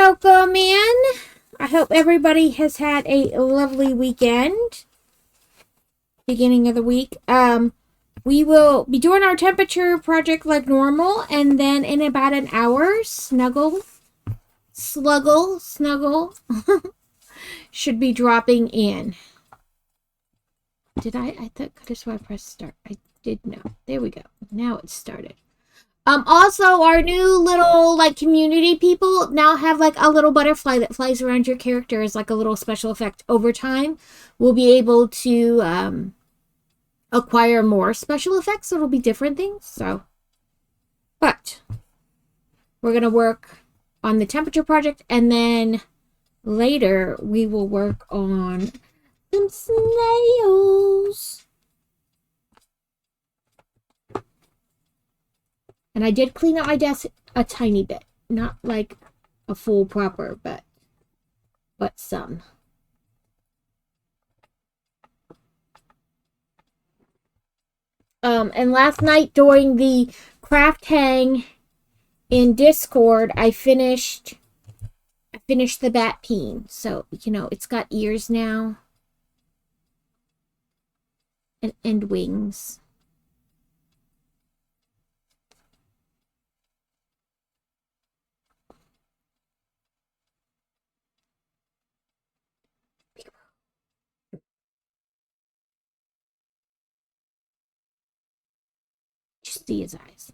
welcome in. I hope everybody has had a lovely weekend. Beginning of the week. We will be doing our temperature project like normal, and then in about an hour, snuggle, should be dropping in. Did I thought could have I pressed start. I did no. There we go. Now it started. Also, our new little, like, community people now have, like, a little butterfly that flies around your character as, like, a little special effect. Over time, we'll be able to, acquire more special effects. So it'll be different things, so. But, we're going to work on the temperature project, and then later, we will work on some snails. And I did clean up my desk a tiny bit. Not like a full proper, but some. And last night during the craft hang in Discord, I finished the bat peen. So, you know, it's got ears now. And wings. Just see his eyes.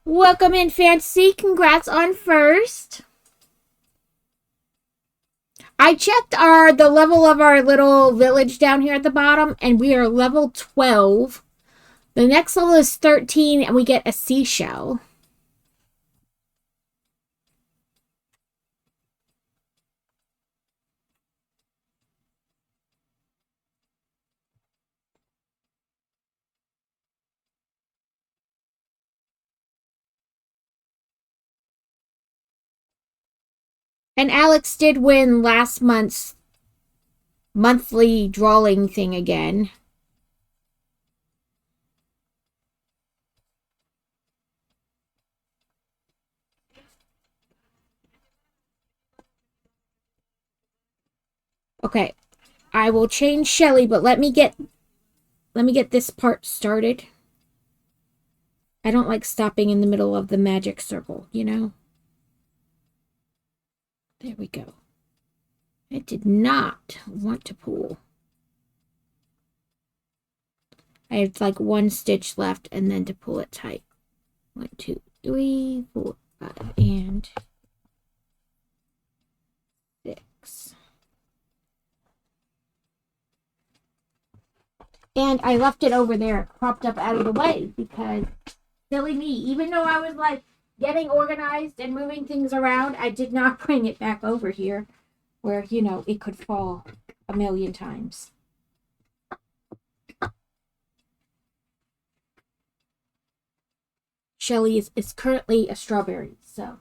Welcome in, Fancy. Congrats on first. I checked the level of our little village down here at the bottom, and we are level 12. The next level is 13, and we get a seashell. And Alex did win last month's monthly drawing thing again. Okay, I will change Shelly, but let me get this part started. I don't like stopping in the middle of the magic circle, you know? There we go. I did not want to pull. I have like one stitch left and then to pull it tight. 1, 2, 3, 4, 5, and 6. And I left it over there, propped up out of the way, because silly me, even though I was like getting organized and moving things around, I did not bring it back over here where, you know, it could fall a million times. Shelly is currently a strawberry, so.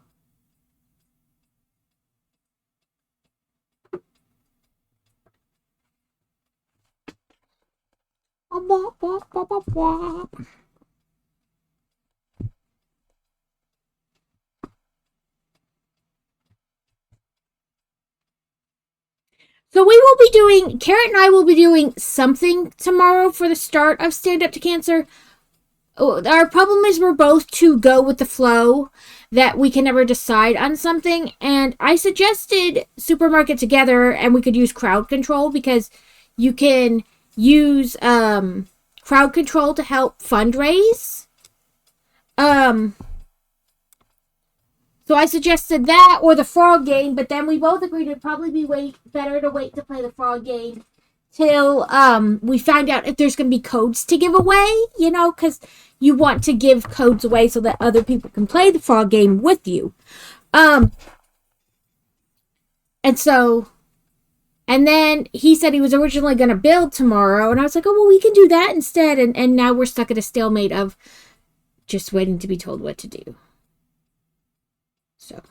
So we will be doing, Carrot and I will be doing something tomorrow for the start of Stand Up to Cancer. Our problem is we're both to go with the flow, that we can never decide on something. And I suggested Supermarket Together, and we could use crowd control, because you can use crowd control to help fundraise. So I suggested that or the frog game, but then we both agreed it'd probably be better to wait to play the frog game till we find out if there's going to be codes to give away, you know, because you want to give codes away so that other people can play the frog game with you. And then he said he was originally going to build tomorrow, and I was like, oh, well, we can do that instead, and now we're stuck at a stalemate of just waiting to be told what to do. So.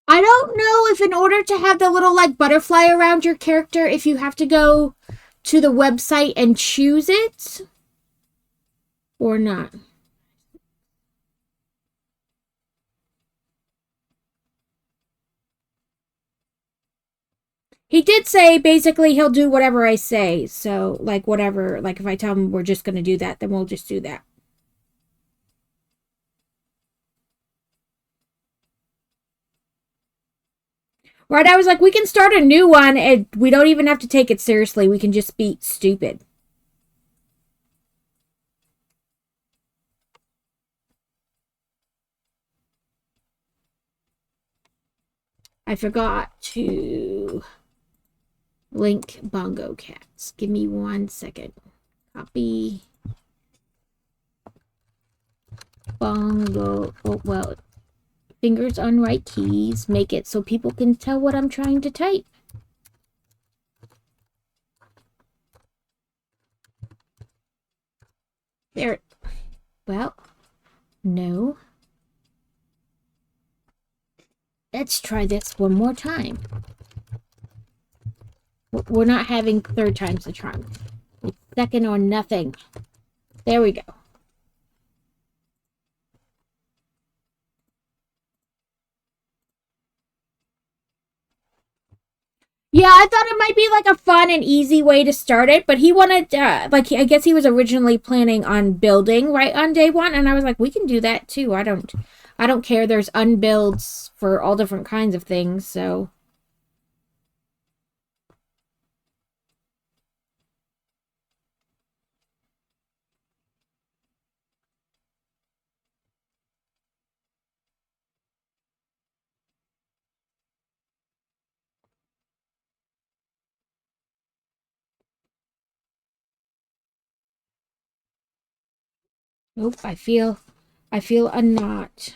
I don't know if in order to have the little like butterfly around your character, if you have to go to the website and choose it or not. He did say basically he'll do whatever I say. So, like, whatever. Like, if I tell him we're just going to do that, then we'll just do that. Right? I was like, we can start a new one and we don't even have to take it seriously. We can just be stupid. I forgot to link Bongo Cats. Give me 1 second. Copy. Bongo. Oh, well, fingers on right keys. Make it so people can tell what I'm trying to type. There. Well, no. Let's try this one more time. We're not having third time's the charm. It's second or nothing. There we go. Yeah, I thought it might be like a fun and easy way to start it, but he wanted, like, I guess he was originally planning on building right on day one, and I was like, we can do that too. I don't care. There's unbuilds for all different kinds of things, so. Nope, I feel a knot.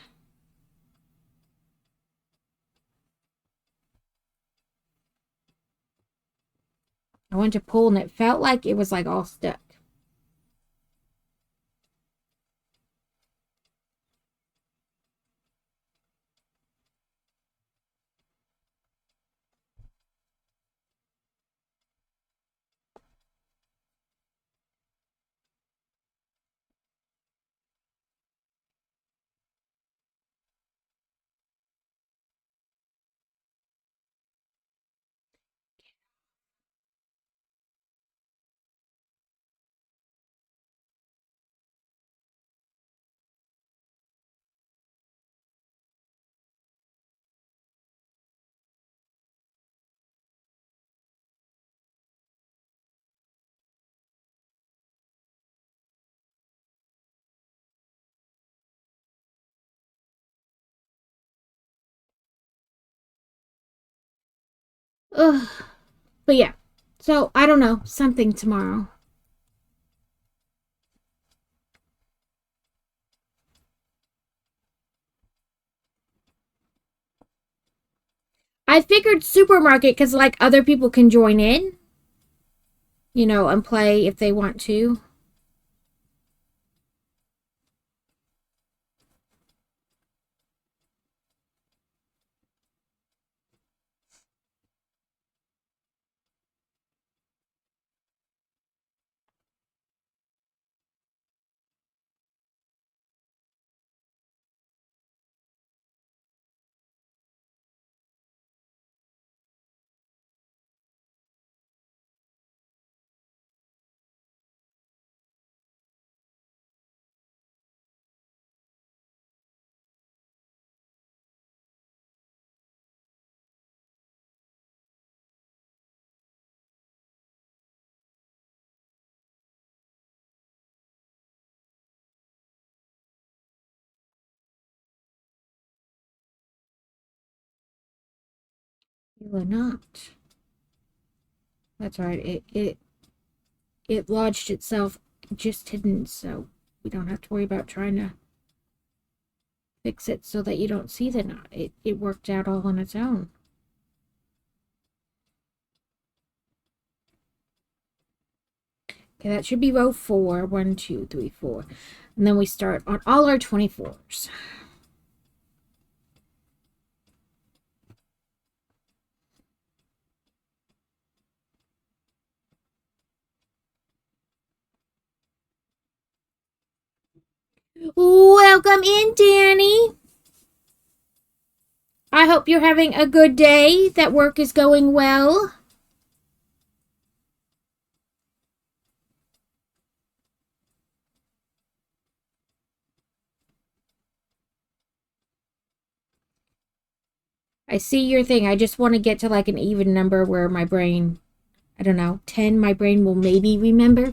I went to pull and it felt like it was like all stuck. Ugh. But yeah. So, I don't know. Something tomorrow. I figured supermarket because, like, other people can join in, and play if they want to. You will not. That's right. It lodged itself just hidden, so we don't have to worry about trying to fix it so that you don't see the knot. It worked out all on its own. Okay, that should be row 4. 1, 2, 3, 4. And then we start on all our 24s. Welcome in, Danny. I hope you're having a good day, that work is going well. I see your thing. I just want to get to like an even number where my brain, I don't know, 10, my brain will maybe remember.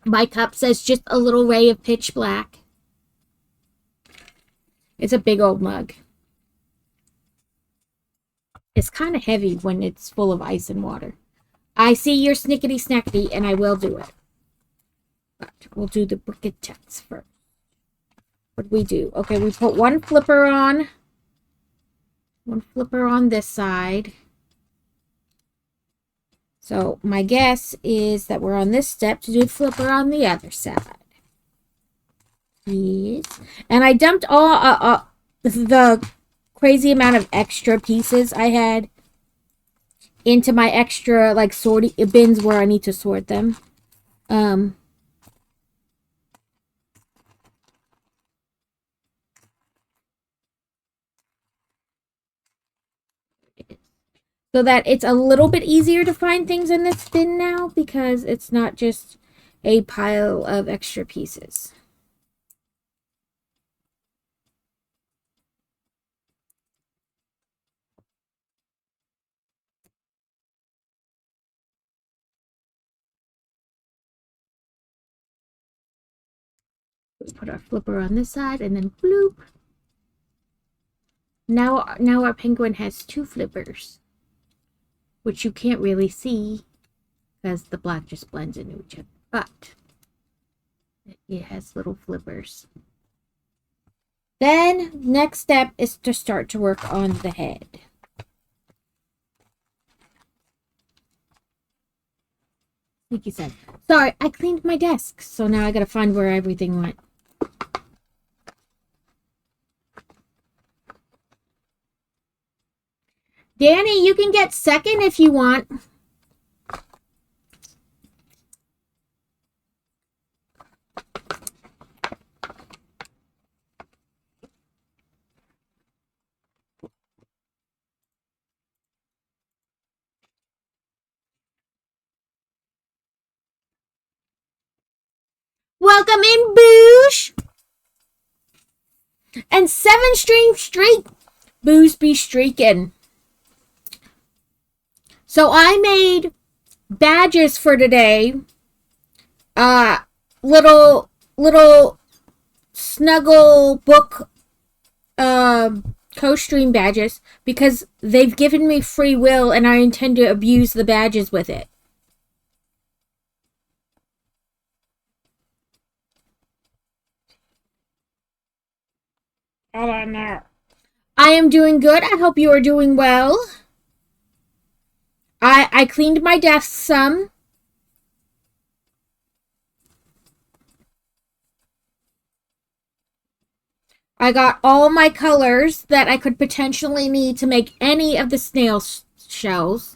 My cup says just a little ray of pitch black. It's a big old mug. It's kind of heavy when it's full of ice and water. I see your snickety snackety, and I will do it. But we'll do the briquettes first. What do we do? Okay, we put one flipper on. One flipper on this side. So my guess is that we're on this step to do the flipper on the other side. Yes. And I dumped all the crazy amount of extra pieces I had into my extra like sorting bins where I need to sort them. So that it's a little bit easier to find things in this bin now because it's not just a pile of extra pieces. Let's put our flipper on this side and then bloop. Now our penguin has two flippers, which you can't really see because the black just blends into each other. But it has little flippers. Then next step is to start to work on the head. Sneaky said, sorry, I cleaned my desk, so now I gotta find where everything went. Danny, you can get second if you want. Welcome in, Boosh! And 7 streams straight. Booze be streaking. So I made badges for today. Little snuggle book co-stream badges because they've given me free will and I intend to abuse the badges with it. I don't know. I am doing good. I hope you are doing well. I cleaned my desk some. I got all my colors that I could potentially need to make any of the snail shells.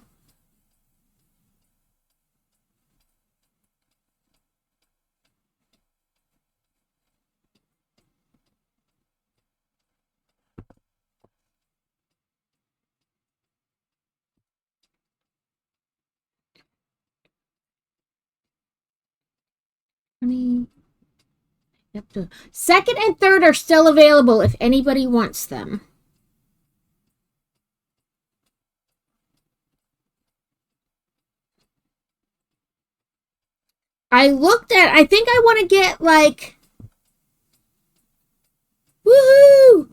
Second and third are still available if anybody wants them. I think I want to get like, woohoo!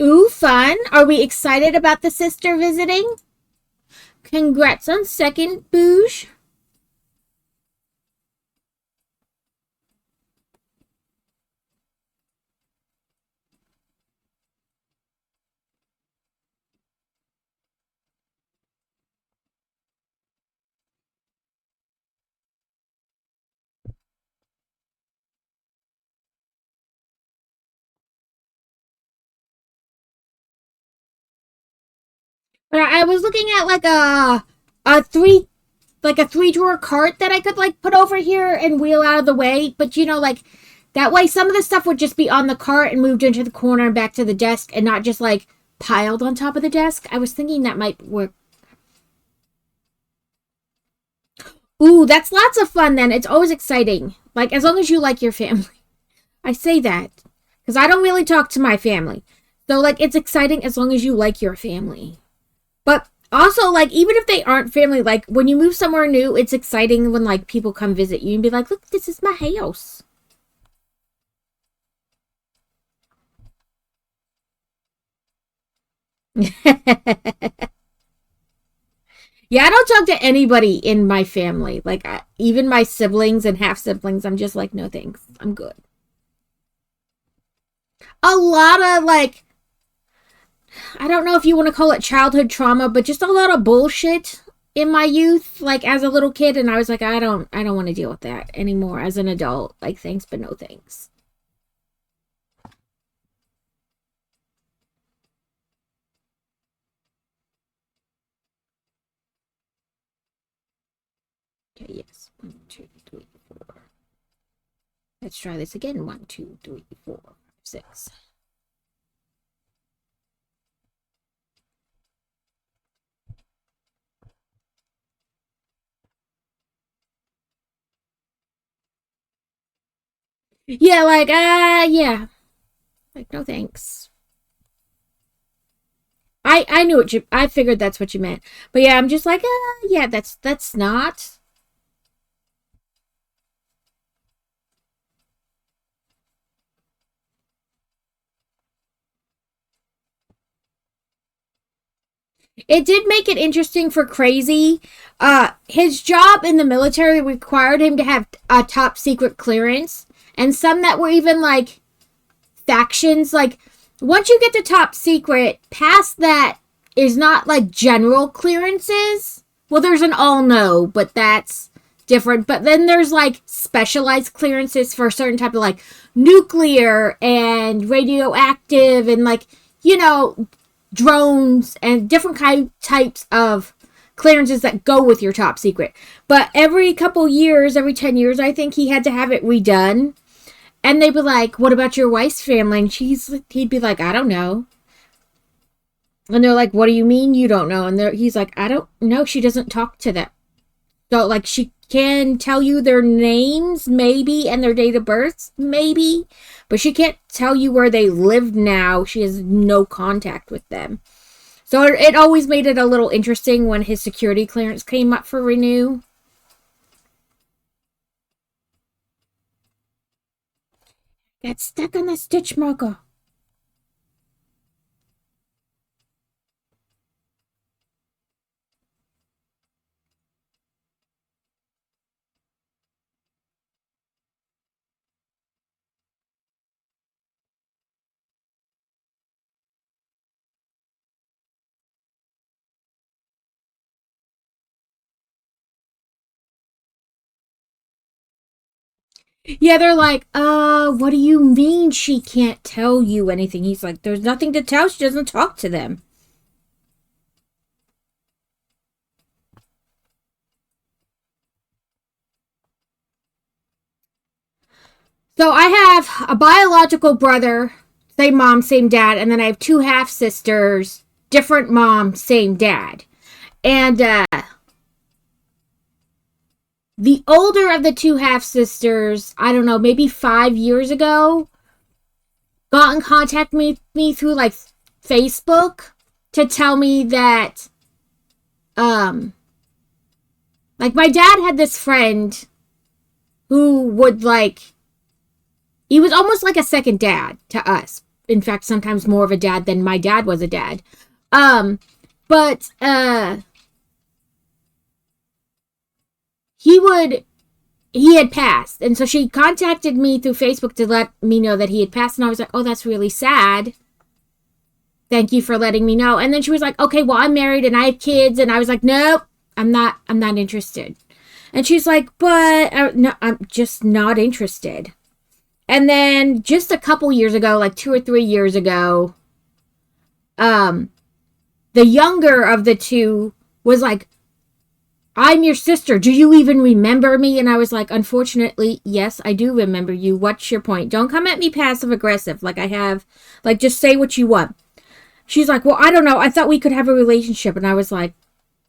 Ooh, fun. Are we excited about the sister visiting? Congrats on second, Boosh. I was looking at like a three like a three drawer cart that I could like put over here and wheel out of the way. But you know, like that way some of the stuff would just be on the cart and moved into the corner and back to the desk and not just like piled on top of the desk. I was thinking that might work. Ooh, that's lots of fun then. It's always exciting. Like as long as you like your family. I say that because I don't really talk to my family. So like it's exciting as long as you like your family. But also, like, even if they aren't family, like, when you move somewhere new, it's exciting when, like, people come visit you and be like, look, this is my house. Yeah, I don't talk to anybody in my family. Like, even my siblings and half siblings, I'm just like, no thanks. I'm good. A lot of, like, I don't know if you want to call it childhood trauma, but just a lot of bullshit in my youth, like as a little kid, and I was like, I don't want to deal with that anymore as an adult. Like, thanks, but no thanks. Okay, yes. 1, 2, 3, 4. Let's try this again. 1, 2, 3, 4, 5, 6. Yeah, like, yeah. Like, no thanks. I knew what I figured that's what you meant. But yeah, I'm just like, yeah, that's not. It did make it interesting for Crazy. His job in the military required him to have a top secret clearance, and some that were even like factions. Like once you get to top secret, past that is not like general clearances. Well, there's an all no, but that's different. But then there's like specialized clearances for a certain type of like nuclear and radioactive and like you know drones and different types of clearances that go with your top secret. But every couple years, every 10 years, I think he had to have it redone. And they'd be like, what about your wife's family? And he'd be like, I don't know. And they're like, what do you mean you don't know? And he's like, I don't know. She doesn't talk to them. So, like, she can tell you their names, maybe, and their date of birth, maybe. But she can't tell you where they live now. She has no contact with them. So it always made it a little interesting when his security clearance came up for renew. Got stuck on the stitch marker. Yeah, they're like, what do you mean she can't tell you anything? He's like, there's nothing to tell. She doesn't talk to them. So I have a biological brother, same mom, same dad, and then I have two half sisters, different mom, same dad. And the older of the two half sisters, I don't know, maybe 5 years ago, got in contact with me through like Facebook to tell me that um like my dad had this friend who would like he was almost like a second dad to us. In fact, sometimes more of a dad than my dad was a dad. Um but he would he had passed. And so she contacted me through Facebook to let me know that he had passed and I was like, "Oh, that's really sad. Thank you for letting me know." And then she was like, "Okay, well, I'm married and I have kids." And I was like, "Nope, I'm not interested." And she's like, "But no, I'm just not interested." And then just a couple years ago, like 2 or 3 years ago, um, the younger of the two was like, I'm your sister. Do you even remember me? And I was like, unfortunately, yes, I do remember you. What's your point? Don't come at me passive aggressive like I have. Like, just say what you want. She's like, well, I don't know. I thought we could have a relationship. And I was like,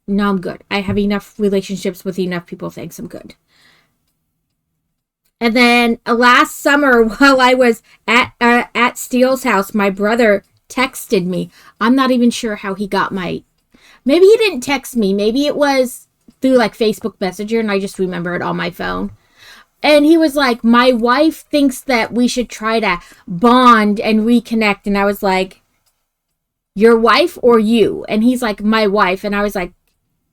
no, I'm good. I have enough relationships with enough people. Thanks, I'm good. And then last summer, while I was at Steele's house, my brother texted me. I'm not even sure how he got my. Maybe he didn't text me. Maybe it was through like Facebook Messenger, and I just remember it on my phone. And he was like, my wife thinks that we should try to bond and reconnect. And I was like, your wife or you? And he's like, my wife. And I was like,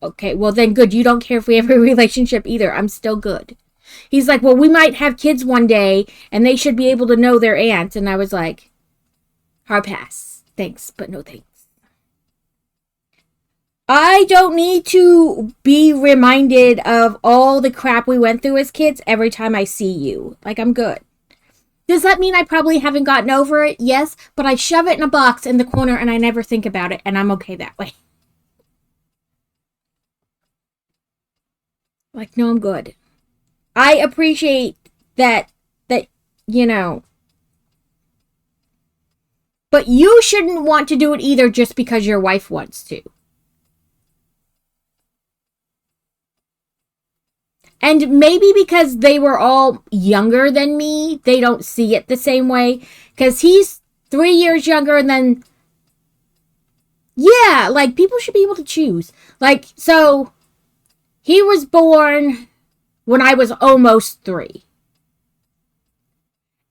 okay, well then good. You don't care if we have a relationship either. I'm still good. He's like, well, we might have kids one day and they should be able to know their aunt. And I was like, hard pass. Thanks, but no thanks. I don't need to be reminded of all the crap we went through as kids every time I see you. Like, I'm good. Does that mean I probably haven't gotten over it? Yes, but I shove it in a box in the corner and I never think about it, and I'm okay that way. Like, no, I'm good. I appreciate that, you know. But you shouldn't want to do it either just because your wife wants to. And maybe because they were all younger than me, they don't see it the same way. Because he's 3 years younger, and then, yeah, like, people should be able to choose. Like, so, he was born when I was almost 3.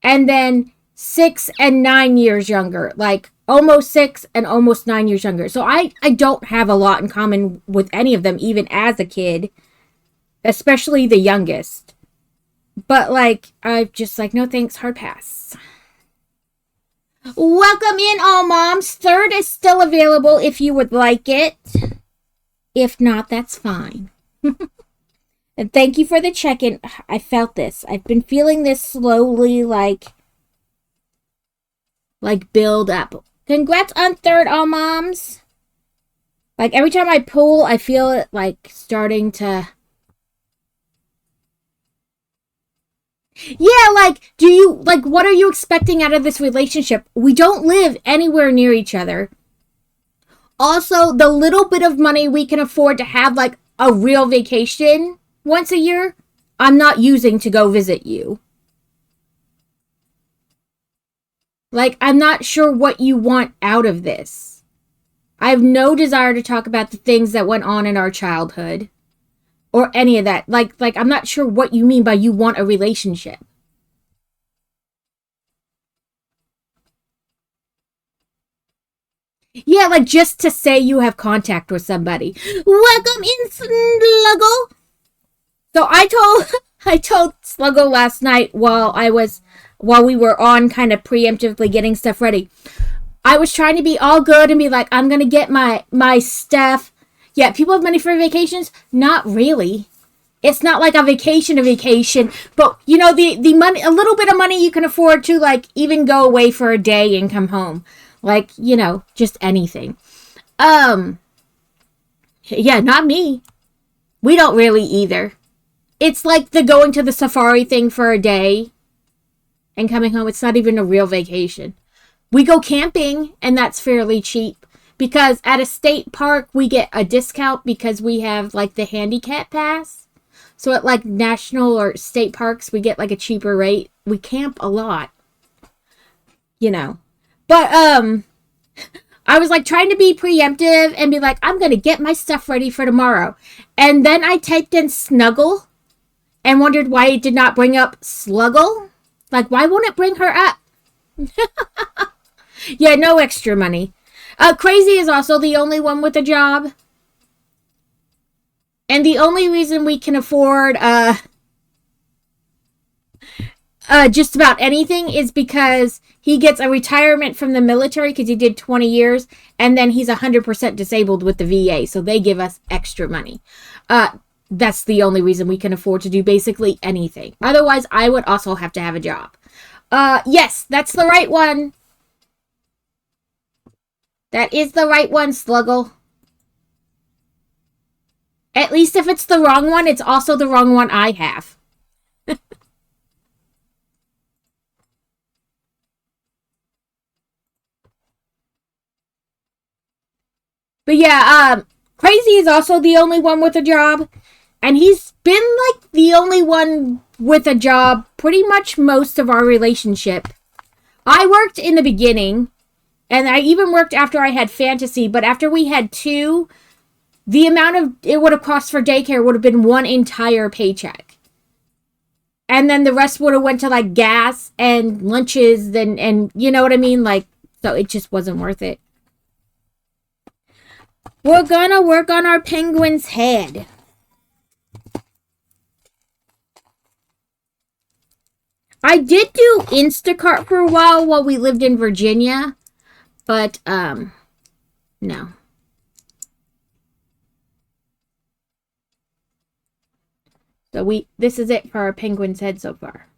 And then 6 and 9 years younger. Like, almost 6 and almost 9 years younger. So I don't have a lot in common with any of them, even as a kid. Especially the youngest. But, like, I'm just like, no thanks, hard pass. Welcome in, all moms. Third is still available if you would like it. If not, that's fine. And thank you for the check-in. I felt this. I've been feeling this slowly, like build up. Congrats on third, all moms. Like, every time I pull, I feel it, like, starting to... Yeah, like, what are you expecting out of this relationship? We don't live anywhere near each other. Also, the little bit of money we can afford to have, like, a real vacation once a year, I'm not using to go visit you. Like, I'm not sure what you want out of this. I have no desire to talk about the things that went on in our childhood. Or any of that. Like, I'm not sure what you mean by you want a relationship. Yeah, like, just to say you have contact with somebody. Welcome in, Sluggo. So I told Sluggo last night while we were on kind of preemptively getting stuff ready. I was trying to be all good and be like, I'm gonna get my stuff. Yeah, people have money for vacations? Not really. It's not like a vacation, but, you know, the money, a little bit of money you can afford to, like, even go away for a day and come home. Like, you know, just anything. Yeah, not me. We don't really either. It's like the going to the safari thing for a day and coming home. It's not even a real vacation. We go camping, and that's fairly cheap. Because at a state park, we get a discount because we have, like, the handicap pass. So at, like, national or state parks, we get, like, a cheaper rate. We camp a lot. You know. But, I was, like, trying to be preemptive and be like, I'm going to get my stuff ready for tomorrow. And then I typed in snuggle and wondered why it did not bring up sluggle. Like, why won't it bring her up? Yeah, no extra money. Crazy is also the only one with a job. And the only reason we can afford just about anything is because he gets a retirement from the military because he did 20 years, and then he's 100% disabled with the VA, so they give us extra money. That's the only reason we can afford to do basically anything. Otherwise, I would also have to have a job. Yes, that's the right one. That is the right one, Sluggle. At least if it's the wrong one, it's also the wrong one I have. But yeah, Crazy is also the only one with a job. And he's been like the only one with a job pretty much most of our relationship. I worked in the beginning, and I even worked after I had Fantasy, but after we had two, the amount of it would have cost for daycare would have been one entire paycheck. And then the rest would have went to like gas and lunches and you know what I mean? Like, so it just wasn't worth it. We're gonna work on our penguin's head. I did do Instacart for a while we lived in Virginia, but no. So this is it for our penguin's head so far.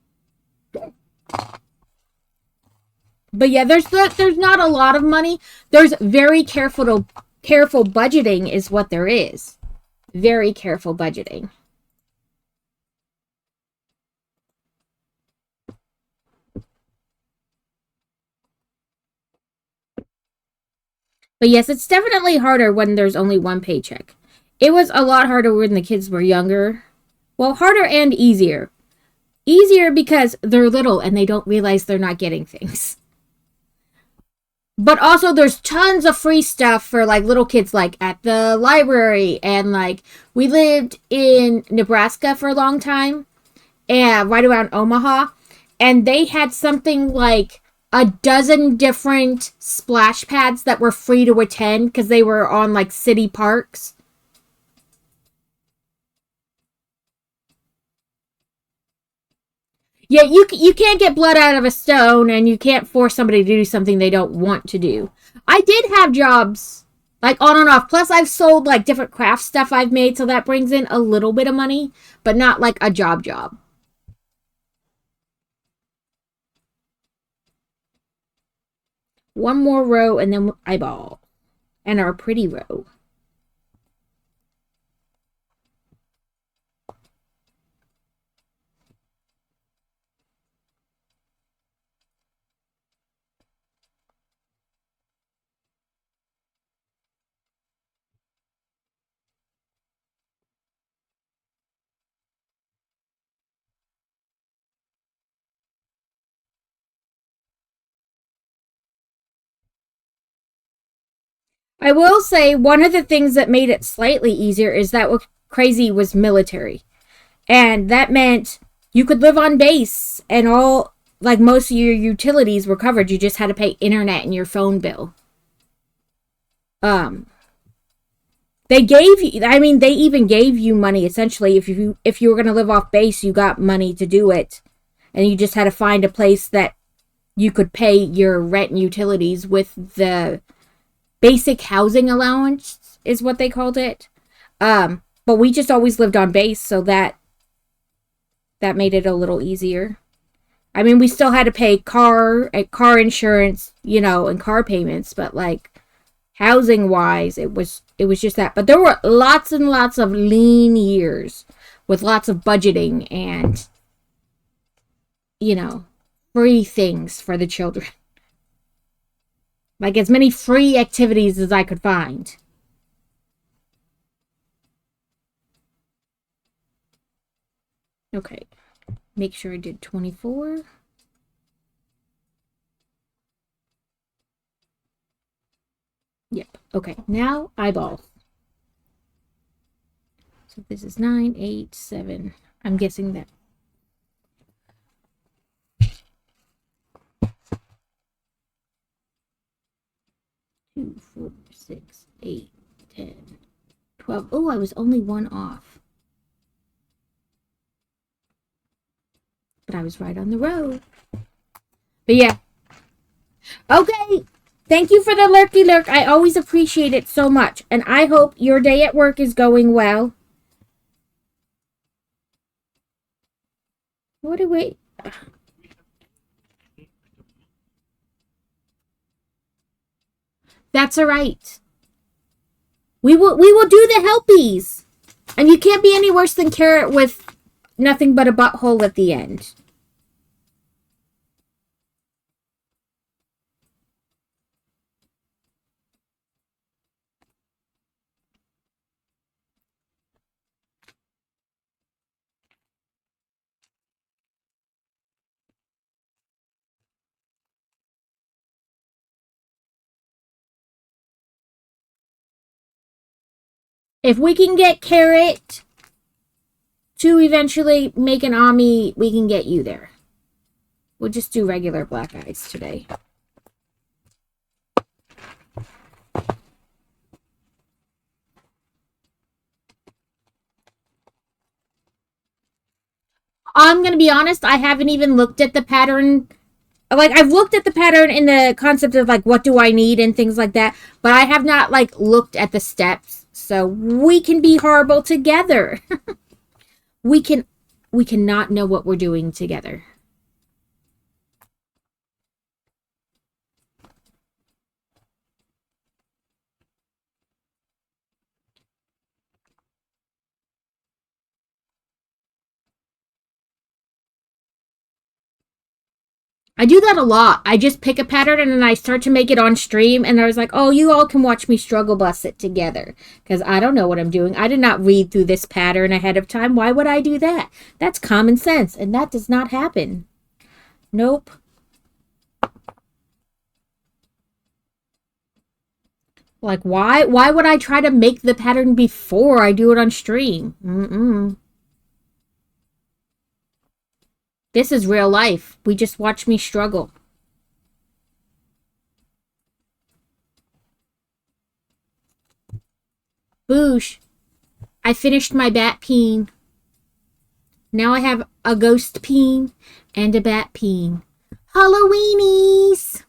But yeah, there's not a lot of money. There's very careful budgeting is what there is. Very careful budgeting. But yes, it's definitely harder when there's only one paycheck. It was a lot harder when the kids were younger. Well, harder and easier. Easier because they're little and they don't realize they're not getting things. But also there's tons of free stuff for like little kids, like at the library. And like we lived in Nebraska for a long time, and right around Omaha, and they had something like a dozen different splash pads that were free to attend because they were on like city parks. Yeah, you can't get blood out of a stone, and you can't force somebody to do something they don't want to do. I did have jobs like on and off. Plus, I've sold like different craft stuff I've made, so that brings in a little bit of money, but not like a job. One more row, and then eyeball, and our pretty row. I will say one of the things that made it slightly easier is that what Crazy was military. And that meant you could live on base and all, like most of your utilities were covered. You just had to pay internet and your phone bill. Um, they gave you, I mean, they even gave you money essentially. If you were going to live off base, you got money to do it. And you just had to find a place that you could pay your rent and utilities with the basic housing allowance is what they called it. But we just always lived on base, so that made it a little easier. I mean, we still had to pay car insurance, and car payments, but like housing wise, it was just that. But there were lots and lots of lean years with lots of budgeting and free things for the children. Like as many free activities as I could find. Okay. Make sure I did 24. Yep. Okay. Now eyeballs. So this is 9, 8, 7. I'm guessing that. 2, 4, 6, 8, 10, 12. Oh, I was only one off. But I was right on the road. But yeah. Okay. Thank you for the lurky lurk. I always appreciate it so much. And I hope your day at work is going well. What do we... That's all right. We will do the helpies. And you can't be any worse than Carrot with nothing but a butthole at the end. If we can get Carrot to eventually make an Ami, we can get you there. We'll just do regular black eyes today. I'm going to be honest, I haven't even looked at the pattern. Like, I've looked at the pattern in the concept of, like, what do I need and things like that, but I have not, like, looked at the steps. So we can be horrible together. we cannot know what we're doing together. I do that a lot. I just pick a pattern and then I start to make it on stream, and I was like, oh, you all can watch me struggle bus it together. Because I don't know what I'm doing. I did not read through this pattern ahead of time. Why would I do that? That's common sense, and that does not happen. Nope. Like, why would I try to make the pattern before I do it on stream? This is real life. We just watch me struggle. Boosh. I finished my bat peen. Now I have a ghost peen and a bat peen. Halloweenies!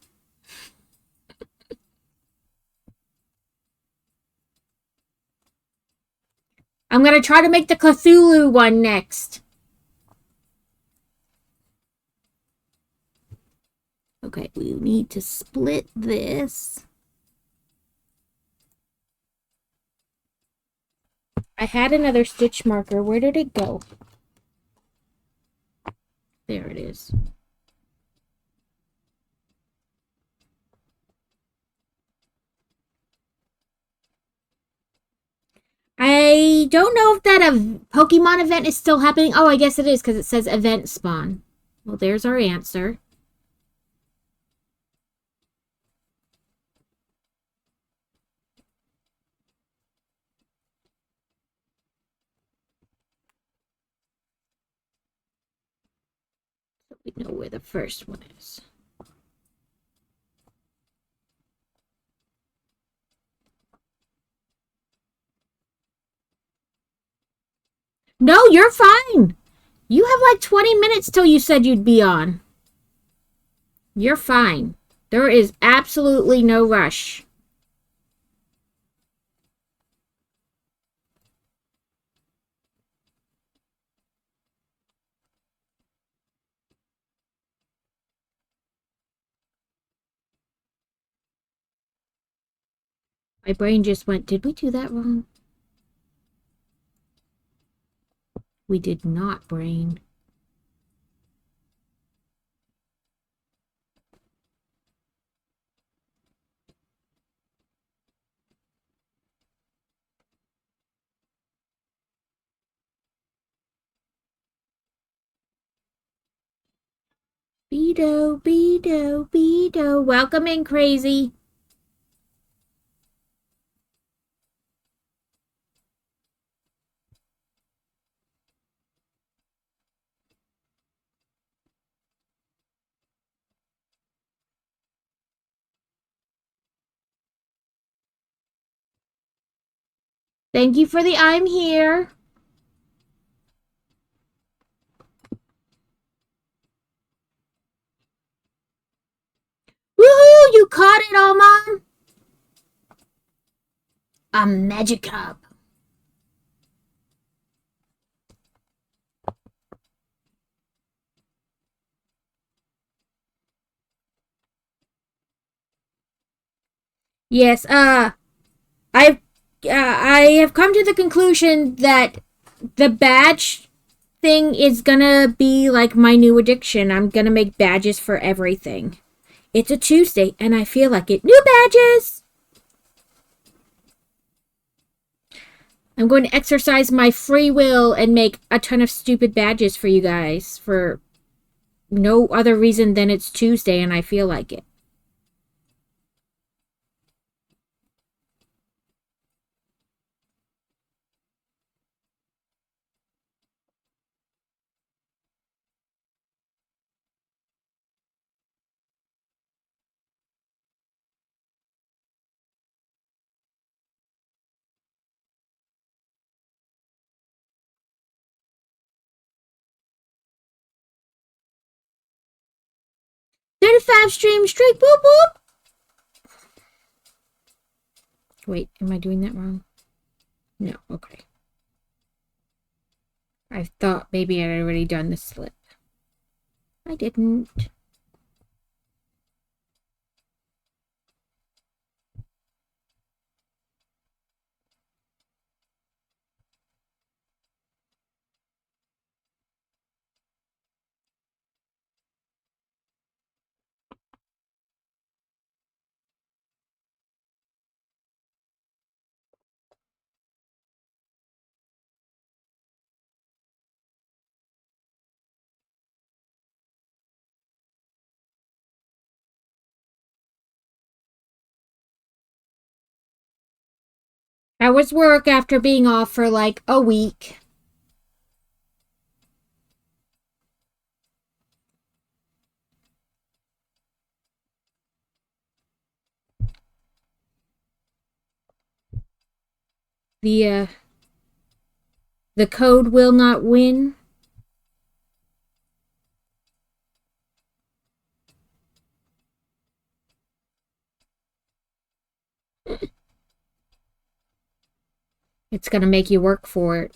I'm going to try to make the Cthulhu one next. Okay, we need to split this. I had another stitch marker. Where did it go? There it is. I don't know if that Pokemon event is still happening. Oh, I guess it is because it says event spawn. Well, there's our answer. So we know where the first one is. No, you're fine. You have like 20 minutes till you said you'd be on. You're fine. There is absolutely no rush. My brain just went, did we do that wrong? We did not, brain. Beto, Beto, Beto. Welcome in, crazy. Thank you for the I'm here. Woohoo! You caught it, Almon! A Magikarp. Yes, I've I have come to the conclusion that the badge thing is gonna be like my new addiction. I'm gonna make badges for everything. It's a Tuesday and I feel like it. New badges! I'm going to exercise my free will and make a ton of stupid badges for you guys for no other reason than it's Tuesday and I feel like it. Five stream streak, boop boop! Wait, am I doing that wrong? No, okay. I thought maybe I'd already done the slip. I didn't. How was work after being off for like a week? The the code will not win. It's gonna make you work for it.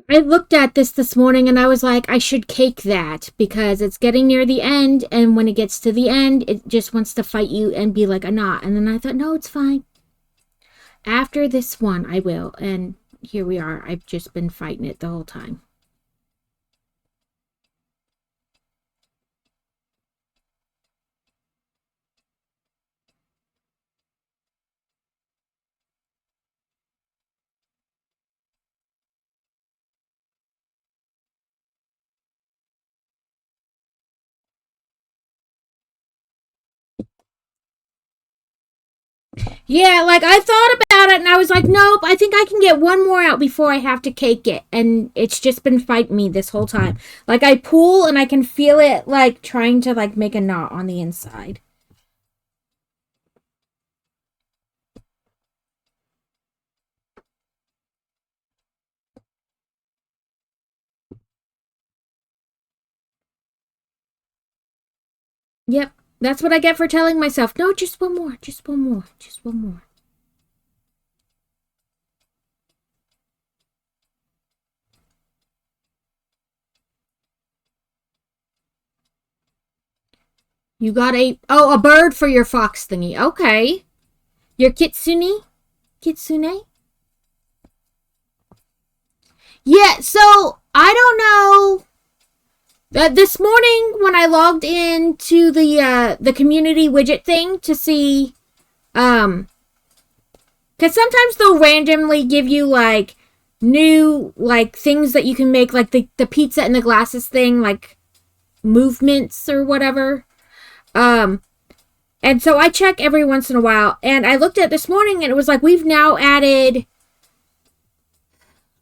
I looked at this morning and I was like, I should cake that because it's getting near the end, and when it gets to the end, it just wants to fight you and be like a knot. And then I thought, no, it's fine. After this one, I will. And here we are. I've just been fighting it the whole time. Yeah, like I thought about it and I was like, nope, I think I can get one more out before I have to cake it. And it's just been fighting me this whole time. Like I pull and I can feel it like trying to like make a knot on the inside. Yep, that's what I get for telling myself, no, just one more, just one more, just one more. You got a bird for your fox thingy. Okay. Your kitsune? Kitsune? Yeah, so I don't know. This morning when I logged into the community widget thing to see because sometimes they'll randomly give you like new like things that you can make, like the pizza and the glasses thing, like movements or whatever. And so I check every once in a while, and I looked at this morning and it was like we've now added,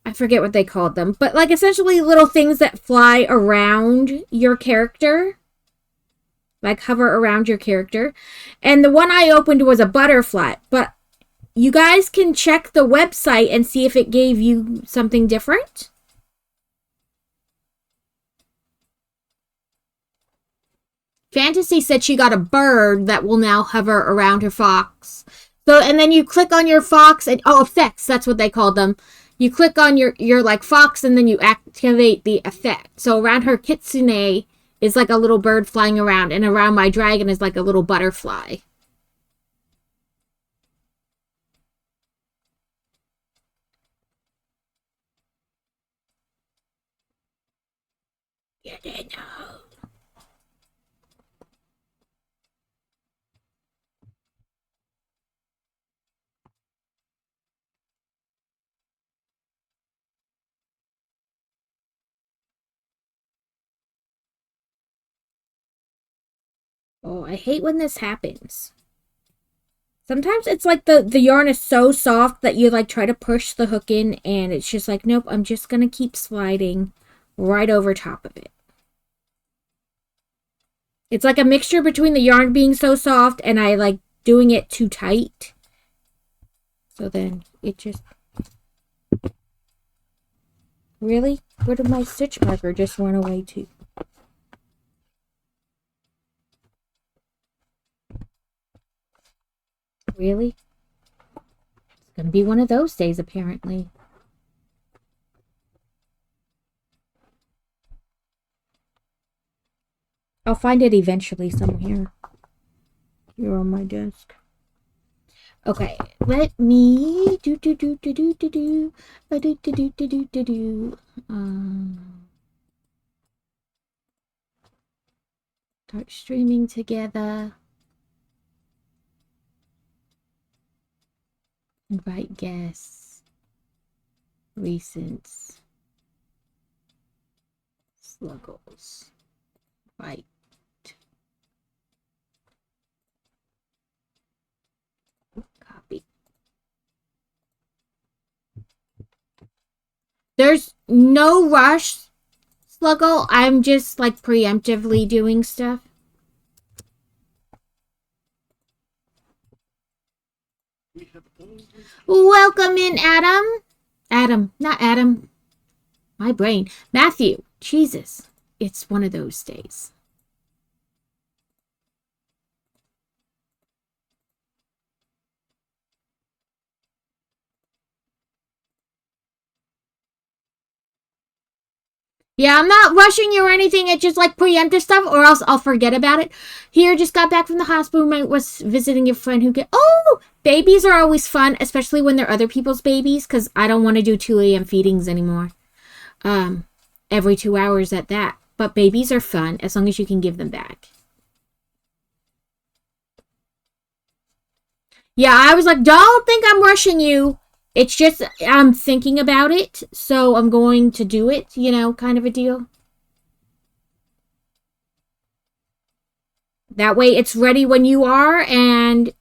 I forget what they called them, but like essentially little things that fly around your character. like hover around your character. And the one I opened was a butterfly, but you guys can check the website and see if it gave you something different. Fantasy said she got a bird that will now hover around her fox. So, and then you click on your fox and, oh, effects, that's what they called them. You click on your like fox and then you activate the effect. So around her kitsune is like a little bird flying around, and around my dragon is like a little butterfly. You didn't know. Oh, I hate when this happens. Sometimes it's like the yarn is so soft that you like try to push the hook in and it's just like, nope, I'm just gonna keep sliding right over top of it. It's like a mixture between the yarn being so soft and I like doing it too tight. So then it just... Really? Where did my stitch marker just run away to? Really? It's gonna be one of those days, apparently. I'll find it eventually somewhere. Here on my desk. Okay, let me start streaming together. Invite guests. Recents. Sluggles. Right. Copy. There's no rush, Sluggle. I'm just like preemptively doing stuff. Welcome in, Adam. Adam, not Adam. My brain. Matthew. Jesus. It's one of those days. Yeah, I'm not rushing you or anything. It's just like preemptive stuff, or else I'll forget about it. Here, just got back from the hospital. I was visiting your friend who get... Oh! Babies are always fun, especially when they're other people's babies, because I don't want to do 2 a.m. feedings anymore. Every 2 hours at that. But babies are fun, as long as you can give them back. Yeah, I was like, don't think I'm rushing you. It's just, I'm thinking about it, so I'm going to do it, you know, kind of a deal. That way it's ready when you are, and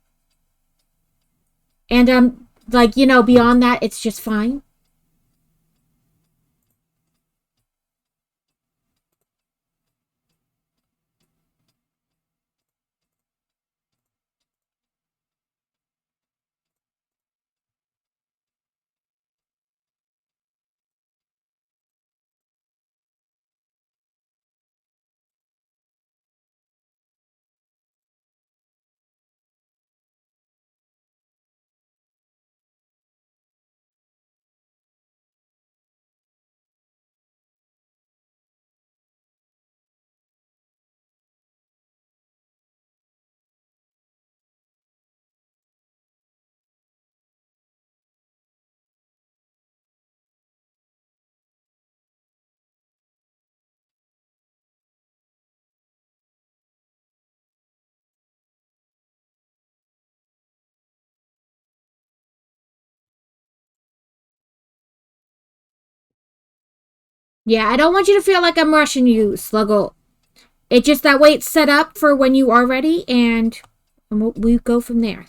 like, you know, beyond that, it's just fine. Yeah, I don't want you to feel like I'm rushing you, Sluggle. It's just that way it's set up for when you are ready, and we go from there.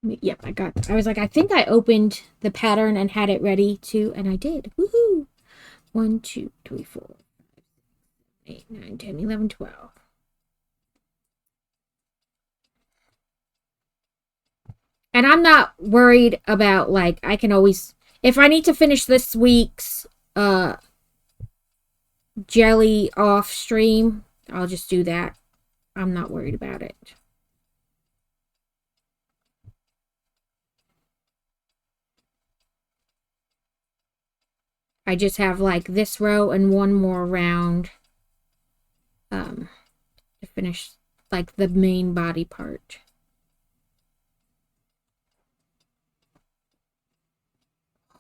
Yep, I was like, I think I opened the pattern and had it ready to, and I did. Woohoo! 1, 2, 3, 4, 8, 9, 10, 11, 12. And I'm not worried about, like, I can always, if I need to finish this week's jelly off stream, I'll just do that. I'm not worried about it. I just have like this row and one more round to finish like the main body part.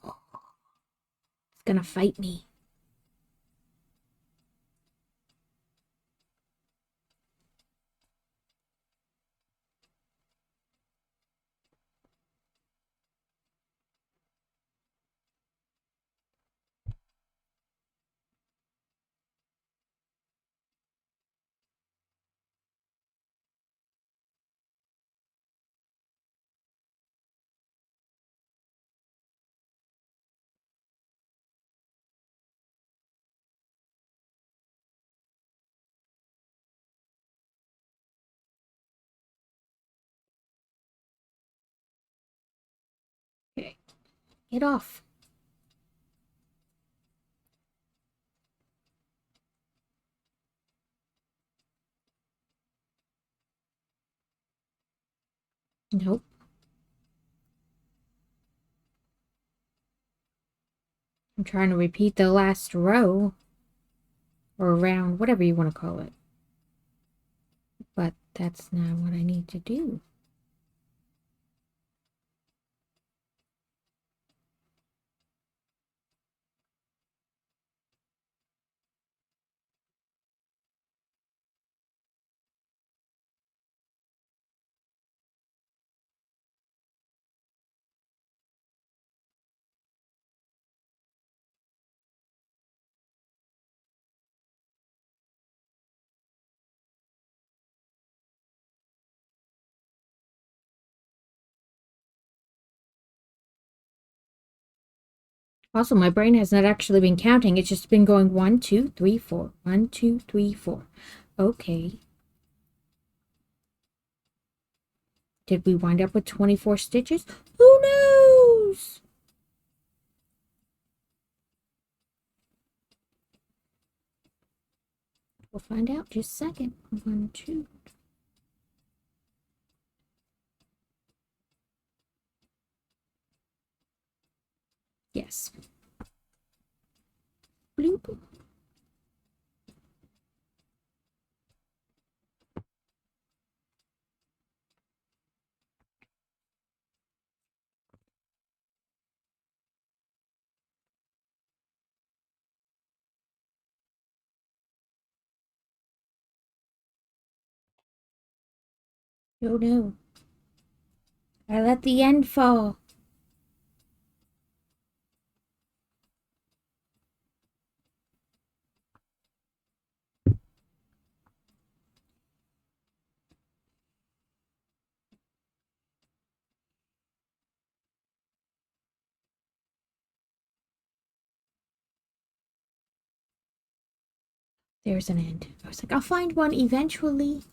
It's gonna fight me. Okay, get off. Nope. I'm trying to repeat the last row or round, whatever you want to call it. But that's not what I need to do. Also, my brain has not actually been counting. It's just been going 1, 2, 3, 4. 1, 2, 3, 4. Okay. Did we wind up with 24 stitches? Who knows? We'll find out just a second. 1, 2. Yes. Bloop. Oh no. I let the end fall. There's an end. I was like, I'll find one eventually.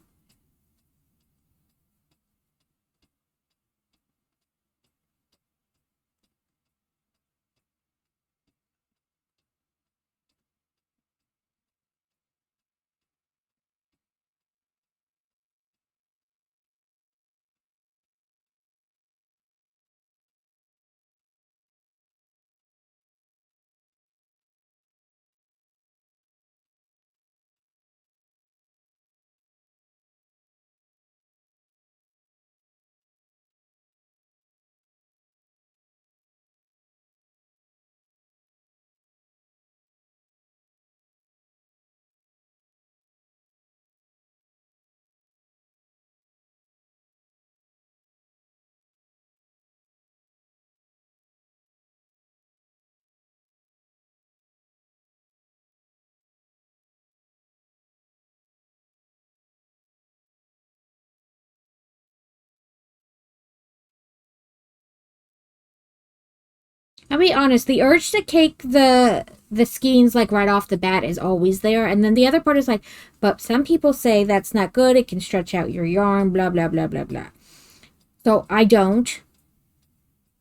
I'll be honest, the urge to cake the skeins like right off the bat is always there. And then the other part is like, but some people say that's not good. It can stretch out your yarn, blah, blah, blah, blah, blah. So I don't.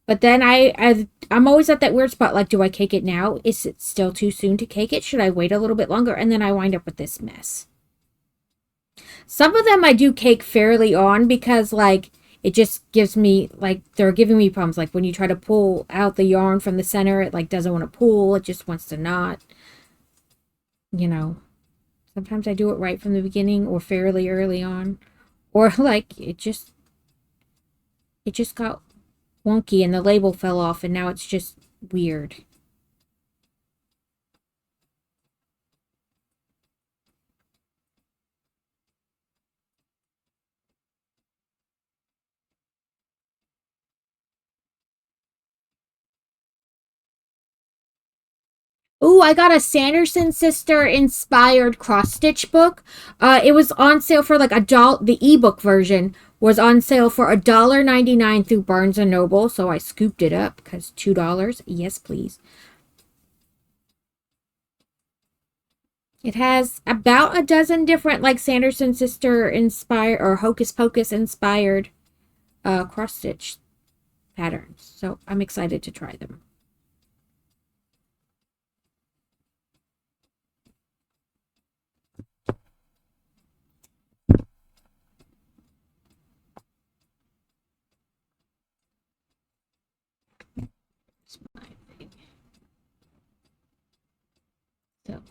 But then I'm always at that weird spot. Like, do I cake it now? Is it still too soon to cake it? Should I wait a little bit longer? And then I wind up with this mess. Some of them I do cake fairly on because like it just gives me like they're giving me problems. Like when you try to pull out the yarn from the center, it like doesn't want to pull. It just wants to knot. You know, sometimes I do it right from the beginning or fairly early on, or like it just got wonky and the label fell off and now it's just weird. Ooh, I got a Sanderson sister inspired cross stitch book. It was on sale for like a dollar. The ebook version was on sale for $1.99 through Barnes and Noble, so I scooped it up because $2. Yes, please. It has about a dozen different like Sanderson sister inspired or Hocus Pocus inspired cross stitch patterns. So I'm excited to try them. So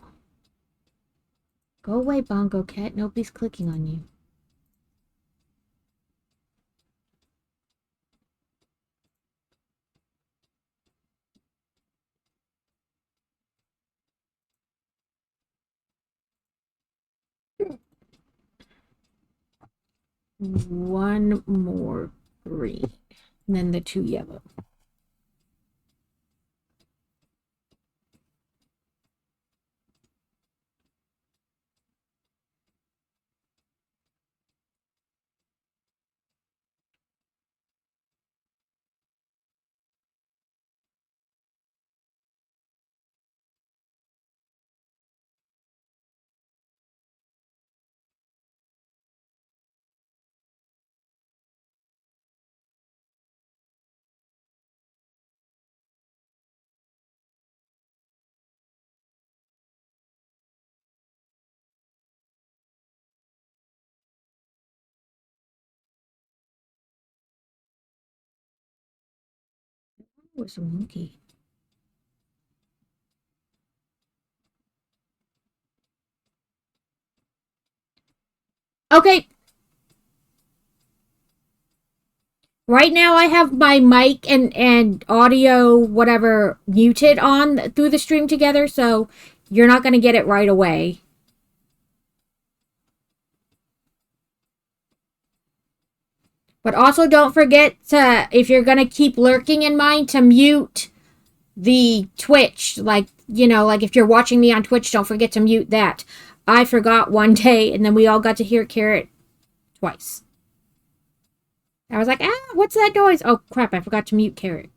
go away, Bongo Cat. Nobody's clicking on you. One more green, and then the two yellow. Where's a monkey? Okay, right now I have my mic and audio whatever muted on through the stream together, so you're not going to get it right away. But also don't forget to, if you're going to keep lurking in mine, to mute the Twitch. Like, like if you're watching me on Twitch, don't forget to mute that. I forgot one day and then we all got to hear Carrot twice. I was like, what's that noise? Oh crap, I forgot to mute Carrot.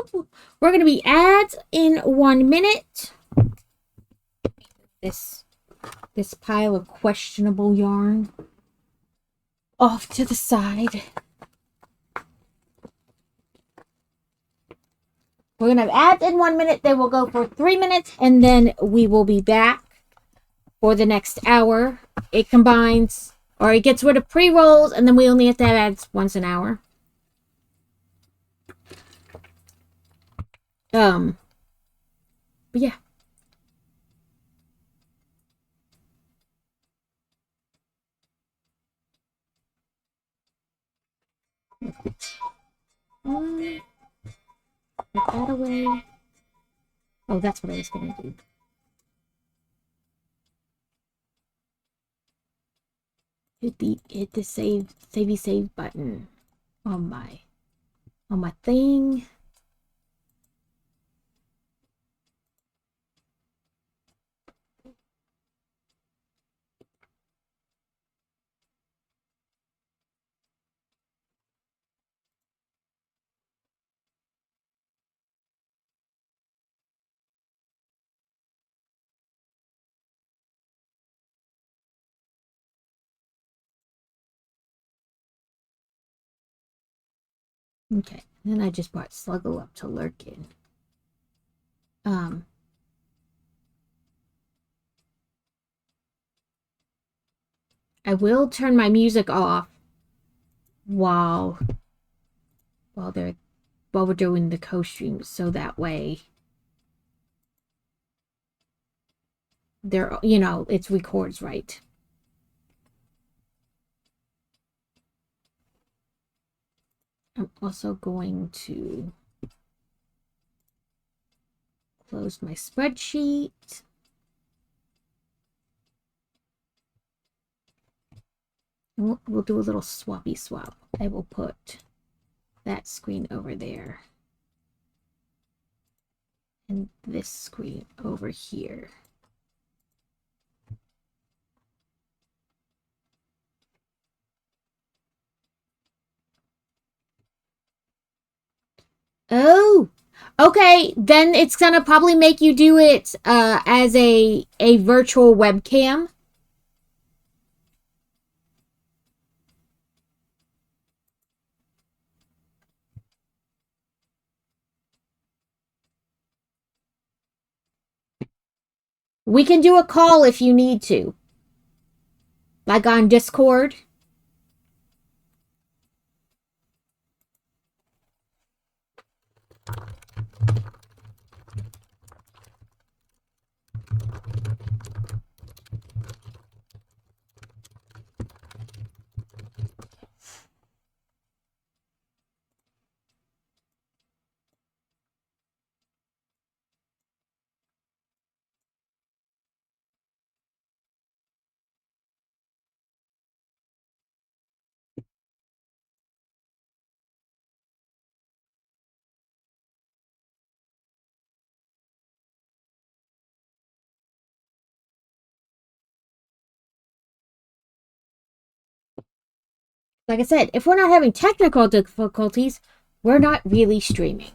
boop. We're going to be ads in 1 minute. This pile of questionable yarn off to the side. We're going to have ads in 1 minute. They will go for 3 minutes, and then we will be back for the next hour. It combines, or it gets rid of pre-rolls, and then we only have to have ads once an hour. But yeah. Put that away. Oh, that's what I was gonna do. Hit the save button on my thing. Okay, and then I just brought Sluggle up to Lurkin. I will turn my music off while we're doing the co-streams, so that way it records right. I'm also going to close my spreadsheet. We'll do a little swappy swap. I will put that screen over there and this screen over here. Oh, okay. Then it's gonna probably make you do it as a virtual webcam. We can do a call if you need to, like on Discord. Like I said, if we're not having technical difficulties, we're not really streaming.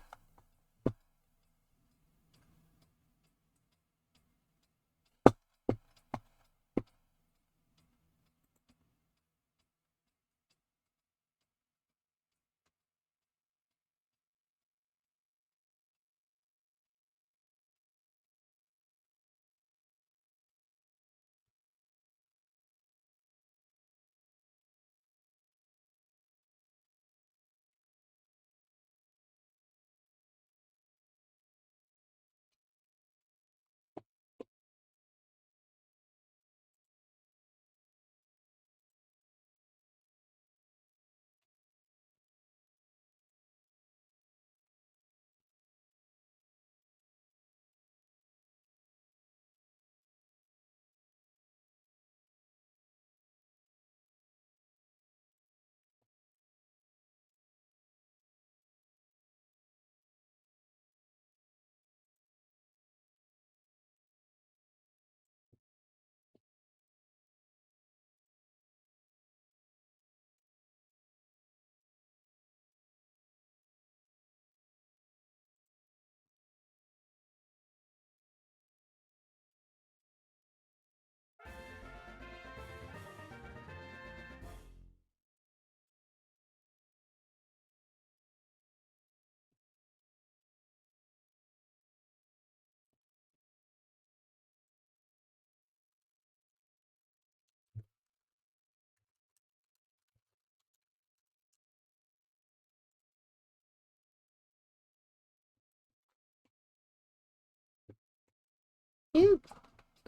Oop.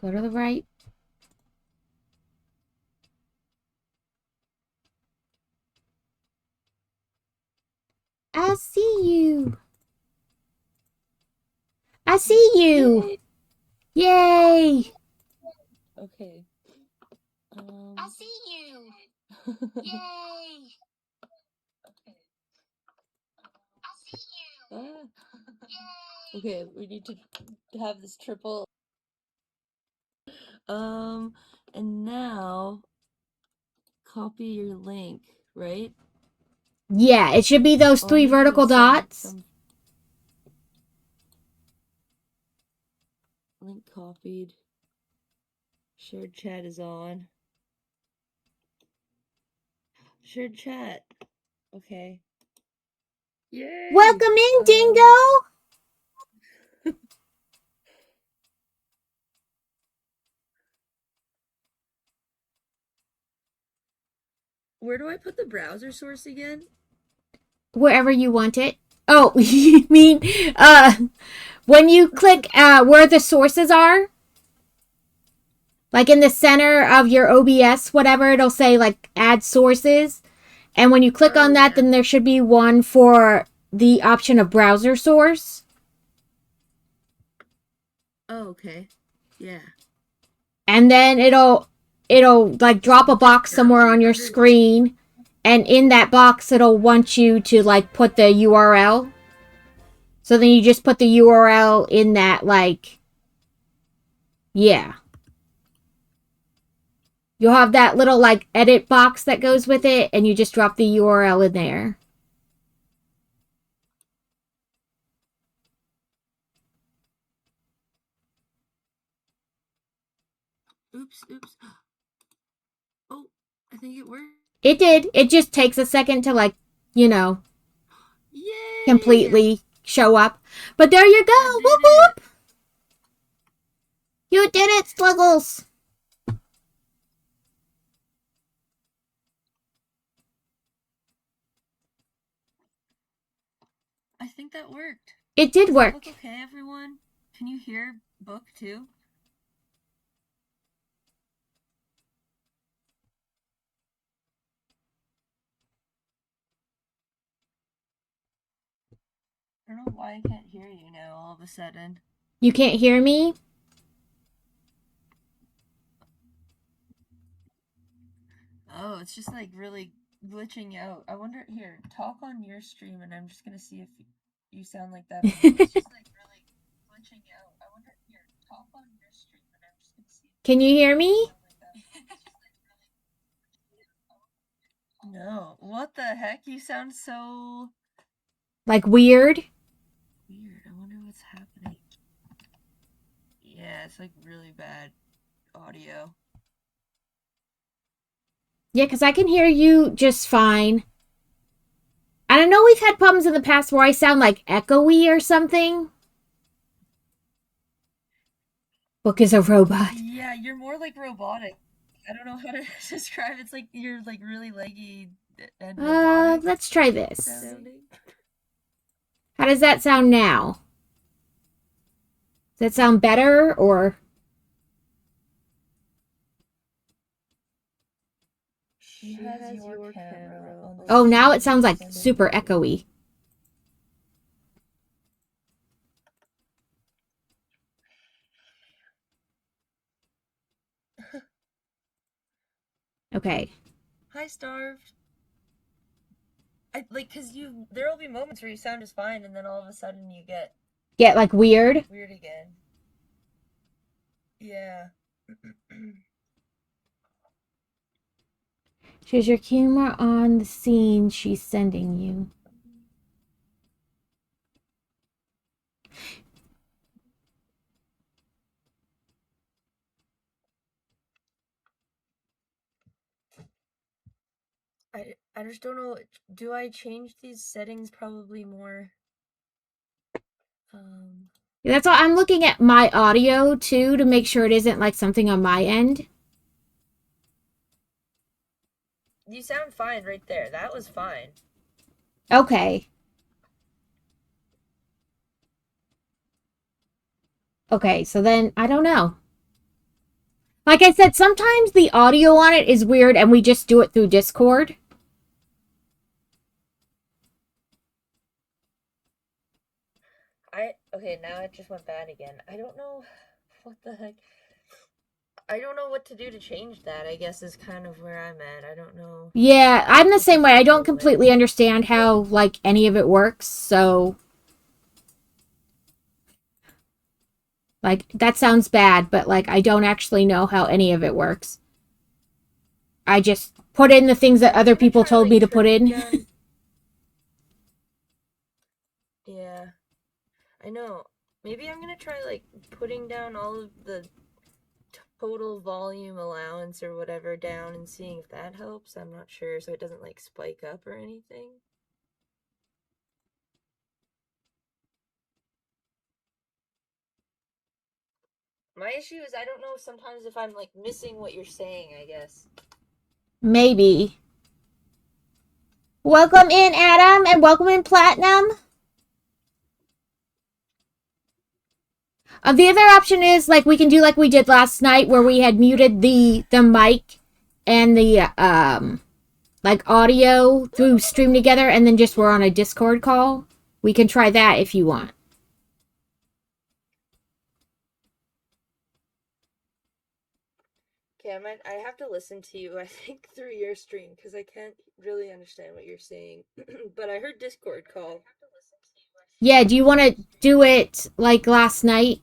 Go to the right. I see you. I see you. Yay. Okay. I see you. Yay. I see you. Yay. Okay, we need to have this triple. And now copy your link, right? Yeah, it should be those All I 3 need to do vertical is send dots. some link copied. Shared chat is on. Shared chat. Okay. Yay! Welcome in, Dingo. Where do I put the browser source again? Wherever you want it. Oh, you mean when you click where the sources are? Like in the center of your OBS, whatever, it'll say like add sources. And when you click on that, then there should be one for the option of browser source. Oh, okay. Yeah. And then it'll like drop a box somewhere on your screen. And in that box, it'll want you to like put the URL. So then you just put the URL in that, like, yeah. You'll have that little, like, edit box that goes with it, and you just drop the URL in there. Oops. Oh, I think it worked. It did. It just takes a second to, like, you know, Yay! completely show up. But there you go. Whoop whoop. You did it, Sluggles. I think that worked. It did Does work. that look okay, everyone? Can you hear Book too? I don't know why I can't hear you now all of a sudden. You can't hear me? Oh, it's just like really glitching out. I wonder, here, talk on your stream and I'm just gonna see if you sound like that on mine. It's just like really glitching out. I wonder, here, talk on your stream and I'm just gonna see if Can you hear me? you sound like that. No, what the heck? You sound so Like weird? weird. I wonder what's happening. Yeah, it's like really bad audio. Yeah, because I can hear you just fine. And I know we've had problems in the past where I sound like echoey or something. Book is a robot. Yeah, you're more like robotic. I don't know how to describe it. It's like you're like really leggy and robotic Let's try this. sounding. How does that sound now? Does that sound better or? She has your camera on the Oh, now it screen sounds like sending super you. echoey. Okay. Hi, Starved. I like cause there'll be moments where you sound just fine, and then all of a sudden you get Get like weird. weird again. Yeah. She has your camera on the scene she's sending you. I just don't know. Do I change these settings probably more? That's all. I'm looking at my audio too to make sure it isn't like something on my end. You sound fine right there. That was fine. Okay. Okay, so then I don't know. Like I said, sometimes the audio on it is weird and we just do it through Discord. Okay, now it just went bad again. I don't know what the heck. I don't know what to do to change that, I guess is kind of where I'm at. I don't know Yeah, I'm the what to same way. I don't fiddle with. completely understand how like any of it works. So like that sounds bad, but like I don't actually know how any of it works. I just put in the things that I'm other gonna people try told like me to put putting in. down. Yeah, I know. Maybe I'm gonna try like putting down all of the total volume allowance or whatever down and seeing if that helps. I'm not sure, so it doesn't like spike up or anything. My issue is I don't know sometimes if I'm like missing what you're saying, I guess. Maybe. Welcome in, Adam, and welcome in, Platinum. The other option is like we can do like we did last night, where we had muted the mic and the like audio through Stream Together, and then just we're on a Discord call. We can try that if you want. Okay, I have to listen to you, I think, through your stream because I can't really understand what you're saying. But I heard Discord call. Yeah, do you want to do it like last night?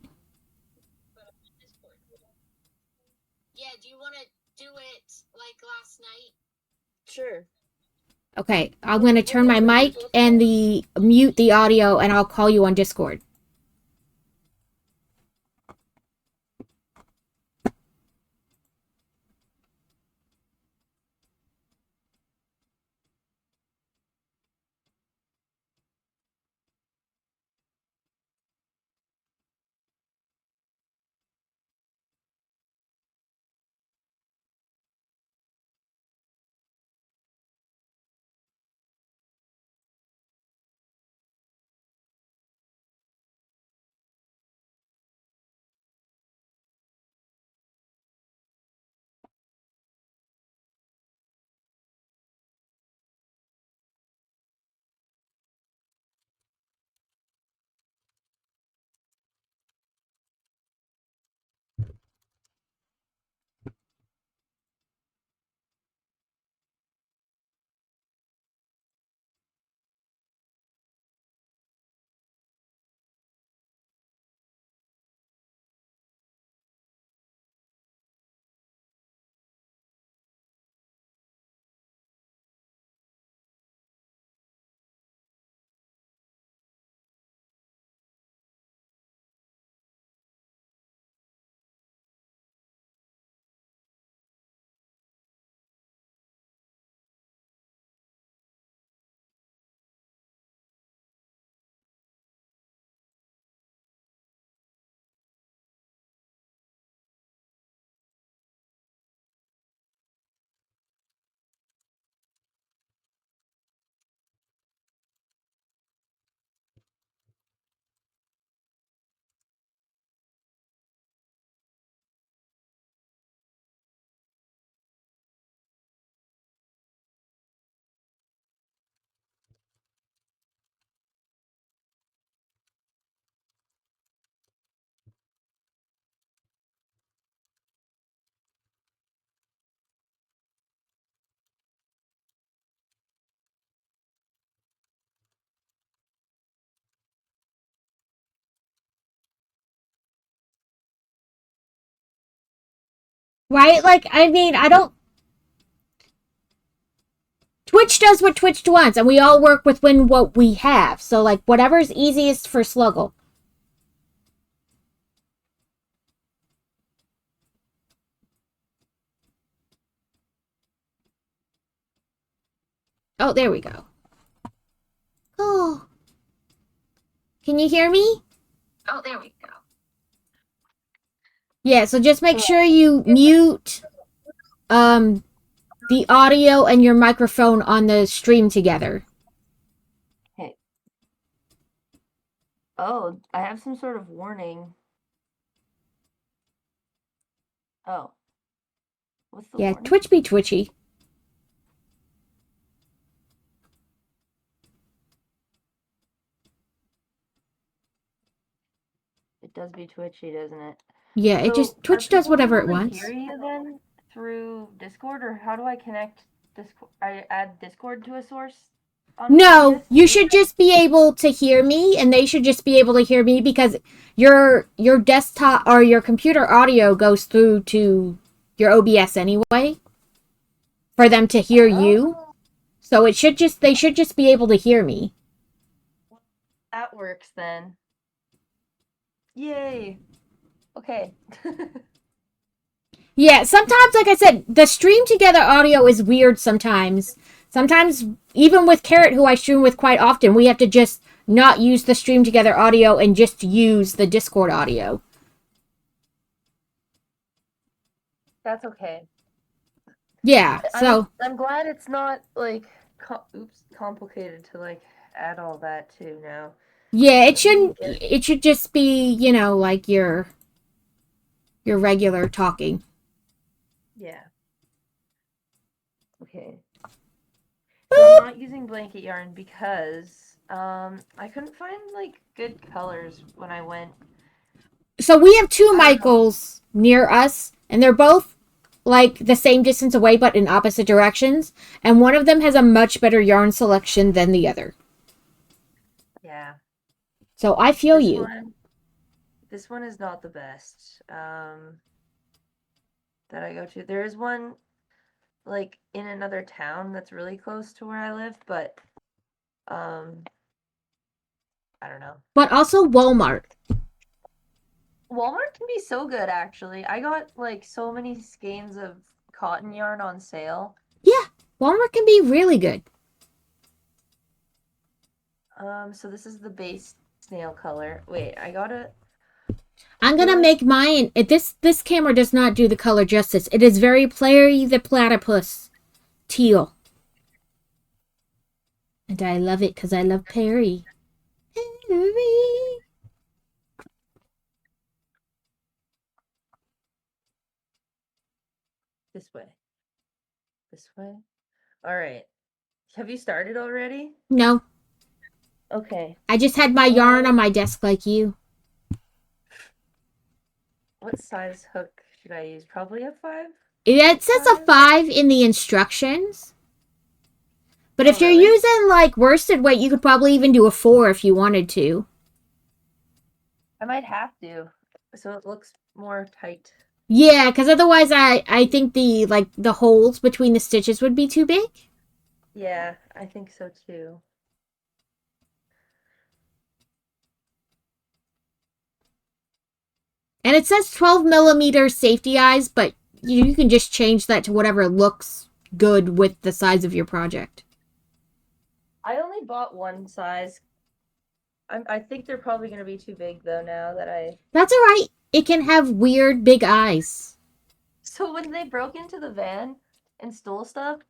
Yeah, do you want to do it like last night? Sure. Okay, I'm We'll gonna we'll turn go my with it. mic and the mute the audio, and I'll call you on Discord. Right? Like, I mean, I don't. Twitch does what Twitch wants, and we all work within what we have. So, like, whatever's easiest for Sluggle. Oh, there we go. Oh, can you hear me? Oh, there we go. Yeah. So just make sure you mute um the audio and your microphone on the Stream Together. Hey. Oh, I have some sort of warning. Oh, what's the Yeah, warning? Twitch be twitchy. It does be twitchy, doesn't it? Yeah, it So, just are Twitch does people whatever able it to hear wants. you then through Discord, or how do I connect Discord? I add Discord to a source on No, OBS you too? should just be able to hear me, and they should just be able to hear me because your desktop or your computer audio goes through to your OBS anyway for them to hear you. Oh, So they should just be able to hear me. that works then. Yay. Okay. Yeah, sometimes like I said, the stream together audio is weird sometimes. Sometimes even with Carrot who I stream with quite often, we have to just not use the stream together audio and just use the Discord audio. That's okay. Yeah, so I'm glad it's not like complicated to like add all that too now. yeah, Let me get it should just be, like your regular talking. yeah. Okay. So I'm not using blanket yarn because I couldn't find like good colors when I went. So we have two I don't know. Michaels near us, and they're both like the same distance away but in opposite directions, and one of them has a much better yarn selection than the other. Yeah. So I feel This you. one this one is not the best. That I go to. There is one like in another town that's really close to where I live, but um I don't know. But also Walmart. Walmart can be so good actually. I got like so many skeins of cotton yarn on sale. Yeah, Walmart can be really good. So this is the base snail color. Wait, I I'm feel gonna like make mine. This camera does not do the color justice. It is very Plary the Platypus teal, and I love it because I love Perry. Perry. this way. This way. All right. Have you started already? No, Okay. I just had my yarn on my desk like you. What size hook should I use? Probably a 5? It says a 5? 5 in the instructions. But Oh, if you're really? using like worsted weight, you could probably even do a 4 if you wanted to. I might have to. So it looks more tight. Yeah, because otherwise I think the holes between the stitches would be too big. Yeah, I think so too. And it says 12 millimeter safety eyes, but you can just change that to whatever looks good with the size of your project. I only bought one size. I think they're probably going to be too big though now that I. That's alright. It can have weird big eyes. So when they broke into the van and stole stuff,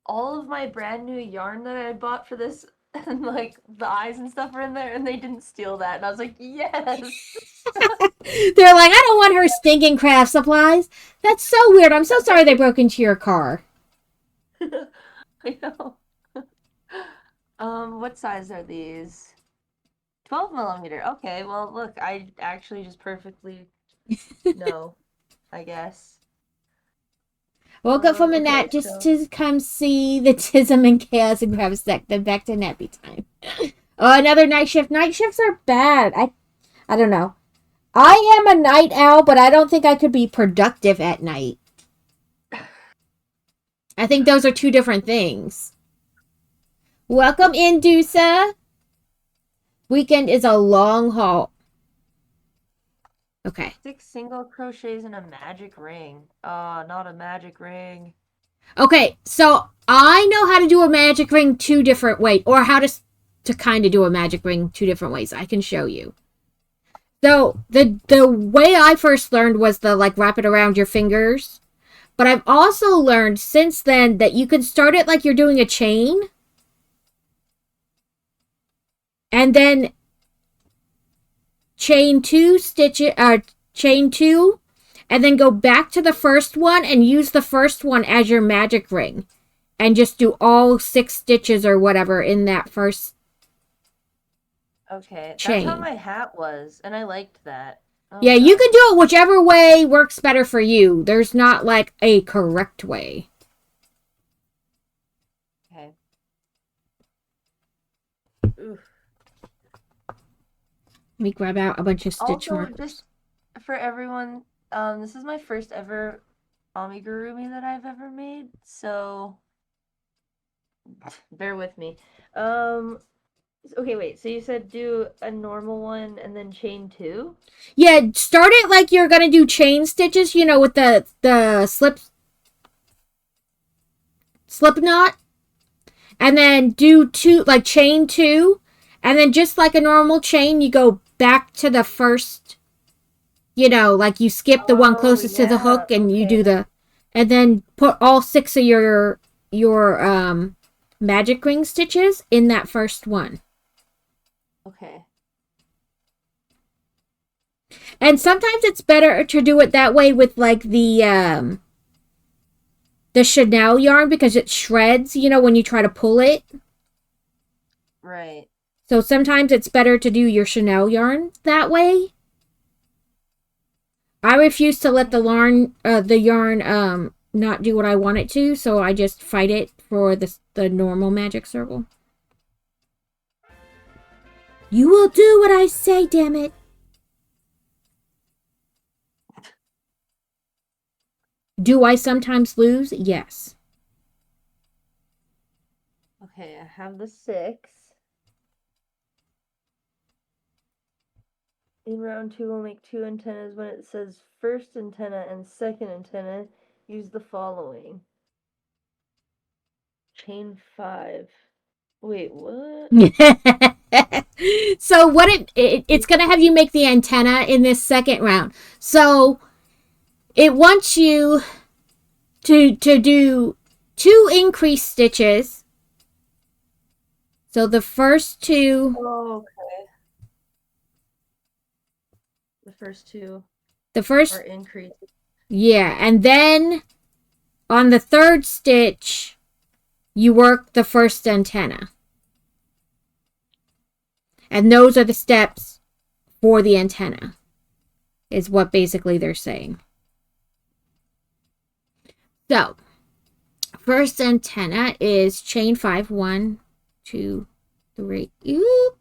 all of my brand new yarn that I had bought for this and like the eyes and stuff were in there and they didn't steal that. And I was like, yes. They're like, I don't want her stinking craft supplies. That's so weird. I'm so sorry they broke into your car. I know. What size are these? 12 millimeter. Okay, well, look, I actually just perfectly know, I guess. Woke up from a Okay, nap just so to come see the Tism and Chaos and grab a sec, then back to nappy time. Oh, another night shift. Night shifts are bad. I don't know. I am a night owl, but I don't think I could be productive at night. I think those are two different things. Welcome in, Dusa. Weekend is a long haul. Okay. 6 single crochets and a magic ring. Not a magic ring. Okay, so I know how to do a magic ring two different ways, or how to kind of do a magic ring two different ways. I can show you. So the way I first learned was the like wrap it around your fingers. But I've also learned since then that you can start it like you're doing a chain. And then chain two, and then go back to the first one and use the first one as your magic ring. And just do all 6 stitches or whatever in that first Okay, that's how chain. my hat was, and I liked that. Oh Yeah, you god. can do it whichever way works better for you. There's not like a correct way. Okay. Oof. Let me grab out a bunch of stitch Also, markers. just for everyone, this is my first ever amigurumi that I've ever made, so bear with me. Okay, wait. So you said do a normal one and then chain 2? Yeah, start it like you're gonna do chain stitches, you know, with the slip knot, and then do 2, like chain 2, and then just like a normal chain, you go back to the first, you know, like you skip the one Oh, closest to the yeah. hook and you Okay. do and then put all 6 of your magic ring stitches in that first one. Okay. And sometimes it's better to do it that way with like the Chanel yarn because it shreds, you know, when you try to pull it. Right. So sometimes it's better to do your Chanel yarn that way. I refuse to let the yarn not do what I want it to, so I just fight it for the normal magic circle. You will do what I say, damn it. Do I sometimes lose? Yes. Okay, I have the 6. In round 2, we'll make 2 antennas. When it says first antenna and second antenna, use the following. Chain 5. Wait, what? So what it's gonna have you make the antenna in this second round. So it wants you to do 2 increased stitches. So the first 2, Oh, okay. The first 2 the are first, increased. yeah, and then on the third stitch you work the first antenna. And those are the steps for the antenna, is what basically they're saying. So, first antenna is chain 5, 1, 2, 3. Ooh,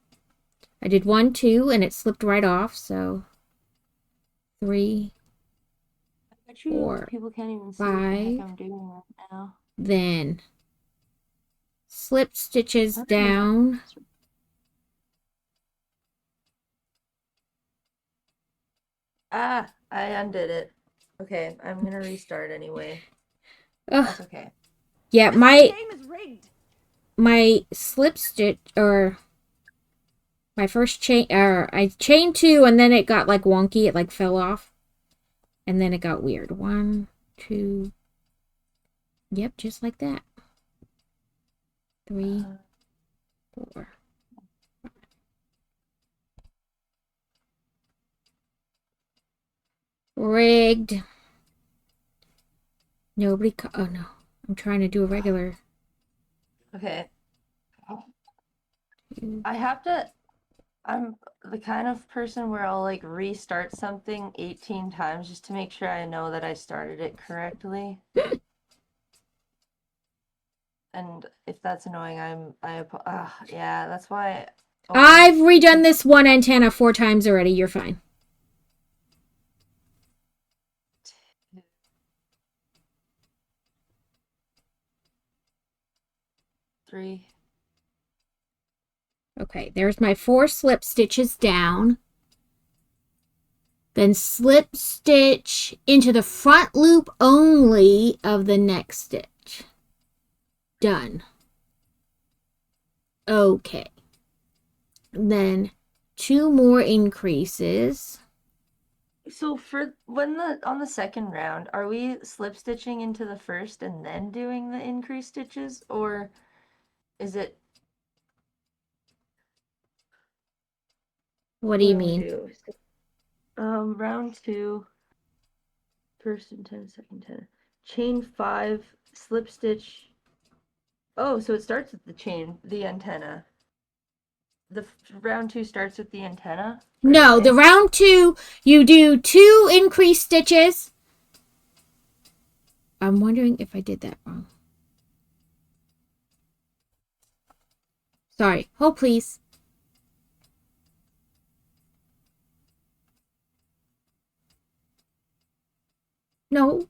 I did 1, 2, and it slipped right off. So 3, I bet you 4, people can't even see what the heck 5. I'm doing right now. Then slip stitches I don't even know. down. Ah, I undid it. Okay, I'm gonna restart anyway. Ugh. That's okay. Yeah, This game is rigged. my slip stitch, or my first chain, or I chained 2 and then it got like wonky. It like fell off. And then it got weird. 1, 2. Yep, just like that. 3, 4. Rigged. Nobody. Oh no. I'm trying to do a regular. Okay. I have to. I'm the kind of person where I'll like restart something 18 times just to make sure I know that I started it correctly. And if that's annoying, yeah, that's why. I've redone this one antenna 4 times already. You're fine. Three. Okay, there's my 4 slip stitches down. Then slip stitch into the front loop only of the next stitch. Done. Okay. Then 2 more increases. So for on the second round, are we slip stitching into the first and then doing the increased stitches, or is it? What do you mean? Round 2. First antenna, second antenna. Chain 5, slip stitch. Oh, so it starts with the antenna. The round 2 starts with the antenna? No, the round 2, you do 2 increased stitches. I'm wondering if I did that wrong. Sorry. Hold, please. No.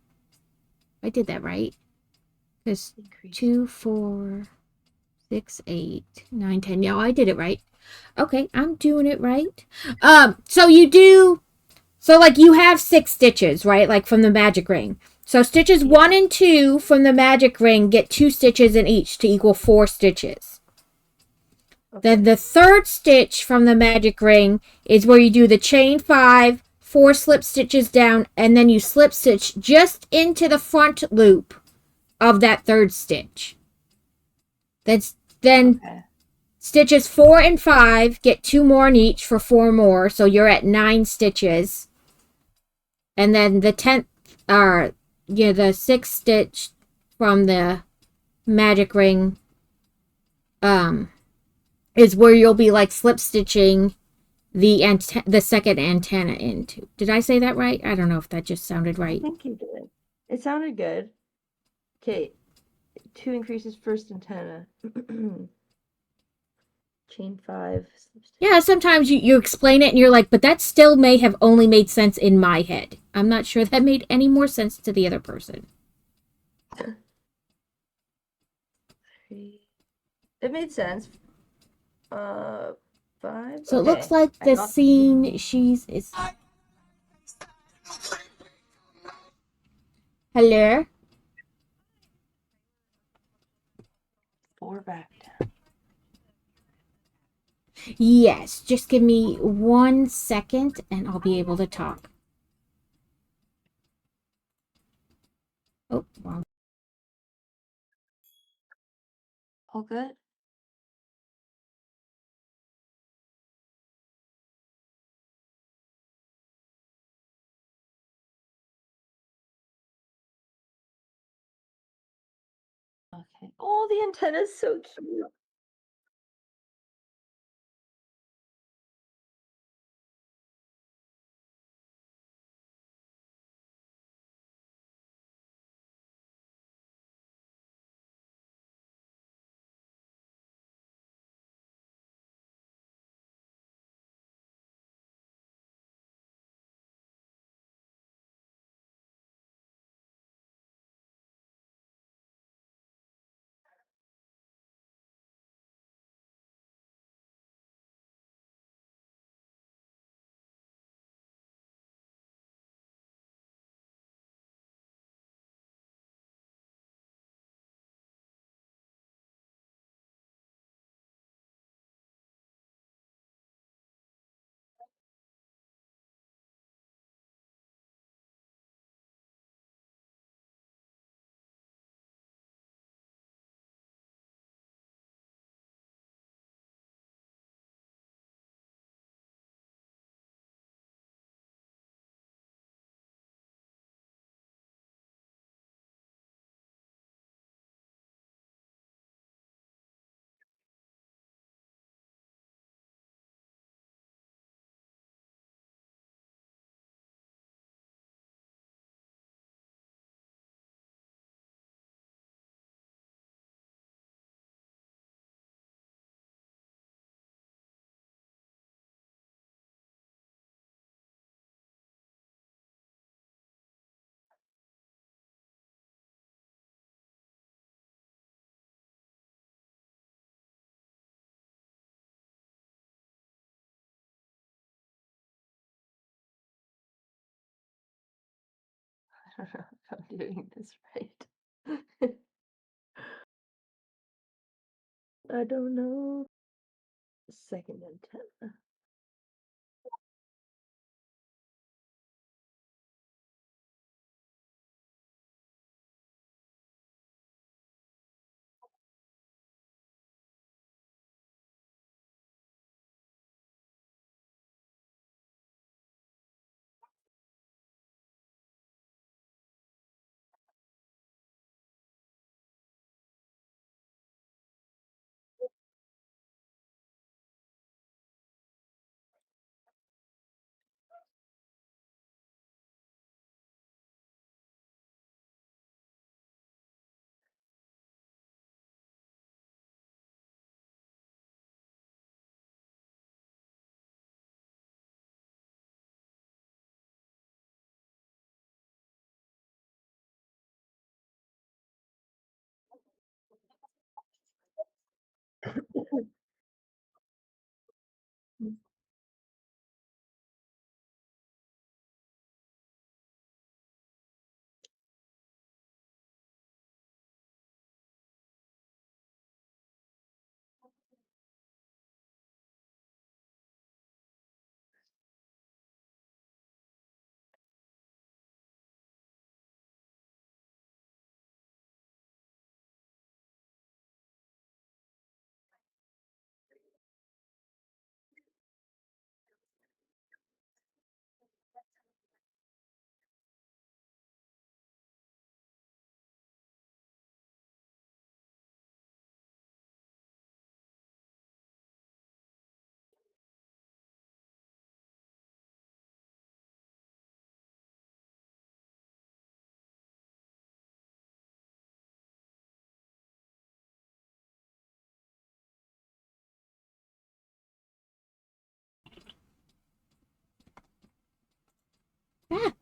I did that right. Because 2, 4, 6, 8, 9, 10. No, I did it right. Okay, I'm doing it right. So you have 6 stitches, right? Like from the magic ring. So stitches 1 and 2 from the magic ring get 2 stitches in each to equal 4 stitches. Okay. Then the third stitch from the magic ring is where you do the chain 5, 4 slip stitches down, and then you slip stitch just into the front loop of that third stitch. Then stitches 4 and 5 get 2 more in each for 4 more, so you're at 9 stitches. And then the 10th, the 6th stitch from the magic ring, is where you'll be like slip stitching the second antenna into. Did I say that right? I don't know if that just sounded right. I think you did. It sounded good. Okay, 2 increases first antenna. Chain 5. Yeah, sometimes you explain it and you're like, but that still may have only made sense in my head. I'm not sure that made any more sense to the other person. It made sense. 5. So it looks like the scene is. Hello? 4 back down. Yes, just give me 1 second and I'll be able to talk. Oh, wrong. All good? Okay. Oh, the antenna's so cute. I don't know if I'm doing this right. I don't know. Second antenna.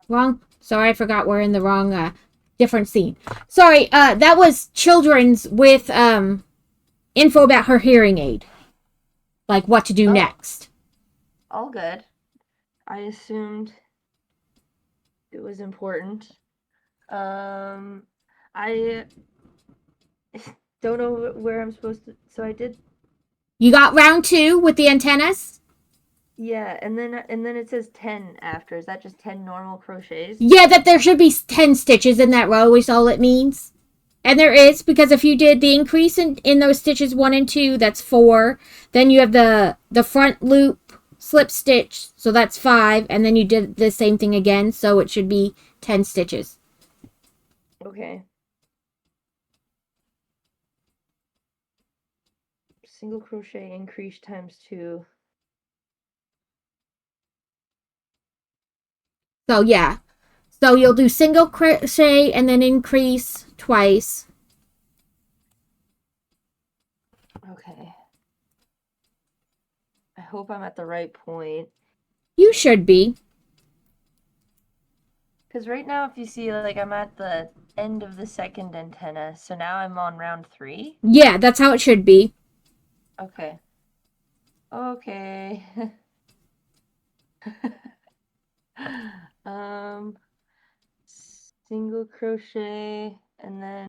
wrong. Sorry, I forgot we're in the wrong, different scene. Sorry, that was children's with, info about her hearing aid. Like what to do Oh. next. All good. I assumed it was important. I don't know where I'm supposed to. So I did. You got round 2 with the antennas? Yeah, and then it says 10 after. Is that just 10 normal crochets? Yeah, that there should be 10 stitches in that row is all it means. And there is, because if you did the increase in those stitches 1 and 2, that's 4. Then you have the front loop slip stitch, so that's 5. And then you did the same thing again, so it should be 10 stitches. Okay. Single crochet increase times 2. So yeah. So you'll do single crochet and then increase twice. Okay. I hope I'm at the right point. You should be. Because right now, if you see, like, I'm at the end of the second antenna, so now I'm on round 3. Yeah, that's how it should be. Okay. Okay. Single crochet and then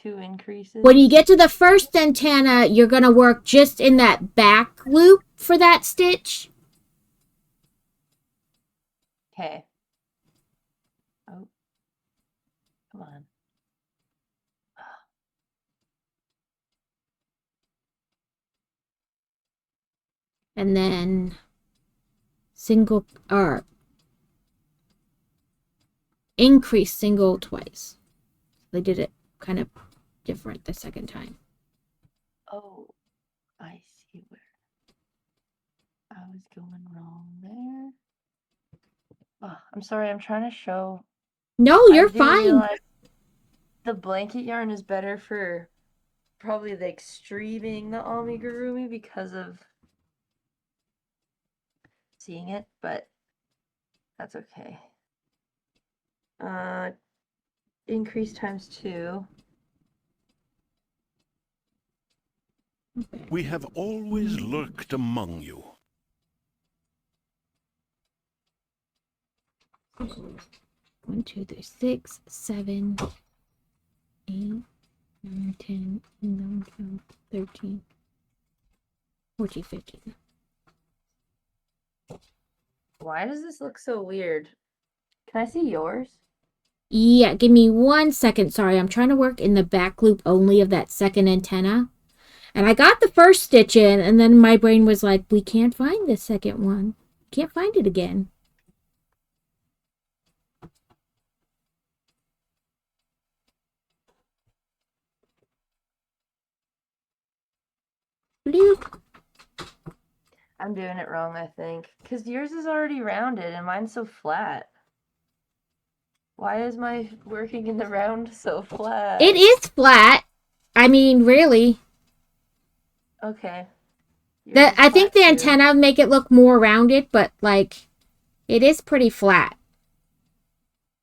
2 increases. When you get to the first antenna, you're going to work just in that back loop for that stitch. Okay. Oh, come on. And then single or increase single twice. They did it kind of different the second time. Oh, I see where I was going wrong there. Oh, I'm sorry, I'm trying to show. No, you're I do fine. realize the blanket yarn is better for probably like streaming the amigurumi because of seeing it, but that's okay. Increase times 2. Okay. We have always lurked among you. 1, 2, 3, 6, 7, 8, 9, 10, 11, 12, 13, 14, 15. Why does this look so weird? Can I see yours? Yeah, give me 1 second. Sorry, I'm trying to work in the back loop only of that second antenna. And I got the first stitch in, and then my brain was like, we can't find the second one. Can't find it again. Bloop. I'm doing it wrong, I think. Because yours is already rounded and mine's so flat. Why is my working in the round so flat? It is flat. I mean, really. Okay. I think the antenna make it look more rounded, but like, it is pretty flat.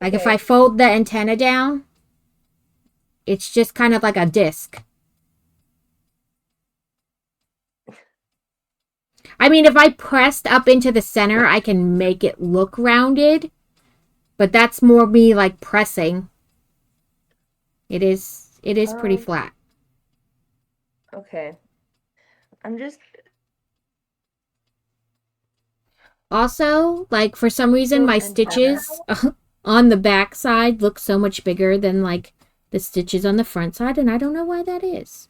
Like if I fold the antenna down, it's just kind of like a disc. I mean, if I pressed up into the center, I can make it look rounded. But that's more me like pressing. It is pretty flat. Okay. I'm just... Also, like for some reason, my stitches on the back side look so much bigger than like the stitches on the front side, and I don't know why that is.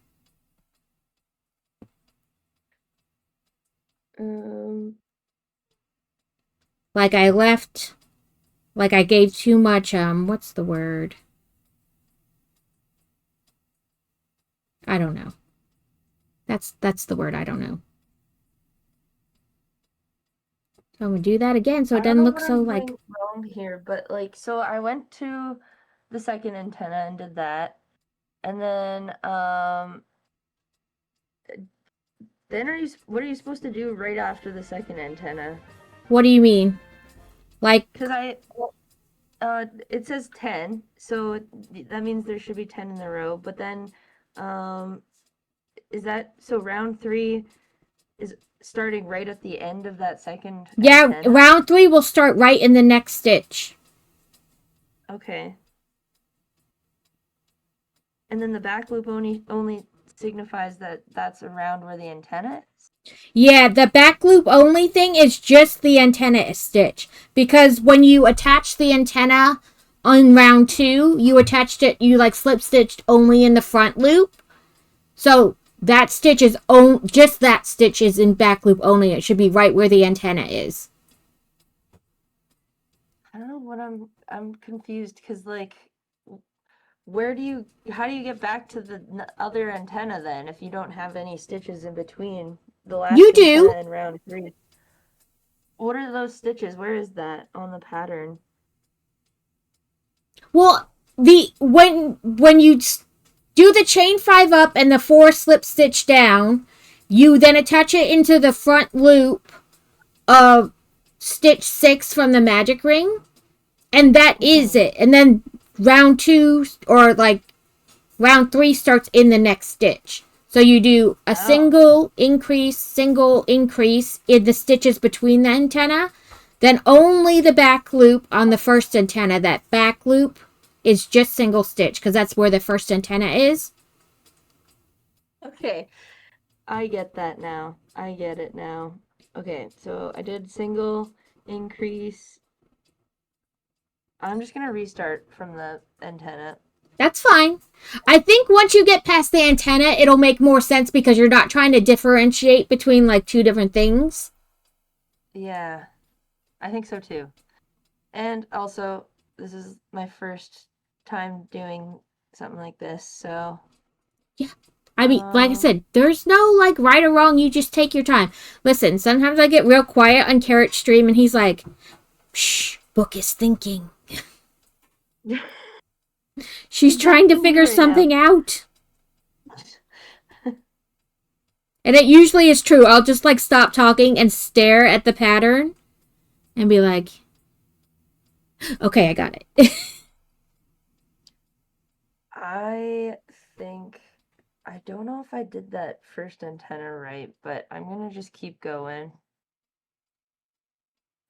Like I left, like I gave too much, what's the word? I don't know. That's the word, I don't know. So I'm gonna do that again so it doesn't look so like wrong here, but like, so I went to the second antenna and did that. And then what are you supposed to do right after the second antenna? What do you mean? Like, Because it says 10, so that means there should be 10 in a row. But then, is that so? Round 3 is starting right at the end of that second yeah, antenna. round 3 will start right in the next stitch. Okay. And then the back loop only signifies that that's around where the antenna is. Yeah, the back loop only thing is just the antenna stitch. Because when you attach the antenna on round 2, you attached it, you like slip stitched only in the front loop. So that stitch is just that stitch is in back loop only. It should be right where the antenna is. I don't know what I'm confused because like how do you get back to the other antenna then if you don't have any stitches in between the last You antenna do. and round 3? What are those stitches? Where is that on the pattern? Well, when you do the chain 5 up and the 4 slip stitch down, you then attach it into the front loop of stitch 6 from the magic ring, and that is it. And then round 2 or like round 3 starts in the next stitch. So you do a single increase in the stitches between the antenna, then only the back loop on the first antenna. That back loop is just single stitch because that's where the first antenna is. Okay, I get that now. I get it now. Okay, so I did single increase. I'm just gonna restart from the antenna. That's fine. I think once you get past the antenna, it'll make more sense because you're not trying to differentiate between like two different things. Yeah, I think so too. And also, this is my first time doing something like this, so Yeah. I mean, like I said, there's no like right or wrong. You just take your time. Listen, sometimes I get real quiet on Carrot's stream and he's like, shh, Book is thinking. She's trying to figure something out. And it usually is true. I'll just like stop talking and stare at the pattern and be like, okay, I got it. I think I don't know if I did that first antenna right, but I'm gonna just keep going.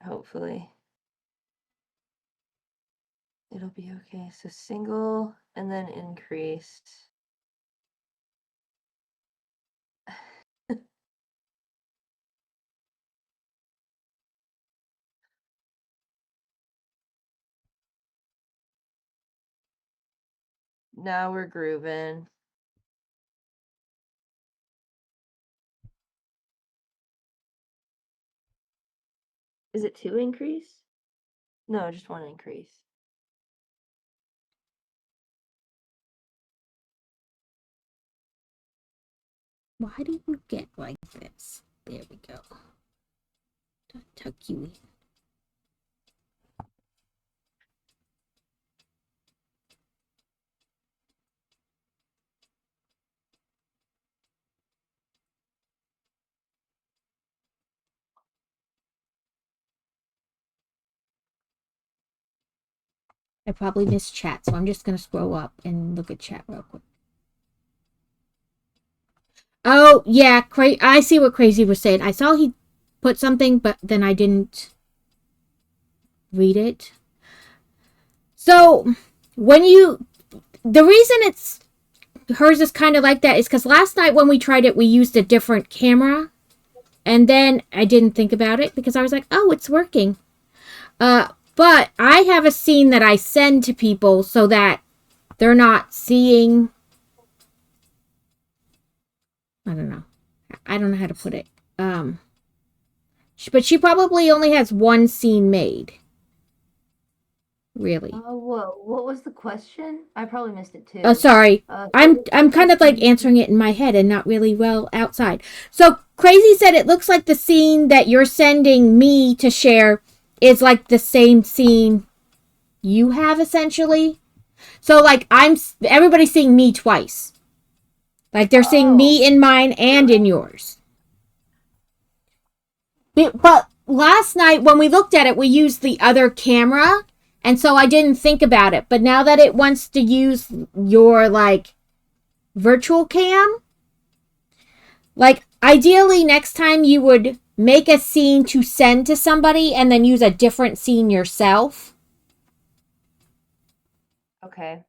Hopefully. It'll be okay. So single and then increased. Now we're grooving. Is it 2 increase? No, just 1 increase. Why do you get like this? There we go. Tuck you in. I probably missed chat, so I'm just going to scroll up and look at chat real quick. Oh, yeah, I see what Crazy was saying. I saw he put something, but then I didn't read it. So, the reason hers is kind of like that is because last night when we tried it, we used a different camera. And then I didn't think about it because I was like, oh, it's working. But I have a scene that I send to people so that they're not seeing. I don't know. I don't know how to put it. But she probably only has one scene made. Really. Oh, whoa. What was the question? I probably missed it too. Oh, sorry. I'm kind of like answering it in my head and not really well outside. So Crazy said it looks like the scene that you're sending me to share is like the same scene you have essentially. So like everybody's seeing me twice. Like they're seeing me in mine and in yours. But last night when we looked at it, we used the other camera, and so I didn't think about it. But now that it wants to use your like virtual cam, like ideally next time you would make a scene to send to somebody and then use a different scene yourself. Okay.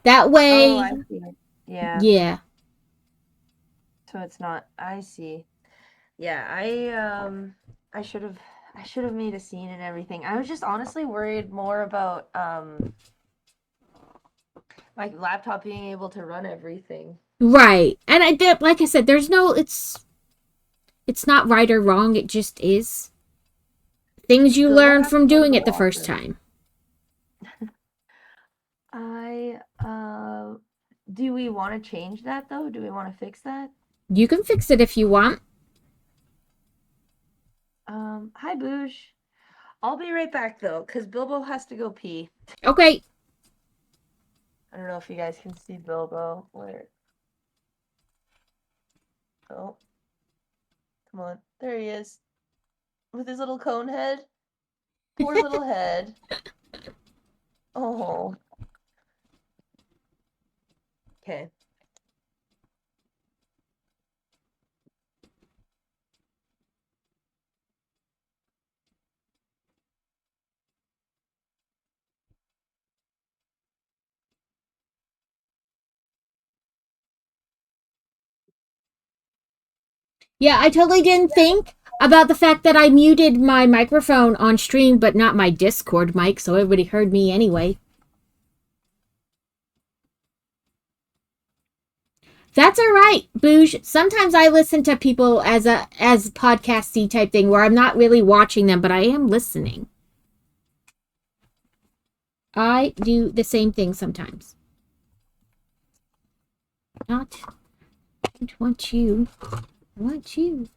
That way, Oh, I see. Yeah. yeah. So it's not. I see. Yeah, I should have made a scene and everything. I was just honestly worried more about my laptop being able to run everything. Right. And I did, like I said, there's no, it's not right or wrong. It just is. Things you Bill will learn have to from go to doing the it the first locker. time. I do we want to change that though? Do we want to fix that? You can fix it if you want. Hi Boosh. I'll be right back though, because Bilbo has to go pee. Okay. I don't know if you guys can see Bilbo. Where? Oh, come on. There he is. With his little cone head. Poor little head. Oh. Okay. Yeah, I totally didn't think about the fact that I muted my microphone on stream, but not my Discord mic, so everybody heard me anyway. That's all right, Booge. Sometimes I listen to people as podcasty type thing where I'm not really watching them, but I am listening. I do the same thing sometimes. Not. I don't want you. I want you.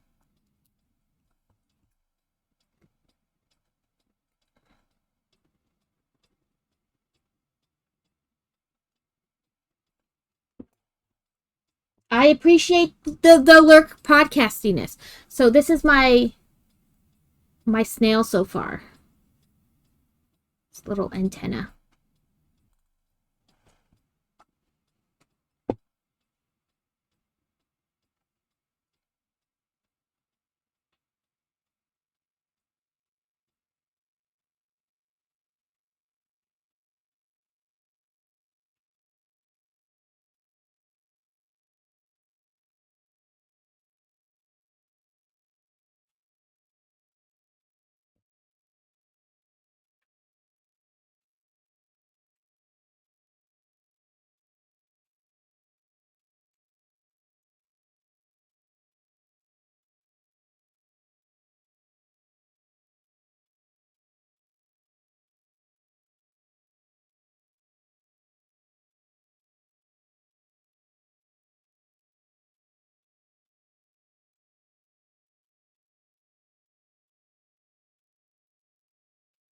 I appreciate the lurk podcastiness. So this is my snail so far. This little antenna.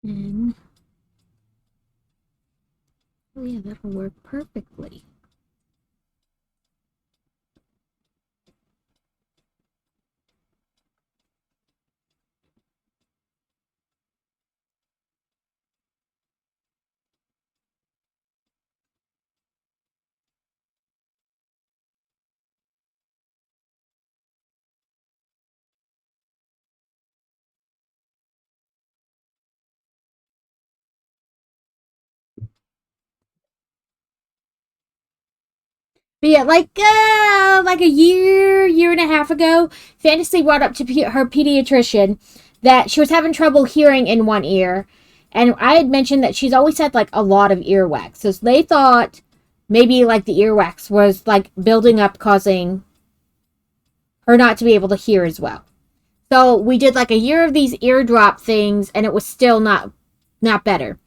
And oh yeah, that'll work perfectly. But yeah, like a year and a half ago, Fantasy brought up to her pediatrician that she was having trouble hearing in one ear, and I had mentioned that she's always had like a lot of earwax. So they thought maybe like the earwax was like building up, causing her not to be able to hear as well. So we did like a year of these eardrop things, and it was still not better.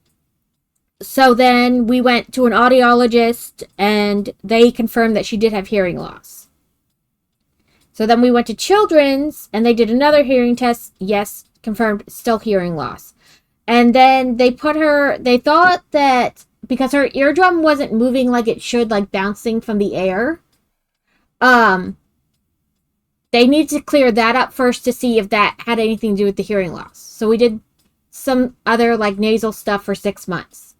So then we went to an audiologist and they confirmed that she did have hearing loss. So then we went to Children's and they did another hearing test. Yes, confirmed, still hearing loss. And then they thought that because her eardrum wasn't moving like it should, like bouncing from the air, they need to clear that up first to see if that had anything to do with the hearing loss. So we did some other like nasal stuff for 6 months.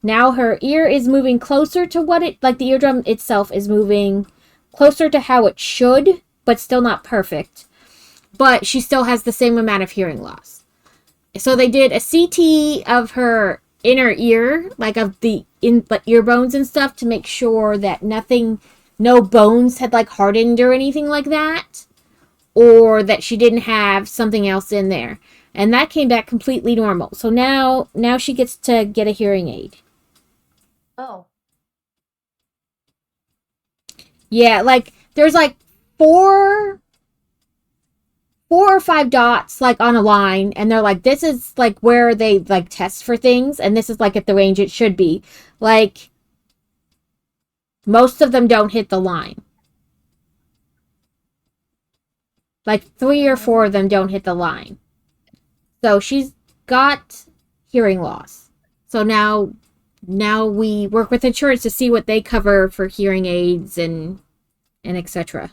Now her ear is moving closer to what it, like the eardrum itself is moving closer to how it should, but still not perfect. But she still has the same amount of hearing loss. So they did a CT of her inner ear, like of the ear bones and stuff, to make sure that no bones had like hardened or anything like that, or that she didn't have something else in there. And that came back completely normal. So now she gets to get a hearing aid. Oh. Yeah, like there's like four or five dots like on a line, and they're like, this is like where they like test for things, and this is like at the range it should be. Like most of them don't hit the line. Like 3 or 4 of them don't hit the line. So she's got hearing loss. So now we work with insurance to see what they cover for hearing aids and etc.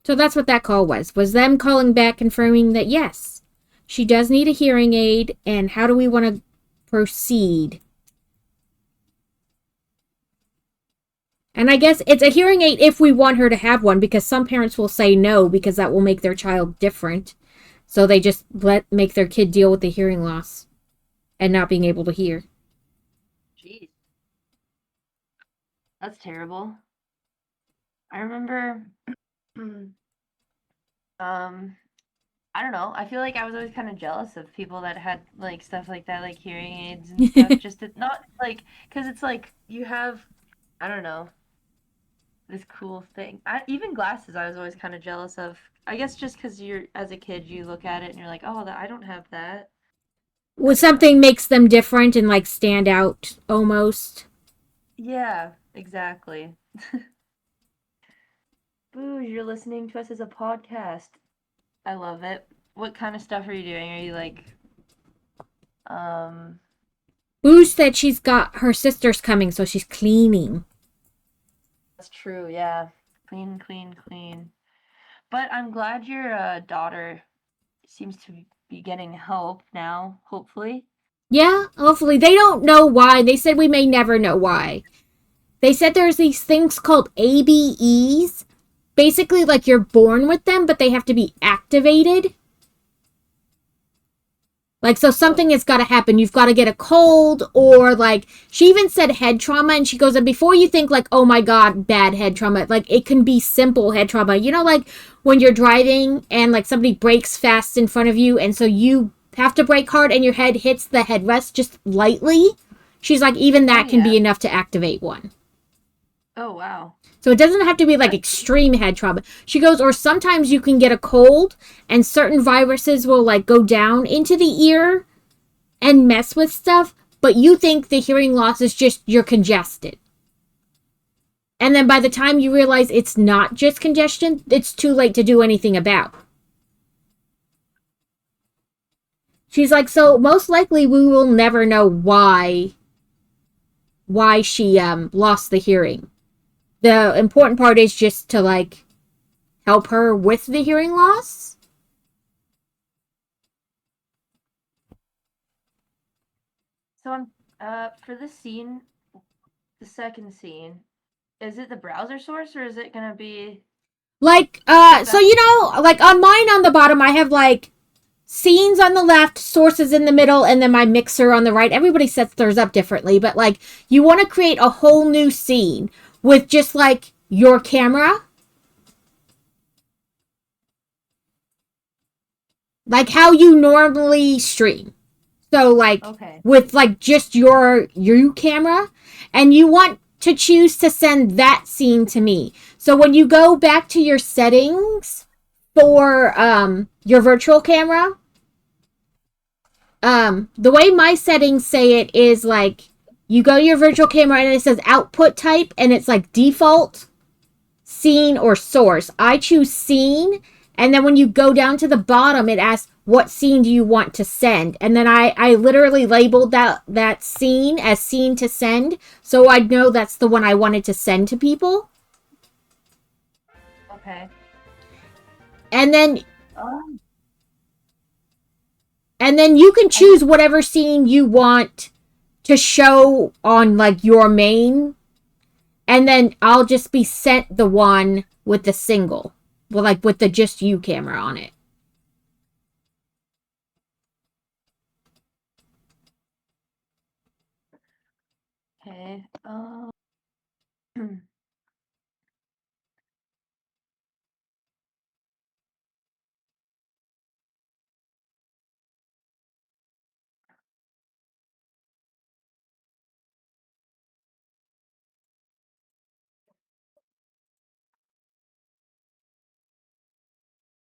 So that's what that call was them calling back confirming that yes, she does need a hearing aid, and how do we want to proceed? And I guess it's a hearing aid if we want her to have one, because some parents will say no because that will make their child different. So they just make their kid deal with the hearing loss and not being able to hear. Jeez. That's terrible. I remember I don't know. I feel like I was always kind of jealous of people that had like stuff like that, like hearing aids and stuff. Just to, not like, because it's like you have, I don't know, this cool thing. Even glasses, I was always kind of jealous of. I guess just because you're, as a kid, you look at it and you're like, oh, I don't have that. Well, something makes them different and like stand out almost. Yeah, exactly. Boo, you're listening to us as a podcast. I love it. What kind of stuff are you doing? Are you like, Boo said she's got her sisters coming, so she's cleaning. That's true, yeah. Clean, clean, clean. But I'm glad your daughter seems to be getting help now, hopefully. Yeah, hopefully. They don't know why. They said we may never know why. They said there's these things called ABEs. Basically, like you're born with them, but they have to be activated. Like, so something has got to happen. You've got to get a cold, or like, she even said head trauma, and she goes, and before you think like, oh my god, bad head trauma, like it can be simple head trauma. You know, like when you're driving and like somebody brakes fast in front of you, and so you have to brake hard and your head hits the headrest just lightly. She's like, even that can be enough to activate one. Oh, wow. So it doesn't have to be like extreme head trauma. She goes, or sometimes you can get a cold and certain viruses will like go down into the ear and mess with stuff, but you think the hearing loss is just you're congested. And then by the time you realize it's not just congestion, it's too late to do anything about. She's like, so most likely we will never know why she lost the hearing. The important part is just to like help her with the hearing loss. So I'm for this scene, the second scene, is it the browser source or is it gonna be like so you know, like on mine on the bottom I have like scenes on the left, sources in the middle, and then my mixer on the right. Everybody sets theirs up differently, but like you want to create a whole new scene with just like your camera, like how you normally stream. So like with like just your camera, and you want to choose to send that scene to me. So when you go back to your settings for your virtual camera, the way my settings say it is like you go to your virtual camera and it says output type, and it's like default, scene, or source. I choose scene, and then when you go down to the bottom, it asks what scene do you want to send? And then I literally labeled that scene as scene to send, so I'd know that's the one I wanted to send to people. Okay. And then Oh. you can choose whatever scene you want to show on like your main, and then I'll just be sent the one with the single, well, like with the just you camera on it. Okay.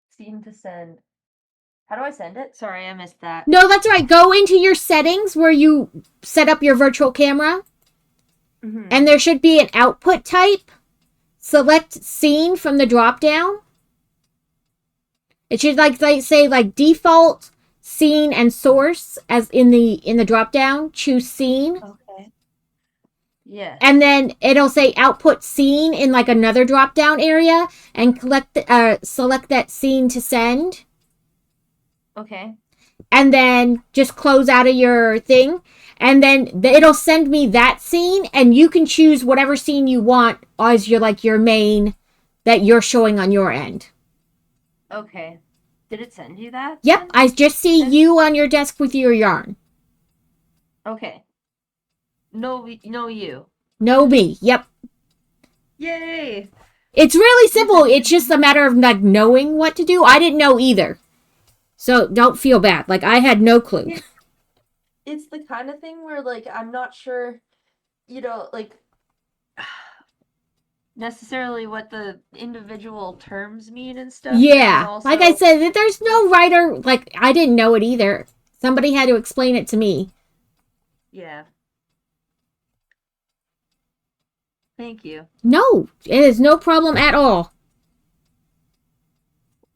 Scene to send. How do I send it? Sorry, I missed that. No, that's right. Go into your settings where you set up your virtual camera, and there should be an output type. Select scene from the drop down. It should like say like default scene and source as in the drop down. Choose scene. Okay. Yes. And then it'll say output scene in like another drop down area, and select that scene to send. Okay. And then just close out of your thing, and then it'll send me that scene, and you can choose whatever scene you want as your main that you're showing on your end. Okay. Did it send you that? Yep, then? I just see you on your desk with your yarn. Okay. No, you. No me. Yep. Yay! It's really simple. It's just a matter of like knowing what to do. I didn't know either. So don't feel bad. Like I had no clue. It's the kind of thing where like I'm not sure, like necessarily what the individual terms mean and stuff. Yeah. And also, like I said, there's no writer. Like I didn't know it either. Somebody had to explain it to me. Yeah. Thank you. No, it is no problem at all.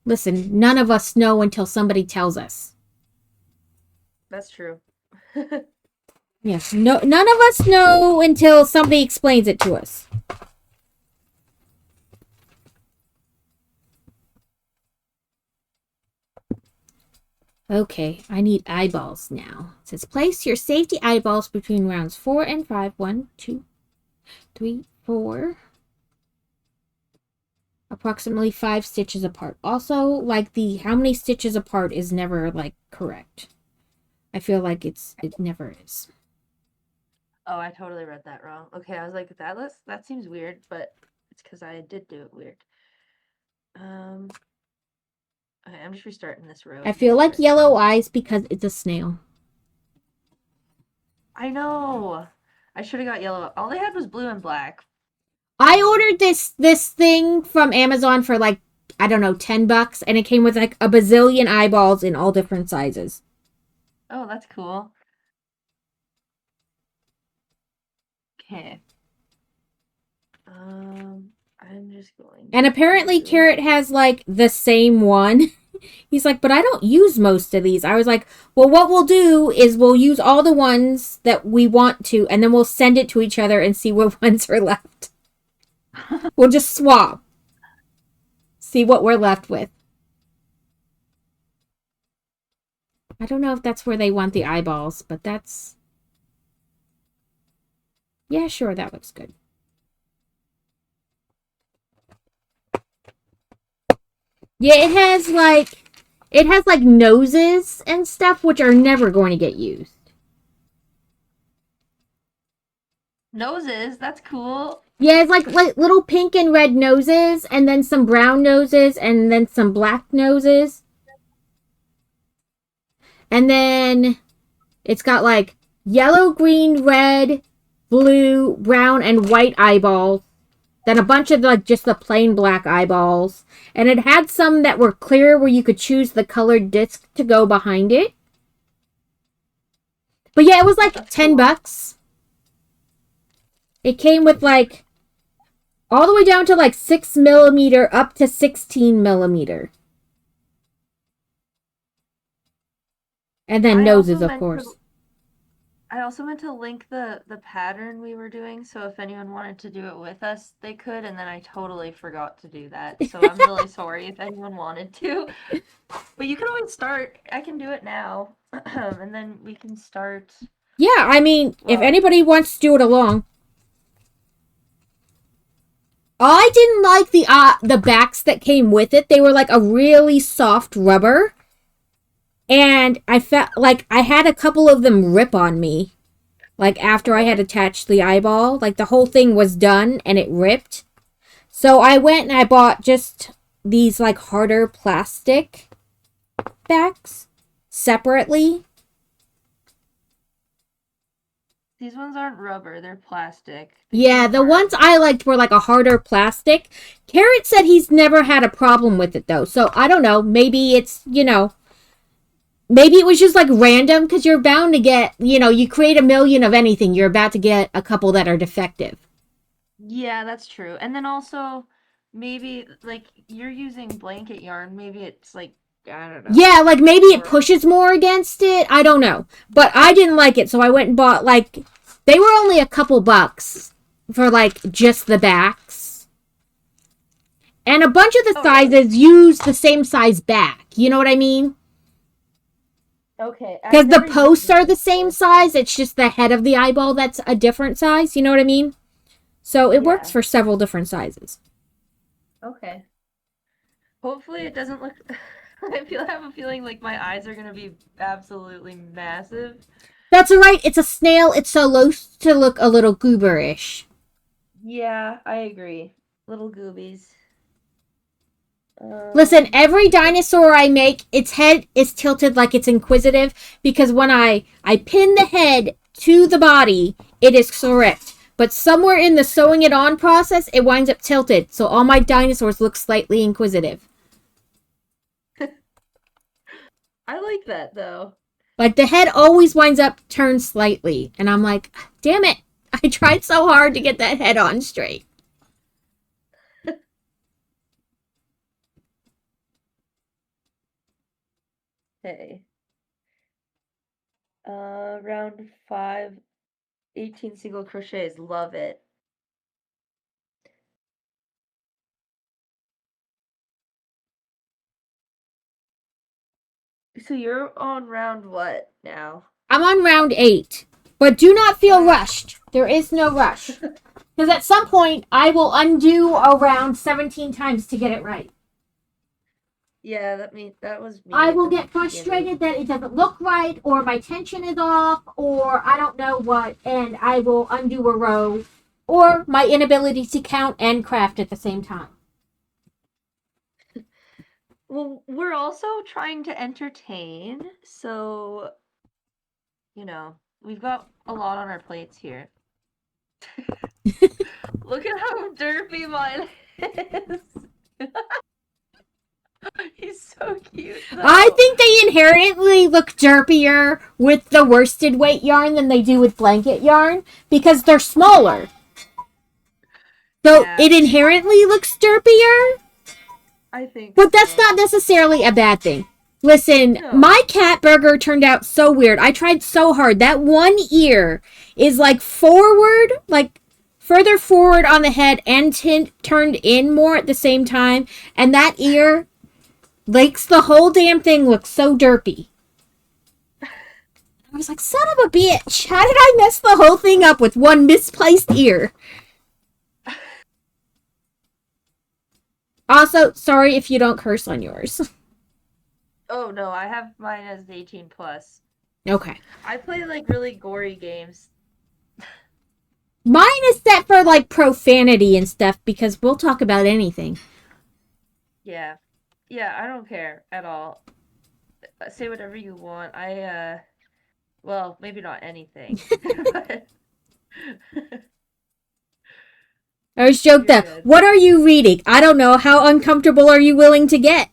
Listen, none of us know until somebody tells us. That's true. Yes, no, none of us know until somebody explains it to us. Okay, I need eyeballs now. It says place your safety eyeballs between rounds 4 and 5. 1, 2, 3, 4. Approximately 5 stitches apart. Also, like the how many stitches apart is never like correct. I feel like it never is. Oh, I totally read that wrong. Okay, I was like, that seems weird, but it's because I did do it weird. Okay, I'm just restarting this row. I feel like yellow eyes because it's a snail. I know. I should have got yellow. All they had was blue and black. I ordered this thing from Amazon for like, I don't know, $10, and it came with like a bazillion eyeballs in all different sizes. Oh, that's cool. Okay. I'm just going. And apparently Carrot has like the same one. He's like, but I don't use most of these. I was like, well, what we'll do is we'll use all the ones that we want to, and then we'll send it to each other and see what ones are left. We'll just swap. See what we're left with. I don't know if that's where they want the eyeballs, but that's... Yeah, sure, that looks good. Yeah, it has like noses and stuff, which are never going to get used. Noses? That's cool. Yeah, it's like little pink and red noses, and then some brown noses, and then some black noses. And then it's got like yellow, green, red, blue, brown, and white eyeballs. Then a bunch of like just the plain black eyeballs. And it had some that were clear where you could choose the colored disc to go behind it. But yeah, it was like $10. It came with like all the way down to like 6mm up to 16mm. And then I also noses, of meant course. to I also meant to link the pattern we were doing, so if anyone wanted to do it with us, they could, and then I totally forgot to do that. So I'm really sorry if anyone wanted to. But you can always start. I can do it now. And then we can start. Yeah, I mean, if Well, anybody wants to do it along. I didn't like the backs that came with it. They were like a really soft rubber, and I felt like I had a couple of them rip on me. Like after I had really? attached the eyeball, like the whole thing was done and it ripped. So I went and I bought just these like harder plastic backs separately. These ones aren't rubber, they're plastic. They Yeah, seem the ones hard. I liked were like a harder plastic. Carrot said he's never had a problem with it though. So I don't know. Maybe it's, maybe it was just like random because you're bound to get, you create a million of anything. You're about to get a couple that are defective. Yeah, that's true. And then also, maybe, like, you're using blanket yarn. Maybe it's like, I don't know. Yeah, like maybe it Or, pushes more against it. I don't know. But I didn't like it. So I went and bought like, they were only a couple bucks for like just the backs. And a bunch of the oh, really? sizes use the same size back. You know what I mean? Okay, I've Because the never used posts these are the same before, so size. It's just the head of the eyeball that's a different size. You know what I mean? So it works yeah. for several different sizes. Okay. Hopefully it doesn't look. I have a feeling like my eyes are gonna be absolutely massive. That's alright. It's a snail. It's supposed to look a little gooberish. Yeah, I agree. Little goobies. Listen, Um, every dinosaur I make, its head is tilted like it's inquisitive because when I pin the head to the body, it is correct. But somewhere in the sewing it on process, it winds up tilted. So all my dinosaurs look slightly inquisitive. I like that though. Like the head always winds up turned slightly. And I'm like, damn it. I tried so hard to get that head on straight. Hey. Round five, 18 single crochets. Love it. So you're on round what now? I'm on round 8. But do not feel Ah. rushed. There is no rush. Because at some point, I will undo around 17 times to get it right. Yeah, that was me I at will the get beginning. frustrated that it doesn't look right, or my tension is off, or I don't know what, and I will undo a row, or my inability to count and craft at the same time. Well, we're also trying to entertain, so, we've got a lot on our plates here. Look at how derpy mine is. He's so cute, I though. think they inherently look derpier with the worsted weight yarn than they do with blanket yarn because they're smaller. So Yeah, it inherently looks derpier, I think but that's so. not necessarily a bad thing. Listen, No. my cat burger turned out so weird. I tried so hard. That one ear is like forward, like further forward on the head and turned in more at the same time. And that ear makes the whole damn thing look so derpy. I was like, son of a bitch. How did I mess the whole thing up with one misplaced ear? Also, sorry if you don't curse on yours. Oh, no, I have mine as 18 plus. Okay. I play, like, really gory games. Mine is set for like profanity and stuff because we'll talk about anything. Yeah. Yeah, I don't care at all. Say whatever you want. Well, maybe not anything, but I was joked you're that. good. What are you reading? I don't know. How uncomfortable are you willing to get?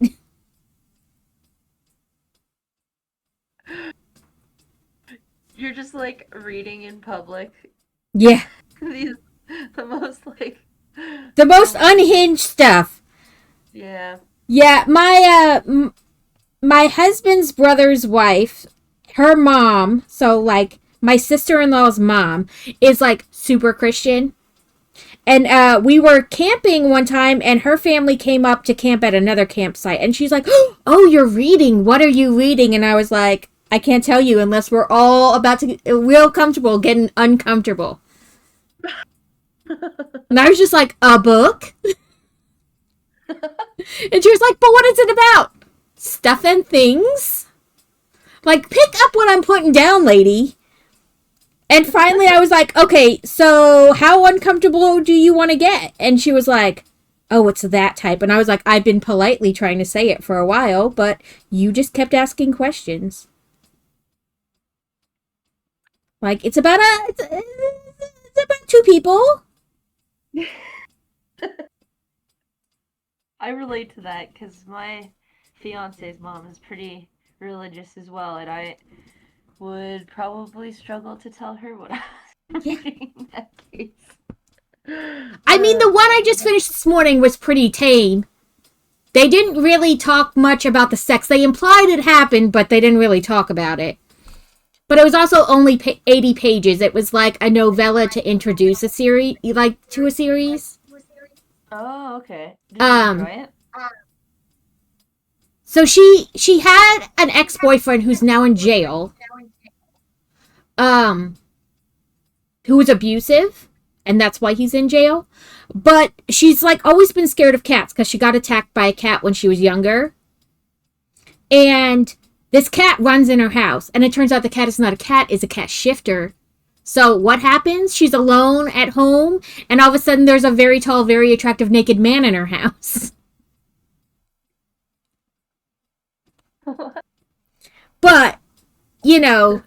You're just like reading in public. Yeah. These the most like The most romantic. unhinged stuff. Yeah. Yeah, my husband's brother's wife, her mom, so like my sister-in-law's mom, is like super Christian. And we were camping one time, and her family came up to camp at another campsite. And she's like, "Oh, you're reading. What are you reading?" And I was like, "I can't tell you unless we're all about to get real comfortable, getting uncomfortable." And I was just like, "A book?" And she was like, "But what is it about? Stuff and things? Like, pick up what I'm putting down, lady." And finally, I was like, "Okay, so how uncomfortable do you want to get?" And she was like, "Oh, it's that type." And I was like, "I've been politely trying to say it for a while, but you just kept asking questions. Like, it's about two people." I relate to that because my fiance's mom is pretty religious as well, and I would probably struggle to tell her what I was Yeah. reading in that case. I mean, the one I just finished this morning was pretty tame. They didn't really talk much about the sex. They implied it happened, but they didn't really talk about it. But it was also only 80 pages. It was like a novella to introduce a series, like to a series. Oh, okay. Did you enjoy it? So she had an ex-boyfriend who's now in jail, um, who was abusive, and that's why he's in jail. But she's like always been scared of cats because she got attacked by a cat when she was younger. And this cat runs in her house, and it turns out the cat is not a cat, is a cat shifter. So what happens? She's alone at home, and all of a sudden there's a very tall, very attractive naked man in her house. But, you know,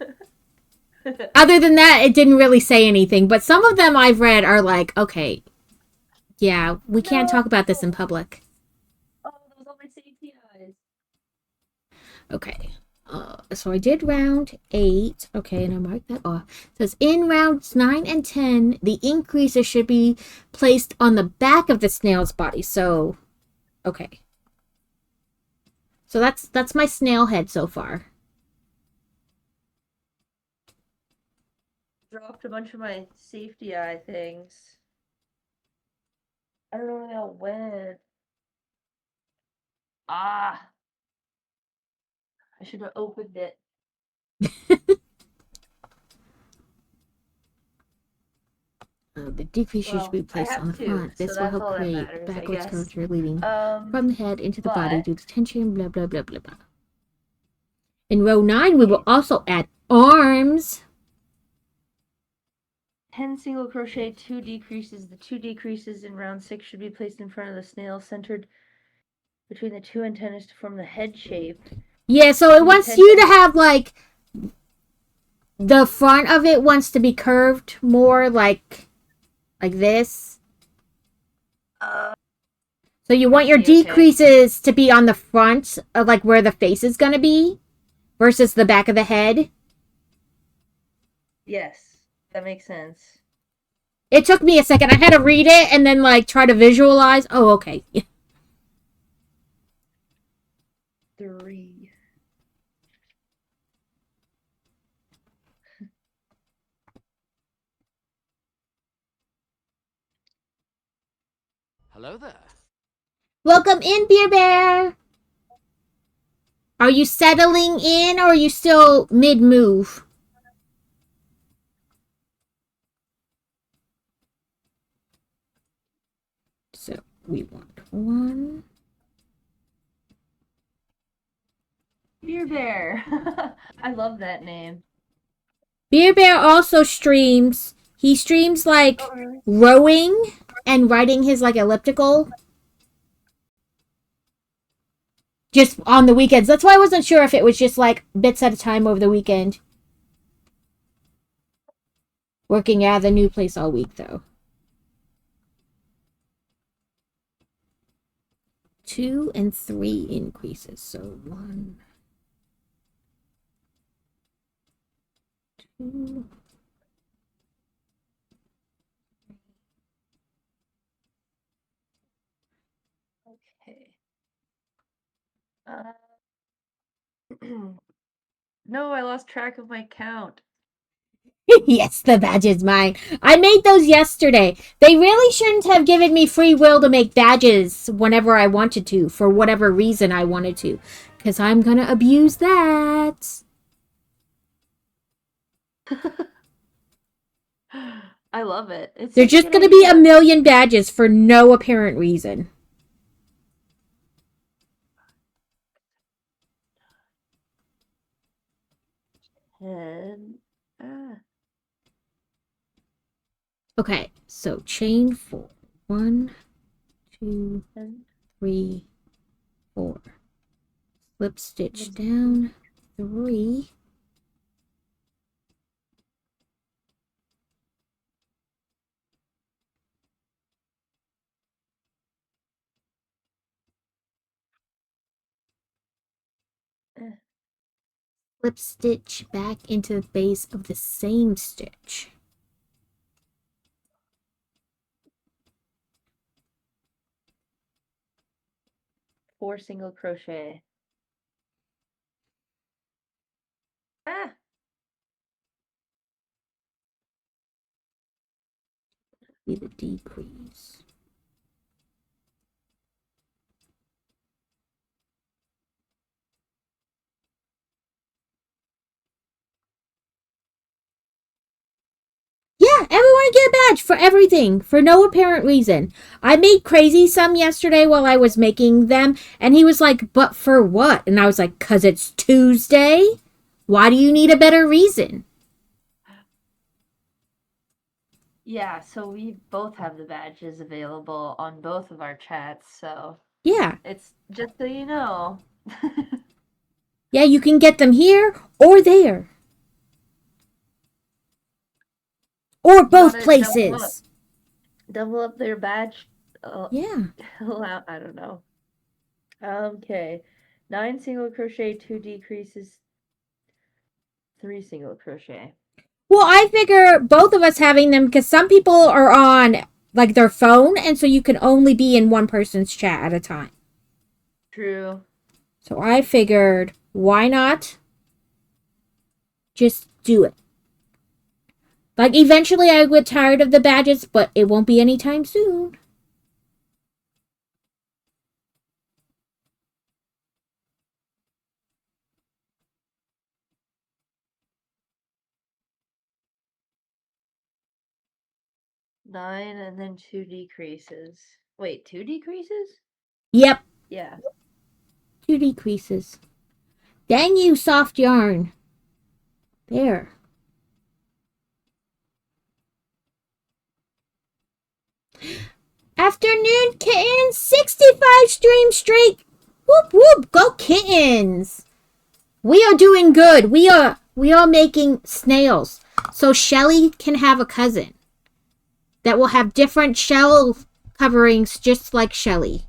other than that, it didn't really say anything. But some of them I've read are like, okay, yeah, we can't talk about this in public. Oh, those are my safety eyes. Okay. So I did round 8. Okay, and I marked that off. It says in rounds 9 and 10, the increaser should be placed on the back of the snail's body. So, okay. So that's my snail head so far. Dropped a bunch of my safety eye things. I don't know where they all went. Ah, I should have opened it. The decreaser should Well, be I placed on have the two, front. so This will that's help all that create matters, I backwards guess. curvature leading from the head into the body But due to tension, blah, blah, blah, blah, blah. In row 9, we will also add arms. 10 single crochet, 2 decreases. The 2 decreases in round 6 should be placed in front of the snail, centered between the 2 antennas to form the head shape. Yeah, so it wants you to have, like, the front of it wants to be curved more like this. So you want your decreases to be on the front of like where the face is going to be versus the back of the head. Yes, that makes sense. It took me a second. I had to read it and then like try to visualize. Oh, okay. 3. Hello there. Welcome in, Beer Bear. Are you settling in or are you still mid-move? So we want 1. Beer Bear. I love that name. Beer Bear also streams. He streams like rowing and riding his like elliptical. Just on the weekends. That's why I wasn't sure if it was just like bits at a time over the weekend. Working out of the new place all week though. 2 and 3 increases. So 1, 2. Okay. No, I lost track of my count. Yes, the badge is mine. I made those yesterday. They really shouldn't have given me free will to make badges whenever I wanted to, for whatever reason I wanted to. Because I'm going to abuse that. I love it. It's There's such a just good going to be a idea. million badges for no apparent reason. And Okay, so chain 4. 1, 2, 3, 4. Slip stitch down. 3. Slip stitch back into the base of the same stitch. 4 single crochet. Ah, Be the decrease. Yeah, everyone get a badge for everything, for no apparent reason. I made Crazy some yesterday while I was making them, and he was like, but for what? And I was like, 'cause it's Tuesday? Why do you need a better reason? yeah, so we both have the badges available on both of our chats, so Yeah. it's just so you know. Yeah, you can get them here or there. Or both Wanna places. double up their badge? Yeah. Allow, I don't know. Okay. 9 single crochet, 2 decreases, 3 single crochet. Well, I figure both of us having them because some people are on like their phone, and so you can only be in one person's chat at a time. True. So I figured, why not just do it? Like, eventually I would get tired of the badges, but it won't be anytime soon. Nine and then 2 decreases. Wait, 2 decreases? Yep, Yeah. 2 decreases. Dang you, soft yarn. There. Afternoon, kittens. 65 stream straight. Whoop whoop. Go kittens. We are doing good. We are making snails. So Shelly can have a cousin that will have different shell coverings just like Shelly.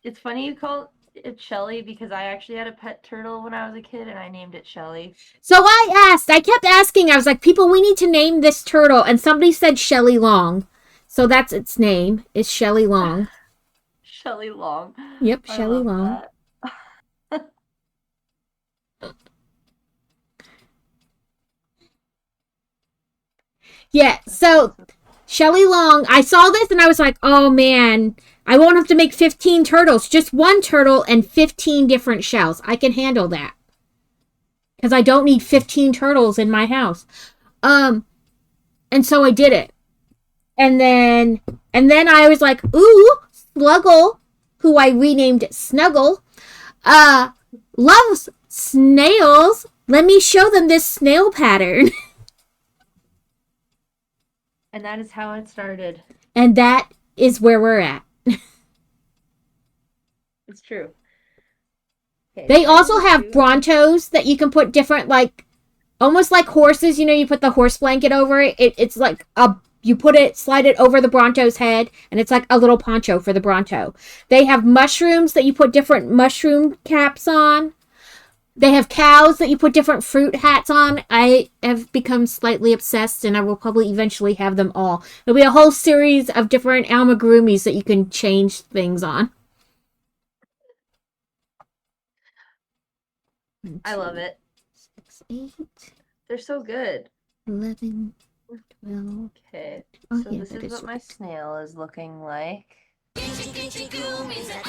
It's funny you call it Shelly because I actually had a pet turtle when I was a kid and I named it Shelly. So I kept asking, I was like, people, we need to name this turtle. And somebody said Shelly Long. So that's its name, is Shelly Long. Shelly Long. Yep, I Shelly love Long. that. Yeah, so Shelly Long, I saw this and I was like, oh man, I won't have to make 15 turtles. Just one turtle and 15 different shells. I can handle that. Because I don't need 15 turtles in my house. And so I did it. And then I was like, ooh, Sluggle, who I renamed Snuggle, loves snails. Let me show them this snail pattern. And that is how it started. And that is where we're at. It's true. Okay, They also have Brontos that you can put different, like, almost like horses. You know, you put the horse blanket over it. It's like you put it, slide it over the Bronto's head, and it's like a little poncho for the Bronto. They have mushrooms that you put different mushroom caps on. They have cows that you put different fruit hats on. I have become slightly obsessed, and I will probably eventually have them all. There'll be a whole series of different amigurumis that you can change things on. I love it. 6, 8, They're so good. 11, 12. Okay, Oh, so yeah, this that is is what my right. snail is looking like.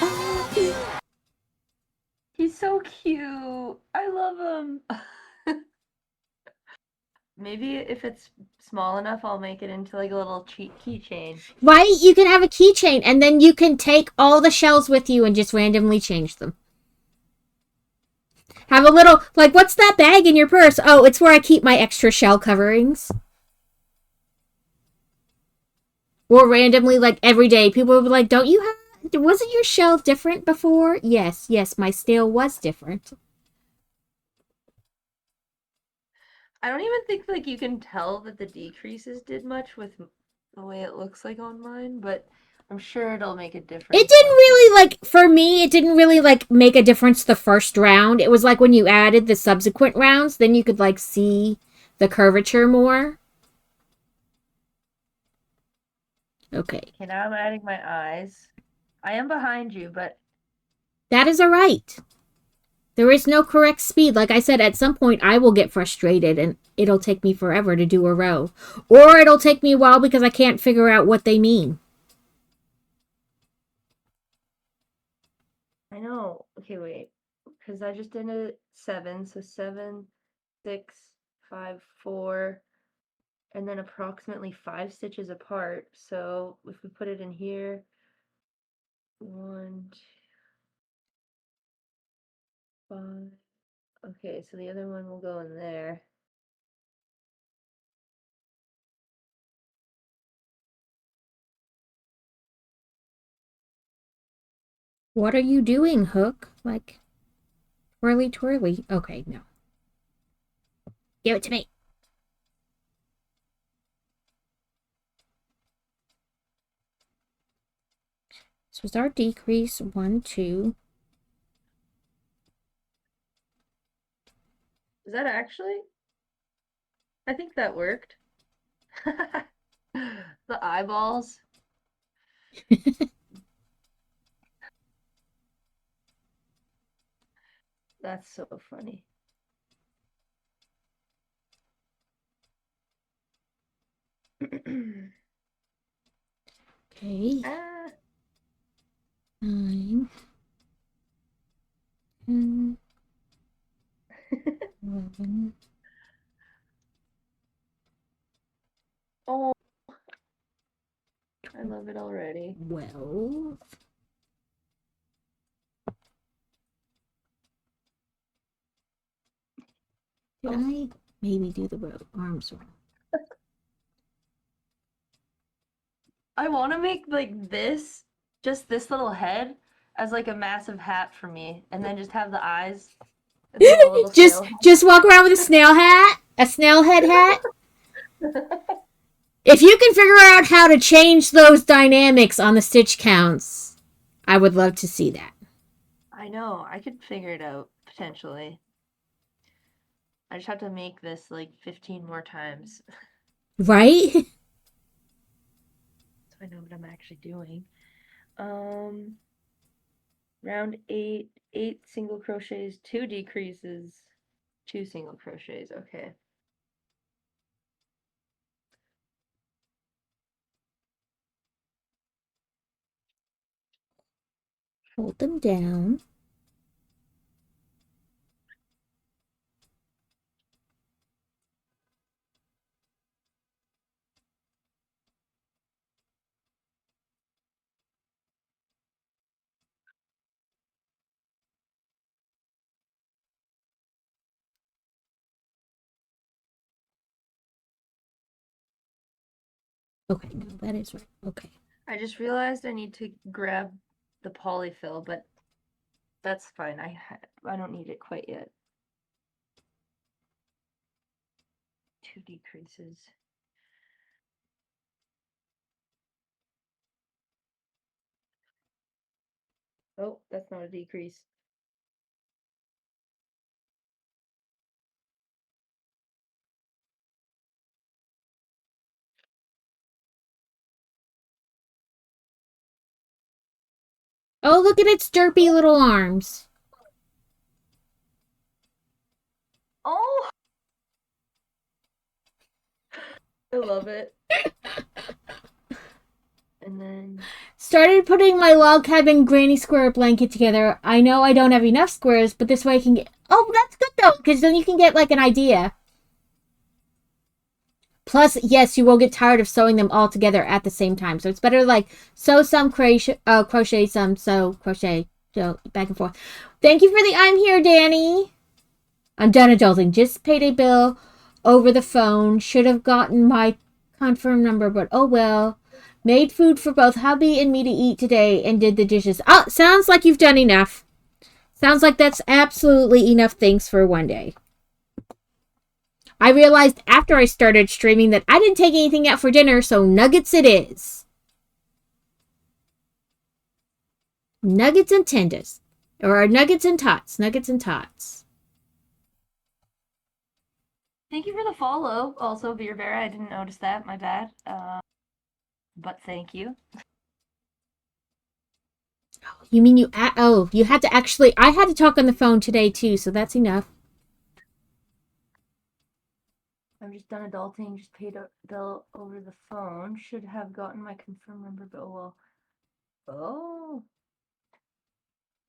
Oh, He's so cute. I love him. Maybe if it's small enough, I'll make it into like a little cheat keychain. right? You can have a keychain, and then you can take all the shells with you and just randomly change them. Have a little, like, what's that bag in your purse? Oh, it's where I keep my extra shell coverings. Or randomly, like, every day, people will be like, don't you have, wasn't your shell different before? Yes, my snail was different. I don't even think like you can tell that the decreases did much with the way it looks like on mine, but I'm sure it'll make a difference. It didn't really, like, for me, it didn't really, like, make a difference the first round. It was like when you added the subsequent rounds, then you could, like, see the curvature more. Okay. Okay, now I'm adding my eyes. I am behind you, but That is alright. There is no correct speed. Like I said, at some point I will get frustrated and it'll take me forever to do a row. Or it'll take me a while because I can't figure out what they mean. I know. Okay, wait. Because I just did a 7, so 7, 6, 5, 4, and then approximately 5 stitches apart. So if we put it in here, 1, 2, 5. Okay, so the other one will go in there. What are you doing, Hook? Like, twirly twirly. Okay, no. Give it to me. This was our decrease. 1, 2. Is that actually? I think that worked. The eyeballs. That's so funny. Okay. Ah. 9, 10, 11. Oh, I love it already. 12. Did I maybe do the row arms wrong? I want to make like this, just this little head, as like a massive hat for me, and then just have the eyes as a little just snail. just walk around with a snail hat, a snail head hat. If you can figure out how to change those dynamics on the stitch counts, I would love to see that. I know, I could figure it out potentially. I just have to make this like 15 more times Right? so I know what I'm actually doing. Um, round 8, 8 single crochets, 2 decreases, 2 single crochets. Okay. Hold them down. Okay, no, that is right. Okay. I just realized I need to grab the polyfill, but that's fine. I don't need it quite yet. 2 decreases. Oh, that's not a decrease. Oh, look at its derpy little arms. Oh, I love it. And then Started putting my log cabin granny square blanket together. I know I don't have enough squares, but this way I can get... Oh, that's good though, because then you can get like an idea. Plus, yes, you will get tired of sewing them all together at the same time. So it's better to like sew some, crochet some, sew, crochet, so back and forth. Thank you for the I'm here, Danny. I'm done adulting. Just paid a bill over the phone. Should have gotten my confirm number, but oh well. Made food for both hubby and me to eat today and did the dishes. Oh, sounds like you've done enough. Sounds like that's absolutely enough things for one day. I realized after I started streaming that I didn't take anything out for dinner, so nuggets it is. Nuggets and tenders. Or nuggets and tots. Nuggets and tots. thank you for the follow. Also, Beer Bear, I didn't notice that. My bad. But thank you. You mean you... Oh, you had to actually... I had to talk on the phone today, too, so that's enough. I'm just done adulting. Just paid a bill over the phone. Should have gotten my confirm number, but oh well. Oh.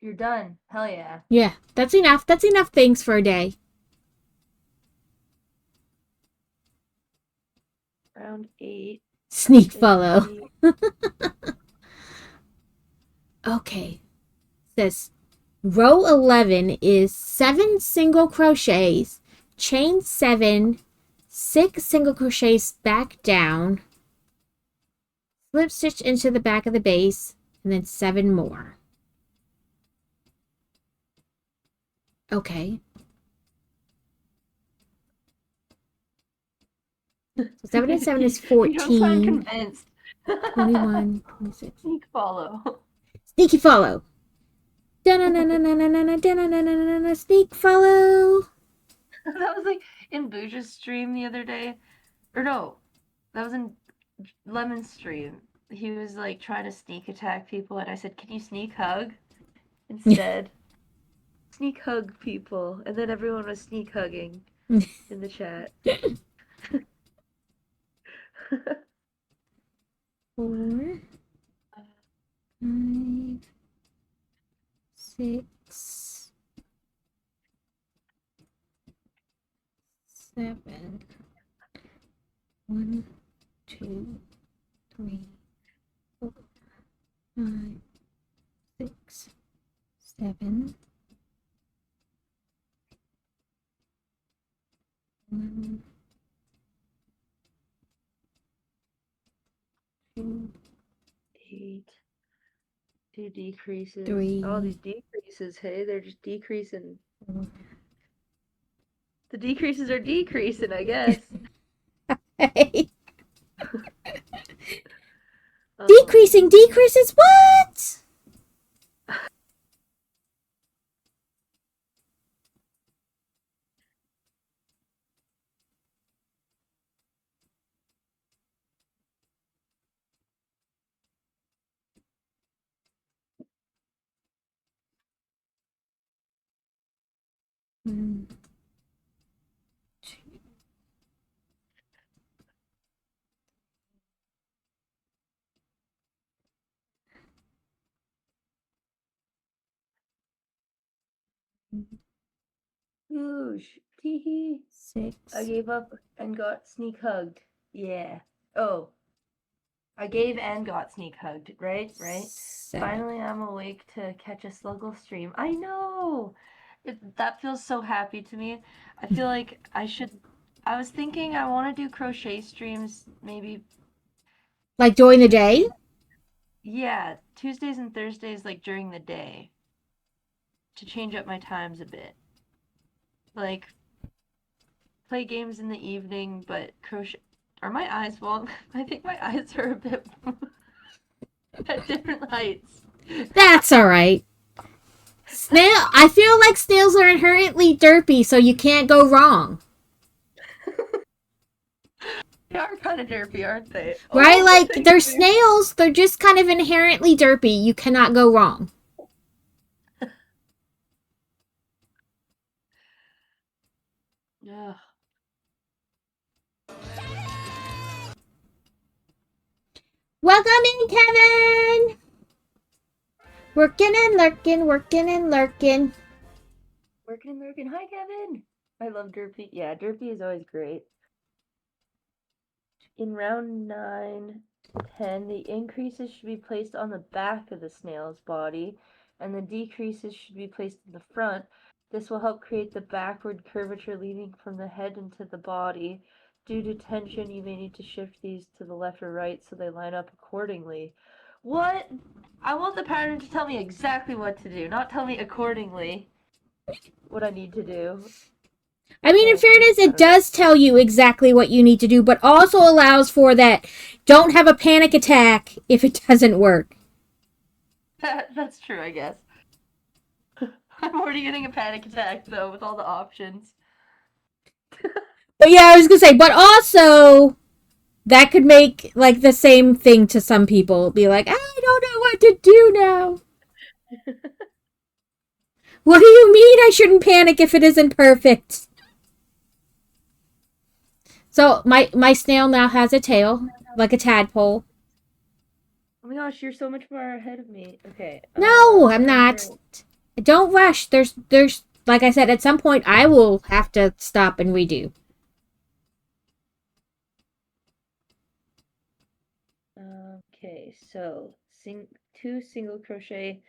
You're done. Hell yeah. Yeah, that's enough. That's enough things for a day. Round 8. Sneak follow. Okay. This row 11 is 7 single crochets, chain 7, 6 single crochets back down, slip stitch into the back of the base, and then 7 more. Okay. So 7 and 7 is 14. You don't sound convinced. 21, 26. Sneak follow. Sneaky follow. Sneak follow. That was like in Booja's stream the other day. Or no, that was in Lemon's stream. He was like trying to sneak attack people, and I said, "Can you sneak hug?" Instead, sneak hug people, and then everyone was sneak hugging in the chat. 4, 5, 6, 7. 1, 2, 3, 4, 5, 6, 7. 1, 2, 8. 2 decreases. 3. All these decreases, hey, they're just decreasing. 4. The decreases are decreasing, I guess. Hey. Decreasing decreases what? One, two. Whoosh. Teehee. 6. I gave up and got sneak hugged. Yeah. Oh. I gave and got sneak hugged, right? Right? 7. Finally, I'm awake to catch a Sluggle stream. I know! That feels so happy to me. I feel like I should... I was thinking I want to do crochet streams maybe... Like during the day? Yeah, Tuesdays and Thursdays, like during the day. To change up my times a bit. Like, play games in the evening, but crochet... Are my eyes... Well, I think my eyes are a bit... at different heights. That's alright. Snail, I feel like snails are inherently derpy, so you can't go wrong. They are kind of derpy, aren't they? Right? Oh, Like, thank they're you. snails, they're just kind of inherently derpy. You cannot go wrong. Welcome in, Kevin! Working and lurking, working and lurking. Working and lurking. Hi, Kevin. I love Derpy. Yeah, Derpy is always great. In round 9, 10, the increases should be placed on the back of the snail's body, and the decreases should be placed in the front. This will help create the backward curvature leading from the head into the body. Due to tension, you may need to shift these to the left or right so they line up accordingly. What? I want the pattern to tell me exactly what to do, not tell me accordingly what I need to do. I mean, in fairness, it I don't know. does tell you exactly what you need to do, but also allows for that don't have a panic attack if it doesn't work. That's true, I guess. I'm already getting a panic attack, though, with all the options. But yeah, I was gonna say, but also that could make like the same thing to some people. Be like, I don't know what to do now. What do you mean I shouldn't panic if it isn't perfect? So my snail now has a tail, like a tadpole. Oh my gosh, you're so much far ahead of me. Okay. No, I'm Round not. 3. Don't rush. There's like I said, at some point I will have to stop and redo. Okay, so 2 single crochet,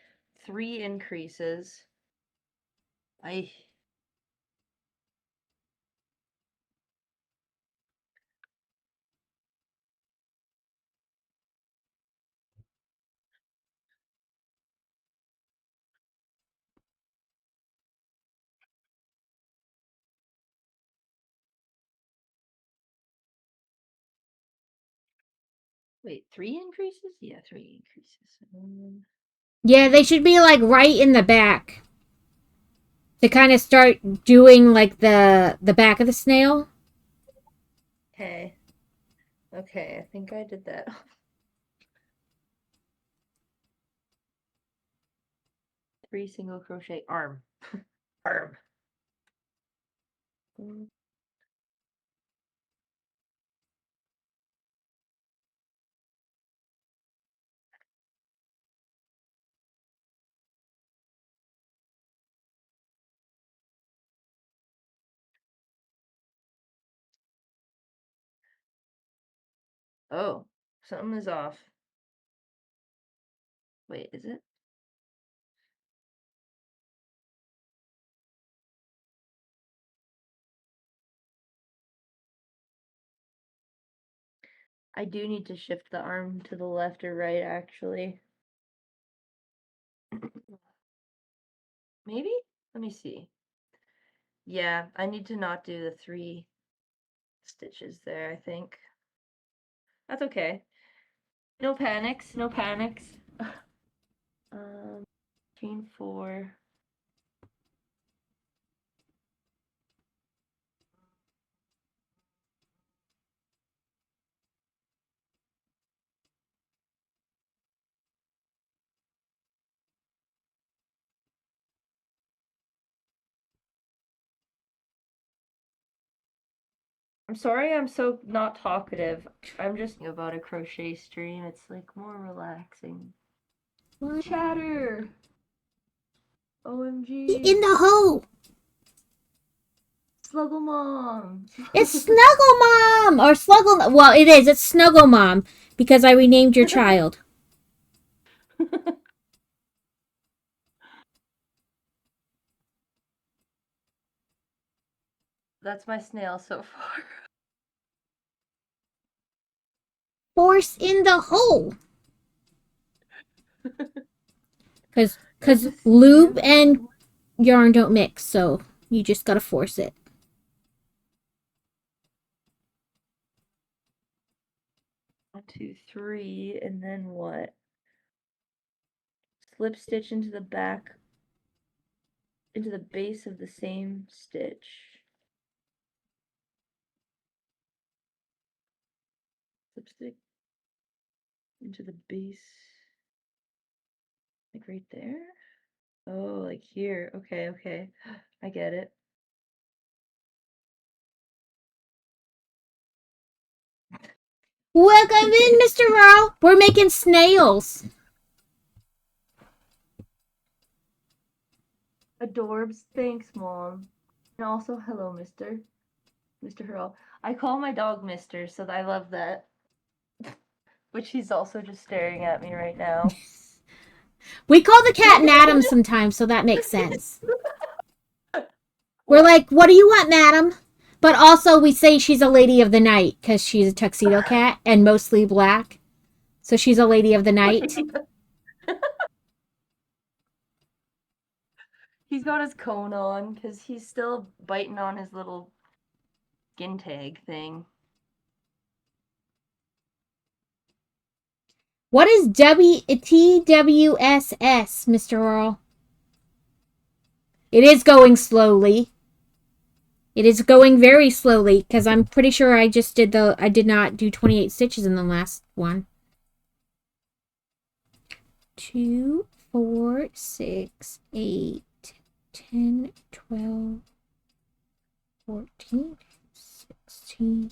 3 increases. I wait, 3 increases? Yeah, 3 increases. Yeah, they should be like right in the back to kind of start doing like the back of the snail. Okay. Okay, I think I did that. 3 single crochet arm. Arm. Oh, something is off. Wait, is it? I do need to shift the arm to the left or right, actually. Maybe? Let me see. Yeah, I need to not do the 3 stitches there, I think. That's okay. No panics, no panics. Chain 4. I'm sorry I'm so not talkative. I'm just about a crochet stream. It's like more relaxing. What? Chatter! In OMG! the hole. Sluggle Mom! It's Snuggle Mom or Sluggle. Well, it is. It's Snuggle Mom because I renamed your child. That's my snail so far. Force in the hole. Because lube and yarn don't mix, so you just gotta force it. 1, 2, 3, and then what? Slip stitch into the back, into the base of the same stitch. Slip stitch into the base, like right there? Oh, like here. Okay, okay. I get it. Welcome in, Mr. Earl. We're making snails. Adorbs, thanks, Mom. And also, hello, Mr. Hurl. I call my dog Mister, so I love that. But she's also just staring at me right now. We call the cat Madam sometimes, so that makes sense. We're like, what do you want, Madam? But also, we say she's a lady of the night because she's a tuxedo cat and mostly black. So she's a lady of the night. He's got his cone on because he's still biting on his little skin tag thing. What is TWSS, Mr. Earl? It is going slowly. It is going very slowly because I'm pretty sure I did not do 28 stitches in the last one. 2, 4, 6, 8, 10, 12, 14, 16,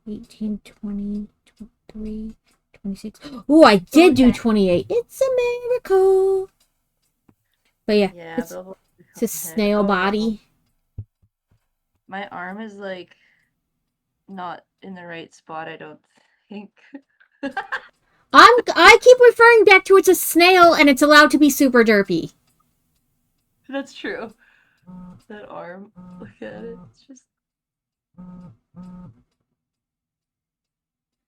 18, 20, 23, 26. Oh, I did do 28. It's a miracle. But yeah, it's a snail body. My arm is like not in the right spot, I don't think. I keep referring back to it's a snail and it's allowed to be super derpy. That's true. That arm, look at it. It's just.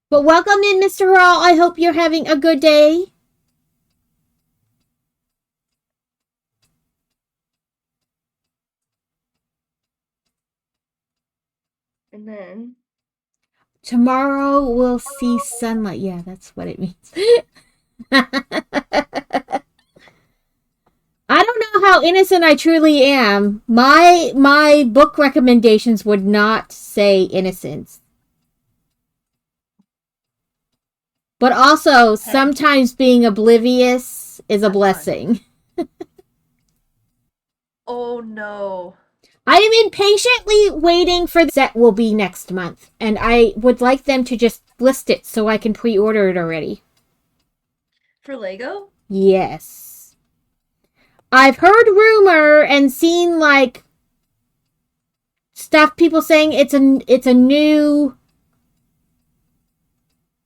But welcome in, Mr. Earl. I hope you're having a good day. And then tomorrow we'll see sunlight. Yeah, that's what it means. I don't know how innocent I truly am. My book recommendations would not say innocence. But also, sometimes being oblivious is a blessing. Oh no. I am impatiently waiting for the set will be next month. And I would like them to just list it so I can pre-order it already. For Lego? Yes. I've heard rumor and seen like stuff people saying it's a new.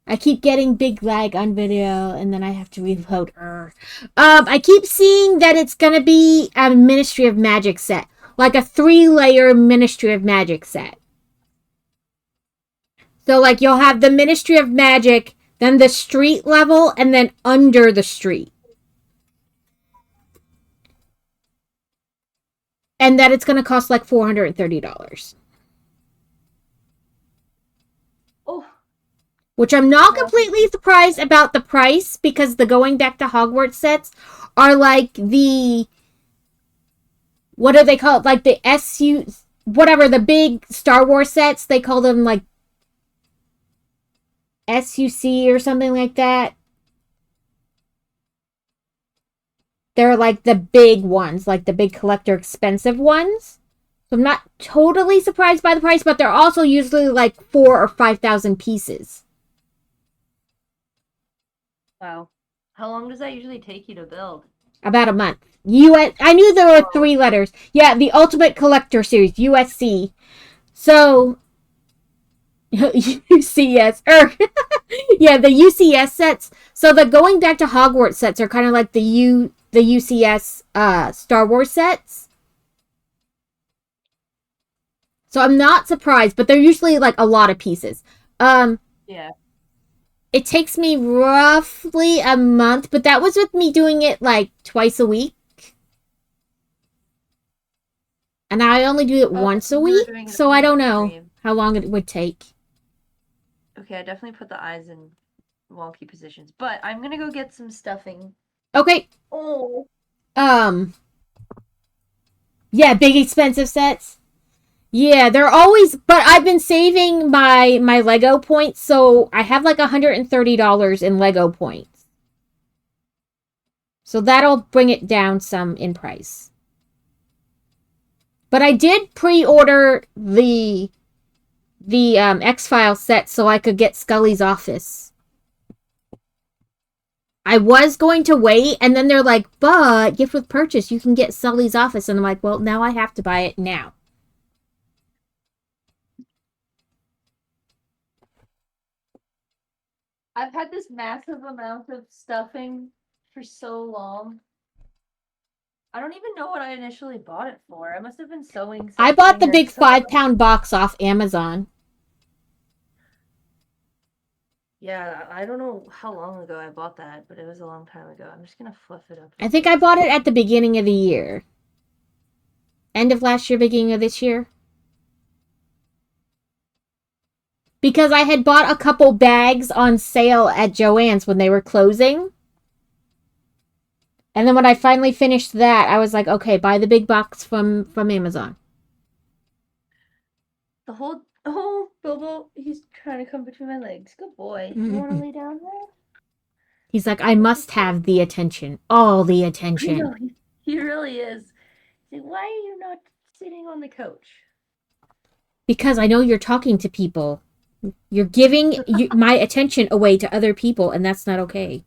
I keep getting big lag on video and then I have to reload. I keep seeing that it's gonna be a Ministry of Magic set. Like a 3-layer Ministry of Magic set. So like you'll have the Ministry of Magic, then the street level, and then under the street. And that it's gonna cost like $430. Oh. Which I'm not completely surprised about the price because the Going Back to Hogwarts sets are like the. What do they call it? Like the whatever, the big Star Wars sets. They call them like SUC or something like that. They're like the big ones, like the big collector expensive ones. So I'm not totally surprised by the price, but they're also usually like 4,000 or 5,000 pieces. Wow. How long does that usually take you to build? About a month. I knew there were 3 letters. Yeah, the Ultimate Collector Series, USC. So, UCS. Yeah, the UCS sets. So the Going Back to Hogwarts sets are kind of like the UCS Star Wars sets. So I'm not surprised, but they're usually like a lot of pieces. Yeah. It takes me roughly a month, but that was with me doing it like twice a week. And I only do it once a week, so I don't know how long it would take. Okay, I definitely put the eyes in wonky positions, but I'm gonna go get some stuffing. Okay. Oh. Yeah, big expensive sets. Yeah, they're always, but I've been saving my Lego points, so I have like $130 in Lego points. So that'll bring it down some in price. But I did pre-order the the X-Files set so I could get Scully's office. I was going to wait, and then they're like, but gift with purchase, you can get Sully's office. And I'm like, well, now I have to buy it now. I've had this massive amount of stuffing for so long. I don't even know what I initially bought it for. I must have been sewing something. I bought the big something. 5-pound box off Amazon. Yeah, I don't know how long ago I bought that, but it was a long time ago. I'm just gonna fluff it up. I think I bought it at the beginning of the year. End of last year, beginning of this year. Because I had bought a couple bags on sale at Joann's when they were closing. And then when I finally finished that, I was like, okay, buy the big box from Amazon. The whole Bilbo, he's trying to come between my legs. Good boy. You want to lay down there? He's like, I must have the attention. All the attention. No, he really is. He's like, why are you not sitting on the couch? Because I know you're talking to people. You're giving my attention away to other people, and that's not okay.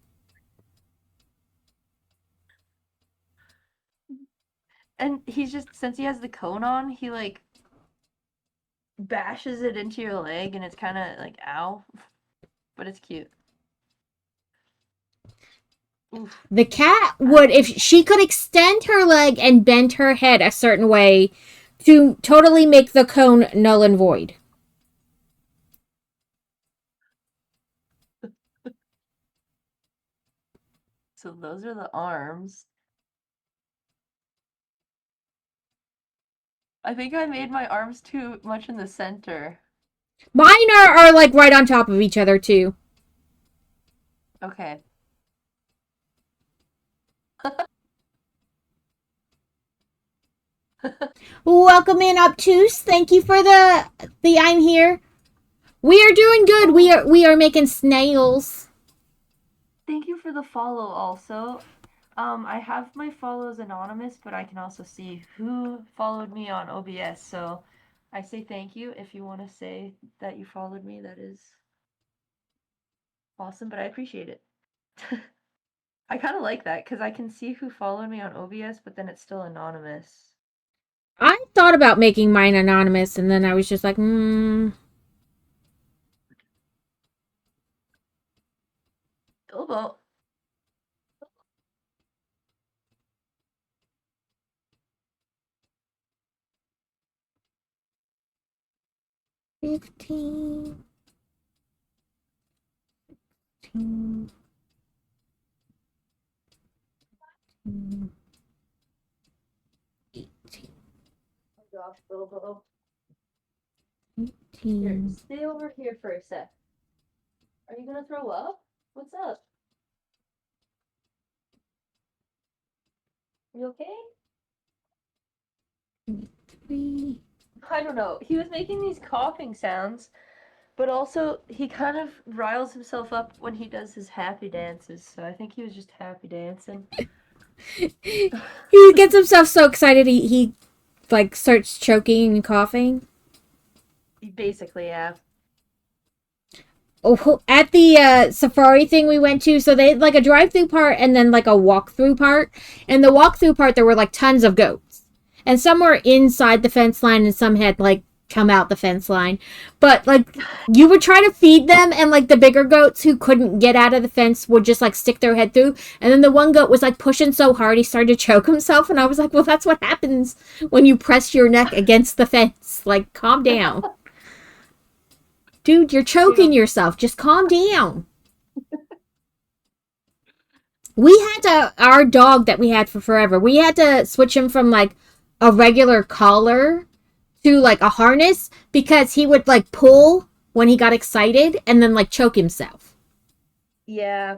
And he's just, since he has the cone on, he like bashes it into your leg, and it's kind of like, ow. But it's cute. Oof. The cat would, if she could extend her leg and bend her head a certain way to totally make the cone null and void. So those are the arms. I think I made my arms too much in the center. Mine are like right on top of each other too. Okay. Welcome in, Obtuse. Thank you for the I'm here. We are doing good. We are making snails. Thank you for the follow also. I have my follows anonymous, but I can also see who followed me on OBS. So I say thank you. If you want to say that you followed me, that is awesome, but I appreciate it. I kind of like that because I can see who followed me on OBS, but then it's still anonymous. I thought about making mine anonymous, and then I was just like, 15, 16, 18, Oh gosh, Bilbo. 18. Here, stay over here for a sec. Are you gonna throw up? What's up? You okay? 3. I don't know. He was making these coughing sounds, but also he kind of riles himself up when he does his happy dances. So I think he was just happy dancing. He gets himself so excited he like starts choking and coughing. Basically, yeah. Oh, at the safari thing we went to, so they had like a drive-through part and then like a walk-through part. And the walk-through part, there were like tons of goats, and some were inside the fence line, and some had like come out the fence line. But like you would try to feed them, and like the bigger goats who couldn't get out of the fence would just like stick their head through. And then the one goat was like pushing so hard he started to choke himself, and I was like, well, that's what happens when you press your neck against the fence. Like, calm down. Dude, you're choking yourself. Just calm down. We had to, our dog that we had for forever, we had to switch him from like a regular collar to like a harness because he would like pull when he got excited and then like choke himself. Yeah.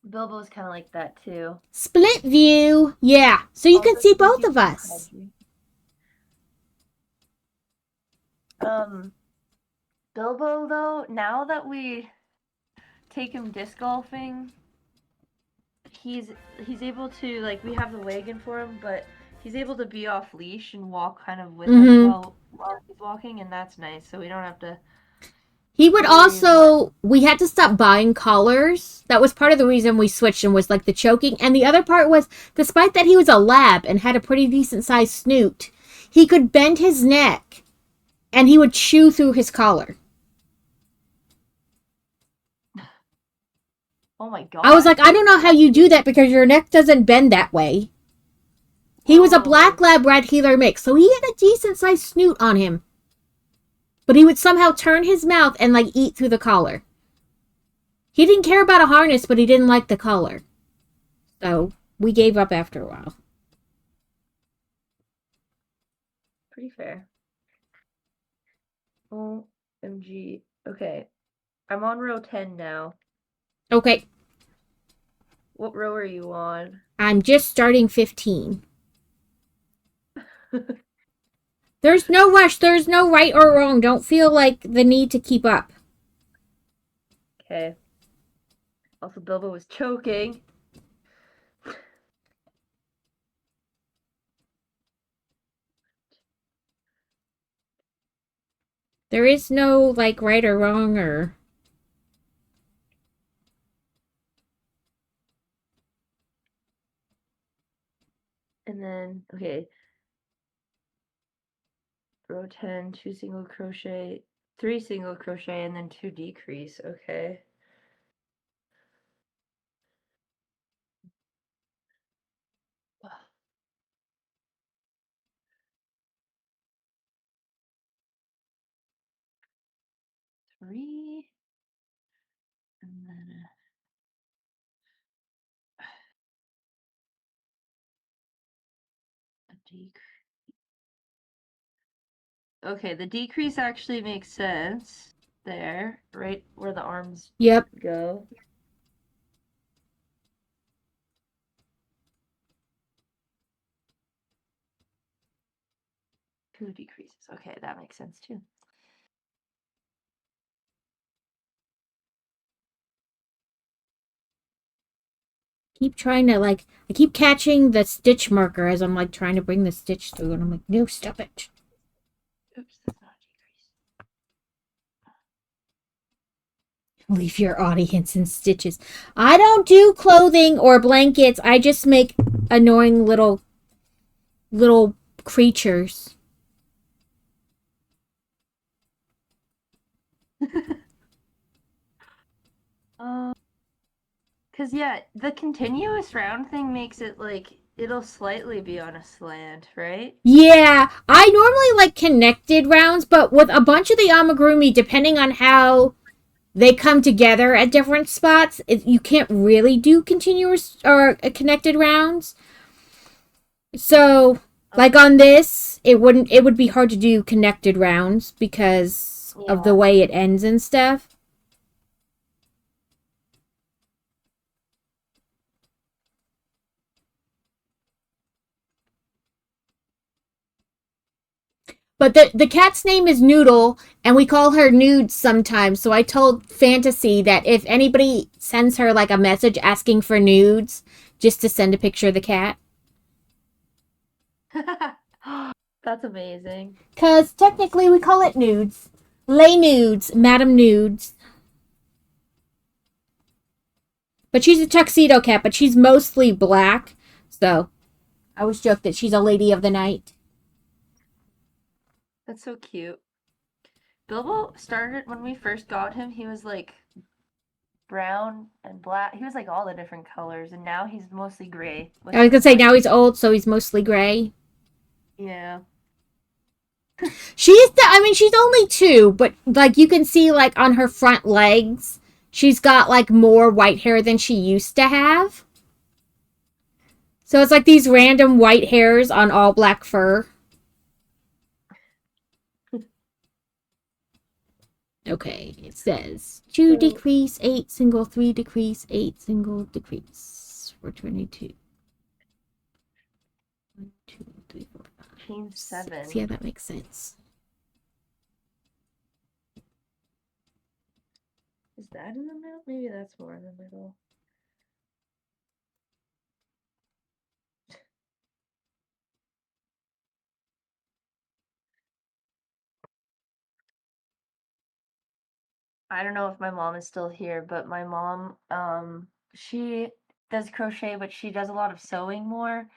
Bilbo's kind of like that too. Split view. Yeah. So you can see both of us. Bilbo, though, now that we take him disc golfing, he's able to, like, we have the wagon for him, but he's able to be off leash and walk kind of with us while he's walking, and that's nice. So we don't have to He would worry as much. also, we had to stop buying collars. That was part of the reason we switched him, was like the choking. And the other part was, despite that he was a lab and had a pretty decent sized snoot, he could bend his neck and he would chew through his collar. Oh my god. I was like, I don't know how you do that because your neck doesn't bend that way. He was a black lab red heeler mix, so he had a decent sized snoot on him. But he would somehow turn his mouth and like eat through the collar. He didn't care about a harness, but he didn't like the collar. So we gave up after a while. Pretty fair. OMG. Okay. I'm on row 10 now. Okay, What row are you on? I'm just starting 15. There's no rush. There's no right or wrong. Don't feel like the need to keep up. Okay. Also, Bilbo was choking. There is no like right or wrong or. And then, okay. Row 10, 2 single crochet, 3 single crochet, and then 2 decrease. Okay. Three, and then a decrease. Okay, the decrease actually makes sense there, right where the arms Yep. go. Two decreases. Okay, that makes sense too. Keep trying to like. I keep catching the stitch marker as I'm like trying to bring the stitch through, and I'm like, no, stop it. Oops, that's not a decrease. Leave your audience in stitches. I don't do clothing or blankets. I just make annoying little creatures. Cause yeah, the continuous round thing makes it like it'll slightly be on a slant, right? Yeah, I normally like connected rounds, but with a bunch of the amigurumi, depending on how they come together at different spots, you can't really do continuous or connected rounds. So, like on this, it would be hard to do connected rounds because of the Yeah. way it ends and stuff. But the cat's name is Noodle, and we call her Nudes sometimes. So I told Fantasy that if anybody sends her like a message asking for nudes, just to send a picture of the cat. That's amazing. Because technically we call it nudes. Lay nudes, Madam Nudes. But she's a tuxedo cat, but she's mostly black. So I always joke that she's a lady of the night. That's so cute. Bilbo started when we first got him, he was like brown and black. He was like all the different colors, and now he's mostly gray. I was gonna say now he's old, so he's mostly gray. Yeah. She's only 2, but like you can see like on her front legs, she's got like more white hair than she used to have. So it's like these random white hairs on all black fur. Okay, it says 2 decrease, 8 single, 3 decrease, 8 single decrease. 422. 1, 2, 3, 4, 5. Chain 7. 6. Yeah, that makes sense. Is that in the middle? Maybe that's more in the middle. I don't know if my mom is still here, but my mom, she does crochet, but she does a lot of sewing more.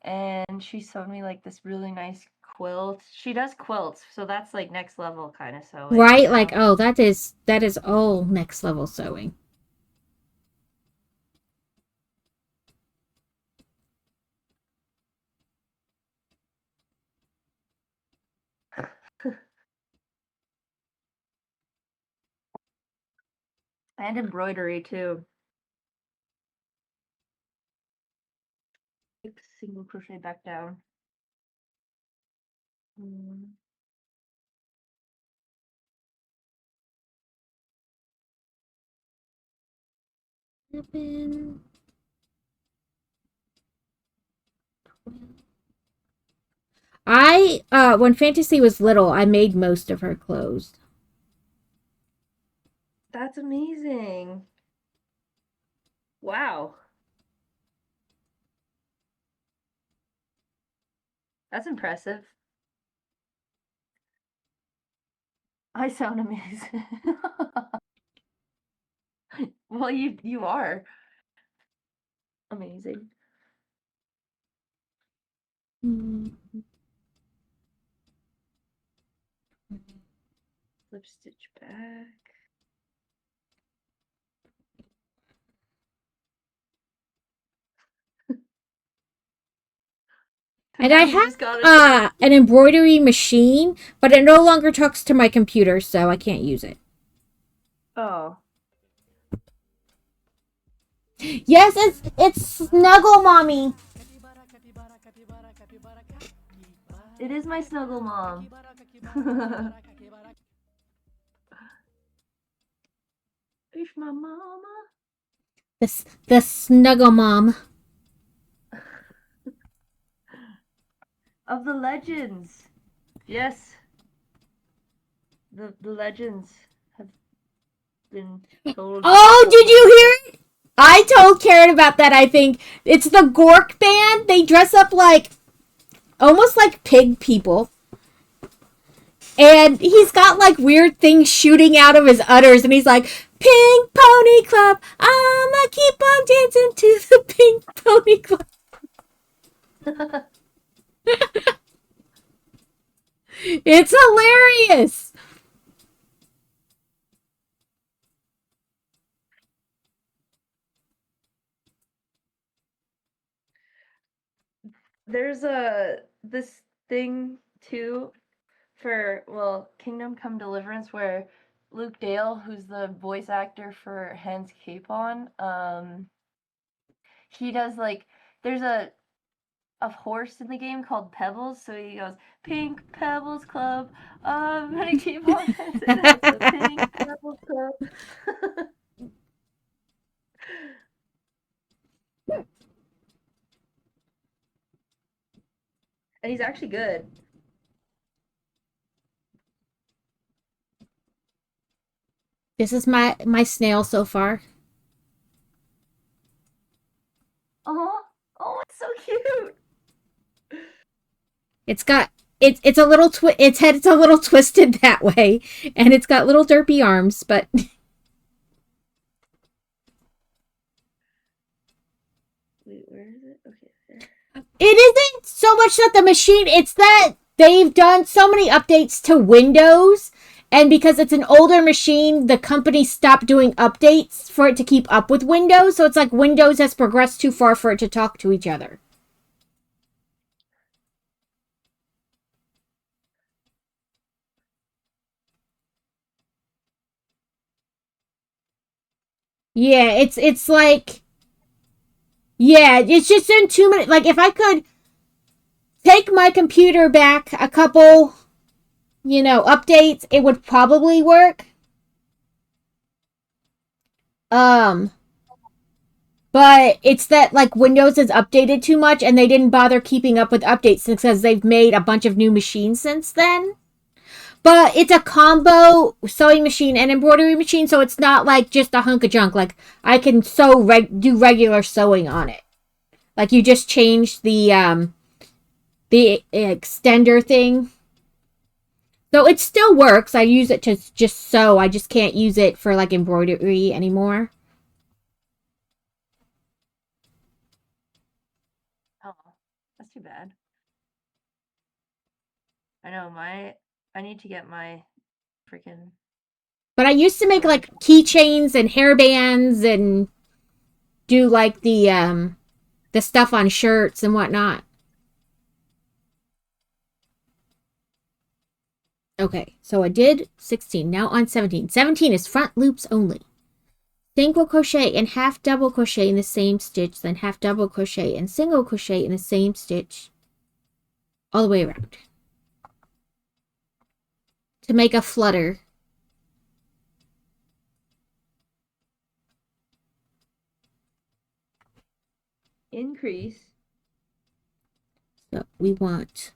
And she sewed me like this really nice quilt. She does quilts, so that's like next level kind of sewing, you Right? Like, know? oh, that is all next level sewing. And embroidery too. Single crochet back down. Mm. When Fantasy was little, I made most of her clothes. That's amazing. Wow. That's impressive. I sound amazing. Well, you are amazing. Mm. Slip stitch back. And I Now you have just got it. an embroidery machine, but it no longer talks to my computer, so I can't use it. Oh. Yes, it's Snuggle Mommy. It is my snuggle mom. It's my mama. The Snuggle Mom. Of the legends. Yes. The legends have been told Oh, so did many you times. hear it? I told Karen about that. I think it's the Gork band. They dress up like almost like pig people. And he's got like weird things shooting out of his udders, and he's like, Pink Pony Club, I'ma keep on dancing to the Pink Pony Club. It's hilarious. There's this thing too for, well, Kingdom Come Deliverance, where Luke Dale, who's the voice actor for Hans Capon, he does like, there's a horse in the game called Pebbles, so he goes, Pink Pebbles Club, I'm gonna keep on dancing at the Pink Pebbles Club. And he's actually good. This is my snail so far. Oh, oh, it's so cute. It's got it's a little its head. It's a little twisted that way, and it's got little derpy arms. But Wait, where is it? Okay, there. it isn't so much that the machine. It's that they've done so many updates to Windows, and because it's an older machine, the company stopped doing updates for it to keep up with Windows. So it's like Windows has progressed too far for it to talk to each other. Yeah, it's like yeah, it's just in too many. Like if I could take my computer back a couple, updates, it would probably work. Um, but it's that like Windows has updated too much and they didn't bother keeping up with updates because they've made a bunch of new machines since then. But it's a combo sewing machine and embroidery machine, so it's not like just a hunk of junk. Like I can do regular sewing on it. Like you just change the extender thing. So it still works. I use it to just sew. I just can't use it for like embroidery anymore. Oh, that's too bad. I know I need to get my freaking But I used to make sewing. like keychains and hairbands and do like the stuff on shirts and whatnot. Okay, so I did 16. Now on 17. 17 is front loops only. Single crochet and half double crochet in the same stitch, then half double crochet and single crochet in the same stitch all the way around to make a flutter. Increase. So we want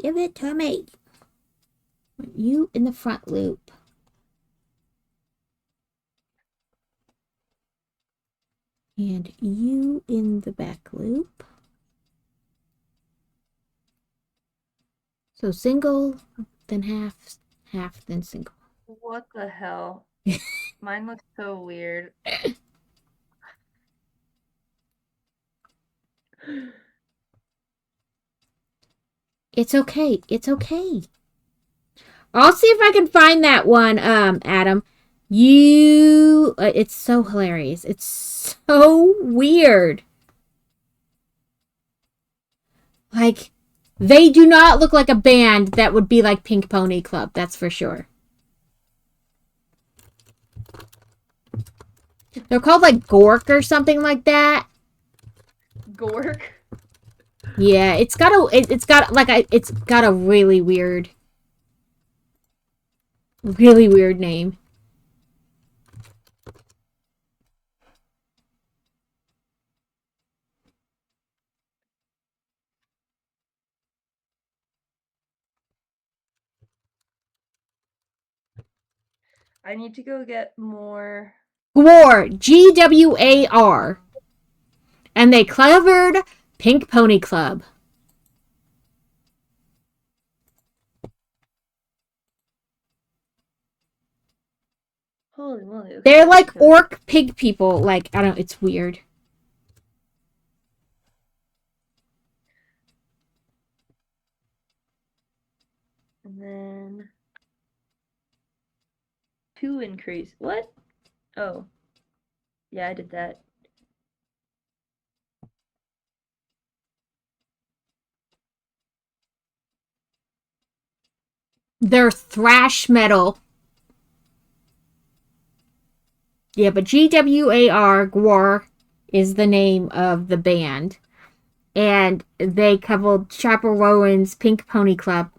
give it to me. You in the front loop. And you in the back loop. So single, then half, half, then single. What the hell? Mine looks so weird. It's okay. It's okay. I'll see if I can find that one, Adam. It's so hilarious. It's so weird. Like, they do not look like a band that would be like Pink Pony Club, that's for sure. They're called like Gork or something like that. Gork. Yeah, it's got a really weird name. I need to go get more. Gwar, Gwar. And they covered Pink Pony Club. Holy moly. Okay, They're like so orc pig people. Like, I don't, it's weird. and then two increase. What? Oh, yeah, I did that. They're thrash metal. Yeah, but Gwar, is the name of the band. And they covered Chapel Rowan's Pink Pony Club.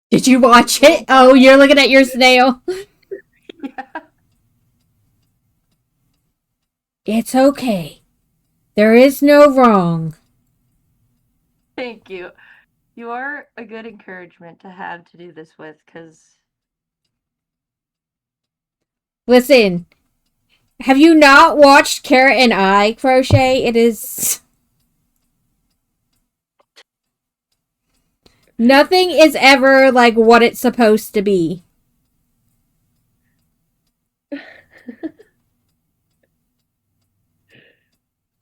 Did you watch it? Oh, you're looking at your snail. Yeah. It's okay. There is no wrong. Thank you. You are a good encouragement to have to do this with, because Listen, have you not watched Kara and I crochet? It is. Nothing is ever like what it's supposed to be. whoa,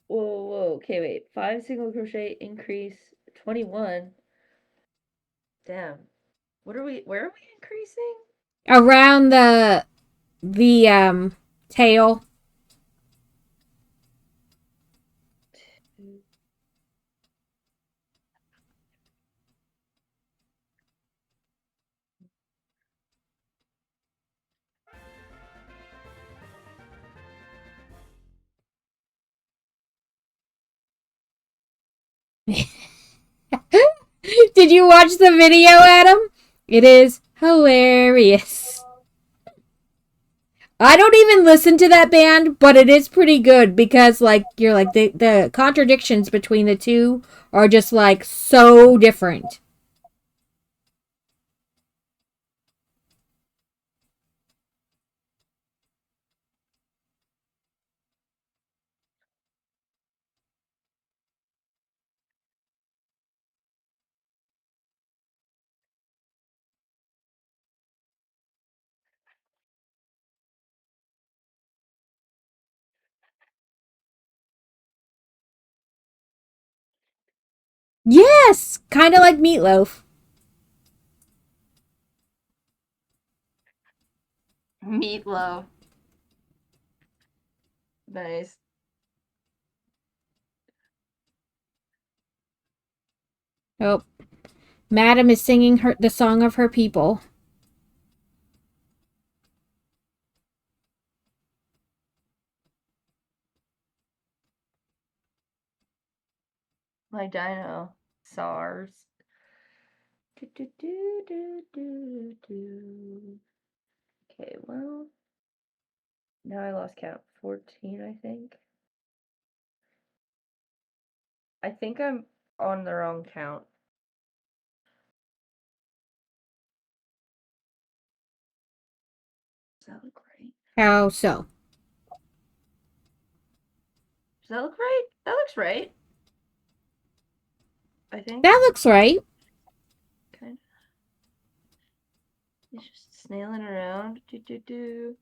whoa. Okay, wait. 5 single crochet increase 21. Damn. Where are we increasing? Around the tail. Did you watch the video, Adam? It is hilarious. I don't even listen to that band, but it is pretty good because like you're like the contradictions between the two are just like so different. Yes, kind of like Meatloaf. Meatloaf. Nice. Oh, Madam is singing the song of her people. My dino. SARS. Do, do, do, do, do, do. Okay, well. Now I lost count. 14, I think. I think I'm on the wrong count. Does that look right? How so? Does that look right? That looks right. I think. That looks right. Kind of. It's just snailing around. Do, do, do.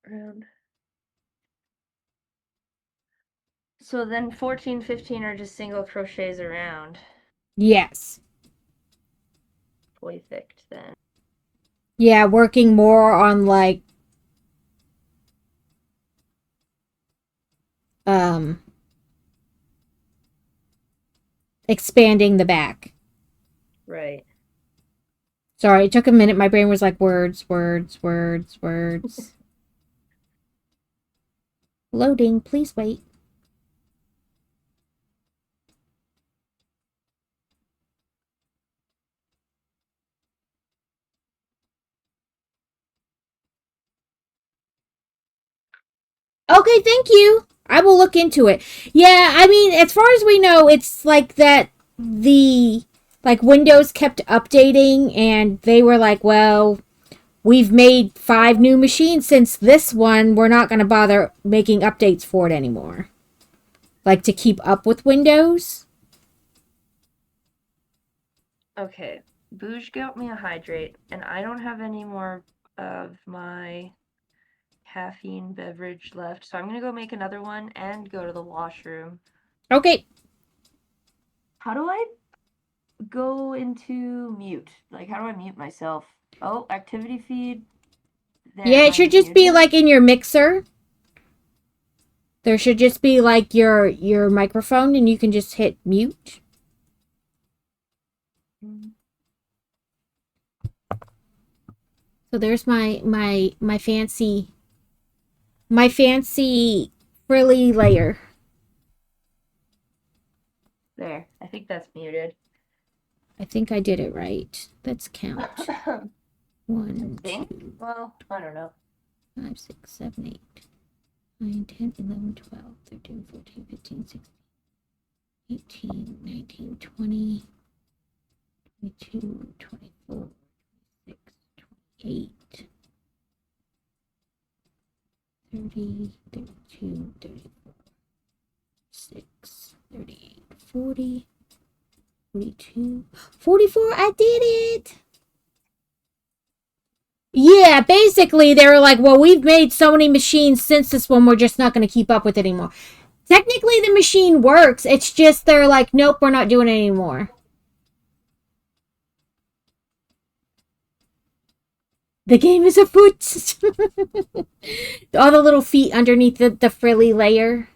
Around. So then 14, 15 are just single crochets around. Yes. Perfect then. Yeah, working more on like um expanding the back. Right. Sorry, it took a minute. My brain was like words, words, words, words. Loading, please wait. Okay, thank you. I will look into it. Yeah, I mean, as far as we know, it's like that the like Windows kept updating and they were like, well, we've made 5 new machines since this one. We're not going to bother making updates for it anymore. Like to keep up with Windows. Okay. Booge got me a hydrate, and I don't have any more of my caffeine beverage left, so I'm gonna go make another one and go to the washroom. Okay. How do I go into mute? Like, how do I mute myself? Oh, activity feed. There, Yeah, am it I should just be muted? like in your mixer. There should just be like your microphone and you can just hit mute. Mm. So there's my fancy frilly layer. There. I think that's muted. I think I did it right. Let's count. I 1, think? 2, Well, I don't know. 5, 6, 7, 8, 9, 10, 11, 12, 13, 14, 15, 16, 18, 19, 20, 22, 24, 26, 28, 30, 32, 34, 6, 38, 40, 42, 44. I did it! Yeah, basically, they were like, well, we've made so many machines since this one, we're just not going to keep up with it anymore. Technically, the machine works. It's just they're like, nope, we're not doing it anymore. The game is afoot. All the little feet underneath the frilly layer.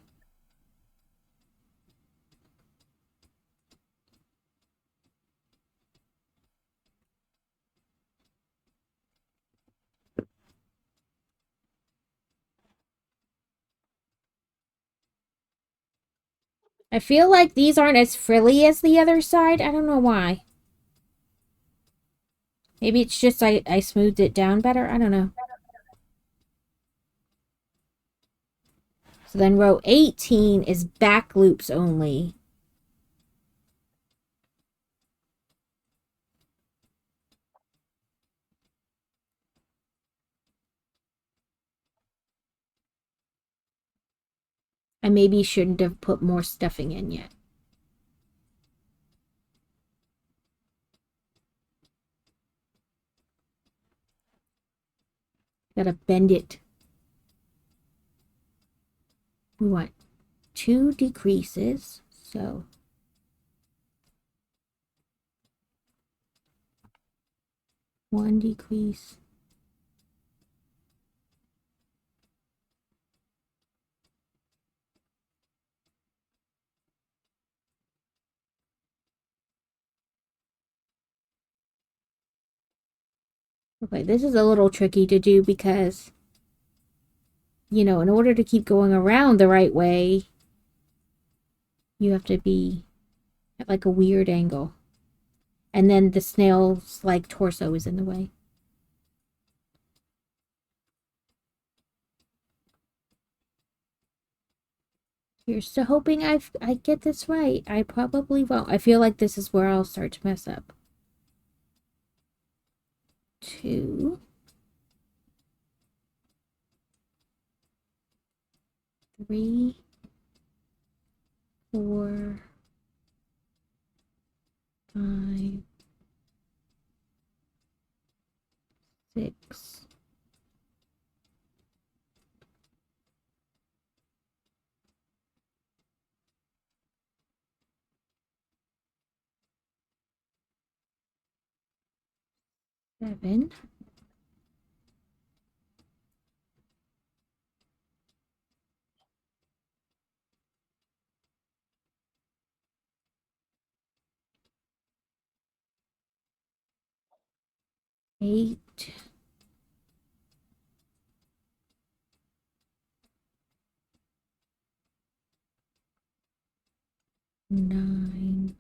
I feel like these aren't as frilly as the other side. I don't know why. Maybe it's just I smoothed it down better. I don't know. So then row 18 is back loops only. I maybe shouldn't have put more stuffing in yet. Gotta bend it. We want 2 decreases, so 1 decrease. Okay, this is a little tricky to do because, in order to keep going around the right way, you have to be at like a weird angle. And then the snail's like torso is in the way. Here's to hoping I get this right. I probably won't. I feel like this is where I'll start to mess up. 2. 3. 4. 5. 6. 7. 8. 9.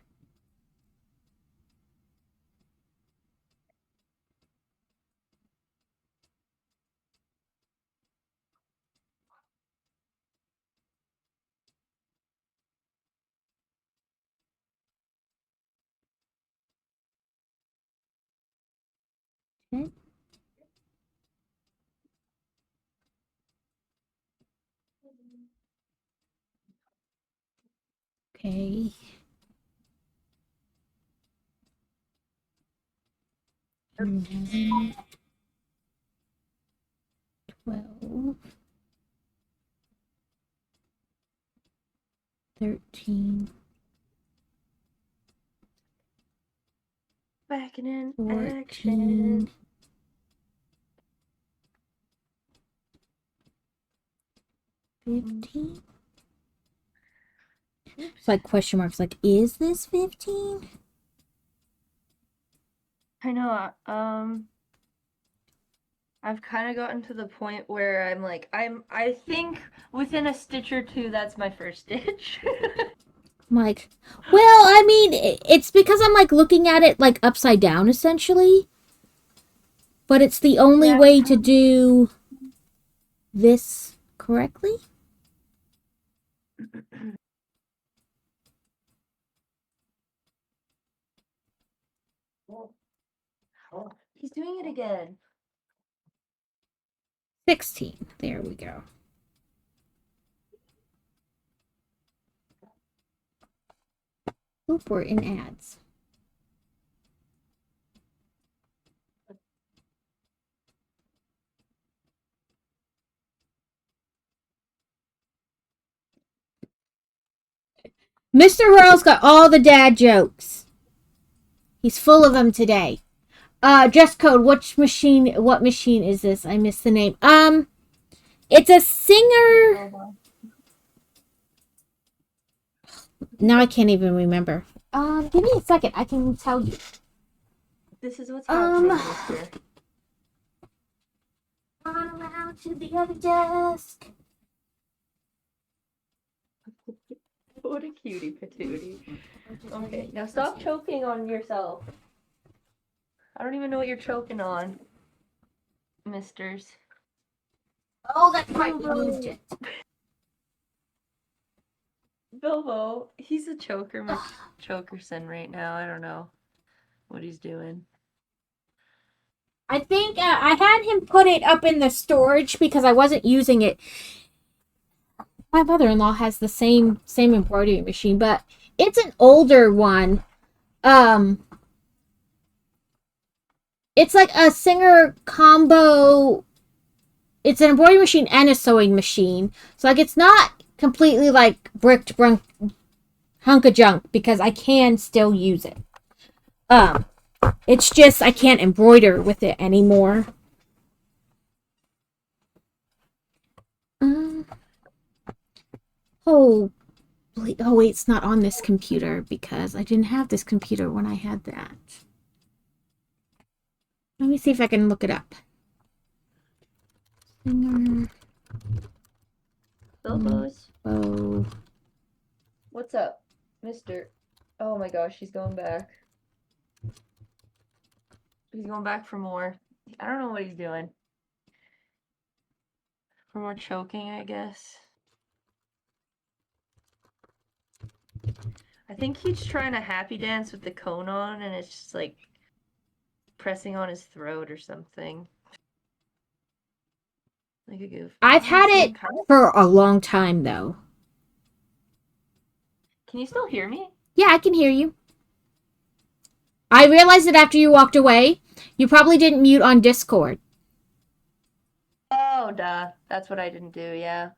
10. Okay. 11. 12. 13. Back in 14. action. 15. It's like question marks. Like, is this 15? I know. I've kind of gotten to the point where I'm like, I think within a stitch or two, that's my first stitch. I'm like, well, I mean, it's because I'm like looking at it like upside down essentially. But it's the only Yeah. way to do this correctly. He's doing it again. 16. There we go. Oop, we're in ads. Mr. Hurl's got all the dad jokes. He's full of them today. Dress code. What machine is this? I missed the name. It's a singer. Now I can't even remember. Give me a second. I can tell you. This is what's happening, mister. On around to the other desk. What a cutie patootie. Okay, now stop choking on yourself. I don't even know what you're choking on, misters. Oh, that's right. We moved it. Bilbo, he's a choker McChokerson right now. I don't know what he's doing. I think I had him put it up in the storage because I wasn't using it. My mother-in-law has the same embroidery machine, but it's an older one. It's like a Singer combo. It's an embroidery machine and a sewing machine. So like it's not completely like bricked hunk of junk because I can still use it. It's just I can't embroider with it anymore. Oh, oh wait, it's not on this computer because I didn't have this computer when I had that. Let me see if I can look it up. Singer. Bilbo's. Oh. What's up, mister? Oh my gosh, he's going back. He's going back for more. I don't know what he's doing. For more choking, I guess. I think he's trying to happy dance with the cone on, and it's just like pressing on his throat or something. Like a goof. I've had it for a long time though. Can you still hear me? Yeah, I can hear you. I realized that after you walked away, you probably didn't mute on Discord. Oh, duh. That's what I didn't do, yeah.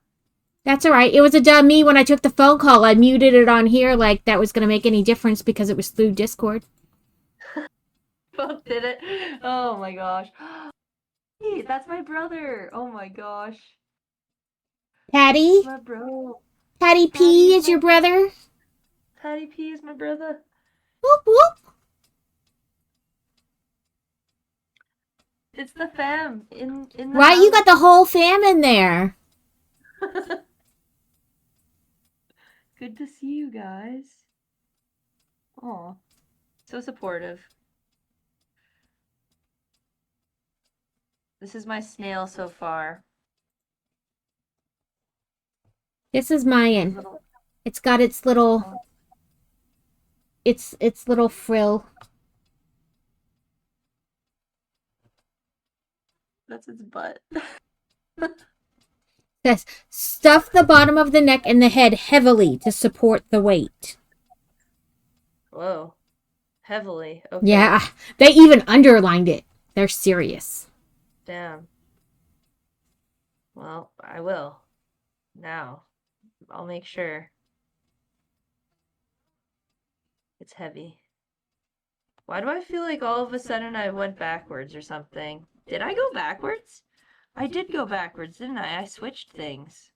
That's alright. It was a duh me when I took the phone call. I muted it on here like that was going to make any difference because it was through Discord. Both did it. Oh my gosh. Hey, that's my brother. Oh my gosh. Patty? My bro. Patty P is your brother? Patty P is my brother. Whoop whoop. It's the fam in the Right, house. you got the whole fam in there. Good to see you guys. Aw. So supportive. This is my snail so far. This is Mayan. It's got its little its little frill. That's its butt. Says stuff the bottom of the neck and the head heavily to support the weight. Whoa. Heavily. Okay. Yeah, they even underlined it. They're serious. Damn. Well, I will. Now. I'll make sure. It's heavy. Why do I feel like all of a sudden I went backwards or something? Did I go backwards? I did go backwards, didn't I? I switched things.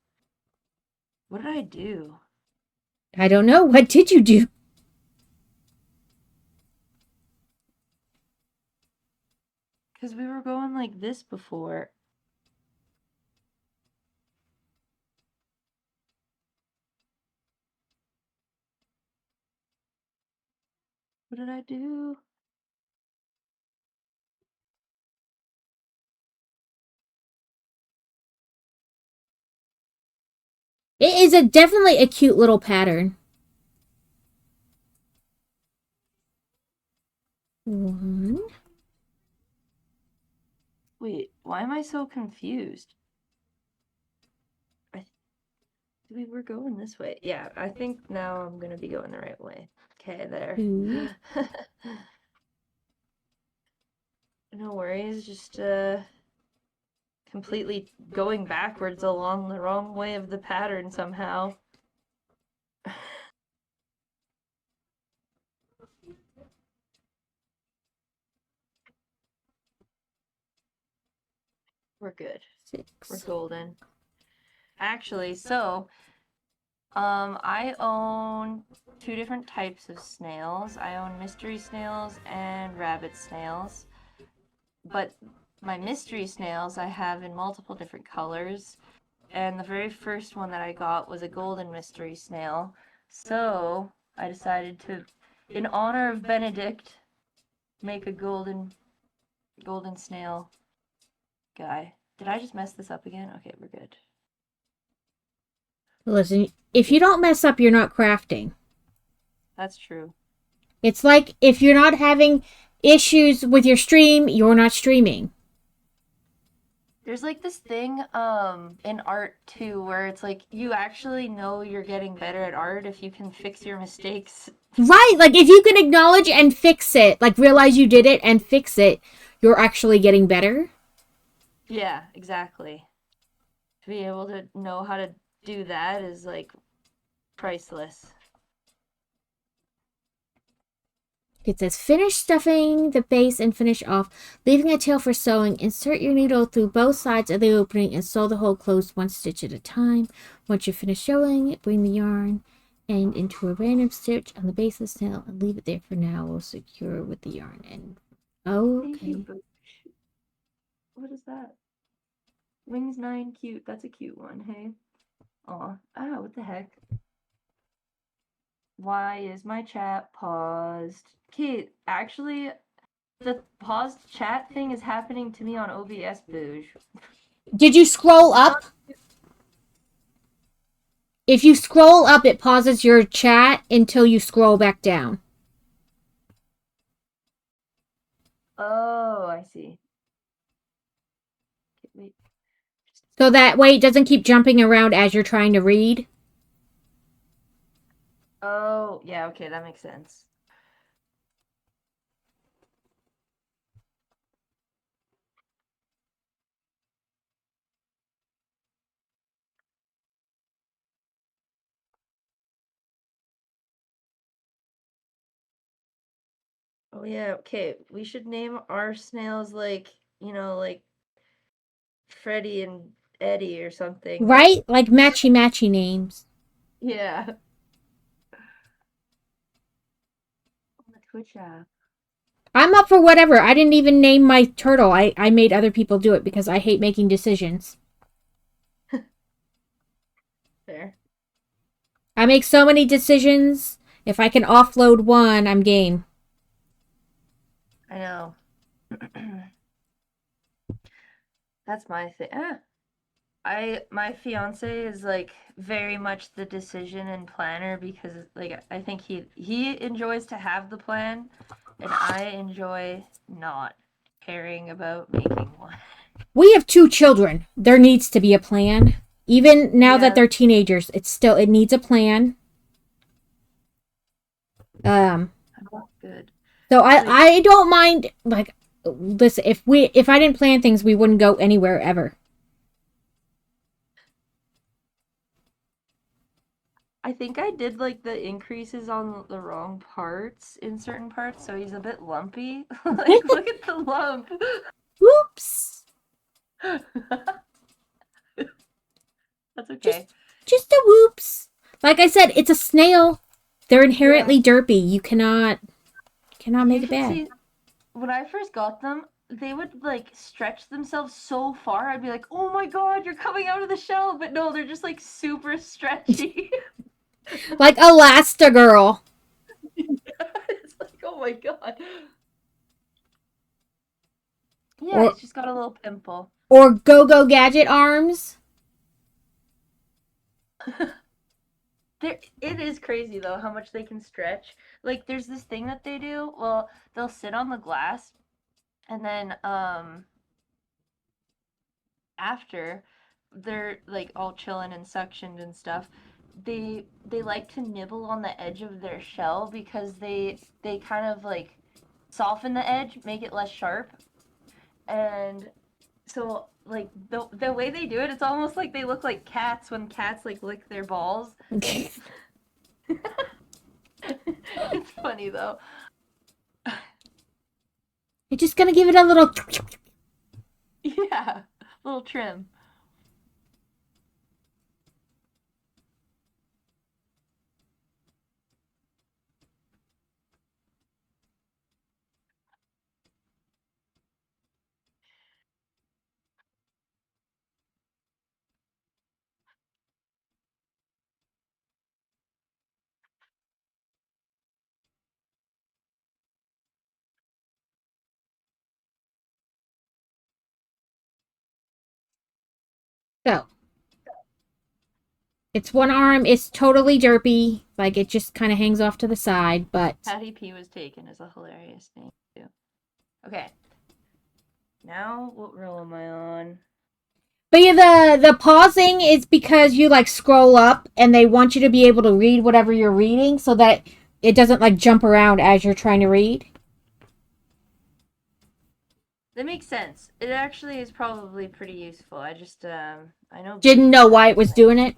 What did I do? I don't know. What did you do? Because we were going like this before. What did I do? It is definitely a cute little pattern. One. Wait, why am I so confused? We were going this way. Yeah, I think now I'm gonna be going the right way. Okay, there. Two. No worries, just completely going backwards along the wrong way of the pattern somehow. We're good. 6. We're golden. Actually, so I own 2 different types of snails. I own mystery snails and rabbit snails. But my mystery snails I have in multiple different colors. And the very first one that I got was a golden mystery snail. So I decided to, in honor of Benedict, make a golden snail guy. Did I just mess this up again? Okay, we're good. Listen, if you don't mess up, you're not crafting. That's true. It's like if you're not having issues with your stream, you're not streaming. There's like this thing in art too where it's like you actually know you're getting better at art if you can fix your mistakes. Right, like if you can acknowledge and fix it, like realize you did it and fix it, you're actually getting better. Yeah, exactly. To be able to know how to do that is like priceless. It says finish stuffing the base and finish off, leaving a tail for sewing. Insert your needle through both sides of the opening and sew the hole closed one stitch at a time. Once you finish sewing, bring the yarn end into a random stitch on the base of the snail and leave it there for now. We'll secure with the yarn end. Thank you, Okay. Booch. What is that? Wings 9 cute. That's a cute one, hey? Aw. Ah, what the heck? Why is my chat paused? Kate, actually, the paused chat thing is happening to me on OBS Booge. Did you scroll up? If you scroll up, it pauses your chat until you scroll back down. Oh, I see. Okay, wait. So that way it doesn't keep jumping around as you're trying to read. Oh, yeah, okay, that makes sense. Oh yeah, okay. We should name our snails like, like Freddie and Eddie or something. Right? Like matchy names. Yeah. On the Twitch app. I'm up for whatever. I didn't even name my turtle. I made other people do it because I hate making decisions. Fair. I make so many decisions. If I can offload one, I'm game. I know. That's my thing. My fiance is like very much the decision and planner because like I think he enjoys to have the plan and I enjoy not caring about making one. We have 2 children. There needs to be a plan. Even now that Yeah, they're teenagers, it needs a plan. Um that's good. so Like I don't mind like listen, if I didn't plan things, we wouldn't go anywhere ever. I think I did like the increases on the wrong parts in certain parts, so he's a bit lumpy. Like look at the lump. Whoops. That's Just okay. just a whoops. Like I said, it's a snail. They're Yeah. inherently derpy. You cannot make You it should bad. see when I first got them, they would like stretch themselves so far. I'd be like, "Oh my god, you're coming out of the shell!" But no, they're just like super stretchy. Like Elastigirl. It's like, oh my god. Yeah, Or he's just got a little pimple. Go Gadget arms. It is crazy though how much they can stretch. Like there's this thing that they do. Well, they'll sit on the glass and then after they're like all chilling and suctioned and stuff, they like to nibble on the edge of their shell because they kind of like soften the edge, make it less sharp. And so like the way they do it, it's almost like they look like cats when cats like lick their balls. It's funny though. You're just gonna give it a little. Yeah, little trim. Its one arm is totally derpy. Like, it just kind of hangs off to the side, but... Patty P was taken is a hilarious name, too. Okay. Now, what row am I on? But yeah, the pausing is because you, like, scroll up, and they want you to be able to read whatever you're reading, so that it doesn't, like, jump around as you're trying to read. That makes sense. It actually is probably pretty useful. I just, I know... Didn't know why it was doing it.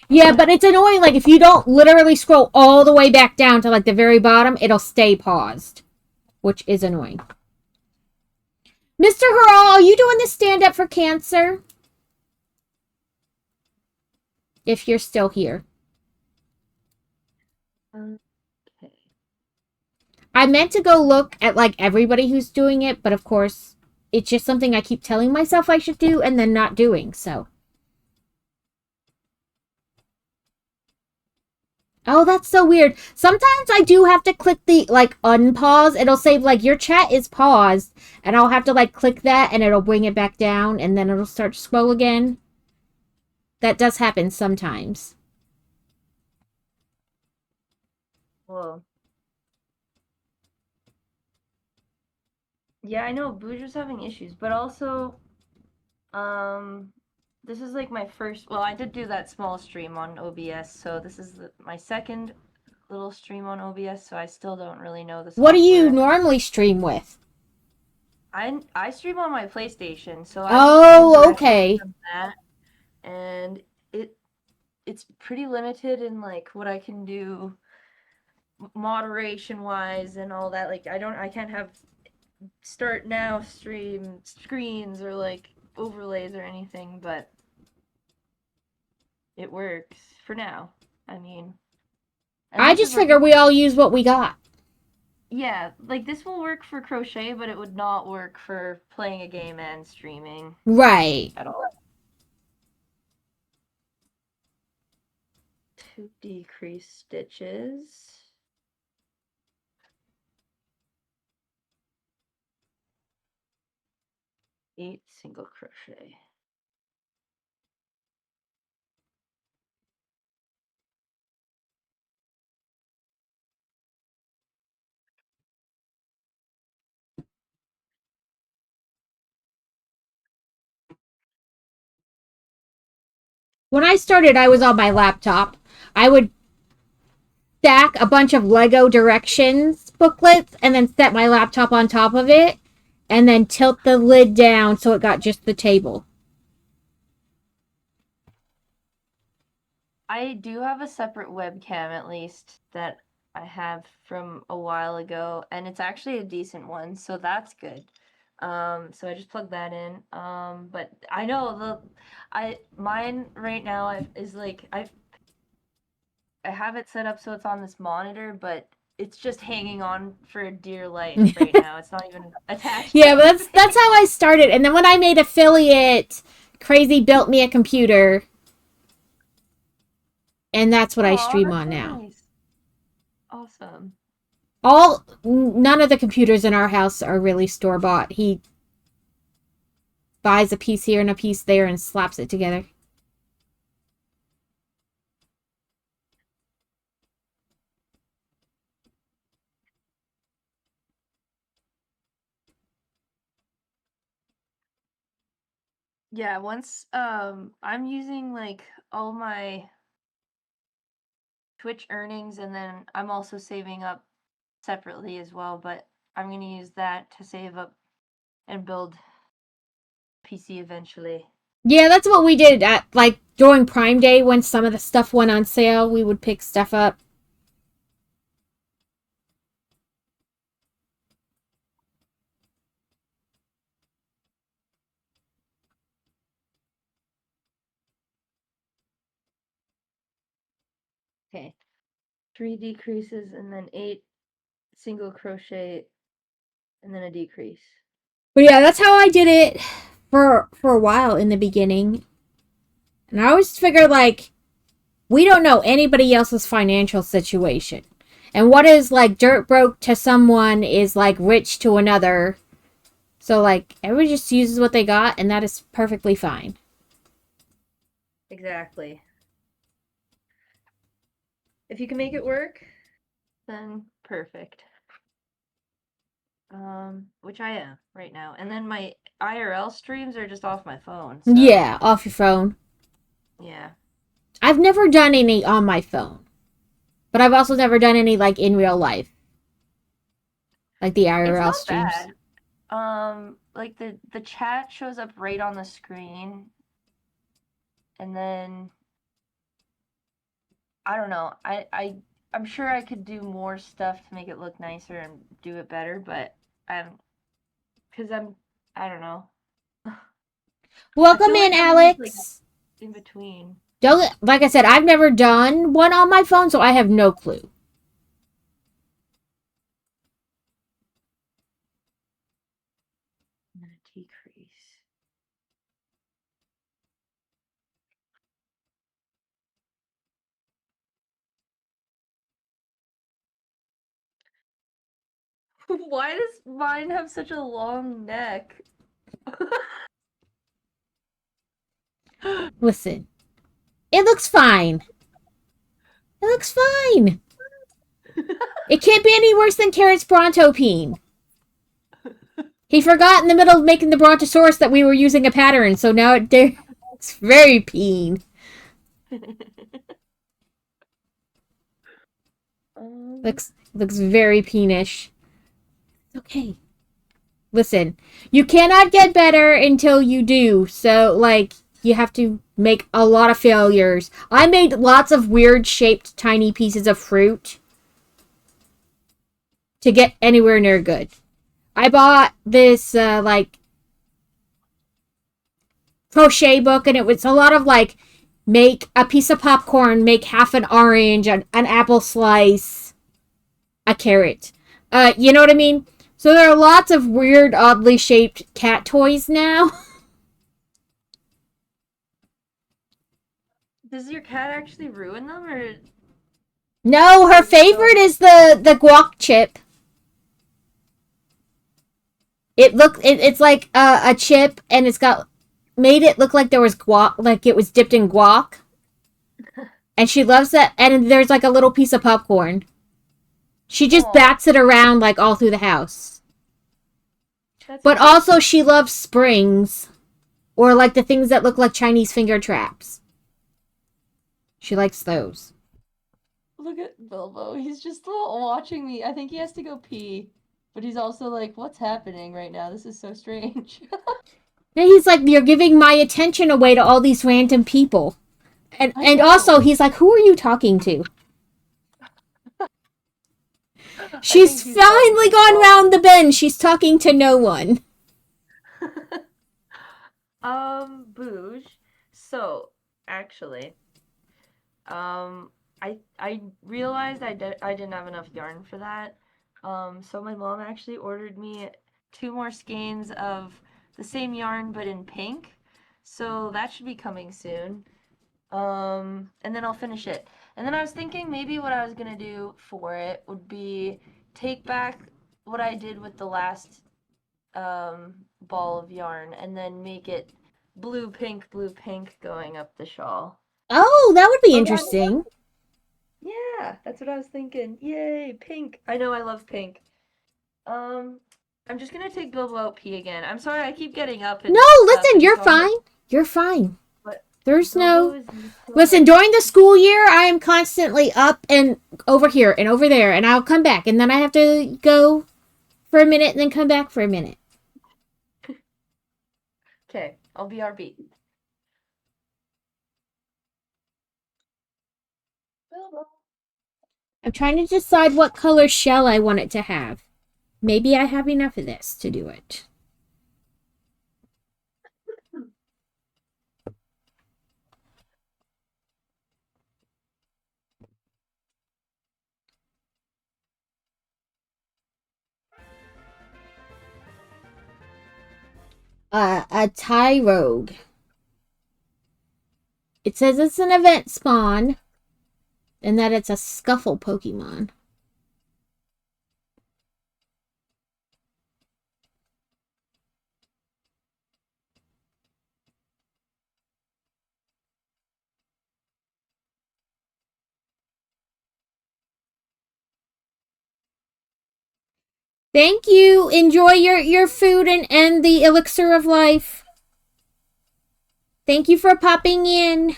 Yeah, but it's annoying. Like, if you don't literally scroll all the way back down to, like, the very bottom, it'll stay paused. Which is annoying. Mr. Hurrah, are you doing the stand-up for cancer? If you're still here. Okay. I meant to go look at, like, everybody who's doing it, but of course, it's just something I keep telling myself I should do and then not doing, so. Oh, that's so weird. Sometimes I do have to click the, like, unpause. It'll say, like, your chat is paused, and I'll have to, like, click that, and it'll bring it back down, and then it'll start to scroll again. That does happen sometimes. Whoa. Yeah, I know Booger's having issues, but also, this is like my first. Well, I did do that small stream on OBS, so this is my second little stream on OBS. So I still don't really know the software. What do you normally stream with? I stream on my PlayStation, so Oh, okay. from that, and it's pretty limited in like what I can do moderation wise and all that. Like I can't have start now stream screens or like overlays or anything, but it works for now. I mean, I just figure we all use what we got. Yeah, like this will work for crochet, but it would not work for playing a game and streaming. Right. At all. To decrease stitches. 8 single crochet. When I started, I was on my laptop. I would stack a bunch of Lego directions booklets and then set my laptop on top of it and then tilt the lid down so it got just the table. I do have a separate webcam at least that I have from a while ago, and it's actually a decent one, so that's good. So I just plugged that in. But I know mine right now is like I have it set up so it's on this monitor, but it's just hanging on for dear life right now. It's not even attached. Yeah, but that's how I started. And then when I made affiliate, Crazy built me a computer. And that's what I stream on now. Nice. Awesome. None of the computers in our house are really store-bought. He buys a piece here and a piece there and slaps it together. Yeah, once I'm using like all my Twitch earnings, and then I'm also saving up separately as well, but I'm going to use that to save up and build PC eventually. Yeah, that's what we did at, like, during Prime Day when some of the stuff went on sale. We would pick stuff up. Okay. 3 decreases and then 8 single crochet and then a decrease. But yeah, that's how I did it for a while in the beginning. And I always figured, like, we don't know anybody else's financial situation. And what is, like, dirt broke to someone is, like, rich to another. So, like, everybody just uses what they got, and that is perfectly fine. Exactly. If you can make it work, then perfect. Which I am right now. And then my IRL streams are just off my phone, so Yeah, off your phone. yeah. I've never done any on my phone. But I've also never done any like in real life. Like the It's IRL not streams. bad. Like the chat shows up right on the screen, and then I don't know. I'm sure I could do more stuff to make it look nicer and do it better, but I'm because I don't know. I Welcome feel in, like I'm in this like Alex. in between. Don't, like I said, I've never done one on my phone, so I have no clue. I'm gonna decrease. Why does mine have such a long neck? Listen, it looks fine. It looks fine. It can't be any worse than Carrot's Brontopine. He forgot in the middle of making the Brontosaurus that we were using a pattern, so now it's very peen. um, Looks very peenish. Okay. Listen, you cannot get better until you do. So, like, you have to make a lot of failures. I made lots of weird shaped tiny pieces of fruit to get anywhere near good. I bought this, like, crochet book, and it was a lot of, like, make a piece of popcorn, make half an orange, an apple slice, a carrot. You know what I mean? So there are lots of weird, oddly shaped cat toys now. does your cat actually ruin them, or No, her is it still? favorite is the guac chip. It's like a chip, and it's got made it look like there was guac, like it was dipped in guac, and she loves that. And there's like a little piece of popcorn. She just Aw, bats it around like all through the house. that's But cute. also she loves springs or like the things that look like Chinese finger traps. She likes those. Look at Bilbo. He's just watching me. I think he has to go pee. But he's also like, what's happening right now? This is so strange. And he's like, you're giving my attention away to all these random people. And I and know. also he's like, who are you talking to? I She's think he's probably finally just gone all. round the bend. She's talking to no one. Booge. So, actually, um, I realized I didn't have enough yarn for that. So my mom actually ordered me 2 more skeins of the same yarn but in pink. So that should be coming soon. And then I'll finish it. And then I was thinking maybe what I was gonna do for it would be take back what I did with the last ball of yarn and then make it blue pink going up the shawl. Oh, that would be Oh yeah, interesting. yeah, that's what I was thinking. Yay, pink. I know I love pink. Um, I'm just gonna take Bilbo out pee again. I'm sorry I keep getting up No, and stuff listen, and you're talking, fine. You're fine. but There's Bilbo no. is used to Listen, like during the school year, I am constantly up and over here and over there, and I'll come back, and then I have to go for a minute and then come back for a minute. okay, I'll be RB. Bilbo. I'm trying to decide what color shell I want it to have. Maybe I have enough of this to do it. A Tie Rogue. It says it's an event spawn and that it's a scuffle Pokemon. Thank you. Enjoy your food and the elixir of life. Thank you for popping in.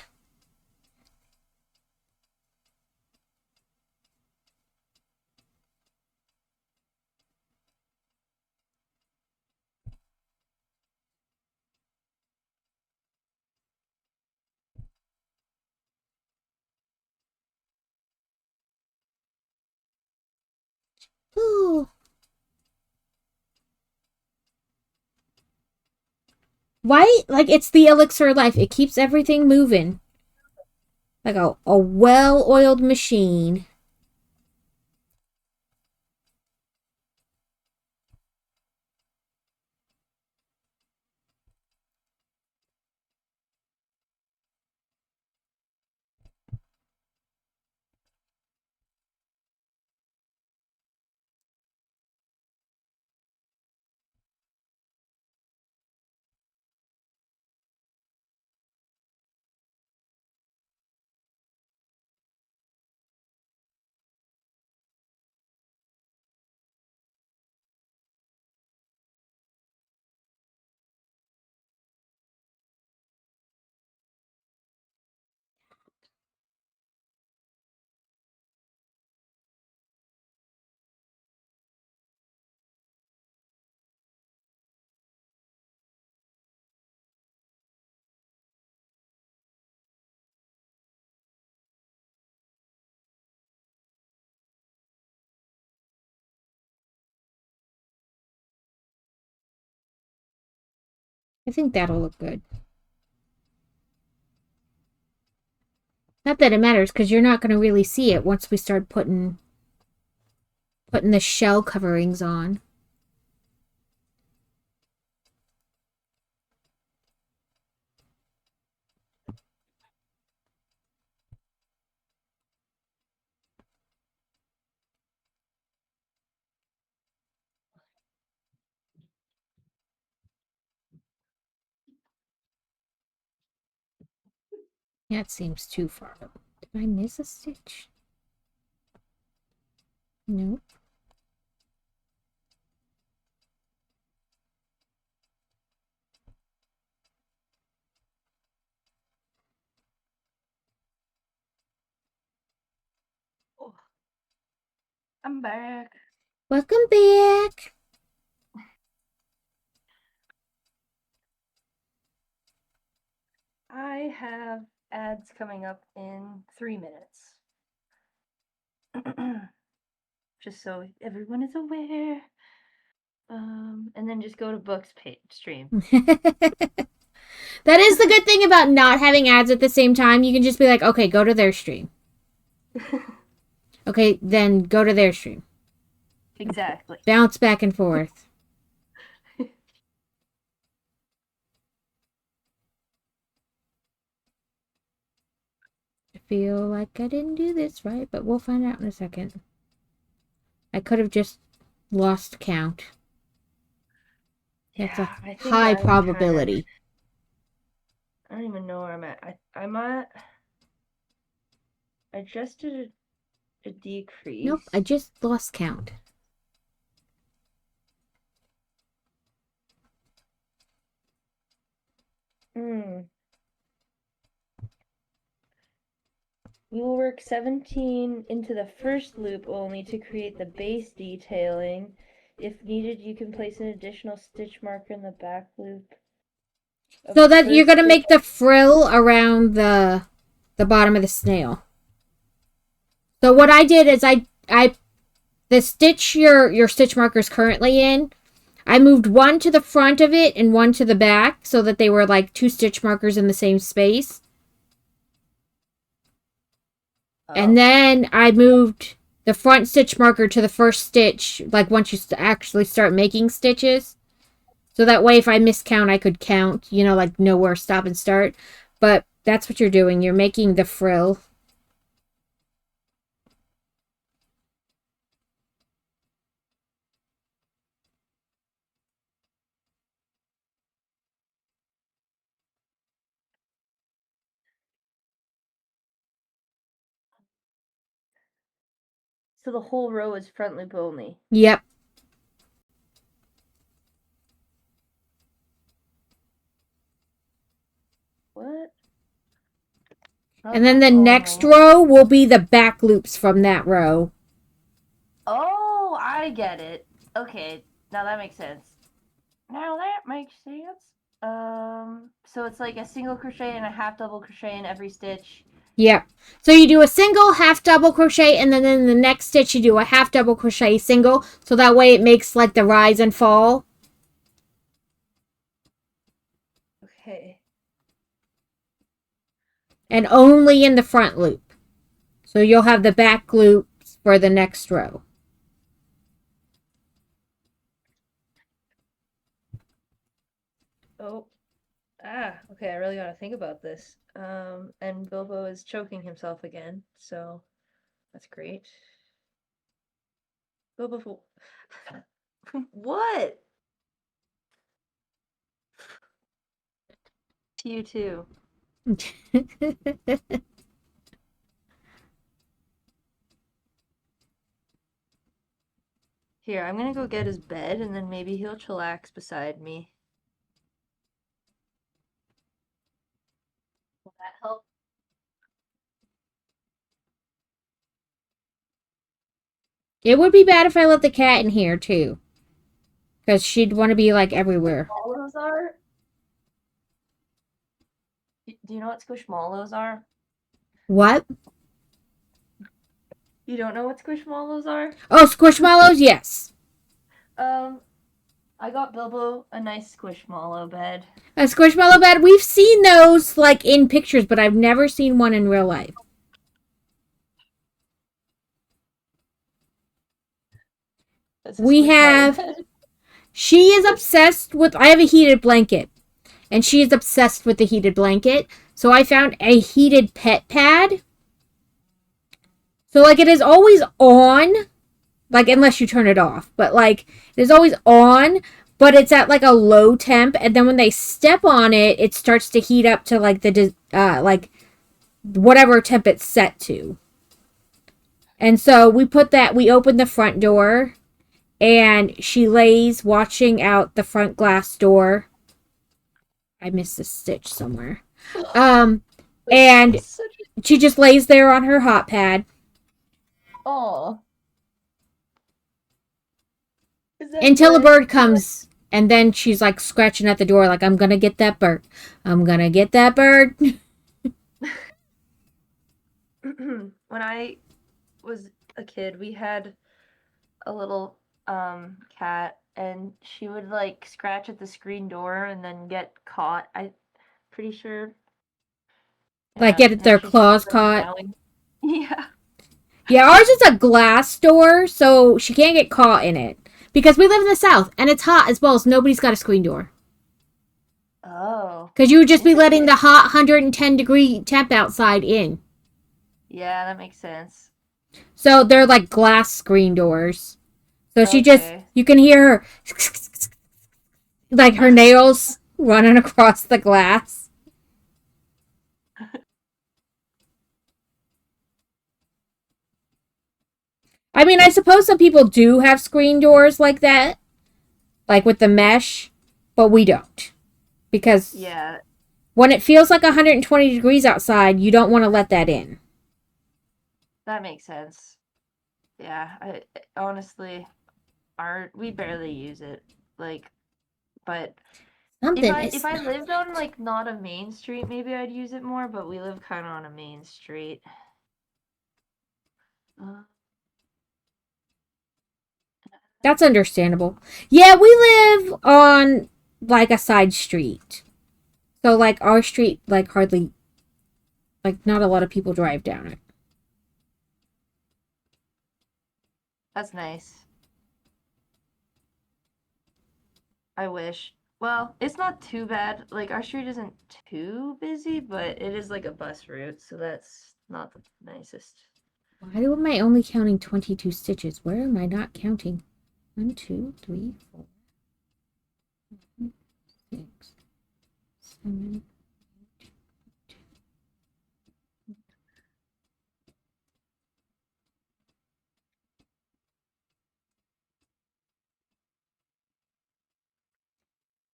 Ooh. Why? Like, it's the elixir of life. It keeps everything moving. Like a well oiled machine. I think that'll look good. Not that it matters, because you're not going to really see it once we start putting the shell coverings on. That seems too far. Did I miss a stitch? Nope. Oh, I'm back. Welcome back. I have ads coming up in 3 minutes. Just so everyone is aware. And then just go to Book's page stream. That is the good thing about not having ads at the same time. You can just be like, okay, go to their stream. Okay, then go to their stream. Exactly. Bounce back and forth. I feel like I didn't do this right, but we'll find out in a second. I could have just lost count. That's a I think high I'm probability. I don't even know where I'm at. I'm at. I just did a decrease. Nope, I just lost count. We will work 17 into the first loop only to create the base detailing. If needed, you can place an additional stitch marker in the back loop. So that you're gonna make the frill around the bottom of the snail. So what I did is I the stitch your stitch marker is currently in, I moved one to the front of it and one to the back so that they were like two stitch markers in the same space. And then I moved the front stitch marker to the first stitch, like once you actually start making stitches. So that way, if I miscount, I could count, like know where stop and start. But that's what you're doing. You're making the frill. So the whole row is front loop only. Yep. And then the next Uh-oh. row will be the back loops from that row. Oh, I get it. Okay, now that makes sense. Now that makes sense. So it's like a single crochet and a half double crochet in every stitch. Yep. So you do a single, half double crochet, and then in the next stitch you do a half double crochet single. So that way it makes like the rise and fall. Okay. And only in the front loop. So you'll have the back loops for the next row. Oh, okay, I really gotta think about this. And Bilbo is choking himself again, so that's great. Bilbo, what? To you too. Here, I'm gonna go get his bed and then maybe he'll chillax beside me. Will that help? It would be bad if I let the cat in here too. Because she'd want to be like everywhere. Squishmallows are? Do you know what squishmallows are? What? You don't know what squishmallows are? Oh, squishmallows? Yes. Um, I got Bilbo a nice squishmallow bed. A squishmallow bed? We've seen those like in pictures, but I've never seen one in real life. That's a We squishmallow have. bed. She is obsessed with. I have a heated blanket, and she is obsessed with the heated blanket. So I found a heated pet pad. So like it is always on, like unless you turn it off, but like it is always on, but it's at like a low temp, and then when they step on it, it starts to heat up to like the like whatever temp it's set to. And so we open the front door, and she lays watching out the front glass door. I missed a stitch somewhere. Um, and That's such she just lays there on her hot pad a... Aw. Is that until a good? bird comes, and then she's like scratching at the door, like, I'm gonna get that bird. I'm gonna get that bird. When I was a kid, we had a little cat and she would like scratch at the screen door and then get caught. I pretty sure. Like, Yeah, get now their she's just claws like caught. meowing. Yeah. Yeah, ours is a glass door, so she can't get caught in it. Because we live in the South, and it's hot as balls. Nobody's got a screen door. Oh, Because you would just be letting interesting. the hot 110-degree temp outside in. Yeah, that makes sense. So they're like glass screen doors. So she just, Okay. you can hear her, like her nails running across the glass. I mean, I suppose some people do have screen doors like that, like with the mesh, but we don't. Because Yeah, when it feels like 120 degrees outside, you don't want to let that in. that makes sense. Yeah, honestly, our we barely use it. Like, but Something if is I not. lived on like not a main street, maybe I'd use it more, but we live kind of on a main street. Uh, That's understandable. Yeah, we live on like a side street. So like our street like hardly like not a lot of people drive down it. that's nice. I wish. Well, it's not too bad. Like our street isn't too busy, but it is like a bus route, so that's not the nicest. Why am I only counting 22 stitches? Where am I not counting? 1, 2, 3, 4, 6, 7.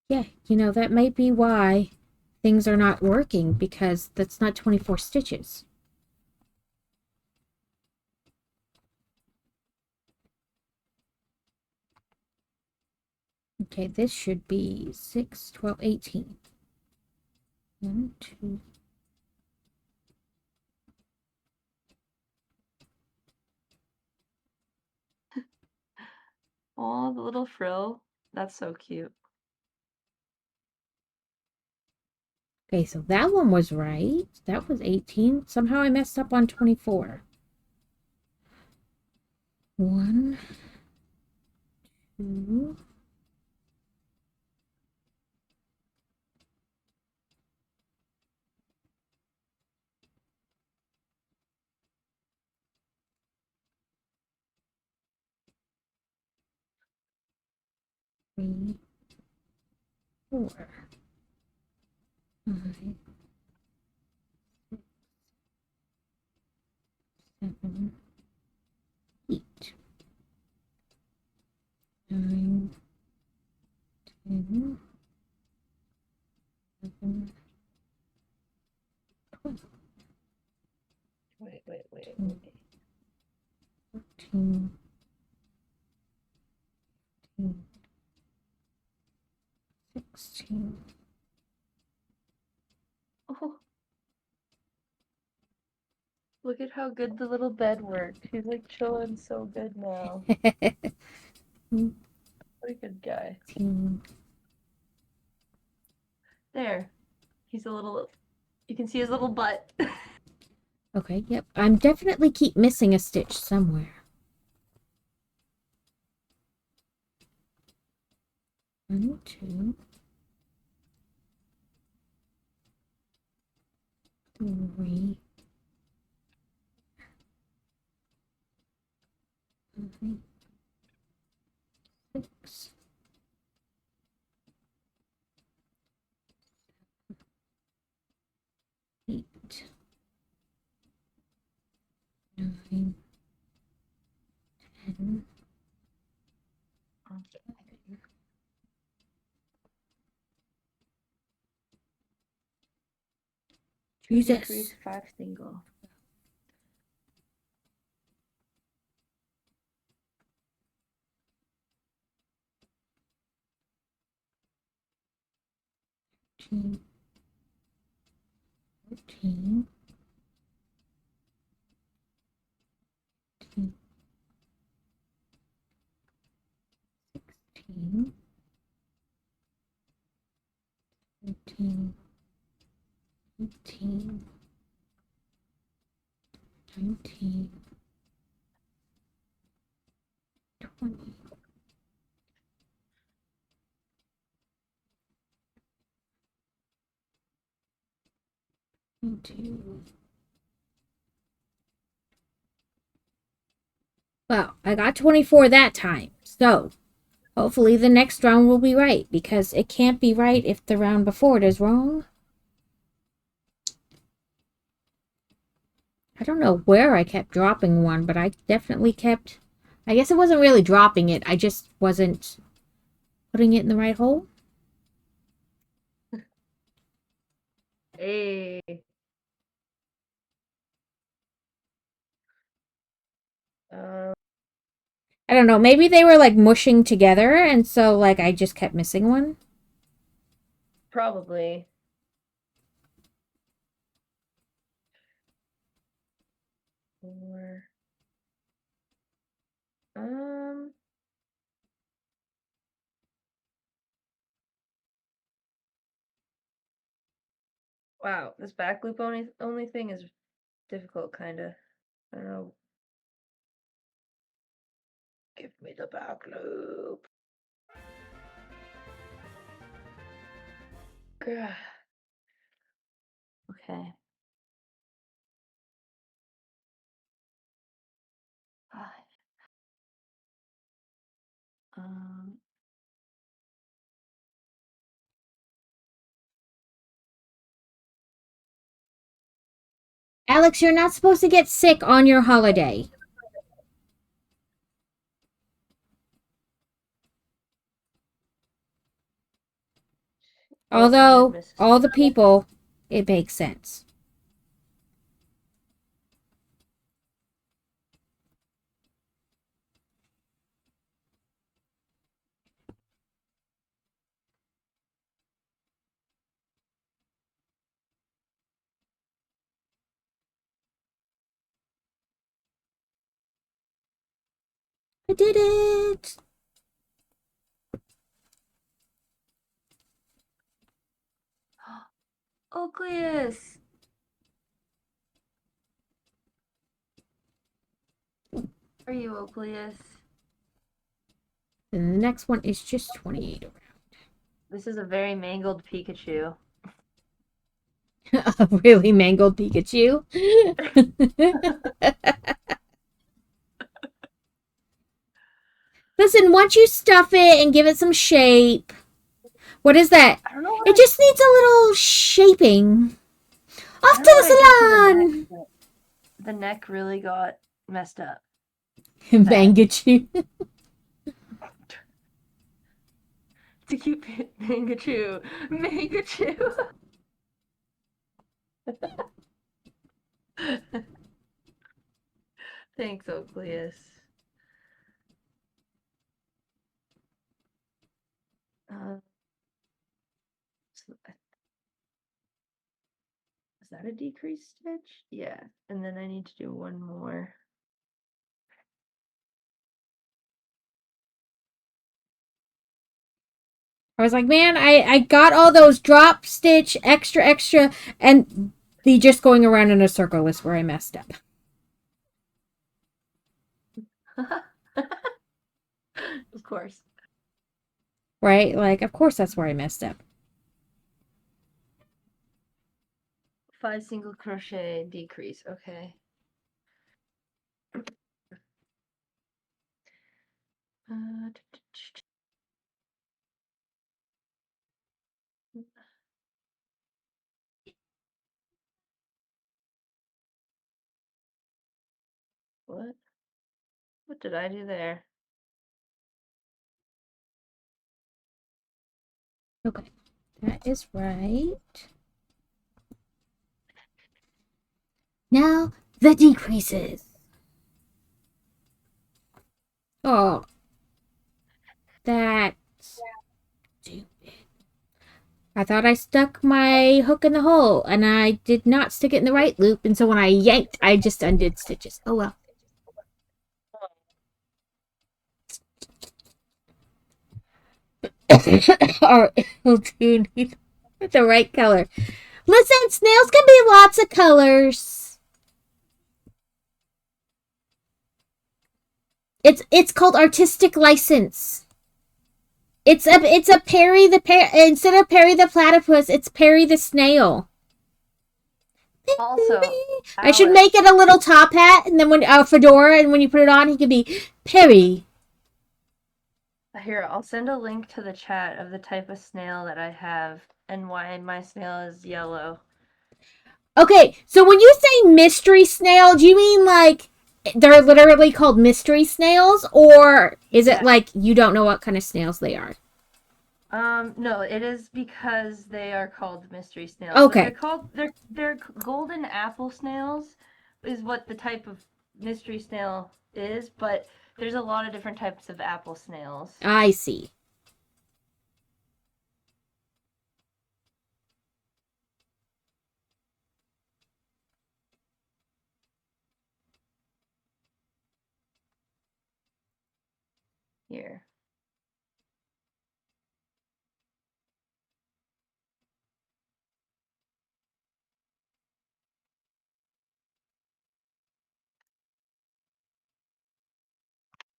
Yeah, that might be why. things are not working because that's not 24 stitches. Okay, this should be 6, 12, 18. 1, 2. Oh, the little frill. That's so cute. Okay, so that one was right. That was 18. Somehow I messed up on 24. 1, 2, 3, 4, 5, 7, 8, 9, 10, 11, 12, Wait. 13, 15, 16. Oh, look at how good the little bed worked. He's like chilling so good now. What a good guy. 18. There. He's a little. You can see his little butt. Okay, yep. I'm definitely keep missing a stitch somewhere. 1, 2, 3, 5, 6, 8, 9, 10. Jesus. Decrease 5 single. 13, 14, 15, 16, 17, 18, 19, 20. 22. Well, I got 24 that time, so hopefully the next round will be right, because it can't be right if the round before it is wrong. I don't know where I kept dropping one, but I definitely kept... I guess it wasn't really dropping it, I just wasn't putting it in the right hole. Hey. I don't know, maybe they were like mushing together, and so like I just kept missing one. Probably. Or wow, this back loop only thing is difficult, kinda. I don't know. Give me the back loop. Grr. Okay. Um, Alex, you're not supposed to get sick on your holiday. Oh, I did Although, miss. all the people, it makes sense. I did it! Ocleus! Are you Ocleus? And the next one is just 28 This is a very mangled Pikachu. A really mangled Pikachu. Listen, once you stuff it and give it some shape, what is that? I don't know what It just needs a little shaping. I Off don't to know the what I did to the neck, salon! but the neck really got messed up. Mangachu. To keep it Mangachu. Mangachu! Thanks, Ocleus. So is that a decreased stitch? Yeah. And then I need to do one more. I was like, man, I got all those drop stitch, extra, and the just going around in a circle is where I messed up. Of course. Right? Like, of course that's where I messed up. 5 single crochet decrease. Okay. What? What did I do there? Okay. That is right. Now, the decreases. Oh, that's stupid. I thought I stuck my hook in the hole, and I did not stick it in the right loop, and so when I yanked, I just undid stitches. Oh well. Alright, we'll do need the right color. Listen, snails can be lots of colors. It's called artistic license. It's a Perry the instead of Perry the platypus, it's Perry the snail. Also, I should Alice. make it a little top hat, and then when a fedora, and when you put it on, he could be Perry. Here, I'll send a link to the chat of the type of snail that I have and why my snail is yellow. Okay, so when you say mystery snail, do you mean like they're literally called mystery snails, or is it like you don't know what kind of snails they are? No, it is because they are called mystery snails. Okay. They're golden apple snails is what the type of mystery snail is, but there's a lot of different types of apple snails. I see. Here.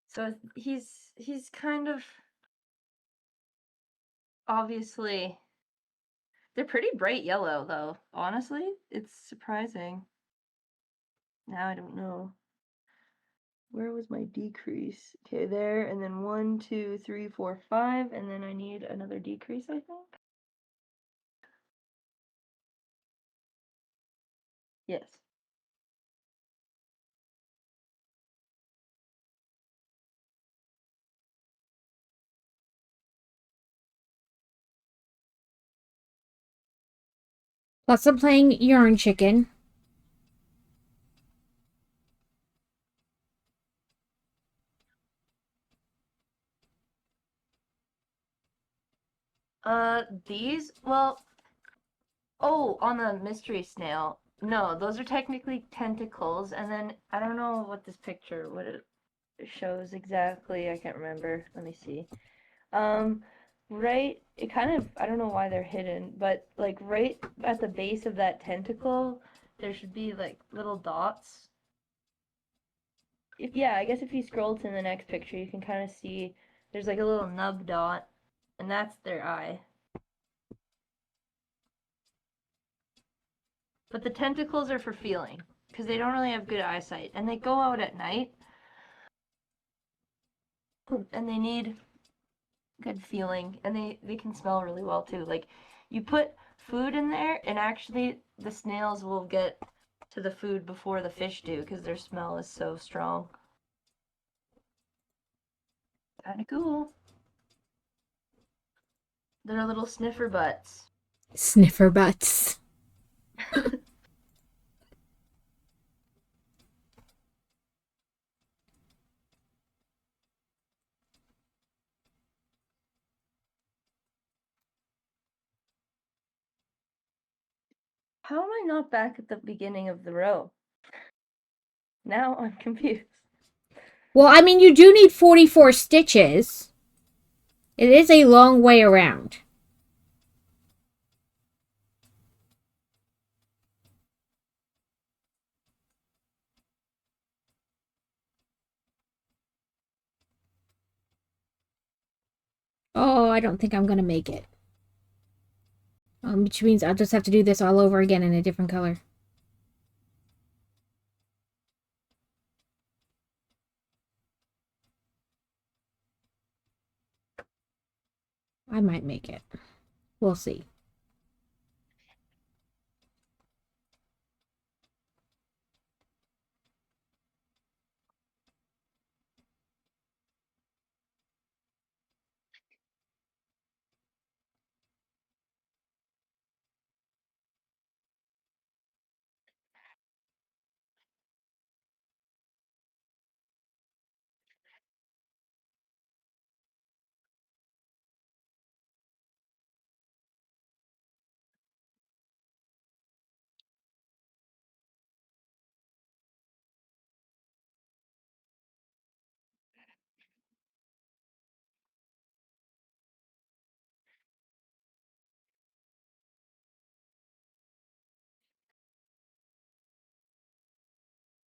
So he's kind of obviously they're pretty bright yellow though. Honestly, it's surprising. Now I don't know. Where was my decrease? Okay, there, and then 1, 2, 3, 4, 5, and then I need another decrease, I think. Yes. Plus, I'm playing Yarn Chicken. These, well, oh, on the mystery snail. No, those are technically tentacles, and then I don't know what this picture, what it shows exactly. I can't remember. Let me see. Um, right, it kind of, I don't know why they're hidden, but like right at the base of that tentacle, there should be like little dots. Yeah, I guess if you scroll to the next picture, you can kind of see there's like a little nub dot, and that's their eye. But the tentacles are for feeling, because they don't really have good eyesight, and they go out at night, and they need good feeling, and they can smell really well too. Like you put food in there, and actually the snails will get to the food before the fish do, because their smell is so strong. Kind of cool. They're little sniffer butts. Sniffer butts. How am I not back at the beginning of the row? Now I'm confused. Well, I mean, you do need 44 stitches. It is a long way around. Oh, I don't think I'm going to make it. Which means I'll just have to do this all over again in a different color. I might make it. We'll see.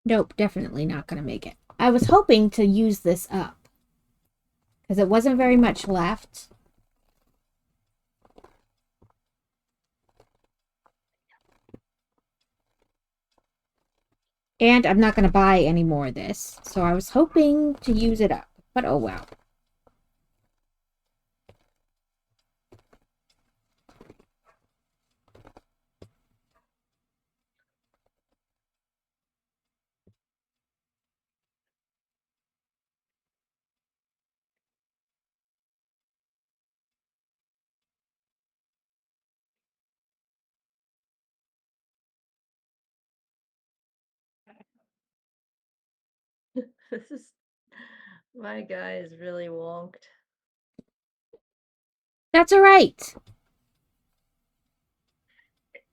Nope, definitely not going to make it. I was hoping to use this up because it wasn't very much left. And I'm not going to buy any more of this. So I was hoping to use it up. But oh well. This is my guy is really wonked. That's all right.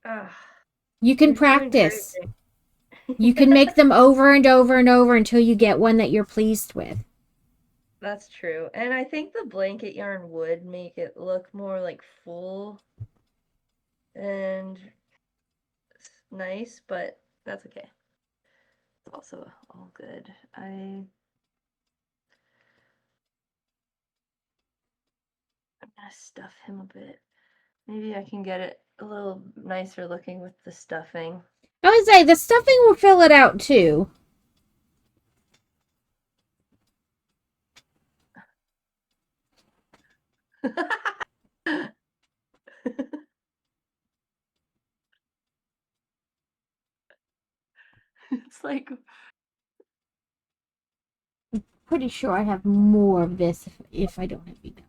Ugh, You can you're too practice. encouraging. You can make them over and over and over until you get one that you're pleased with. That's true. And I think the blanket yarn would make it look more like full and nice, but that's okay. It's also all good. I'm gonna stuff him a bit. Maybe I can get it a little nicer looking with the stuffing. I would say the stuffing will fill it out too. It's like Pretty sure I have more of this if I don't have enough.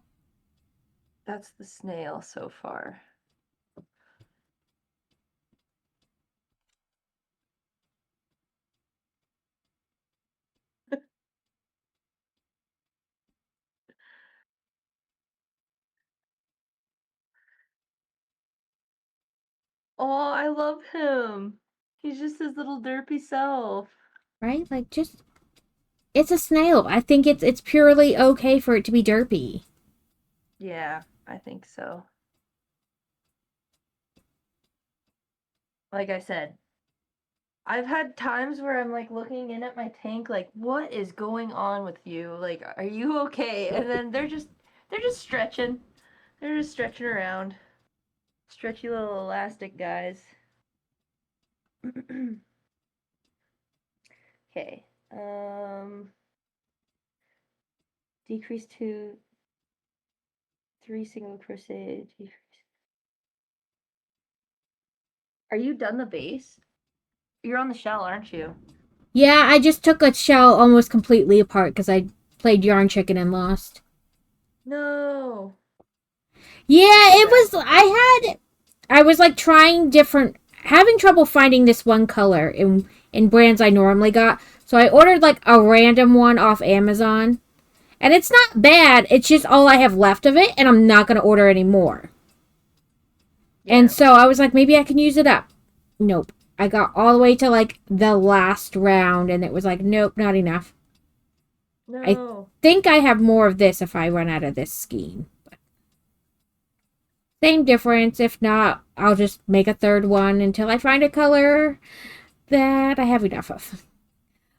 that's the snail so far. Oh, I love him. He's just his little derpy self. Right? Like, just it's a snail. I think it's purely okay for it to be derpy. Yeah, I think so. Like I said, I've had times where I'm like looking in at my tank like what is going on with you? Like are you okay? And then they're just stretching. They're just stretching around. Stretchy little elastic guys. Okay. Decrease to 3 single crochet. Decrease. Are you done the base? You're on the shell, aren't you? Yeah, I just took a shell almost completely apart because I played Yarn Chicken and lost. No. Yeah, That's too it bad. was. I was like trying different, having trouble finding this one color in brands I normally got. So I ordered like a random one off Amazon, and it's not bad. It's just all I have left of it, and I'm not gonna order any more. And Yeah. so I was like, maybe I can use it up. Nope. I got all the way to like the last round, and it was like, nope, not enough. I No. think I have more of this if I run out of this scheme. Same difference. If not, I'll just make a third one until I find a color that I have enough of.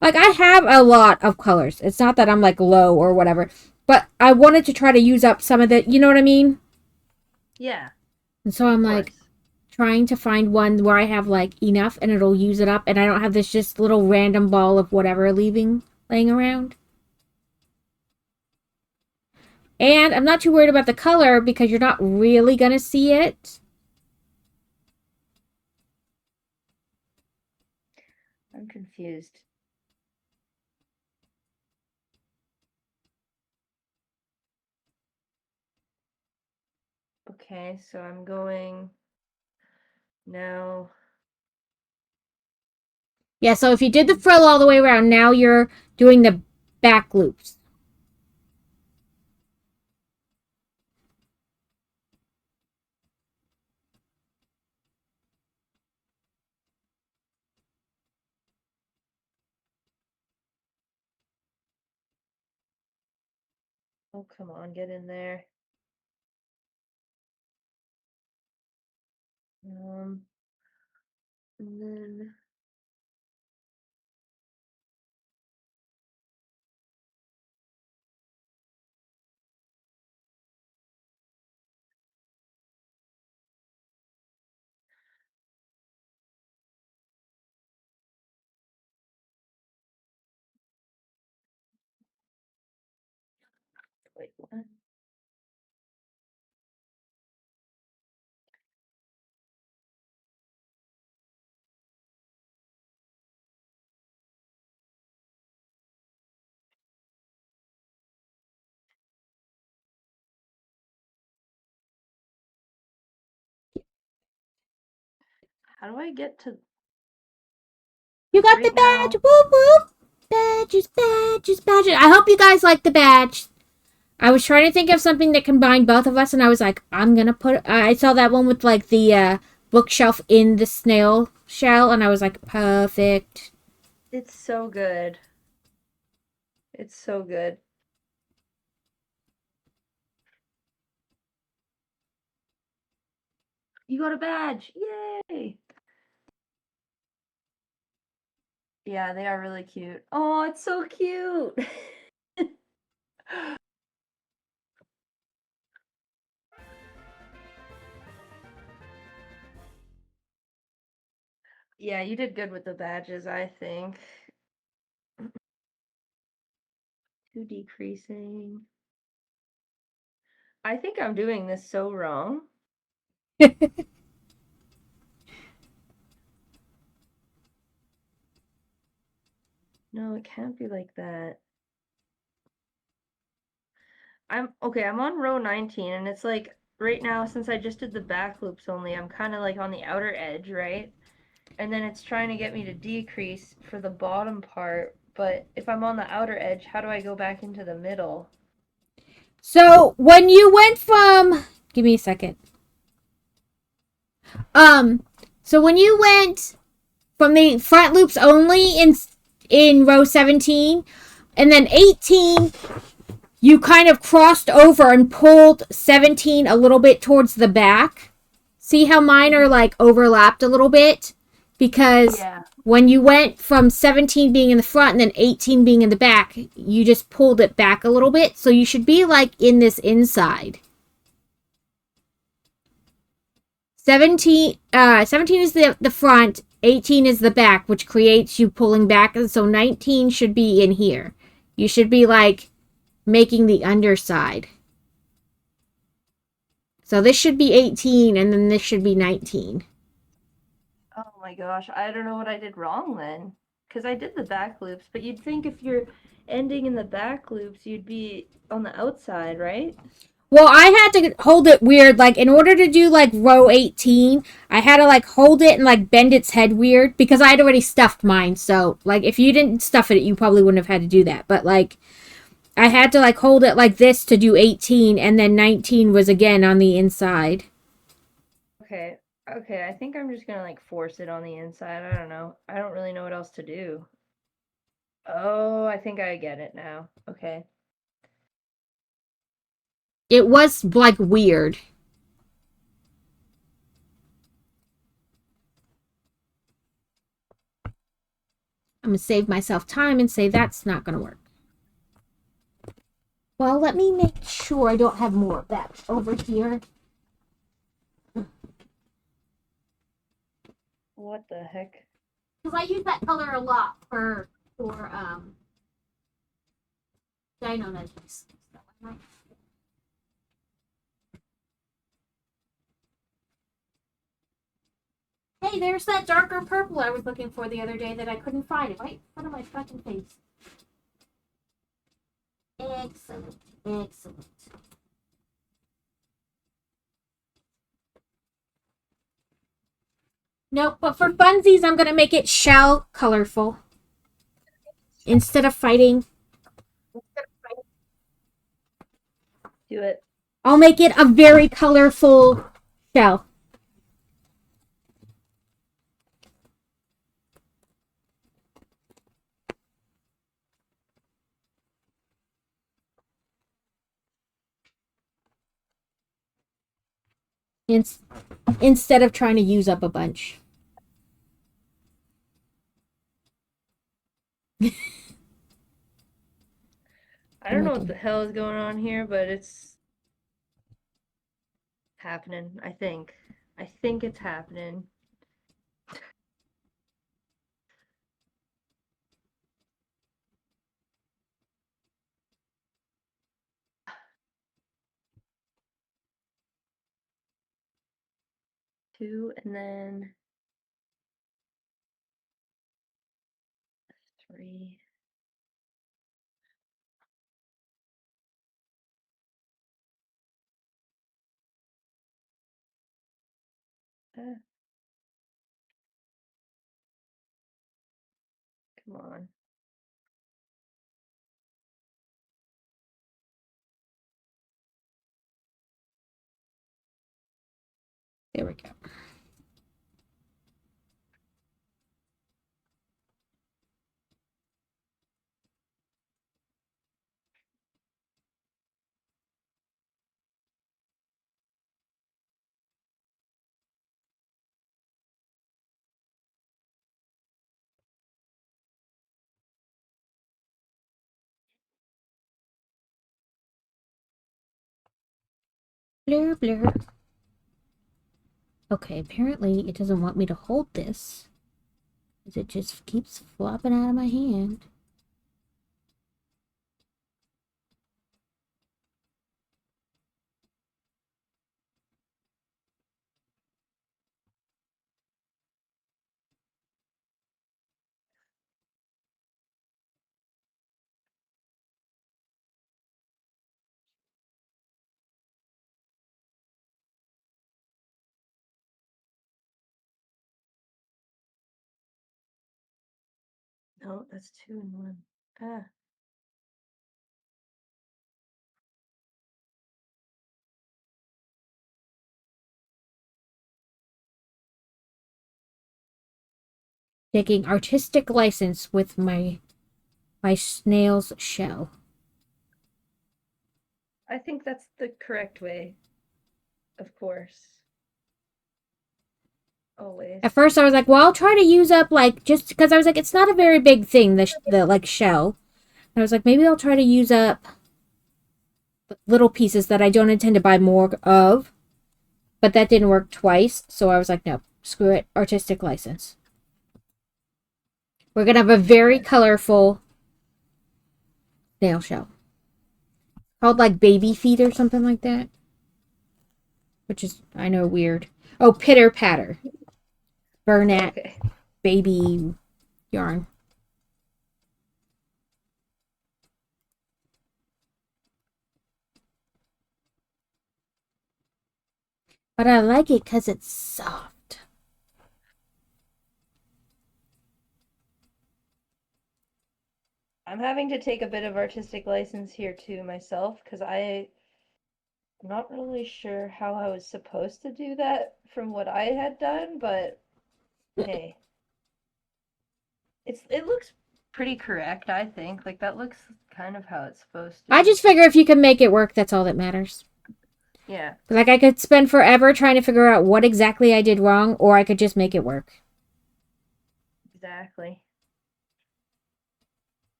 Like, I have a lot of colors. It's not that I'm like low or whatever, but I wanted to try to use up some of the, you know what I mean? Yeah, And so of I'm like course. trying to find one where I have like enough and it'll use it up and I don't have this just little random ball of whatever leaving laying around. And I'm not too worried about the color because you're not really going to see it. I'm confused. Okay, so I'm going now. Yeah, so if you did the frill all the way around, now you're doing the back loops. Oh, come on, get in there. Um, and then wait, what? How do I get to You got the right badge. now? Whoop whoop. Badges, badges, badges. I hope you guys like the badge. I was trying to think of something that combined both of us, and I was like, I'm gonna put. I saw that one with like the bookshelf in the snail shell, and I was like, perfect. It's so good. It's so good. You got a badge. Yay! Yeah, they are really cute. Oh, it's so cute. Yeah, you did good with the badges, I think. Two decreasing. I think I'm doing this so wrong. No, it can't be like that. I'm okay, I'm on row 19 and it's like right now since I just did the back loops only, I'm kind of like on the outer edge, right? And then it's trying to get me to decrease for the bottom part, but if I'm on the outer edge, how do I go back into the middle? So when you went from, give me a second. Um, So when you went from the front loops only in row 17, and then 18, you kind of crossed over and pulled 17 a little bit towards the back. See how mine are like overlapped a little bit? Because Yeah. when you went from 17 being in the front and then 18 being in the back, you just pulled it back a little bit. So you should be like in this inside. 17 is the front, 18 is the back, which creates you pulling back. And so 19 should be in here. You should be like making the underside. So this should be 18 and then this should be 19. Oh my gosh, I don't know what I did wrong then. Because I did the back loops, but you'd think if you're ending in the back loops, you'd be on the outside, right? Well, I had to hold it weird. Like, in order to do, like, row 18, I had to, like, hold it and, like, bend its head weird because I had already stuffed mine. So, like, if you didn't stuff it, you probably wouldn't have had to do that. But, like, I had to, like, hold it like this to do 18, and then 19 was again on the inside. Okay. Okay, I think I'm just gonna like force it on the inside. I don't know. I don't really know what else to do. Oh, I think I get it now. Okay. It was, like, weird. I'm going to save myself time and say that's not going to work. Well, let me make sure I don't have more of that over here. What the heck? Because I use that color a lot for dino nuggies. Hey, there's that darker purple I was looking for the other day that I couldn't find. It right in front of my fucking face. Excellent. Excellent. Nope, but for funsies, I'm going to make it shell colorful. Instead of fighting, Do it. I'll make it a very colorful shell. In- Instead of trying to use up a bunch. I don't know what the hell is going on here, but it's happening, I think. I think it's happening. Two and then three. Ah, come on. There we go. Blur, blur. Okay, apparently it doesn't want me to hold this. It just keeps flopping out of my hand. No, that's two and one. Ah. Taking artistic license with my snail's shell. I think that's the correct way. Of course. Always. At first, I was like, well, I'll try to use up, like, just because I was like, it's not a very big thing, the like, shell. And I was like, maybe I'll try to use up little pieces that I don't intend to buy more of. But that didn't work twice, so I was like, no, screw it, artistic license. We're going to have a very colorful snail shell. Called, like, baby feet or something like that. Which is, I know, weird. Oh, Pitter Patter. Burnett Okay. baby yarn. But I like it because it's soft. I'm having to take a bit of artistic license here too myself because I'm not really sure how I was supposed to do that from what I had done, but hey. It looks pretty correct, I think. Like that looks kind of how it's supposed to. I just figure if you can make it work, that's all that matters. Yeah. Like, I could spend forever trying to figure out what exactly I did wrong, or I could just make it work. Exactly.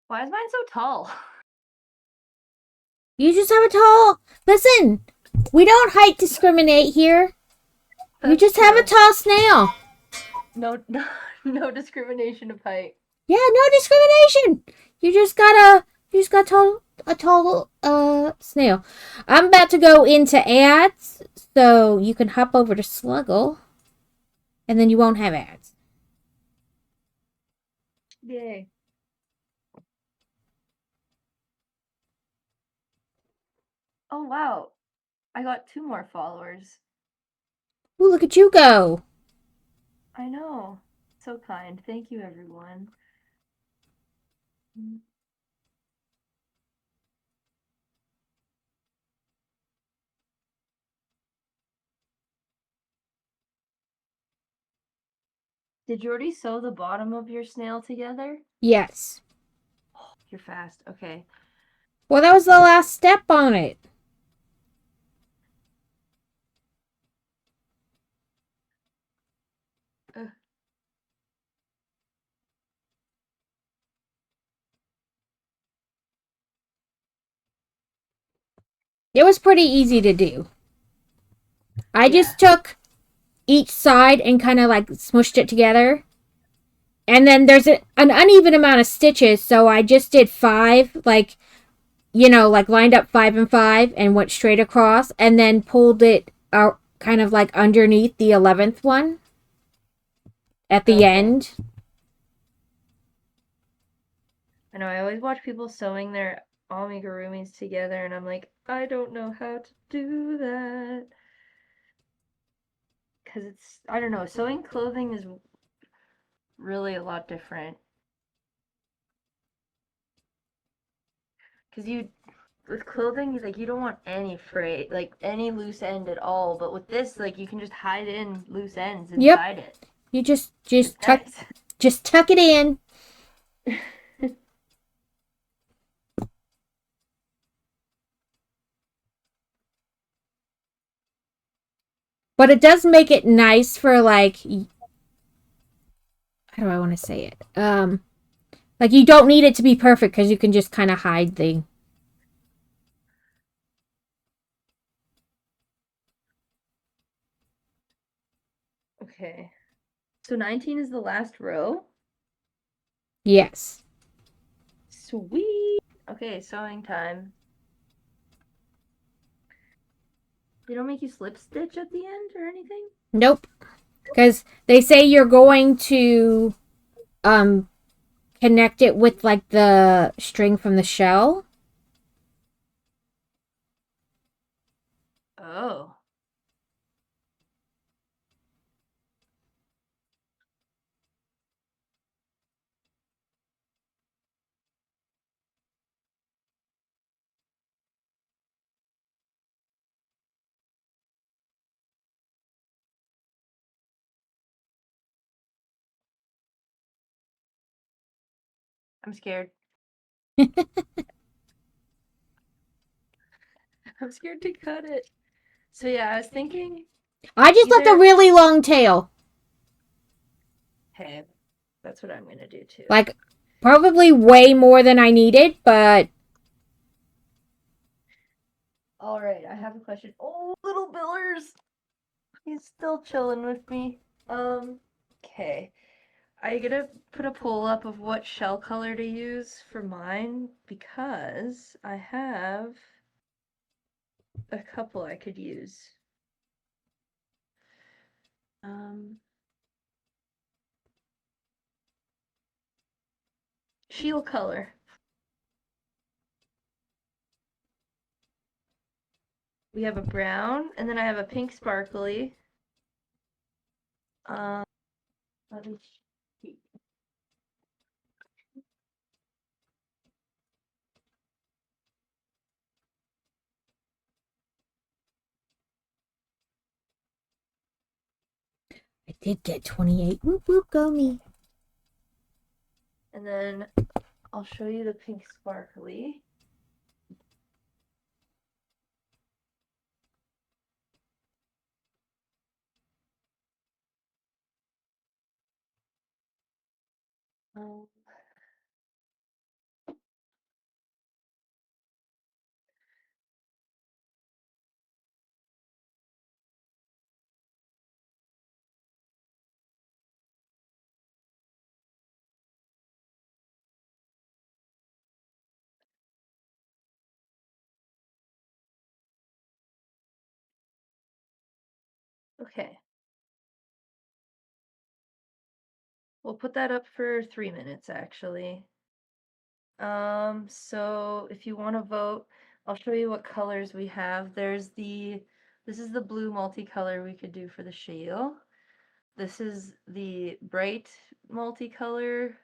Why is mine so tall? You just have a tall. Listen, we don't height discriminate here. You just have a tall snail. No discrimination of height. Yeah, no discrimination. You just got a tall snail. I'm about to go into ads, so you can hop over to Sluggle, and then you won't have ads. Yay. Oh wow. I got 2 more followers. Ooh, look at you go. I know. So kind. Thank you, everyone. Did you already sew the bottom of your snail together? Yes. Oh, you're fast. Okay. Well, that was the last step on it. Ugh. It was pretty easy to do. I just took each side and kind of like smushed it together. And then there's an uneven amount of stitches, so I just did 5, like, like lined up 5 and 5 and went straight across, and then pulled it out kind of like underneath the 11th one at the end. I know, I always watch people sewing their amigurumis together, and I'm like, I don't know how to do that. Because I don't know, sewing clothing is really a lot different. Because with clothing, like, you don't want any fray, like, any loose end at all. But with this, like, you can just hide in loose ends inside it. You just tuck it in. But it does make it nice for, like, how do I want to say it? Like, you don't need it to be perfect because you can just kind of hide the. Okay. So 19 is the last row? Yes. Sweet. Okay, sewing time. They don't make you slip stitch at the end or anything? Nope. Because they say you're going to connect it with like the string from the shell. Oh. I'm scared. I'm scared to cut it. So yeah, I was thinking I just left a either. really long tail. Hey, that's what I'm gonna do too. Like, probably way more than I needed, but All right, I have a question. Oh, little Billers. He's still chilling with me. Okay. I gotta put a poll up of what shell color to use for mine because I have a couple I could use. Shield color. We have a brown, and then I have a pink sparkly. Let me see. I did get 28. Whoop whoop, go me. And then I'll show you the pink sparkly. Um, okay. We'll put that up for 3 minutes actually. So if you want to vote, I'll show you what colors we have. This is the blue multicolor we could do for the shield. This is the bright multicolor.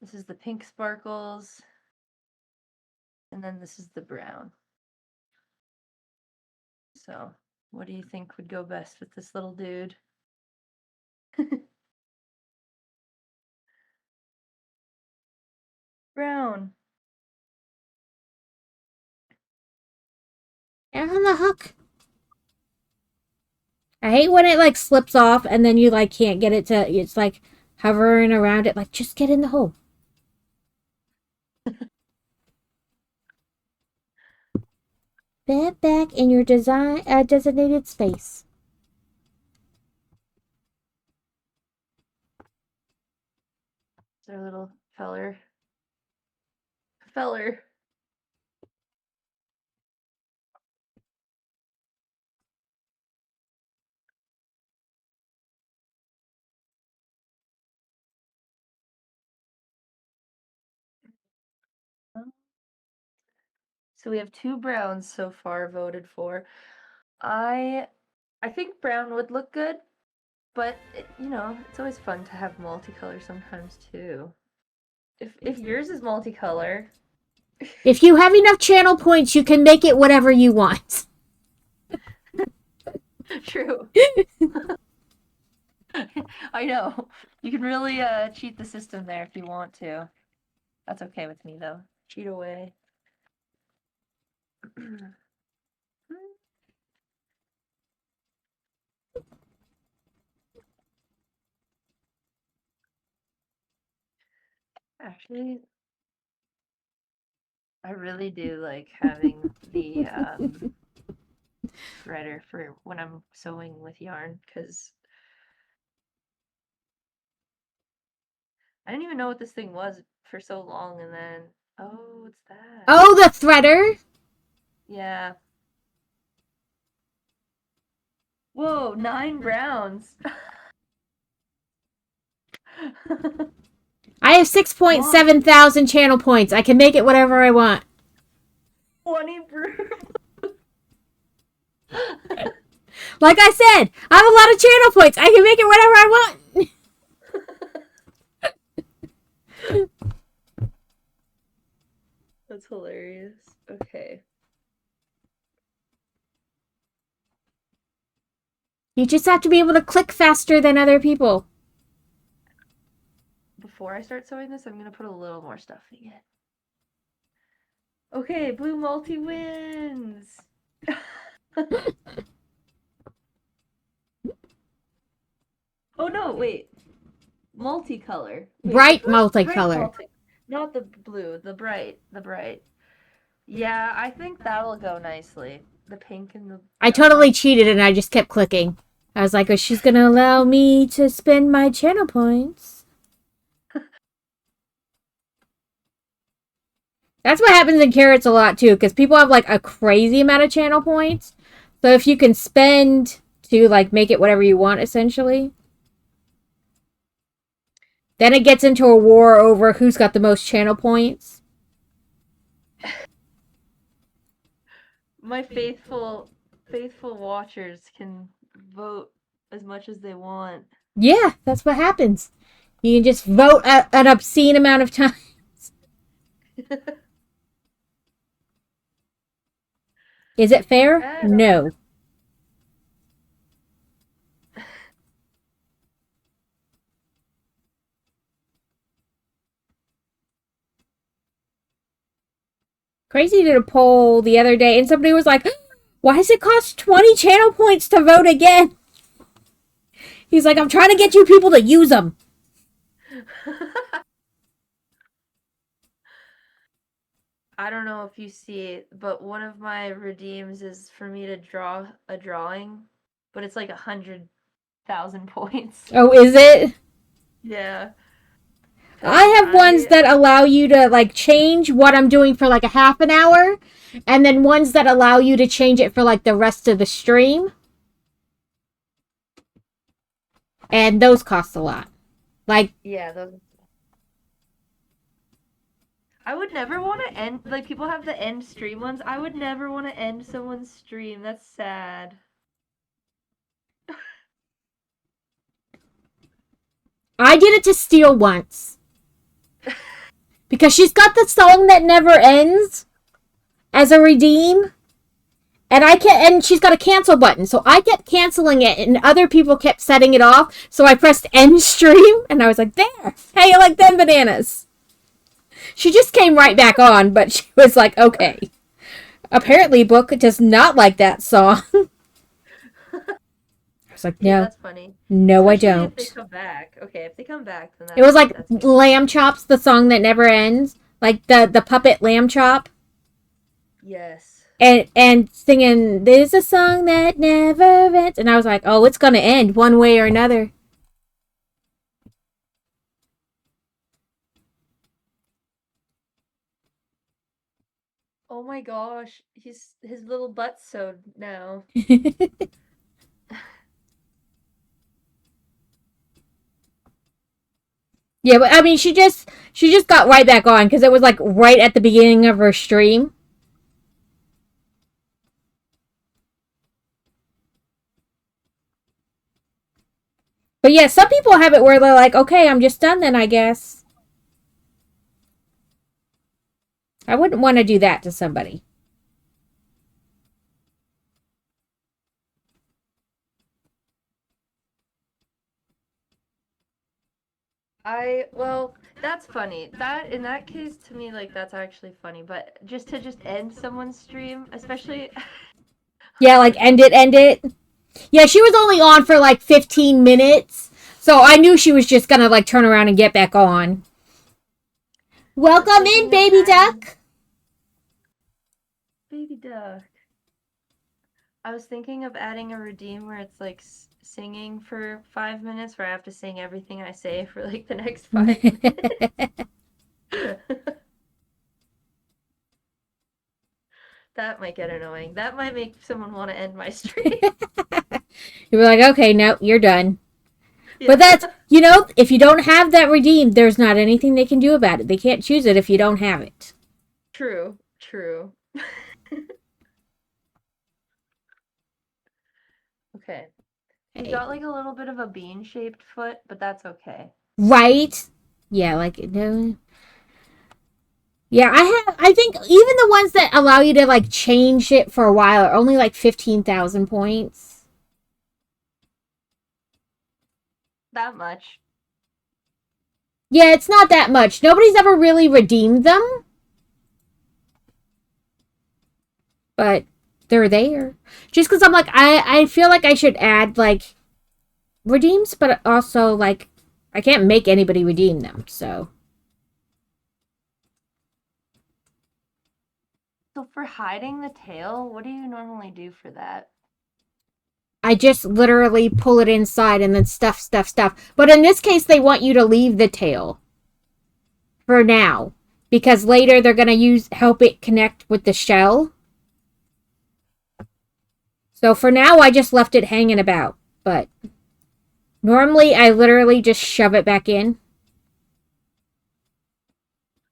This is the pink sparkles. And then this is the brown. So, what do you think would go best with this little dude? Brown. And on the hook. I hate when it like slips off and then you like can't get it to. It's like hovering around it. Like, just get in the hole. Back in your designated space. It's our little feller. Feller. So we have two browns so far voted for. I think brown would look good, but it's always fun to have multicolor sometimes too. If yours is multicolor, If you have enough channel points, you can make it whatever you want. true. I know. You can really cheat the system there if you want to. That's okay with me though. Cheat away. Actually, I really do like having the threader for when I'm sewing with yarn because I didn't even know what this thing was for so long, and then oh, it's that. Oh, the threader. Yeah. Whoa, 9 rounds. I have 6.7 thousand channel points. I can make it whatever I want. 20 brew. Like I said, I have a lot of channel points. I can make it whatever I want. That's hilarious. Okay. You just have to be able to click faster than other people. Before I start sewing this, I'm gonna put a little more stuffing in. Okay, blue multi wins. Oh no, wait. Multicolor. Wait, Bright which one? multicolor. Not the blue, the bright. Yeah, I think that'll go nicely. The pink and the I totally cheated and I just kept clicking. I was like, oh, she's going to allow me to spend my channel points. That's what happens in carrots a lot too, because people have like a crazy amount of channel points. So if you can spend to like make it whatever you want, essentially, then it gets into a war over who's got the most channel points. My faithful watchers can vote as much as they want. Yeah, that's what happens. You can just vote an obscene amount of times. Is it fair? No. Crazy did a poll the other day and somebody was like, why does it cost 20 channel points to vote again? He's like, I'm trying to get you people to use them. I don't know if you see it, but one of my redeems is for me to draw a drawing, but it's like 100,000 points. Oh, is it? Yeah. I have ones that allow you to like change what I'm doing for like a half an hour, and then ones that allow you to change it for like the rest of the stream. And those cost a lot. Like, yeah, those. I would never want to end, like, people have the end stream ones. I would never want to end someone's stream. That's sad. I did it to Steal once. Because she's got the song that never ends as a redeem. And she's got a cancel button. So I kept canceling it and other people kept setting it off. So I pressed end stream and I was like, there. How you like them bananas? She just came right back on, but she was like, okay. Apparently Book does not like that song. I was like, no. Yeah, that's funny. No, especially I don't. If they come back. Okay, if they come back, then that's, it was like Lamb Chops, the song that never ends. Like the puppet Lamb Chop. Yes. And singing, there's a song that never ends. And I was like, oh, it's going to end one way or another. Oh my gosh, his little butt's sewed now. Yeah, but I mean, she just got right back on because it was like right at the beginning of her stream. But yeah, some people have it where they're like, okay, I'm just done then, I guess. I wouldn't want to do that to somebody. Well, that's funny. That, in that case, to me, like, that's actually funny. But just to end someone's stream, especially. Yeah, like, end it. Yeah, she was only on for like 15 minutes. So I knew she was just gonna like turn around and get back on. Welcome in, baby duck. Baby duck. I was thinking of adding a redeem where it's like singing for 5 minutes, where I have to sing everything I say for like the next 5 minutes. That might get annoying. That might make someone want to end my stream. You're like, okay, no, you're done. But Yeah. that's, if you don't have that redeemed, there's not anything they can do about it. They can't choose it if you don't have it. True. True. Okay. He's got like a little bit of a bean-shaped foot, but that's okay. Right? Yeah, like, no. Yeah, I think even the ones that allow you to, like, change it for a while are only, like, 15,000 points. That much. Yeah, it's not that much. Nobody's ever really redeemed them. But they're there. Just because I'm like, I feel like I should add, like, redeems, but also, like, I can't make anybody redeem them, so. So for hiding the tail, what do you normally do for that? I just literally pull it inside and then stuff. But in this case, they want you to leave the tail. For now. Because later they're going to help it connect with the shell. So for now, I just left it hanging about. But normally, I literally just shove it back in.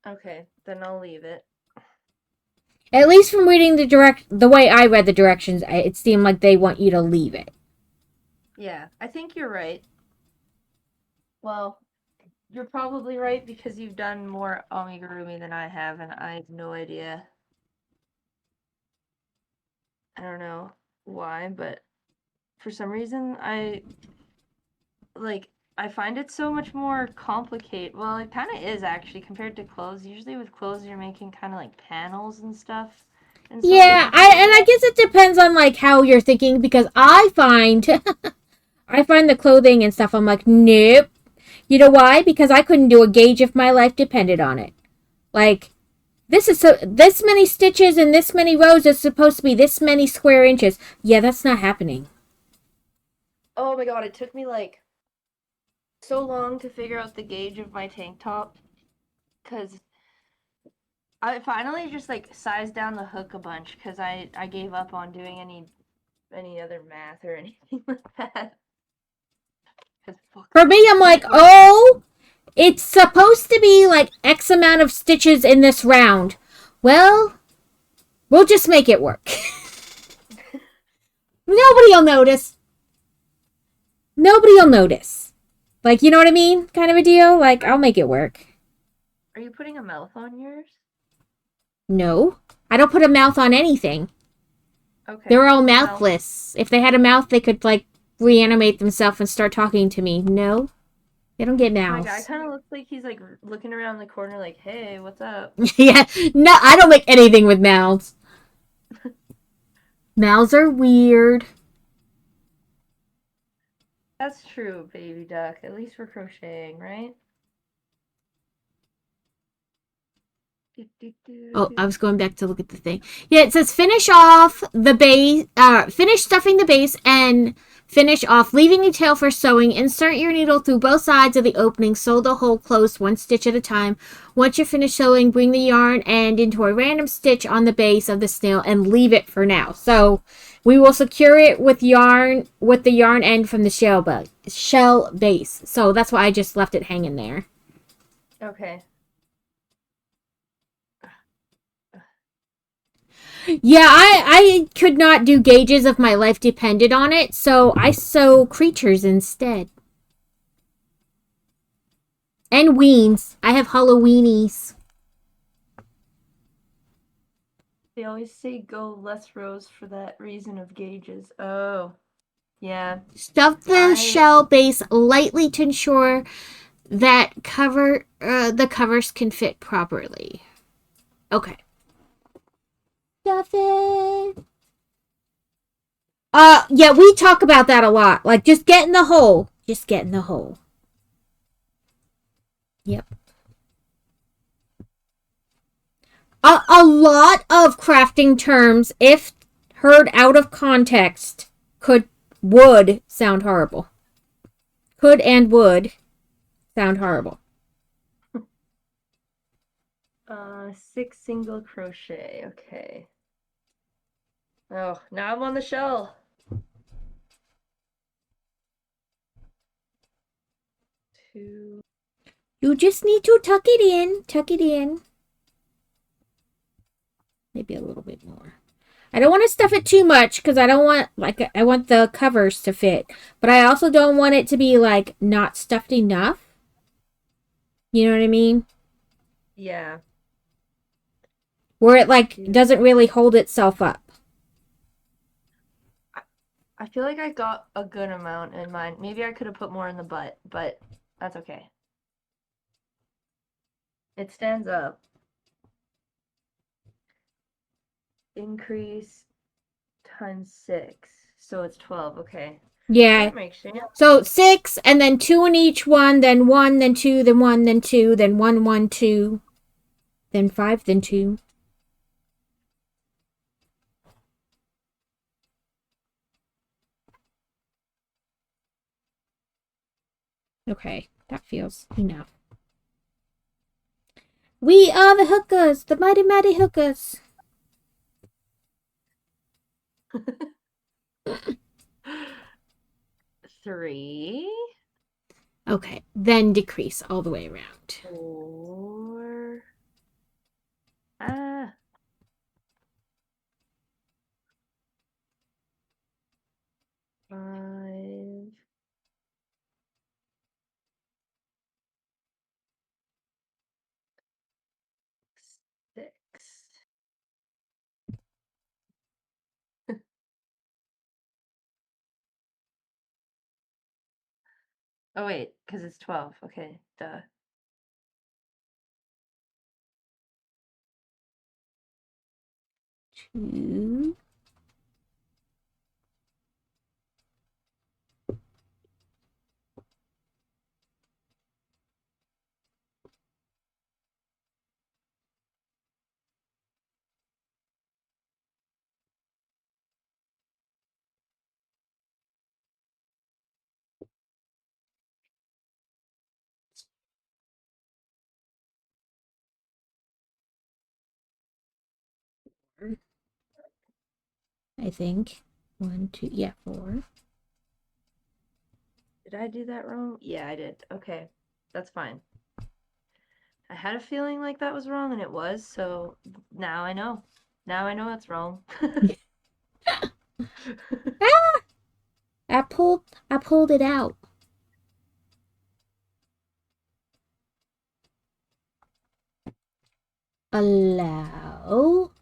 Okay, then I'll leave it. At least from reading the way I read the directions, it seemed like they want you to leave it. Yeah, I think you're right. Well, you're probably right because you've done more amigurumi than I have, and I have no idea. I don't know why, but for some reason I find it so much more complicated. Well, it kind of is actually compared to clothes. Usually with clothes you're making kind of like panels and stuff. And so Yeah, I guess it depends on like how you're thinking because I find I find the clothing and stuff I'm like, nope. You know why? Because I couldn't do a gauge if my life depended on it. Like this many stitches and this many rows is supposed to be this many square inches. Yeah, that's not happening. Oh my god, it took me like so long to figure out the gauge of my tank top because I finally just like sized down the hook a bunch because I gave up on doing any other math or anything like that. For me, I'm like, oh, it's supposed to be like X amount of stitches in this round. Well, we'll just make it work. Nobody'll notice. Nobody'll notice. Like, you know what I mean? Kind of a deal. Like, I'll make it work. Are you putting a mouth on yours? No. I don't put a mouth on anything. Okay. They're all mouthless. If they had a mouth, they could, like, reanimate themselves and start talking to me. No. They don't get mouths. My guy kind of looks like he's, like, looking around the corner like, hey, what's up? Yeah. No, I don't make anything with mouths. Mouths are weird. That's true, baby duck. At least we're crocheting, right? Oh, I was going back to look at the thing. Yeah, it says finish off the base, finish stuffing the base and finish off leaving a tail for sewing. Insert your needle through both sides of the opening. Sew the hole closed one stitch at a time. Once you're finished sewing, bring the yarn end into a random stitch on the base of the snail and leave it for now. So we will secure it with the yarn end from the shell base. So that's why I just left it hanging there. Okay. Yeah, I could not do gauges if my life depended on it, so I sew creatures instead. And weens. I have Halloweenies. They always say go less rows for that reason of gauges. Oh. Yeah. Stuff the shell base lightly to ensure that the covers can fit properly. Okay. Stuff it. Yeah, we talk about that a lot. Like, just get in the hole. Just get in the hole. Yep. A lot of crafting terms, if heard out of context would sound horrible. Could and would sound horrible. 6 single crochet. Okay. Oh, now I'm on the shell. 2. You just need to tuck it in. Tuck it in. Maybe a little bit more. I don't want to stuff it too much because I don't want, like, I want the covers to fit. But I also don't want it to be, like, not stuffed enough. You know what I mean? Yeah. Where it, like, doesn't really hold itself up. I feel like I got a good amount in mine. Maybe I could have put more in the butt, but that's okay. It stands up. Increase times 6. So it's 12. Okay. Yeah. That makes sense. So 6, and then 2 in each one, then 1, then 2, then 1, then 2, then 1, 1, 2, then 5, then 2. Okay, that feels enough. We are the hookers, the mighty, mighty hookers. 3. Okay, then decrease all the way around. 4. Ah. 5. 6. Oh wait, because it's 12. Okay, duh. Two. I think. 1, 2, yeah, 4. Did I do that wrong? Yeah, I did. Okay, that's fine. I had a feeling like that was wrong, and it was, so now I know. Now I know it's wrong. Ah! I pulled it out. Allow.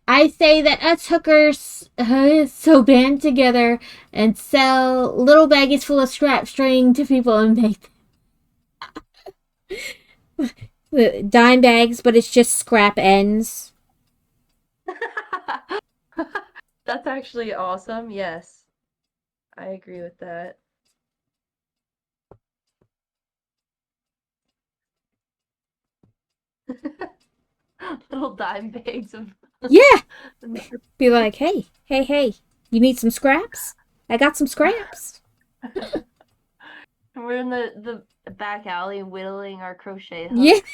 I say that us hookers so band together and sell little baggies full of scrap string to people and make dime bags, but it's just scrap ends. That's actually awesome. Yes, I agree with that. Little dime bags of. Yeah. Be like, hey, hey, hey, you need some scraps? I got some scraps. We're in the back alley whittling our crochet Yeah. hooks.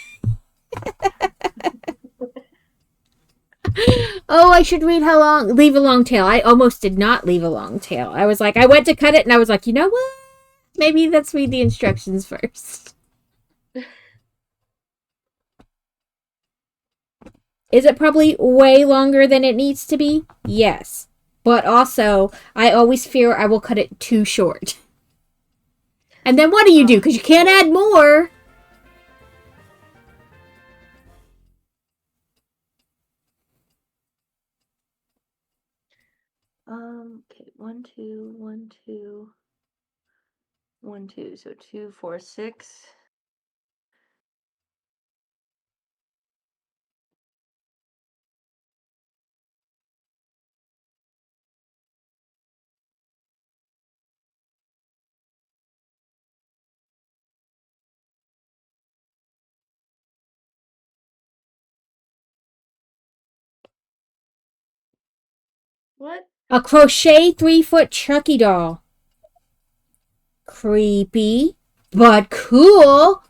Oh, I should leave a long tail. I almost did not leave a long tail. I was like, I went to cut it and I was like, you know what? Maybe let's read the instructions first. Is it probably way longer than it needs to be? Yes. But also, I always fear I will cut it too short. And then what do you do? Because you can't add more. Okay, 1, 2, 1, 2, 1, 2. So 2, 4, 6. What? A crochet 3-foot Chucky doll. Creepy, but cool.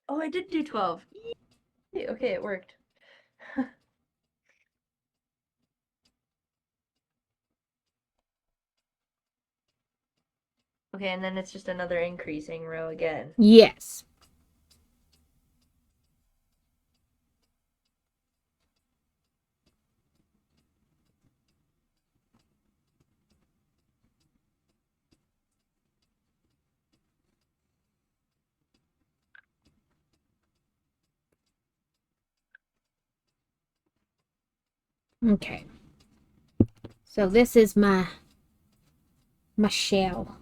Oh, I did do 12. Yay. Okay, it worked. Okay, and then it's just another increasing row again. Yes. Okay. So this is my shell.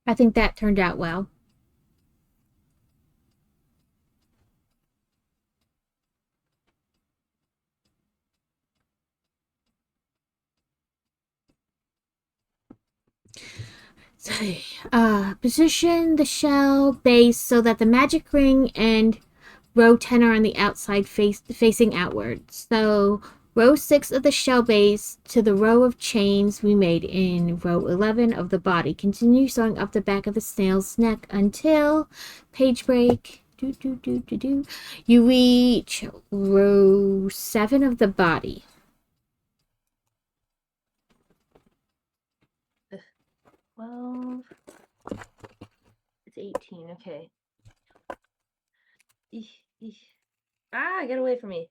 I think that turned out well. Position the shell base so that the magic ring and row 10 are on the outside facing outward. So row 6 of the shell base to the row of chains we made in row 11 of the body. Continue sewing up the back of the snail's neck until page break. You reach row 7 of the body. 12. It's 18. Okay. Eesh, eesh. Ah, get away from me.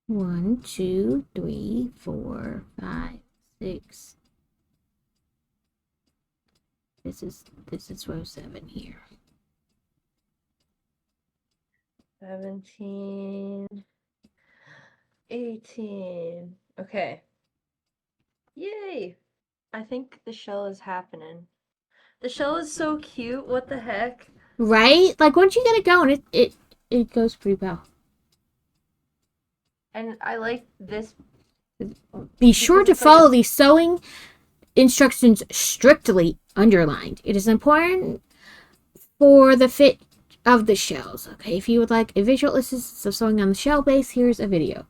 1, 2, 3, 4, 5, 6. This is row 7 here. 17. 18. Okay. Yay! I think the shell is happening. The shell is so cute. What the heck? Right? Like once you get it going, it goes pretty well. And I like this. Be sure Because to it's like follow these sewing instructions strictly underlined. It is important for the fit of the shells. Okay, if you would like a visual assistance of sewing on the shell base, here's a video.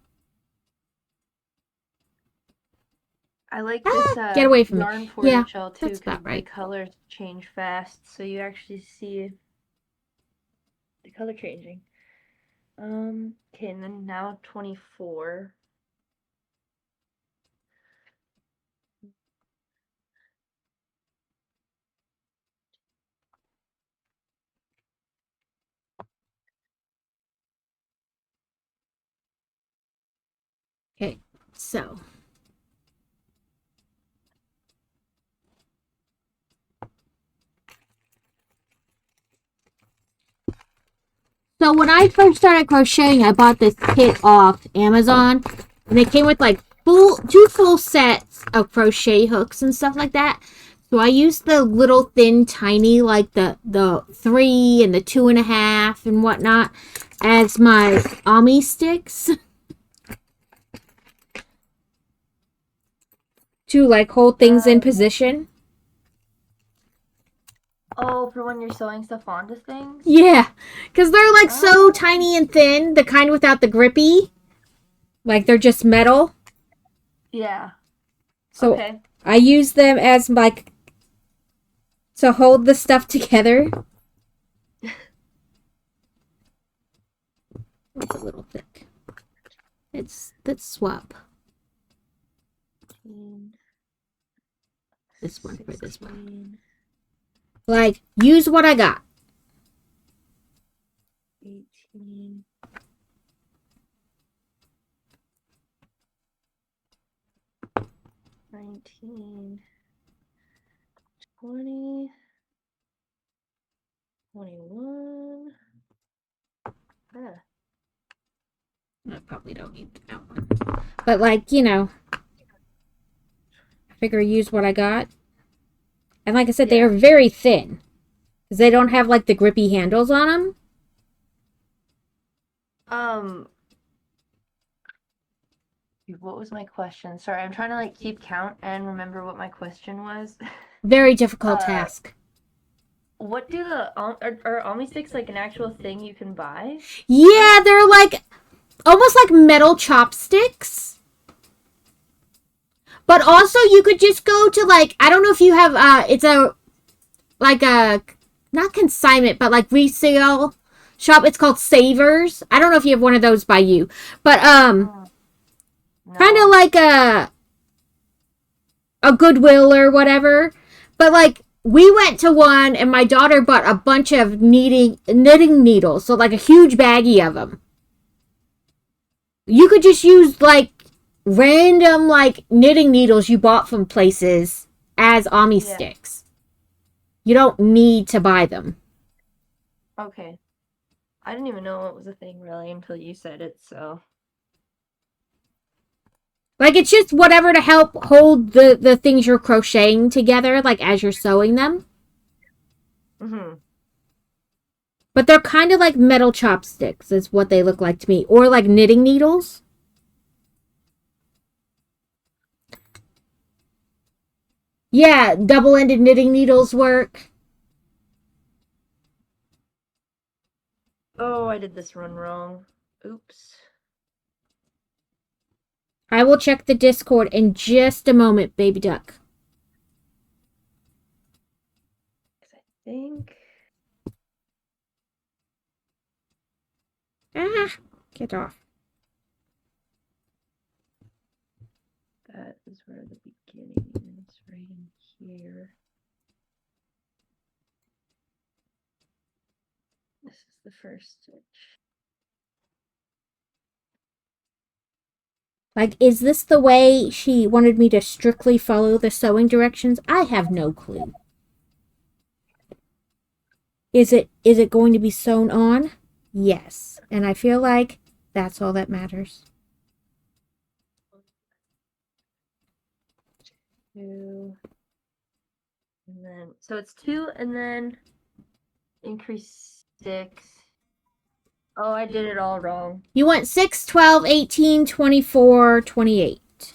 I like this Get away from me. yarn for Yeah, the shell too, that's because about right. the colors change fast, so you actually see the color changing. Okay, and then now 24. Okay, so when I first started crocheting, I bought this kit off Amazon, and it came with like two full sets of crochet hooks and stuff like that. So I used the little thin, tiny, like the 3 and the 2.5 and whatnot, as my Ami sticks to like hold things in position. Oh, for when you're sewing stuff onto things? Yeah, because they're like so tiny and thin, the kind without the grippy. Like they're just metal. Yeah. So Okay. I use them as like to hold the stuff together. It's a little thick. Let's swap this one for this one. Like use what I got. 18. 19. 20. 21. Yeah. I probably don't need that one. But like, you know, I figure use what I got. And like I said, they are very thin. Because they don't have like the grippy handles on them. What was my question? Sorry, I'm trying to like keep count and remember what my question was. Very difficult Uh, task. what do the are Omni sticks like an actual thing you can buy? Yeah, they're like almost like metal chopsticks. But also you could just go to like I don't know if you have it's a like a not consignment but like resale shop. It's called Savers. I don't know if you have one of those by you. But kind of No. like a Goodwill or whatever. But like we went to one and my daughter bought a bunch of knitting needles, so like a huge baggie of them. You could just use like random like knitting needles you bought from places as Ami Yeah. sticks. You don't need to buy them. Okay. I didn't even know it was a thing really until you said it, so. Like it's just whatever to help hold the things you're crocheting together, like as you're sewing them. Mm-hmm. But they're kind of like metal chopsticks, is what they look like to me. Or like knitting needles. Yeah, double-ended knitting needles work. Oh, I did this run wrong. Oops. I will check the Discord in just a moment, baby duck. I think. Ah, get off. That is where the beginning is, right in here. This is the first stitch. Like, is this the way she wanted me to strictly follow the sewing directions? I have no clue. Is it going to be sewn on? Yes. And I feel like that's all that matters. 2, and then so it's 2 and then increase 6. Oh, I did it all wrong. You want 6, 12, 18, 24, 28.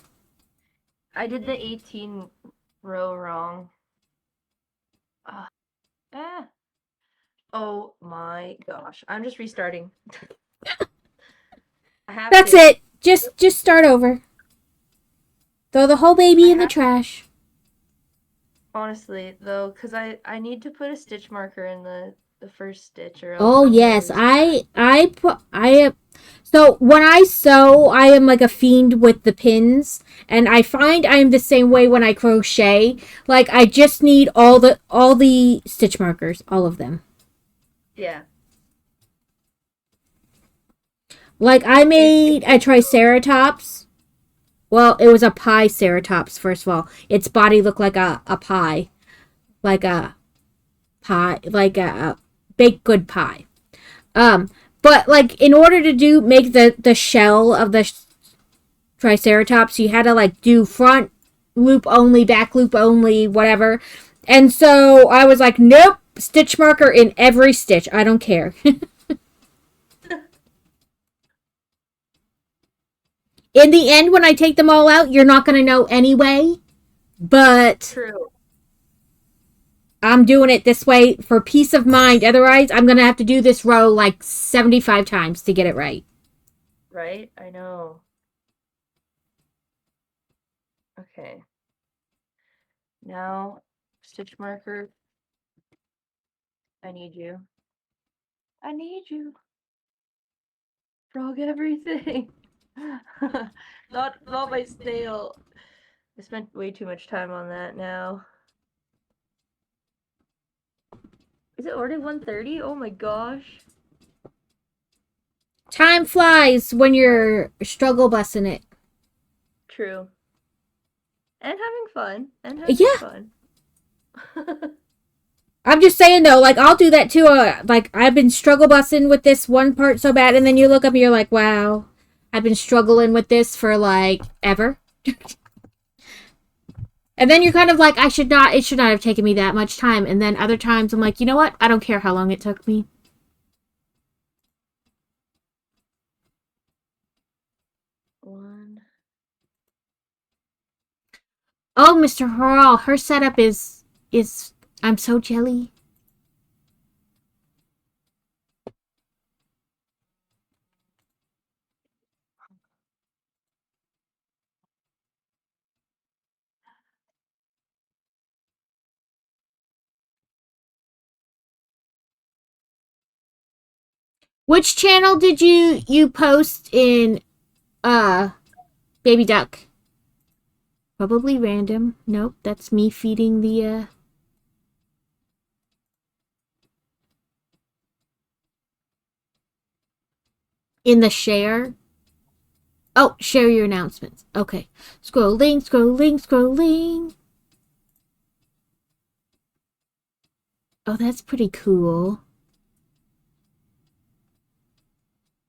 I did the 18 row wrong. Oh my gosh. I'm just restarting. I have That's to. it. Just start over. Throw the whole baby in the trash. Honestly, though, because I need to put a stitch marker in the first stitch or else Oh I'm yes, gonna so when I sew, I am like a fiend with the pins, and I find I am the same way when I crochet. Like I just need all the stitch markers, all of them. Yeah. Like I made a triceratops. Well, it was a pie ceratops, first of all. Its body looked like a pie. Like a pie, like a baked good pie. But like in order to make the shell of the triceratops, you had to like do front loop only, back loop only, whatever. And so I was like, nope, stitch marker in every stitch. I don't care. In the end, when I take them all out, you're not going to know anyway. But True. I'm doing it this way for peace of mind. Otherwise, I'm going to have to do this row like 75 times to get it right. Right? I know. Okay. Now, stitch marker. I need you. I need you. Frog everything. not my snail. I spent way too much time on that now. Is it already 1:30? Oh my gosh. Time flies when you're struggle busing it. True. And having fun. Yeah. Fun. I'm just saying though, like I'll do that too. Like I've been struggle busting with this one part so bad, and then you look up and you're like, wow, I've been struggling with this for like ever. And then you're kind of like, it should not have taken me that much time. And then other times I'm like, you know what? I don't care how long it took me. One, Oh, Mr. Hurl, her setup is I'm so jelly. Which channel did you post in Baby Duck? Probably random. Nope, that's me feeding the in the share. Oh, share your announcements. Okay. Scrolling, scrolling, scrolling. Oh, that's pretty cool.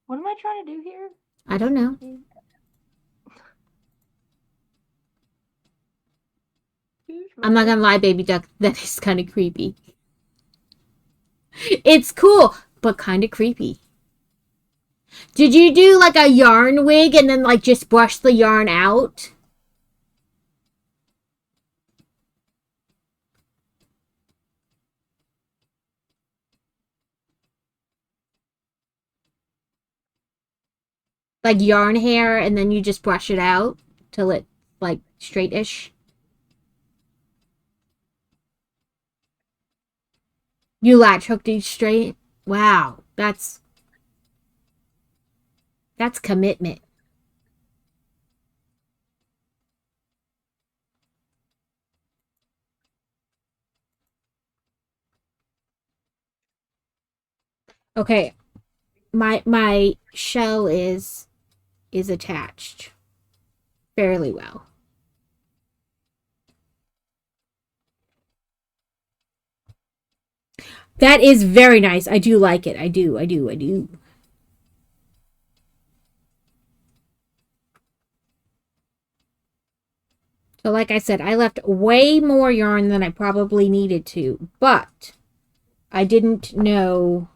What am I trying to do here? I don't know. I'm not gonna lie, Baby Duck, that is kind of creepy. It's cool, but kind of creepy. Did you do like a yarn wig and then like just brush the yarn out? Like yarn hair and then you just brush it out till it like straight-ish? You latch hooked each straight? Wow, that's commitment. Okay, my shell is attached fairly well. That is very nice. I do like it. I do. So like I said, I left way more yarn than I probably needed to, but I didn't know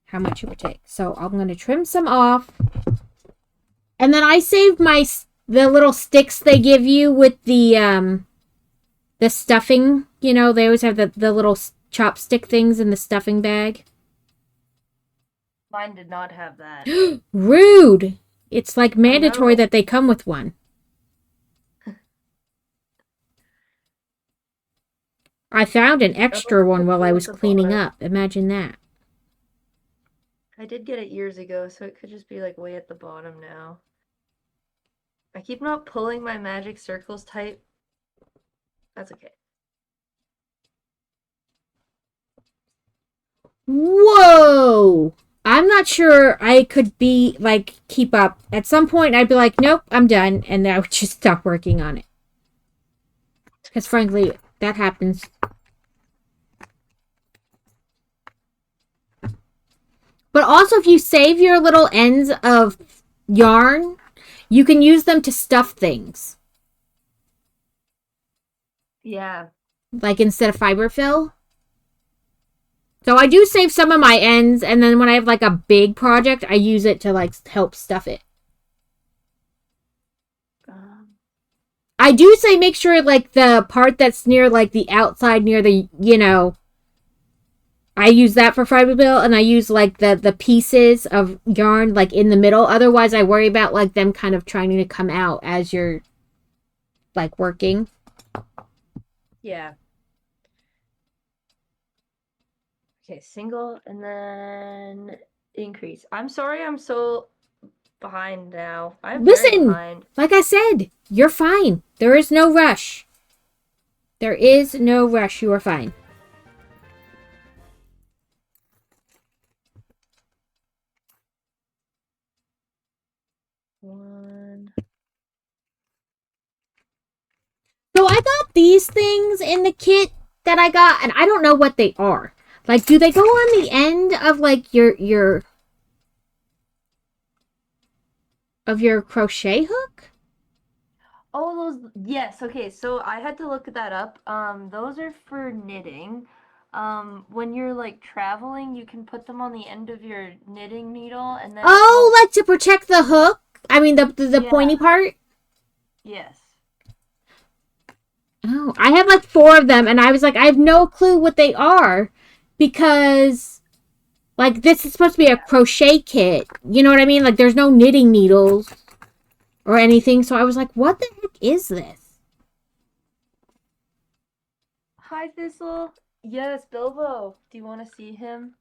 how much it would take. So I'm going to trim some off. And then I saved the little sticks they give you with the stuffing. You know, they always have the little chopstick things in the stuffing bag. Mine did not have that. Rude. It's like mandatory that they come with one. I found an extra one while I was cleaning up. Imagine that. I did get it years ago, so it could just be like way at the bottom now. I keep not pulling my magic circles tight. That's okay. Whoa! I'm not sure I could be like keep up. At some point I'd be like, nope, I'm done, and I would just stop working on it. Because frankly, that happens. But also, if you save your little ends of yarn, you can use them to stuff things. Yeah. Like instead of fiber fill. So I do save some of my ends, and then when I have like a big project, I use it to like help stuff it. I do say make sure like the part that's near like the outside near the, you know, I use that for fiber fill, and I use like the pieces of yarn like in the middle. Otherwise I worry about like them kind of trying to come out as you're like working. Yeah. Okay, single and then increase. I'm sorry I'm so behind now. I'm very behind. Like I said, you're fine. There is no rush. There is no rush. You are fine. One. So I got these things in the kit that I got, and I don't know what they are. Like, do they go on the end of like your crochet hook? Oh, those, yes, okay, so I had to look that up. Those are for knitting. When you're like traveling, you can put them on the end of your knitting needle and then Oh, like to protect the hook? I mean the Yeah. pointy part? Yes. Oh, I have like 4 of them, and I was like, I have no clue what they are because, like, this is supposed to be a crochet kit. You know what I mean? Like, there's no knitting needles or anything. So I was like, what the heck is this? Hi, Thistle. Yes, Bilbo. Do you want to see him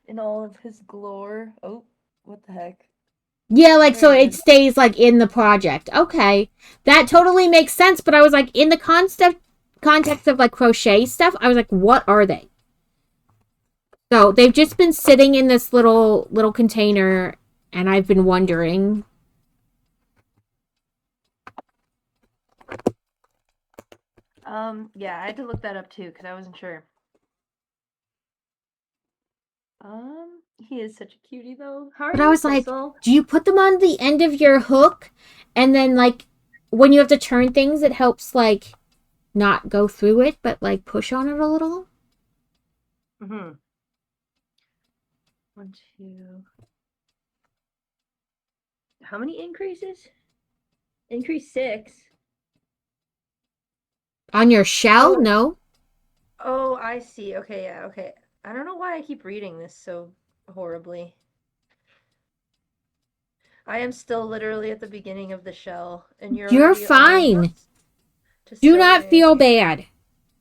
in all of his glory? Oh, what the heck? Yeah, like, There so he it is. stays, like, in the project. Okay. That totally makes sense, but I was like, in the context of, like, crochet stuff, I was like, what are they? So they've just been sitting in this little container, and I've been wondering. Yeah, I had to look that up too because I wasn't sure. He is such a cutie though. How are But I you, was like, Thistle? do you put them on the end of your hook, and then, like, when you have to turn things, it helps, like, not go through it, but, like, push on it a little? Mm-hmm. 1, 2. How many increases? Increase 6. On your shell? Oh, No. oh, I see. Okay, yeah, okay. I don't know why I keep reading this so horribly. I am still literally at the beginning of the shell, and you're You're already on fine. to Do not feel sewing. bad.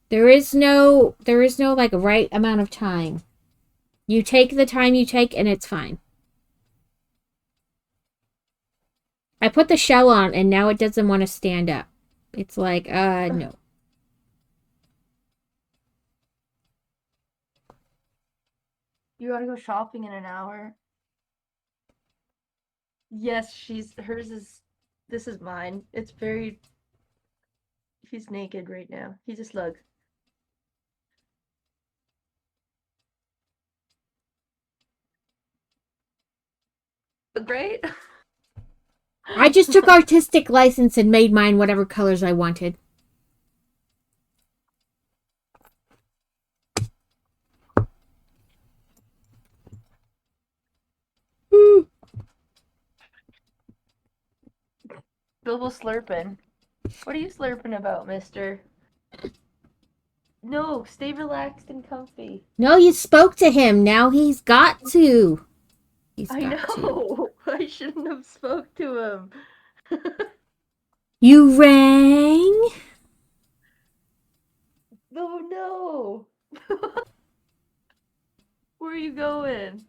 There is no like right amount of time. You take the time you take and it's fine. I put the shell on and now it doesn't want to stand up. It's like, no. You gotta go shopping in an hour. Yes, hers is, this is mine. It's very, he's naked right now. He's a slug. Great. I just took artistic license and made mine whatever colors I wanted. Bilbo slurping. What are you slurping about, mister? No, stay relaxed and comfy. No, you spoke to him. Now he's got to. He's I got to. know. I shouldn't have spoke to him. You rang? Oh no. Where are you going?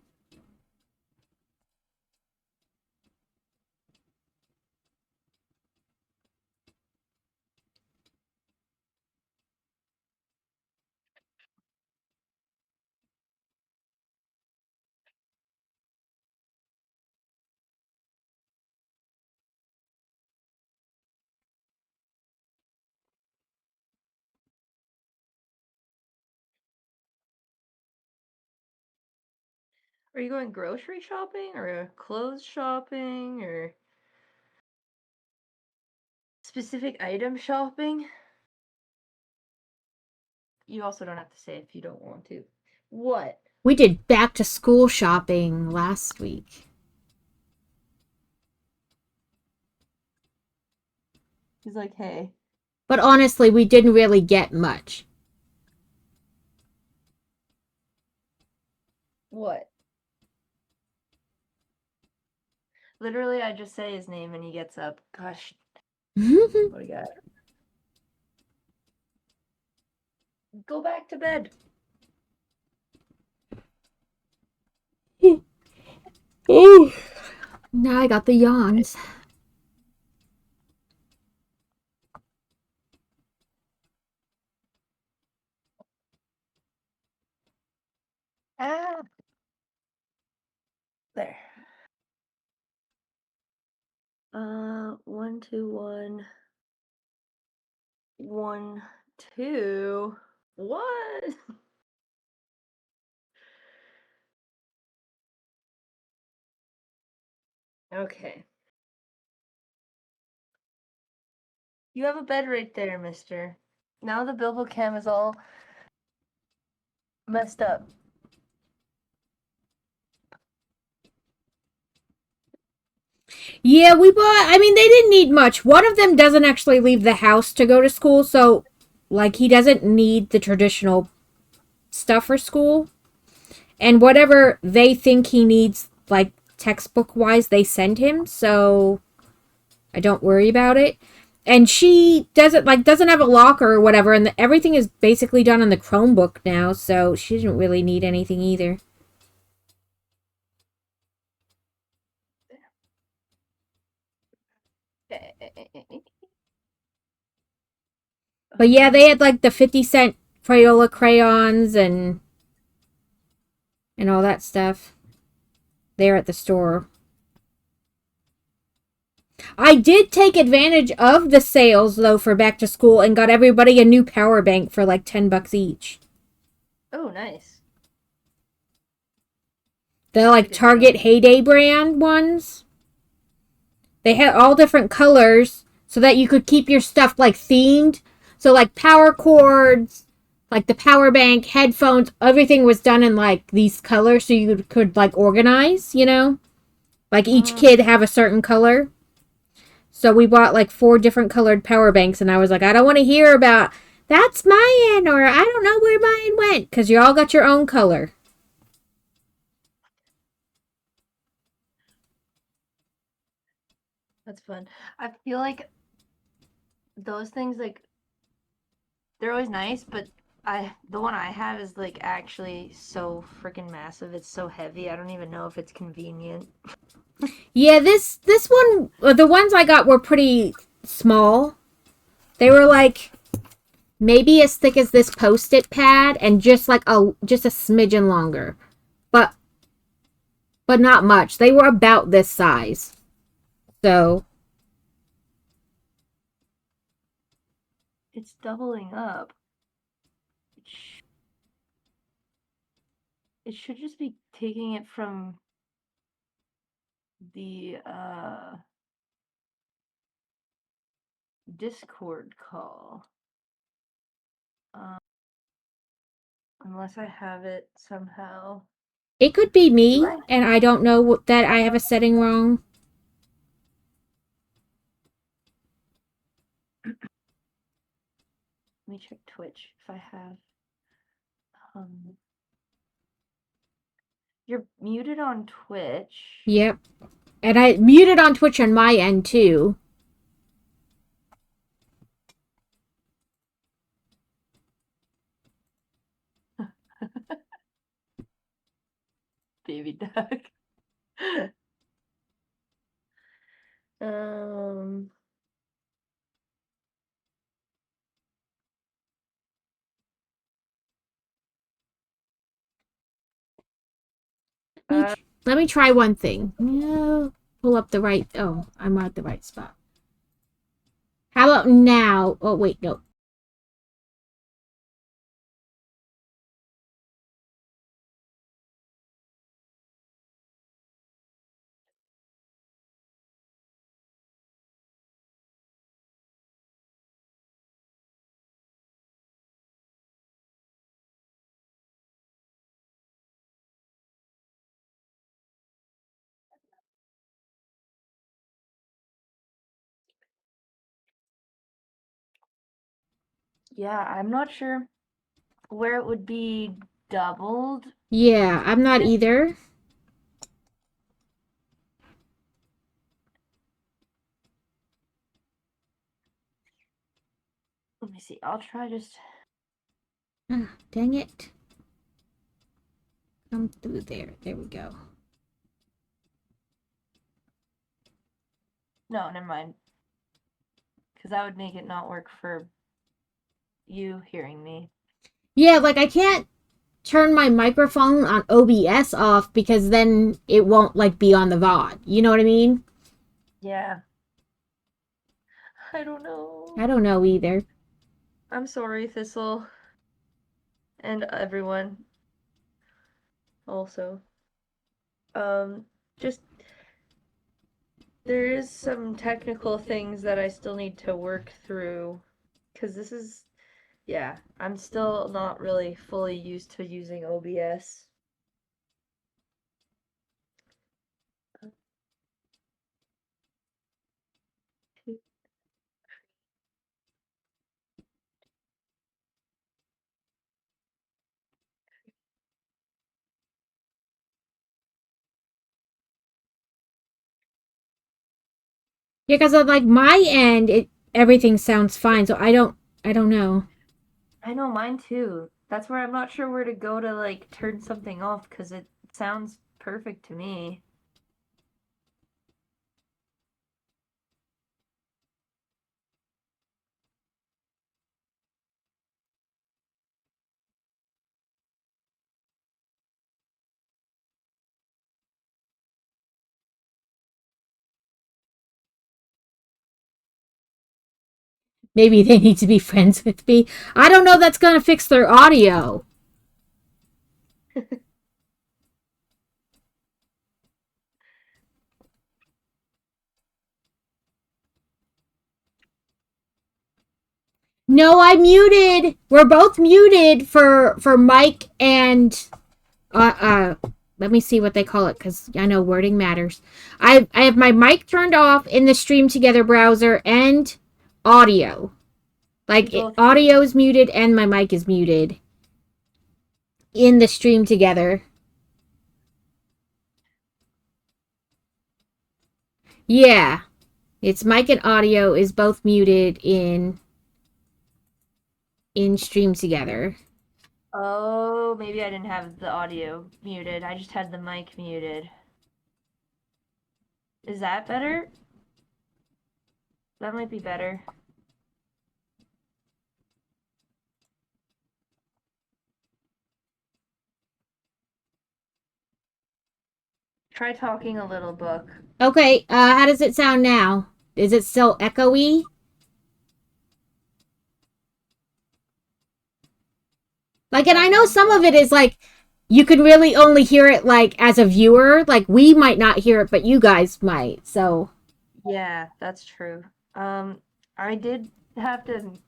Are you going grocery shopping or clothes shopping or specific item shopping? You also don't have to say if you don't want to. What? We did back to school shopping last week. He's like, hey. But honestly, we didn't really get much. What? Literally, I just say his name and he gets up. Gosh, what do you got? Go back to bed. Oh, now I got the yawns. Ah, there. 1, 2, 1, 1, 2. What? Okay. You have a bed right there, mister. Now the Bilbo cam is all messed up. Yeah, we bought. I mean, they didn't need much. One of them doesn't actually leave the house to go to school, so like he doesn't need the traditional stuff for school. And whatever they think he needs, like textbook wise, they send him. So I don't worry about it. And she doesn't have a locker or whatever, and everything is basically done on the Chromebook now, so she doesn't really need anything either. But yeah, they had like the 50-cent Crayola crayons and all that stuff there at the store. I did take advantage of the sales though for back to school and got everybody a new power bank for like $10 each. Oh, nice. The like Good deal. Target Heyday brand ones. They had all different colors so that you could keep your stuff like themed. So like power cords, like the power bank, headphones, everything was done in like these colors so you could like organize, you know? Like each kid have a certain color. So we bought like 4 different colored power banks and I was like, I don't want to hear about that's mine or I don't know where mine went because you all got your own color. That's fun. I feel like those things like they're always nice, but the one I have is like actually so freaking massive. It's so heavy. I don't even know if it's convenient. Yeah, this one, the ones I got were pretty small. They were like maybe as thick as this post-it pad and just a smidgen longer. But but not much. They were about this size. So, It's doubling up. It should just be taking it from the Discord call. Um, unless I have it somehow. it could be Do me I? and I don't know that I have a setting wrong. Let me check Twitch if I have. Um, you're muted on Twitch. Yep. And I muted on Twitch on my end too. Baby duck. um, uh, Let me try one thing. No, pull up the right. Oh, I'm at the right spot. How about now? Oh, wait, no. yeah, I'm not sure where it would be doubled. Yeah, I'm not either. Let me see. I'll try just. Ah, dang it. Come through there. There we go. No, never mind. Because that would make it not work for you hearing me. Yeah, like I can't turn my microphone on OBS off because then it won't like be on the VOD. You know what I mean? Yeah. I don't know. I don't know either. I'm sorry, Thistle. And everyone also. Just there is some technical things that I still need to work through. Because this is, yeah, I'm still not really fully used to using OBS. Yeah, because on like my end, everything sounds fine. So I don't know. I know mine too. That's where I'm not sure where to go to like turn something off because it sounds perfect to me. Maybe they need to be friends with me. I don't know that's gonna fix their audio. No, I muted. We're both muted for Mike and uh uh. Let me see what they call it because I know wording matters. I have my mic turned off in the Stream Together browser and audio. You Like both audio is muted and my mic is muted in the Stream Together. Yeah, it's mic and audio is both muted in Stream Together. Oh, maybe I didn't have the audio muted. I just had the mic muted. Is that better? That might be better. Try talking a little, Book. Okay, how does it sound now? Is it still echoey? Like, and That I know sounds some of it good. is like you can really only hear it like as a viewer. Like we might not hear it, but you guys might. So Yeah, that's true. I did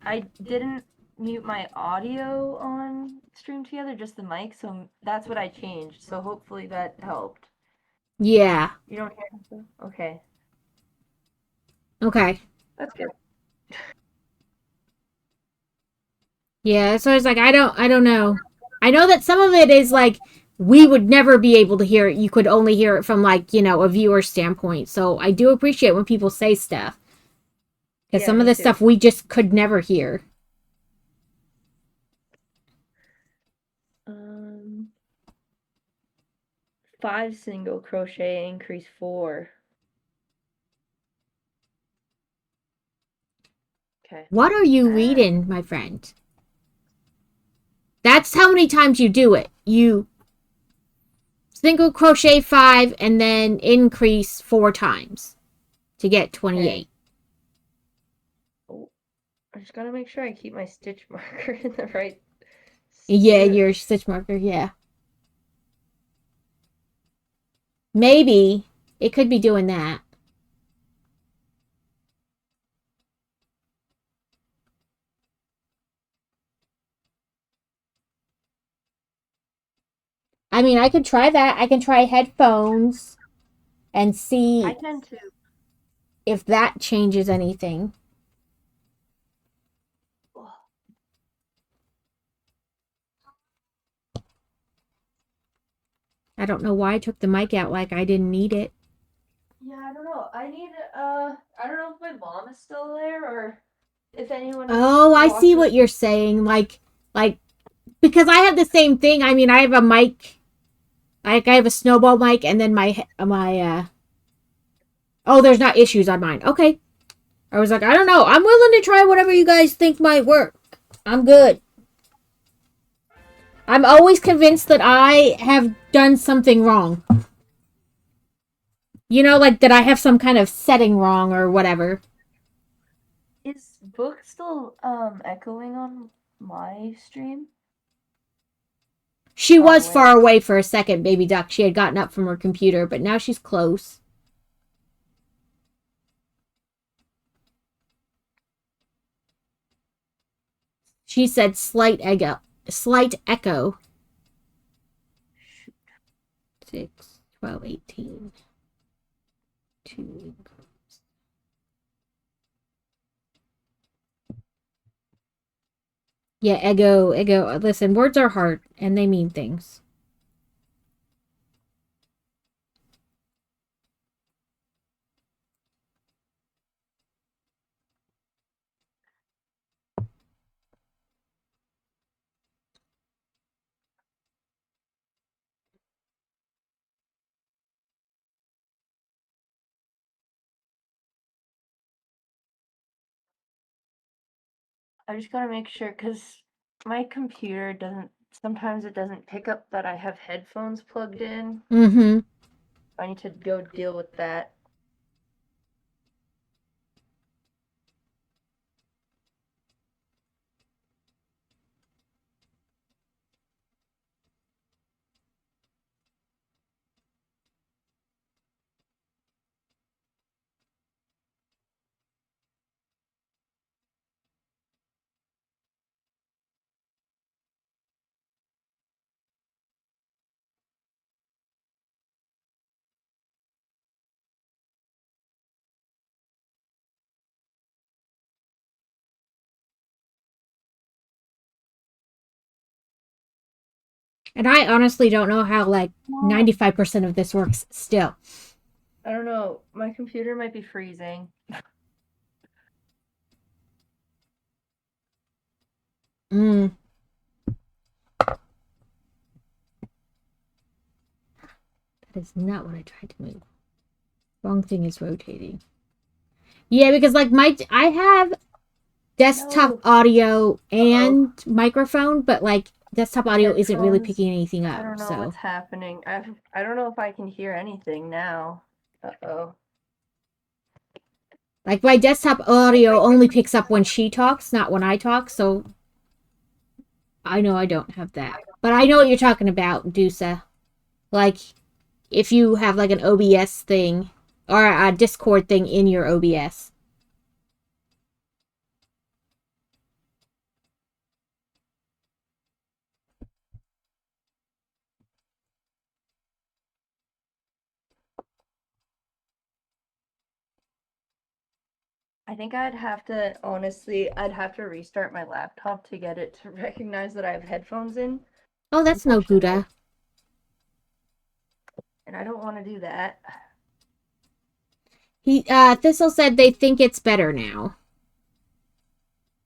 I didn't mute my audio on Stream Together, just the mic, so that's what I changed. So hopefully that helped. yeah, You don't hear anything? Okay, okay, that's good. yeah. So it's like I don't know. I know that some of it is like we would never be able to hear it. You could only hear it from like a viewer standpoint. So I do appreciate when people say stuff because Yeah, some of me the too. stuff we just could never hear. Um, 5 single crochet, increase 4. Okay. What are you Ah, reading, my friend? That's how many times you do it. You single crochet 5 and then increase 4 times to get okay. 28. Oh, I just gotta make sure I keep my stitch marker in the right Yeah, your stitch. stitch marker, yeah. Maybe it could be doing that. I mean, I could try that. I can try headphones and I see tend to. if that changes anything. I don't know why I took the mic out like I didn't need it. Yeah, I don't know. I don't know if my mom is still there or if anyone is Oh, I see watching. what you're saying. Like because I have the same thing. I mean, I have a mic, like I have a snowball mic, and then my. Oh, there's not issues on mine. Okay, I was like, I don't know. I'm willing to try whatever you guys think might work. I'm good. I'm always convinced that I have done something wrong. Like that I have some kind of setting wrong or whatever. Is Book still echoing on my stream? She Far was far away. away for a second, baby duck. She had gotten up from her computer, but now she's close. She said slight echo. Slight echo. 6, 12, 18. 2. Yeah, ego. Listen, words are hard and they mean things. I just gotta make sure because my computer doesn't. Sometimes it doesn't pick up that I have headphones plugged in. Mm-hmm. I need to go deal with that. And I honestly don't know how like Well, 95% of this works still. I don't know. My computer might be freezing. Mm, that is not what I tried to move. Wrong thing is rotating. Yeah, because like I have desktop No, audio uh-oh. and microphone, but like desktop audio isn't really Headphones. picking anything I up. don't know So what's happening. I don't know if I can hear anything now. Uh-oh. like my desktop audio only picks up when she talks, not when I talk. So I know I don't have that, but I know what you're talking about, Dusa. Like if you have like an OBS thing or a Discord thing in your OBS. I think I'd have to, honestly, I'd have to restart my laptop to get it to recognize that I have headphones in, Oh, that's no unfortunately. Gouda. And I don't want to do that. Thistle said they think it's better now.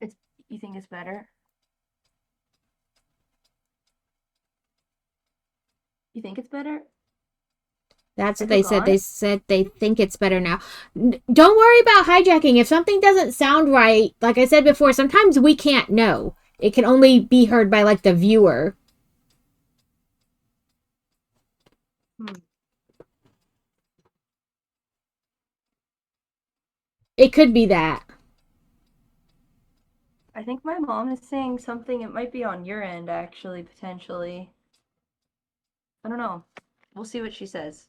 It's, you think it's better? You think it's better? That's what Is it they said. gone? They said they think it's better now. Don't worry about hijacking. If something doesn't sound right, like I said before, sometimes we can't know. It can only be heard by like the viewer. Hmm. It could be that. I think my mom is saying something. It might be on your end, actually, potentially. I don't know. We'll see what she says.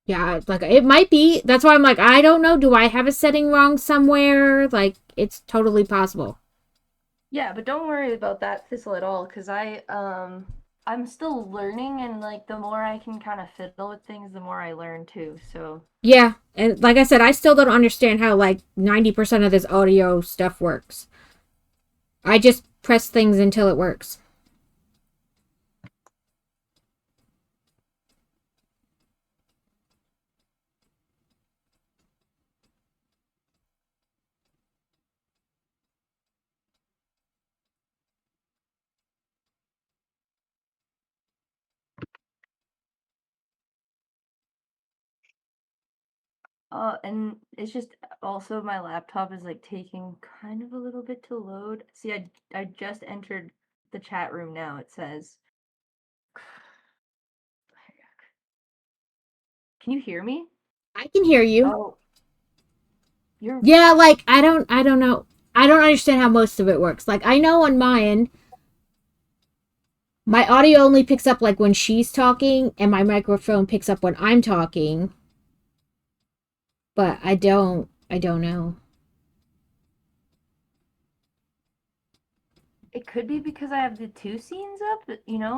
Yeah, like it might be. That's why I'm like, I don't know. Do I have a setting wrong somewhere? Like, it's totally possible. Yeah, but don't worry about that Thistle at all, because I'm still learning, and like the more I can kind of fiddle with things, the more I learn too. So Yeah, and like I said, I still don't understand how like 90% of this audio stuff works. I just press things until it works. and it's just also my laptop is like taking kind of a little bit to load. See, I just entered the chat room now. It says, "Can you hear me?" I can hear you. Oh, you're Yeah, like I don't know. I don't understand how most of it works. Like I know on mine, my audio only picks up like when she's talking and my microphone picks up when I'm talking, but I don't know. It could be because I have the two scenes up,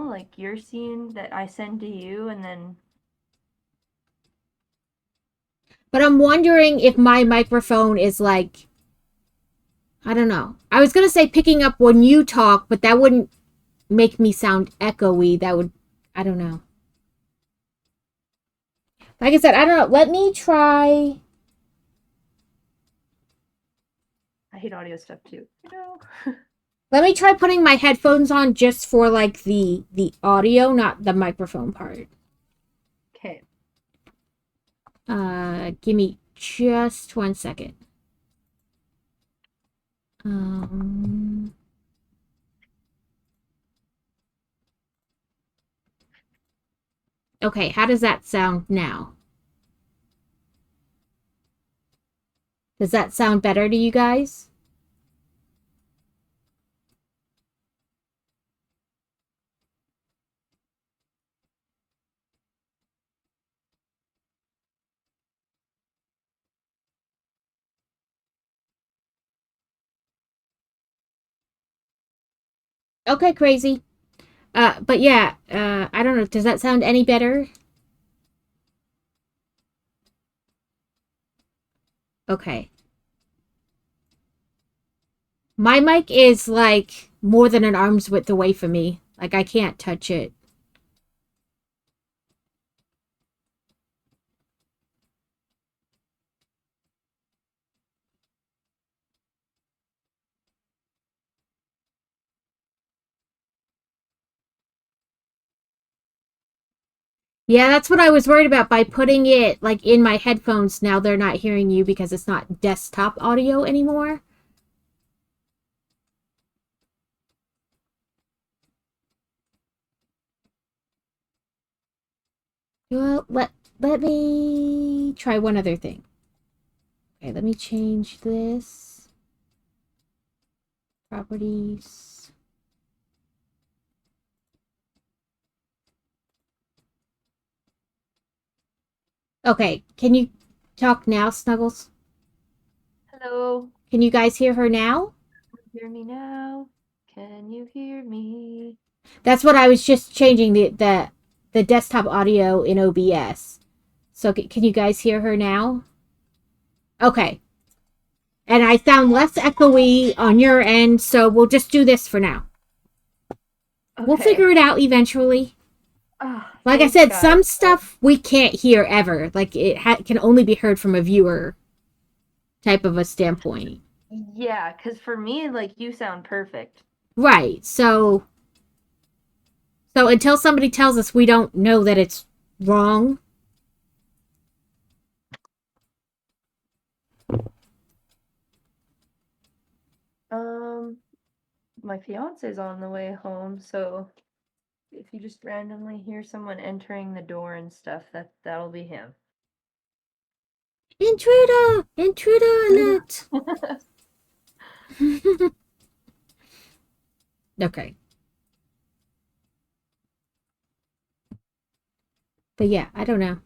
like your scene that I send to you, and then But I'm wondering if my microphone is like I don't know. I was going to say picking up when you talk, but that wouldn't make me sound echoey. That would I don't know. Like I said, I don't know. Let me try. I hate audio stuff too. Let me try putting my headphones on just for like the audio, not the microphone part. Okay. Give me just 1 second. Um Okay, how does that sound now? Does that sound better to you guys? Okay, crazy. But yeah, I don't know. Does that sound any better? Okay. My mic is like more than an arm's width away from me. Like I can't touch it. Yeah, that's what I was worried about by putting it like in my headphones. Now they're not hearing you because it's not desktop audio anymore. Well, let me try one other thing. Okay, let me change this. Properties. Okay, can you talk now, Snuggles? Hello. Can you guys hear her now? Hear me now? Can you hear me? That's what I was just changing the desktop audio in OBS. So can you guys hear her now? Okay. And I sound less echoey on your end, so we'll just do this for now. Okay. We'll figure it out eventually. Like I said, some stuff we can't hear ever. Like it can only be heard from a viewer type of a standpoint. Yeah, because for me, like, you sound perfect. Right. So until somebody tells us we don't know that it's wrong. My fiance's on the way home, so if you just randomly hear someone entering the door and stuff, that'll be him. Intruder! Intruder alert! Okay. But yeah, I don't know.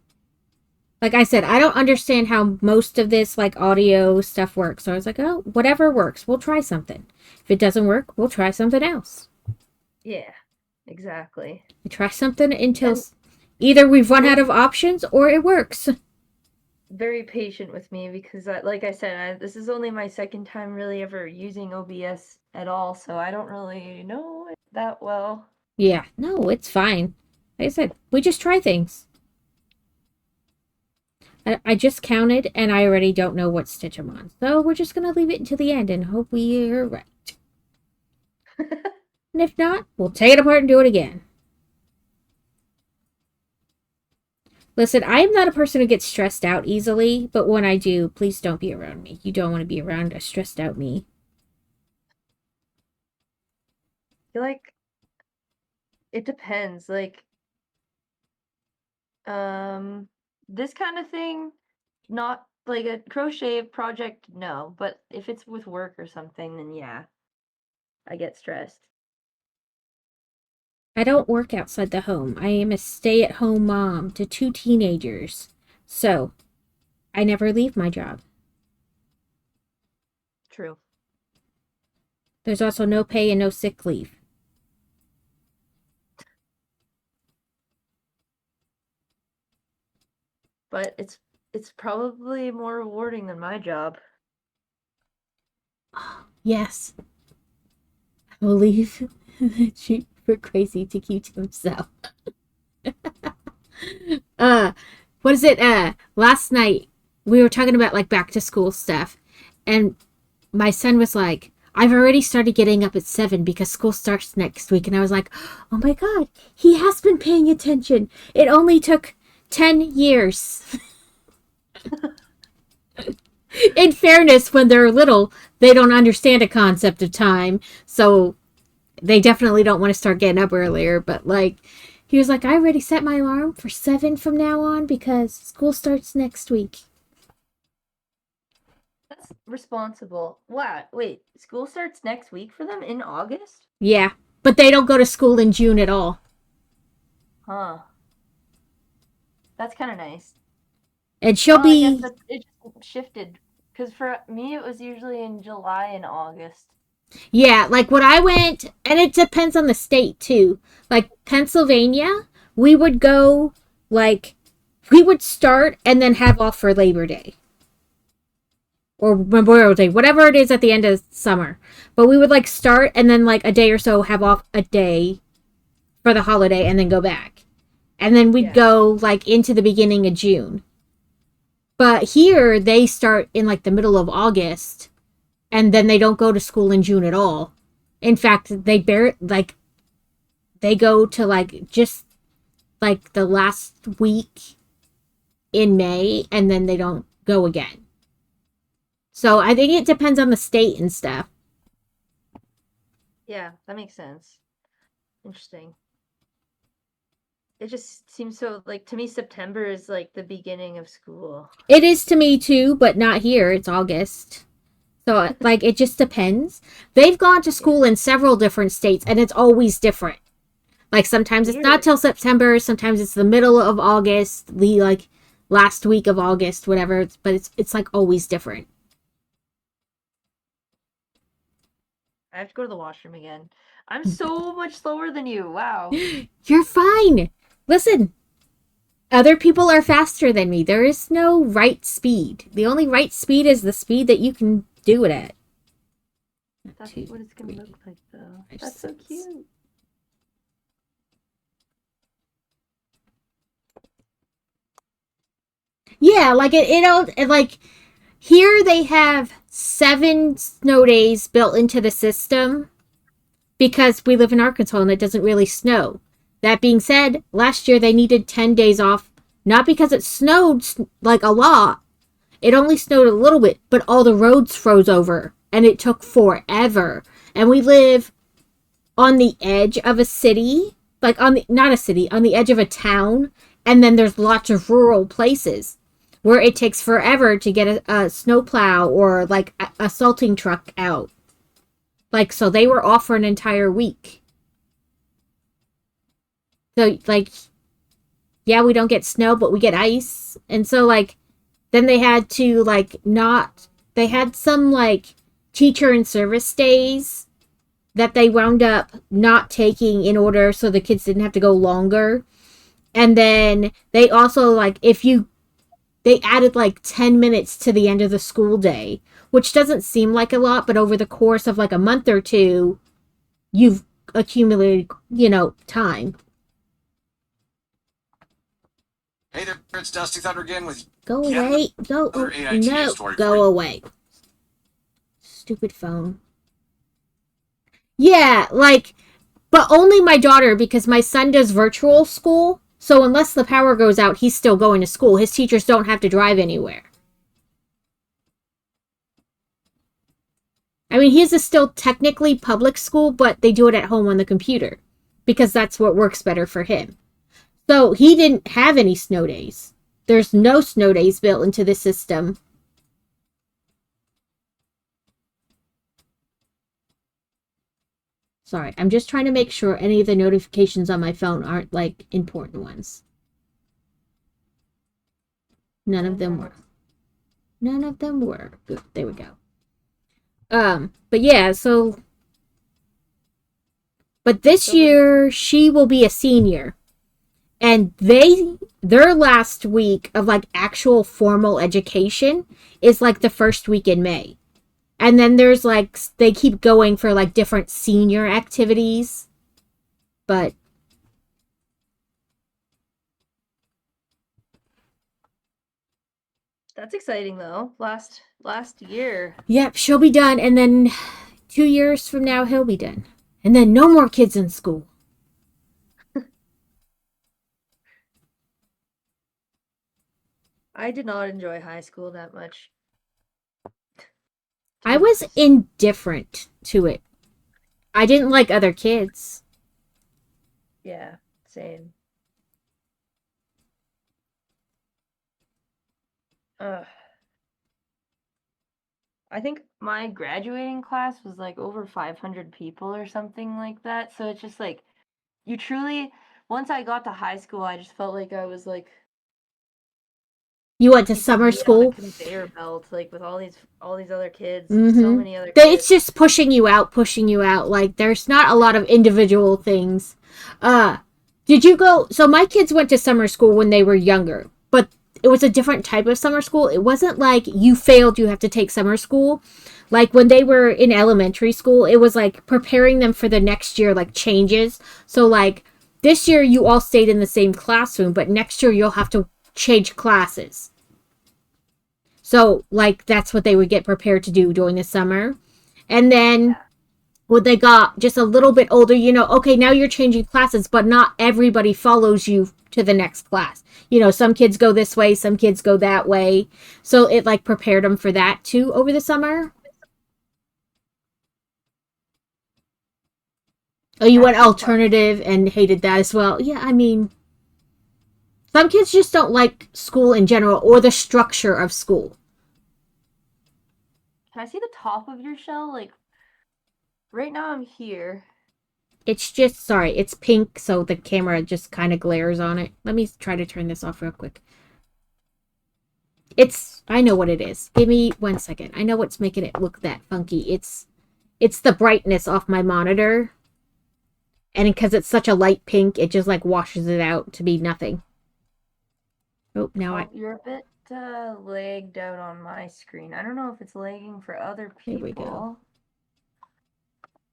Like I said, I don't understand how most of this like audio stuff works. So I was like, oh, whatever works, we'll try something. If it doesn't work, we'll try something else. Yeah, exactly. We try something until either we've run out of options or it works. Very patient with me because, like I said, this is only my second time really ever using OBS at all, so I don't really know it that well. Yeah, no, it's fine. Like I said, we just try things. I just counted and I already don't know what stitch I'm on. So we're just going to leave it until the end and hope we're right. And if not, we'll take it apart and do it again. Listen, I am not a person who gets stressed out easily, but when I do, please don't be around me. You don't want to be around a stressed out me. I feel like it depends. Like, this kind of thing, not like a crochet project, no. But if it's with work or something, then yeah, I get stressed. I don't work outside the home. I am a stay-at-home mom to 2 teenagers. So, I never leave my job. True. There's also no pay and no sick leave. But it's probably more rewarding than my job. Yes. I believe that you were crazy to keep to himself. What is it? Last night we were talking about like back to school stuff, and my son was like, I've already started getting up at 7 because school starts next week. And I was like, oh my God, he has been paying attention. It only took 10 years. In fairness, when they're little, they don't understand a concept of time. So they definitely don't want to start getting up earlier. But like, He was like, I already set my alarm for 7 from now on because school starts next week. That's responsible. Wow. Wait, school starts next week for them in August? Yeah, but they don't go to school in June at all. Huh. That's kind of nice. And she'll Oh, I guess be, that it just shifted. Because for me, it was usually in July and August. yeah, like when I went, and it depends on the state too. Like Pennsylvania, we would go, like, we would start and then have off for Labor Day or Memorial Day, whatever it is at the end of summer. But we would like start and then like a day or so have off a day for the holiday and then go back. And then we'd go like into the beginning of June. But here they start in like the middle of August and then they don't go to school in June at all. In fact, they go to like just like the last week in May and then they don't go again. So I think it depends on the state and stuff. Yeah, that makes sense. Interesting. It just seems so like to me September is like the beginning of school. It is to me too, but not here. It's August. So like it just depends. They've gone to school in several different states and it's always different. Like sometimes it's not Weird. till September, sometimes it's the middle of August, the like last week of August, whatever, but it's like always different. I have to go to the washroom again. I'm so much slower than you. Wow. You're fine. Listen, other people are faster than me. There is no right speed. The only right speed is the speed that you can do it at. That's Two, what it's gonna three, look like though. five, That's so six. cute. Yeah, like like here they have 7 snow days built into the system because we live in Arkansas and it doesn't really snow. That being said, last year they needed 10 days off, not because it snowed like a lot. It only snowed a little bit, but all the roads froze over and it took forever. And we live on the edge of a city, like on the not a city, on the edge of a town, and then there's lots of rural places where it takes forever to get a snowplow or like a salting truck out. Like so they were off for an entire week. So like yeah, we don't get snow, but we get ice. And so like then they had to like not they had some like teacher and service days that they wound up not taking in order so the kids didn't have to go longer. And then they also like if you they added like 10 minutes to the end of the school day, which doesn't seem like a lot, but over the course of like a month or two, you've accumulated, time. Hey there, it's Dusty Thunder again with Go yet away. Go. another AITA No. story for Go you. away. Stupid phone. Yeah, like, but only my daughter because my son does virtual school. So unless the power goes out, he's still going to school. His teachers don't have to drive anywhere. I mean, his is still technically public school, but they do it at home on the computer because that's what works better for him. So he didn't have any snow days. There's no snow days built into the system. Sorry, I'm just trying to make sure any of the notifications on my phone aren't like important ones. None of them were. None of them were. Good. There we go. But yeah, so but this year she will be a senior. And their last week of like actual formal education is like the first week in May. And then there's like they keep going for like different senior activities. But That's exciting though. Last year. yep, she'll be done and then 2 years from now he'll be done. And then no more kids in school. I did not enjoy high school that much. I was indifferent to it. I didn't like other kids. Yeah, same. Ugh. I think my graduating class was like over 500 people or something like that. So it's just like you truly, once I got to high school, I just felt like I was like You a went to piece of summer meat on a school. conveyor belt, like with all these other kids, so Mm-hmm. many other It's kids. just pushing you out, pushing you out. Like there's not a lot of individual things. Uh, did you go? So my kids went to summer school when they were younger, but it was a different type of summer school. It wasn't like you failed, you have to take summer school. Like when they were in elementary school, it was like preparing them for the next year, like changes. So like this year you all stayed in the same classroom, but next year you'll have to change classes. So, like, that's what they would get prepared to do during the summer. And then Yeah. when they got just a little bit older, okay, now you're changing classes, but not everybody follows you to the next class. Some kids go this way, some kids go that way. So it, like, prepared them for that, too, over the summer. Oh, you I went have a question. alternative and hated that as well. Yeah, I mean, some kids just don't like school in general or the structure of school. Can I see the top of your shell? Like right now I'm here. It's just, sorry, it's pink, so the camera just kind of glares on it. Let me try to turn this off real quick. I know what it is. Give me 1 second. I know what's making it look that funky. It's the brightness off my monitor. And because it's such a light pink, it just like washes it out to be nothing. Oh, now Oh, you're a bit lagged out on my screen. I don't know if it's lagging for other here we go. people.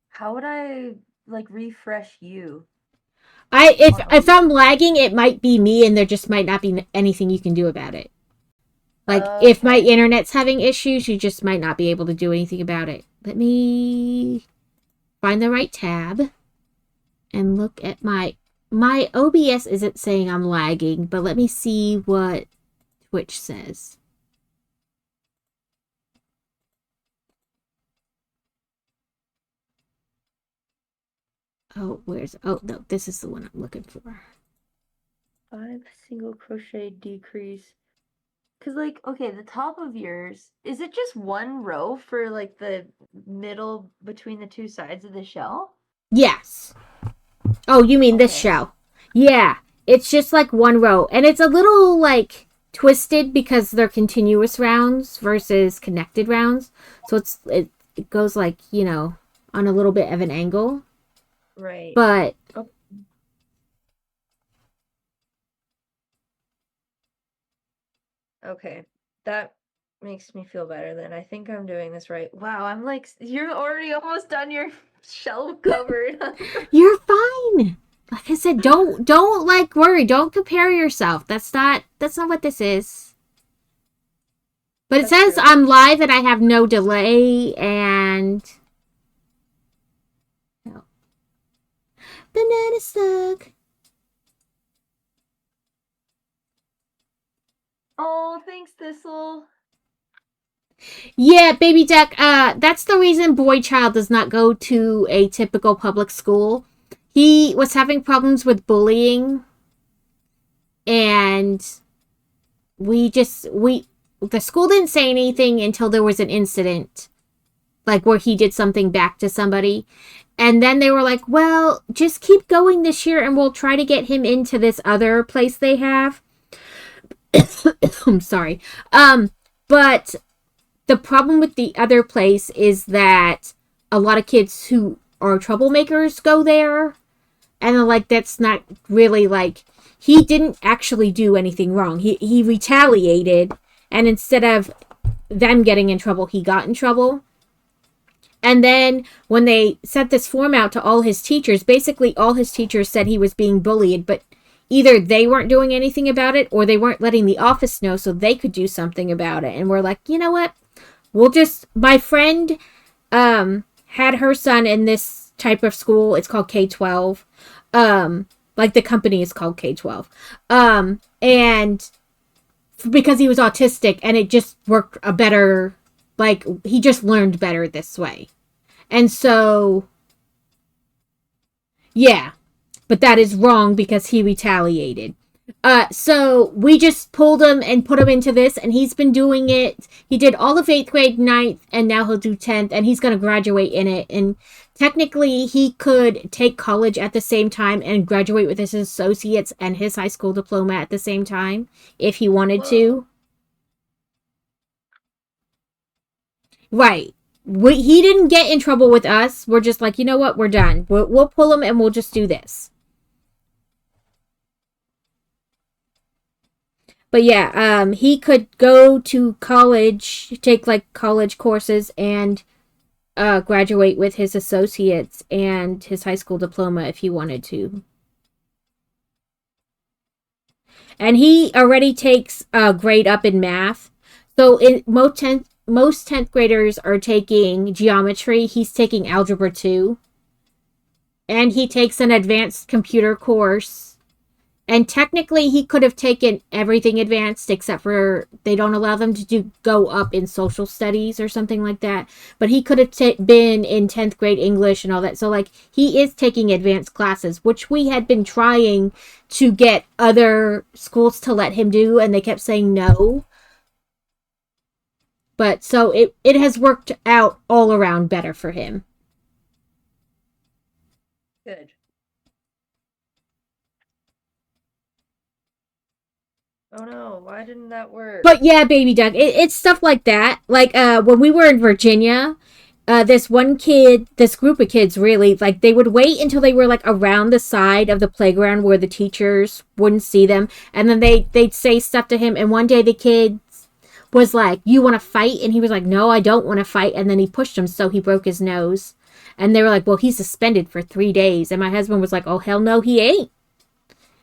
How would I like refresh you? If I'm lagging, it might be me and there just might not be anything you can do about it. Like if my Okay. internet's having issues, you just might not be able to do anything about it. Let me find the right tab and look at my OBS isn't saying I'm lagging, but let me see what Twitch says. Oh, no, this is the one I'm looking for. 5 single crochet decrease. Cause like, okay, the top of yours, is it just one row for like the middle between the two sides of the shell? Yes. Oh, you mean this Okay. shell? Yeah. It's just like one row. And it's a little like twisted because they're continuous rounds versus connected rounds. So it goes like, on a little bit of an angle. Right. But Oh, okay. That makes me feel better then. I think I'm doing this right. Wow, I'm like, you're already almost done your shell covered. you're fine. Like I said, don't like worry. Don't compare yourself. That's not what this is. But it That's says true. I'm live and I have no delay and oh. Banana stuck. Oh, thanks, Thistle. Yeah, baby duck. That's the reason boy child does not go to a typical public school. He was having problems with bullying, and the school didn't say anything until there was an incident, like where he did something back to somebody. And then they were like, well, just keep going this year and we'll try to get him into this other place they have. I'm sorry. But the problem with the other place is that a lot of kids who are troublemakers go there. And like, that's not really like, he didn't actually do anything wrong. He retaliated. And instead of them getting in trouble, he got in trouble. And then when they sent this form out to all his teachers, basically all his teachers said he was being bullied, but either they weren't doing anything about it or they weren't letting the office know so they could do something about it. And we're like, you know what? My friend had her son in this type of school. It's called K-12. Like the company is called K-12. And because he was autistic and it just worked like he just learned better this way. And so, yeah, but that is wrong because he retaliated. So we just pulled him and put him into this, and he's been doing it. He did all of 8th grade, ninth, and now he'll do 10th, and he's gonna graduate in it. And technically, he could take college at the same time and graduate with his associates and his high school diploma at the same time if he wanted Whoa. to. Right. He didn't get in trouble with us. We're just like, you know what? We're done. We'll pull him and we'll just do this. But yeah, he could go to college, take like college courses, and graduate with his associates and his high school diploma if he wanted to. And he already takes a grade up in math. So in most 10th graders are taking geometry. He's taking algebra 2. And he takes an advanced computer course. And technically, he could have taken everything advanced except for they don't allow them to go up in social studies or something like that. But he could have been in 10th grade English and all that. So, like, he is taking advanced classes, which we had been trying to get other schools to let him do, and they kept saying no. But so it has worked out all around better for him. Good. Oh no, why didn't that work? But yeah, baby duck, it's stuff like that. Like when we were in Virginia, this one kid, this group of kids, really, like they would wait until they were like around the side of the playground where the teachers wouldn't see them, and then they'd say stuff to him. And one day the kid was like, "You want to fight?" And he was like, "No, I don't want to fight." And then he pushed him, so he broke his nose. And they were like, "Well, he's suspended for 3 days." And my husband was like, "Oh hell no, he ain't."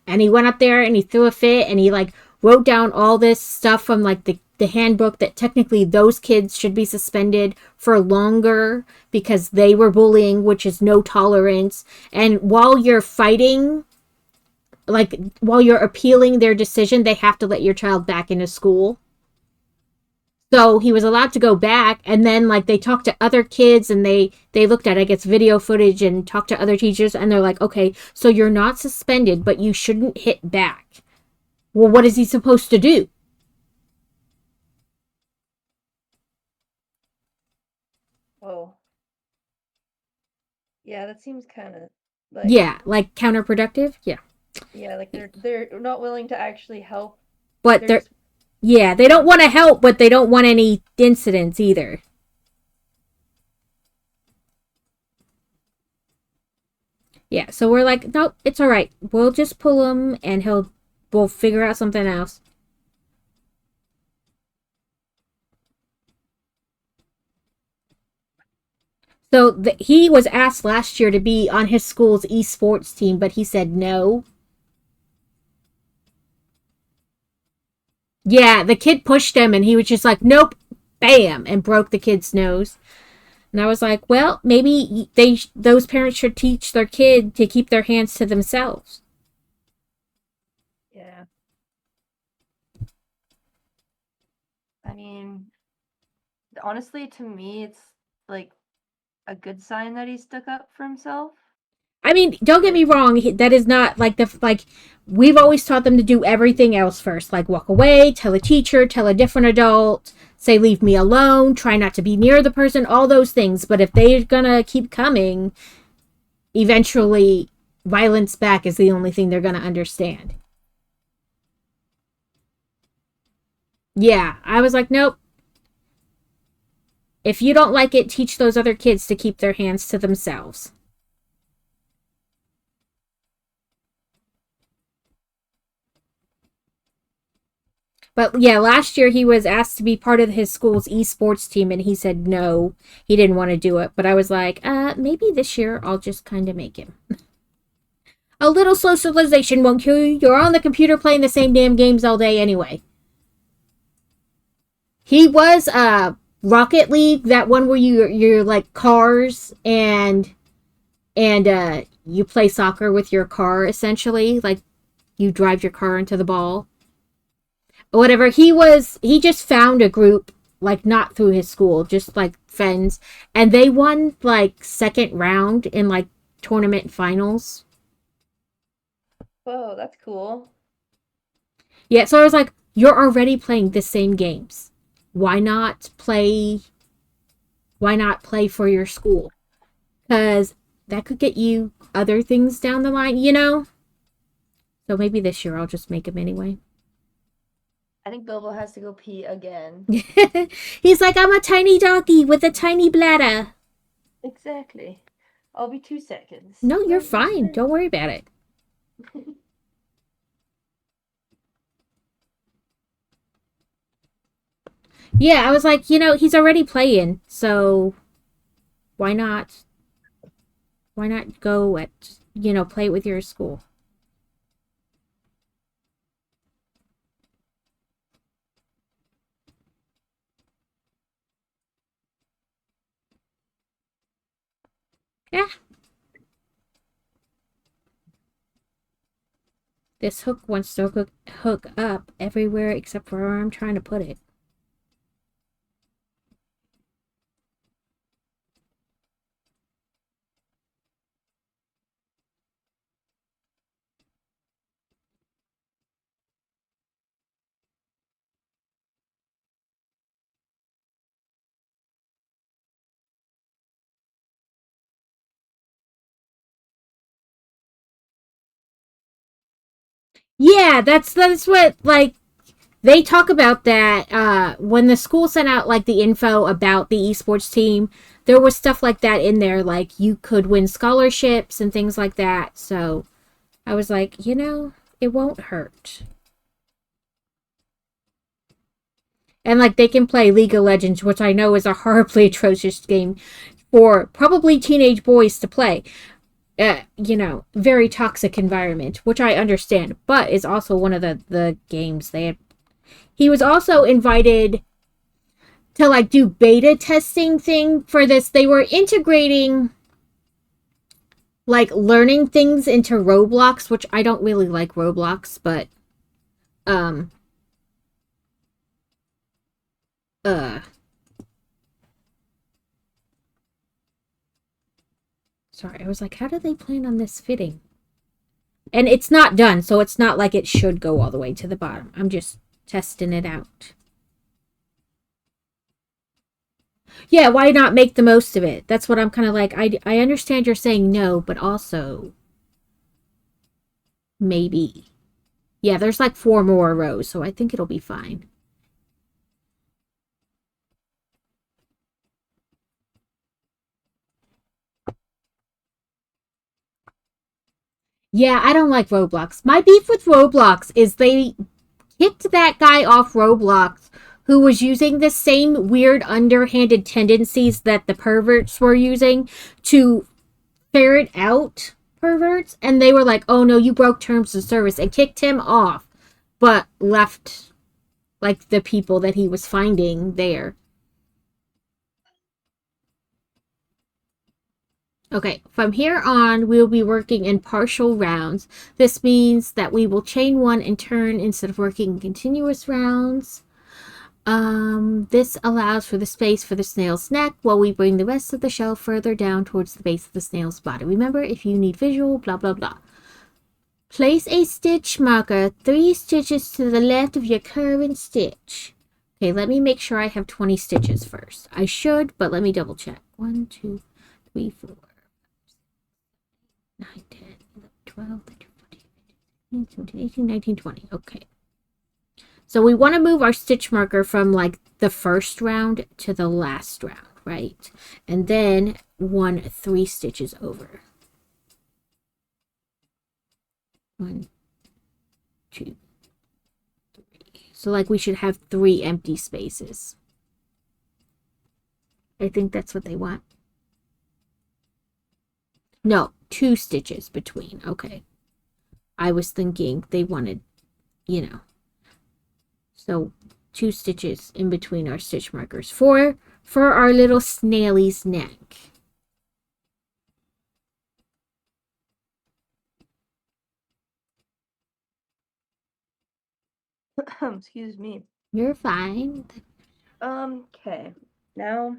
And he went up there and he threw a fit and he like wrote down all this stuff from like the handbook that technically those kids should be suspended for longer because they were bullying, which is no tolerance. And while you're fighting, like while you're appealing their decision, they have to let your child back into school. So he was allowed to go back, and then like they talked to other kids and they looked at, I guess, video footage and talked to other teachers, and they're like, okay, so you're not suspended, but you shouldn't hit back. Well, what is he supposed to do? Oh. Yeah, that seems kind of like Yeah, like counterproductive. Yeah, yeah, like they're not willing to actually help. but They're they're just yeah they don't want to help, but they don't want any incidents either. Yeah, so we're like, nope, it's all right. We'll just pull him, and we'll figure out something else. So he was asked last year to be on his school's esports team, but he said no. Yeah, the kid pushed him, and he was just like, nope, bam, and broke the kid's nose. And I was like, well, maybe those parents should teach their kid to keep their hands to themselves. yeah. I mean, honestly, to me, it's like a good sign that he stuck up for himself. I mean, don't get me wrong. That is not like we've always taught them to do everything else first, like walk away, tell a teacher, tell a different adult, say leave me alone, try not to be near the person, all those things. But if they're gonna keep coming, eventually violence back is the only thing they're gonna understand. Yeah, I was like, nope. If you don't like it, teach those other kids to keep their hands to themselves. But yeah, last year he was asked to be part of his school's esports team, and he said no, he didn't want to do it. But I was like, maybe this year I'll just kind of make him. A little socialization won't kill you. You're on the computer playing the same damn games all day anyway. He was Rocket League, that one where you're like cars and you play soccer with your car essentially, like you drive your car into the ball. Whatever. He just found a group, like not through his school, just like friends, and they won like second round in like tournament finals. Whoa, that's cool. Yeah, so I was like, you're already playing the same games. Why not play? Why not play for your school? Because that could get you other things down the line, you know? So maybe this year I'll just make him anyway. I think Bilbo has to go pee again. He's like, I'm a tiny doggy with a tiny bladder. Exactly. I'll be 2 seconds. No, you're Right, fine. mister? Don't worry about it. Yeah, I was like, he's already playing, so why not? Why not go at, play it with your school? Yeah. This hook wants to hook up everywhere except for where I'm trying to put it. Yeah, that's what, like, they talk about that when the school sent out like the info about the esports team. There was stuff like that in there, like you could win scholarships and things like that. So I was like, it won't hurt. And like they can play League of Legends, which I know is a horribly atrocious game for probably teenage boys to play. Very toxic environment, which I understand, but is also one of the games they had. He was also invited to like do beta testing thing for this. They were integrating like learning things into Roblox, which I don't really like Roblox, but um uh sorry, I was like, how do they plan on this fitting? And it's not done, so it's not like it should go all the way to the bottom. I'm just testing it out. Yeah, why not make the most of it? That's what I'm kind of like. I understand you're saying no, but also maybe. Yeah, there's like 4 more rows, so I think it'll be fine. Yeah, I don't like Roblox. My beef with Roblox is they kicked that guy off Roblox who was using the same weird underhanded tendencies that the perverts were using to ferret out perverts, and they were like, "Oh no, you broke terms of service," and kicked him off, but left like the people that he was finding there. Okay, from here on, we'll be working in partial rounds. This means that we will chain one and turn instead of working continuous rounds. This allows for the space for the snail's neck while we bring the rest of the shell further down towards the base of the snail's body. Remember, if you need visual, blah, blah, blah. Place a stitch marker 3 stitches to the left of your current stitch. Okay, let me make sure I have 20 stitches first. I should, but let me double check. 1, 2, 3, 4, 9, 10, 11, 12, 13, 14, 15, 17, 18, 19, 20. Okay. So we want to move our stitch marker from like the first round to the last round, right? And then 3 stitches over. 1, 2, 3. So like we should have 3 empty spaces. I think that's what they want. No, 2 stitches between. Okay. I was thinking they wanted, So 2 stitches in between our stitch markers for our little snailie's neck. Excuse me. You're fine. Okay. Now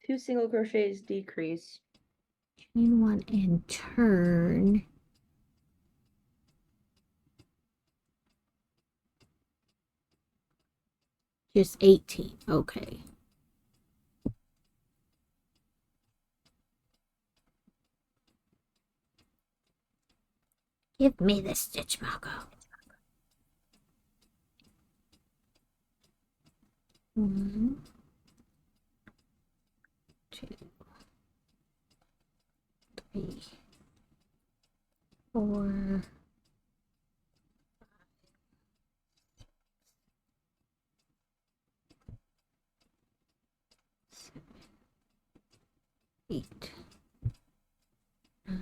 2 single crochets decrease. Chain 1 and turn. Just 18. Okay. Give me the stitch, Margot. 1, 2, 3, 4. 7, 8, 9,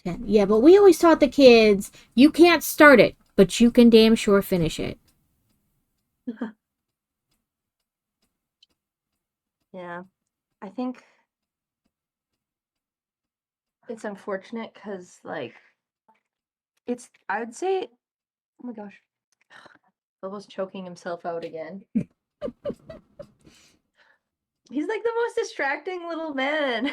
10. Yeah, but we always taught the kids, you can't start it, but you can damn sure finish it. Yeah. I think it's unfortunate because, like, I would say, oh my gosh, Bobo's choking himself out again. He's like the most distracting little man.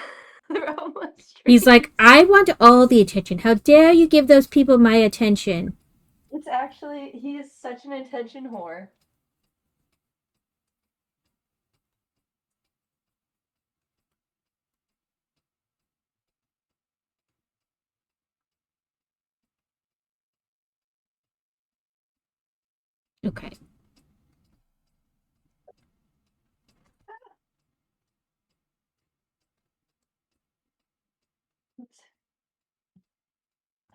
They're almost He's like, I want all the attention. How dare you give those people my attention? It's actually, he is such an attention whore. Okay.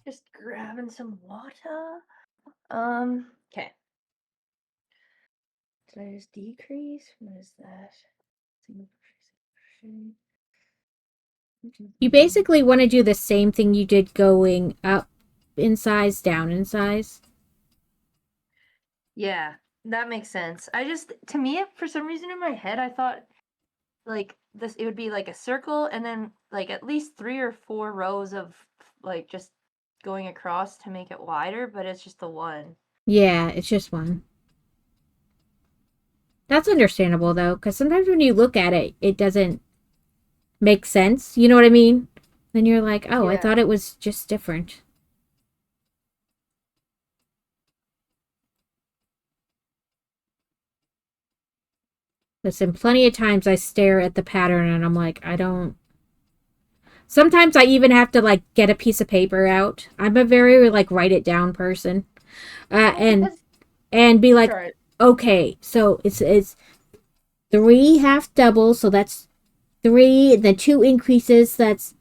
Just grabbing some water. Okay. Did I just decrease? What is that? You basically want to do the same thing you did going up in size, down in size. Yeah, that makes sense. To me, for some reason in my head, I thought like this, it would be like a circle and then like at least 3 or 4 rows of like just going across to make it wider, but it's just the one. Yeah, it's just one. That's understandable though, because sometimes when you look at it, it doesn't make sense. You know what I mean? Then you're like, oh, I Yeah. thought it was just different. Listen, plenty of times I stare at the pattern and I'm like, I don't. Sometimes I even have to like get a piece of paper out. I'm a very like write it down person, and be like, Sorry. okay, so it's 3 half doubles, so that's 3. Then 2 increases, that's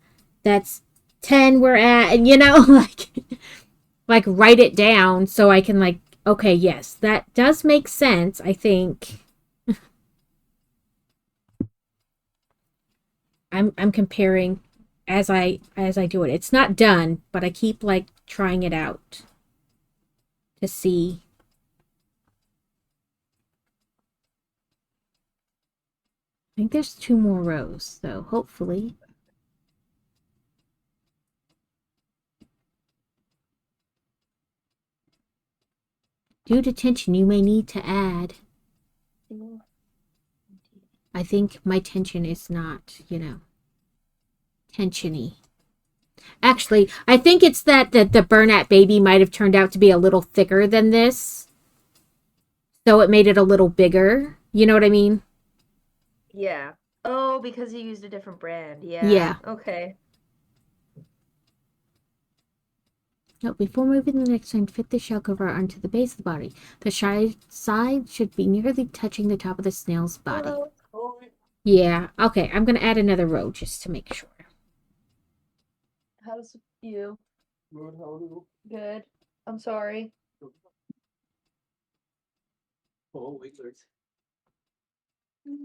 10. We're at, and like write it down so I can like, okay, yes, that does make sense. I think I'm comparing as I do it. It's not done, but I keep like trying it out to see. I think there's 2 more rows, so hopefully. Due to tension, you may need to add. I think my tension is not, tensiony. Actually, I think it's that the Burnett baby might have turned out to be a little thicker than this. So it made it a little bigger. You know what I mean? Yeah. Oh, because you used a different brand. Yeah. Yeah. Okay. No, before moving the next time, fit the shell cover onto the base of the body. The side should be nearly touching the top of the snail's body. Yeah. Okay, I'm going to add another row just to make sure. How's you? Good. I'm sorry.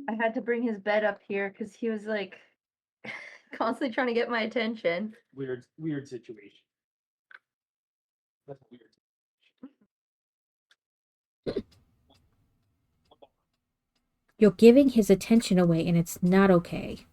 I had to bring his bed up here because he was like constantly trying to get my attention. Weird situation. That's weird. You're giving his attention away, and it's not okay.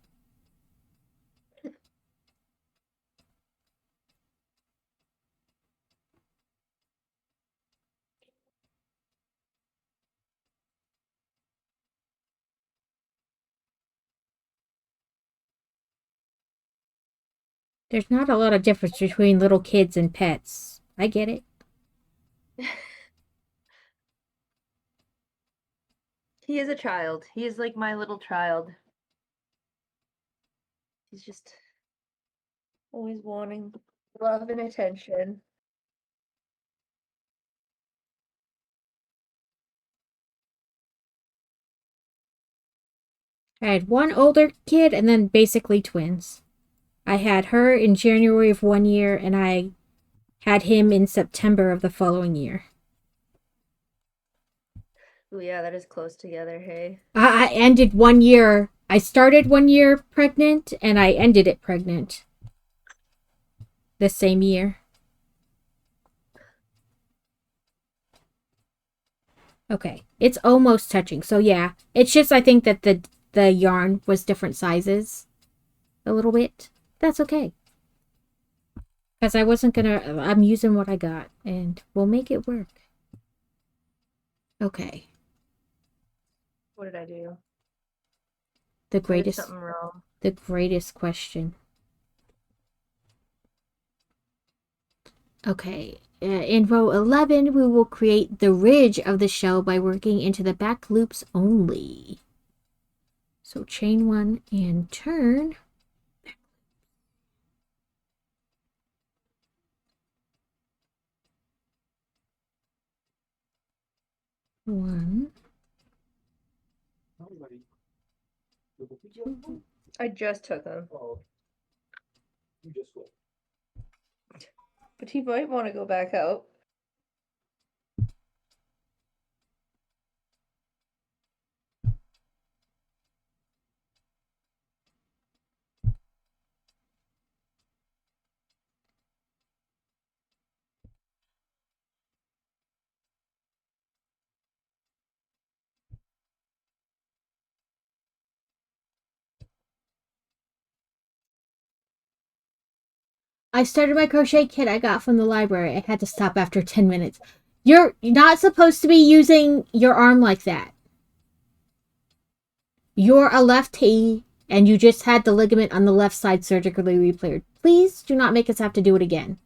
There's not a lot of difference between little kids and pets. I get it. He is a child. He is like my little child. He's just always wanting love and attention. I had one older kid and then basically twins. I had her in January of one year, and I had him in September of the following year. Oh yeah, that is close together, hey. I ended 1 year. I started 1 year pregnant, and I ended it pregnant the same year. Okay, it's almost touching. So yeah, it's just I think that the yarn was different sizes a little bit. That's okay. Because I wasn't gonna, I'm using what I got, and we'll make it work. Okay. What did I do? The I did greatest, something wrong. the greatest question. Okay. In row 11, we will create the ridge of the shell by working into the back loops only. So chain one and turn. One. I just took him. But he might want to go back out. I started my crochet kit I got from the library. I had to stop after 10 minutes. You're not supposed to be using your arm like that. You're a lefty, and you just had the ligament on the left side surgically repaired. Please do not make us have to do it again.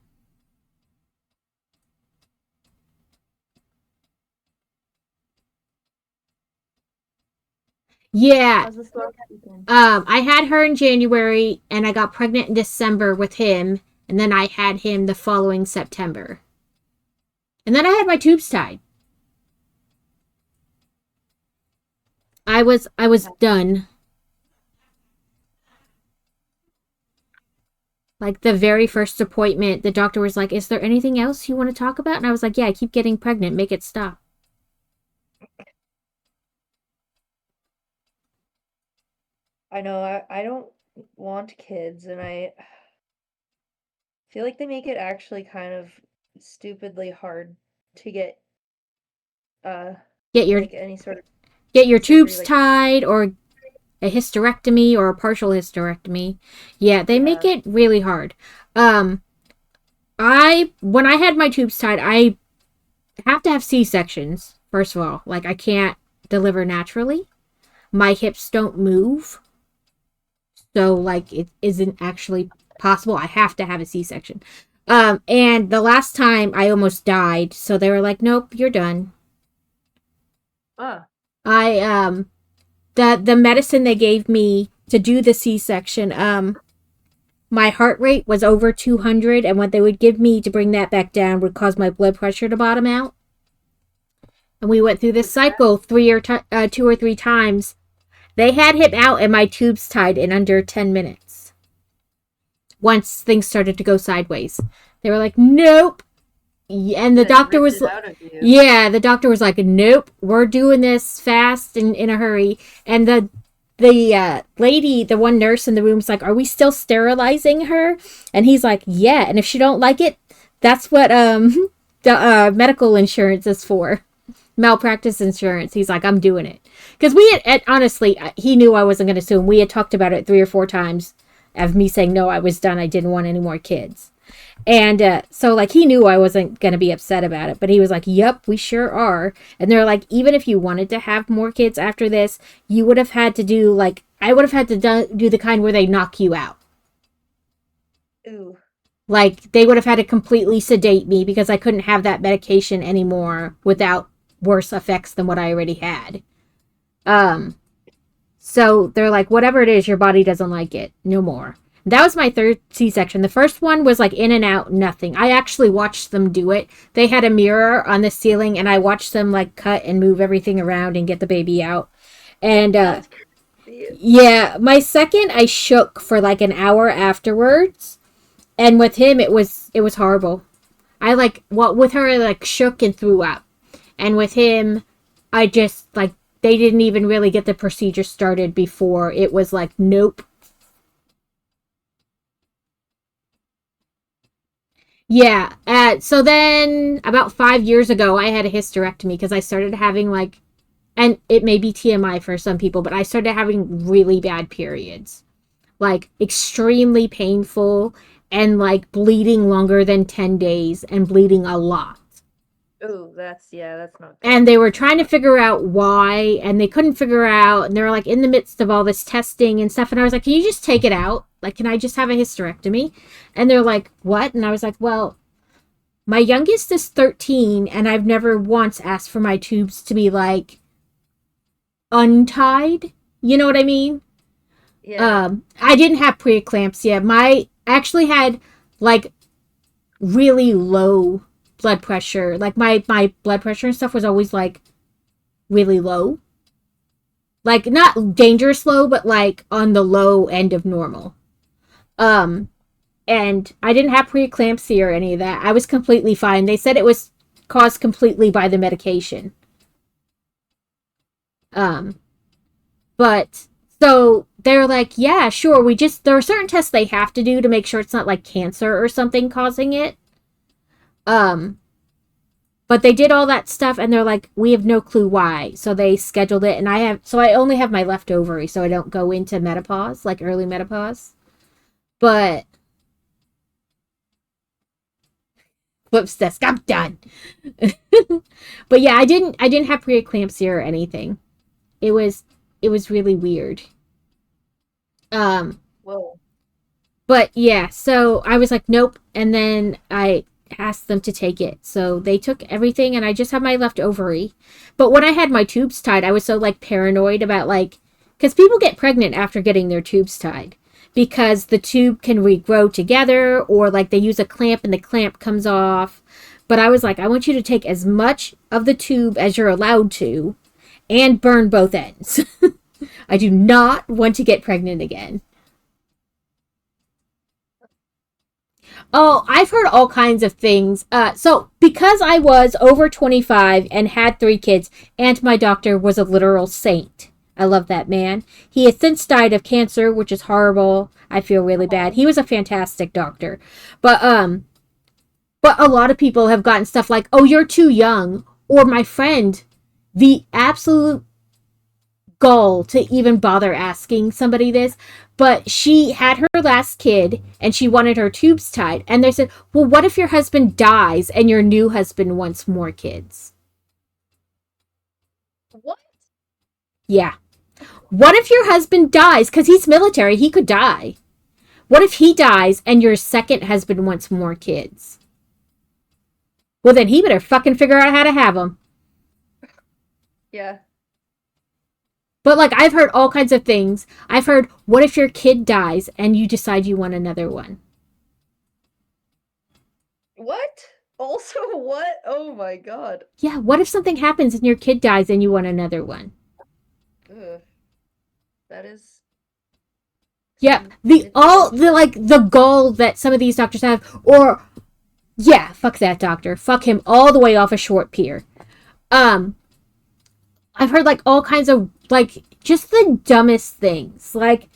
Yeah. How's the storm keeping? I had her in January, and I got pregnant in December with him, and then I had him the following September. And then I had my tubes tied. I was done. Like the very first appointment, the doctor was like, "Is there anything else you want to talk about?" And I was like, "Yeah, I keep getting pregnant. Make it stop." I know I don't want kids, and I feel like they make it actually kind of stupidly hard to get Get your like any sort of get your surgery, tubes like tied, or a hysterectomy, or a partial hysterectomy. Yeah, they make it really hard. When I had my tubes tied, I have to have C-sections, first of all. Like, I can't deliver naturally. My hips don't move. So, like, it isn't actually possible. I have to have a C-section. And the last time I almost died, so they were like, "Nope, you're done." I the medicine they gave me to do the C-section, my heart rate was over 200, and what they would give me to bring that back down would cause my blood pressure to bottom out. And we went through this cycle 2 or 3 times. They had him out and my tubes tied in under 10 minutes. Once things started to go sideways, they were like, "Nope." And the doctor was like, "Yeah," the doctor was like, "Nope, we're doing this fast and in a hurry." And the lady, the one nurse in the room, was like, "Are we still sterilizing her?" And he's like, "Yeah, and if she don't like it, that's what the medical insurance is for. Malpractice insurance." He's like, "I'm doing it." Because we had, honestly, he knew I wasn't going to sue him. We had talked about it 3 or 4 times of me saying, no, I was done. I didn't want any more kids. And so, like, he knew I wasn't going to be upset about it. But he was like, "Yep, we sure are." And they're like, even if you wanted to have more kids after this, you would have had to do, like, I would have had to do the kind where they knock you out. Ooh. Like, they would have had to completely sedate me because I couldn't have that medication anymore without worse effects than what I already had. So they're like, whatever it is, your body doesn't like it. No more. That was my third C-section. The first one was like in and out, nothing. I actually watched them do it. They had a mirror on the ceiling, and I watched them like cut and move everything around and get the baby out. And That's crazy. yeah, my second, I shook for like an hour afterwards, and with him, it was horrible. I like with her, I like shook and threw up, and with him, I just like they didn't even really get the procedure started before it was like nope. Yeah. So then about 5 years ago, I had a hysterectomy because I started having like, and it may be TMI for some people, but I started having really bad periods, like extremely painful and like bleeding longer than 10 days and bleeding a lot. Oh, that's not good. And they were trying to figure out why, and they couldn't figure out, and they were like in the midst of all this testing and stuff. And I was like, can you just take it out? Like, can I just have a hysterectomy? And they're like, what? And I was like, well, my youngest is 13, and I've never once asked for my tubes to be like untied. You know what I mean? Yeah. I didn't have preeclampsia. I actually had like really low blood pressure. Like my blood pressure and stuff was always like really low. Like not dangerous low, but like on the low end of normal. Um and I didn't have preeclampsia or any of that. I was completely fine. They said it was caused completely by the medication. Um but so they're like, yeah, sure. There are certain tests they have to do to make sure it's not like cancer or something causing it. Um but they did all that stuff, and they're like, we have no clue why. So they scheduled it, and I only have my left ovary, so I don't go into menopause, like early menopause. But whoops, desk, I'm done. But yeah, I didn't have preeclampsia or anything. It was really weird. Um Whoa. but yeah, so I was like, nope, and then I asked them to take it. So they took everything, and I just have my left ovary. But when I had my tubes tied, I was so like paranoid about like, because people get pregnant after getting their tubes tied because the tube can regrow together, or like they use a clamp and the clamp comes off. But I was like, I want you to take as much of the tube as you're allowed to and burn both ends. I do not want to get pregnant again. Oh, I've heard all kinds of things. So because I was over 25 and had 3 kids, and my doctor was a literal saint. I love that man. He has since died of cancer, which is horrible. I feel really bad. He was a fantastic doctor. But a lot of people have gotten stuff like, "Oh, you're too young," or my friend, the absolute gall to even bother asking somebody this, but she had her last kid and she wanted her tubes tied. And they said, well, what if your husband dies and your new husband wants more kids? What? Yeah. What if your husband dies? Because he's military, he could die. What if he dies and your second husband wants more kids? Well, then he better fucking figure out how to have them. Yeah. But like, I've heard all kinds of things. I've heard, what if your kid dies and you decide you want another one? What? Also, what? Oh my god. Yeah, what if something happens and your kid dies and you want another one? Ugh. That is. Yeah, the goal that some of these doctors have, or yeah, fuck that doctor. Fuck him all the way off a short pier. I've heard like all kinds of like just the dumbest things. Like,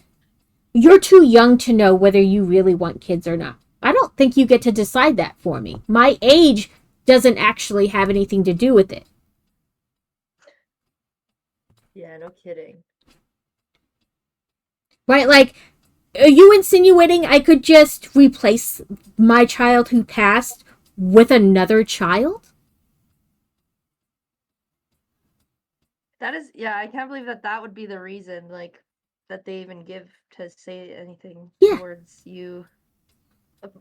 you're too young to know whether you really want kids or not. I don't think you get to decide that for me. My age doesn't actually have anything to do with it. Yeah, no kidding. Right? Like, are you insinuating I could just replace my child who passed with another child? That is, yeah, I can't believe that would be the reason, like, that they even give to say anything Yeah. towards you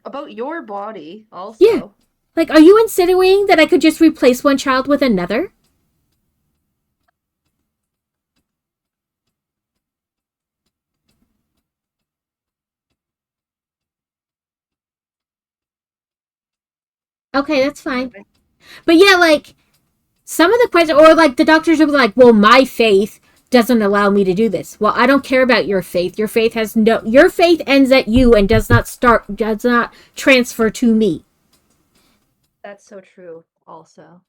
about your body, also. Yeah. Like, are you insinuating that I could just replace one child with another? Okay, that's fine. But yeah, like some of the questions, or like the doctors will be like, "Well, my faith doesn't allow me to do this." Well, I don't care about your faith. Your faith has no. Your faith ends at you and does not transfer to me. That's so true. Also,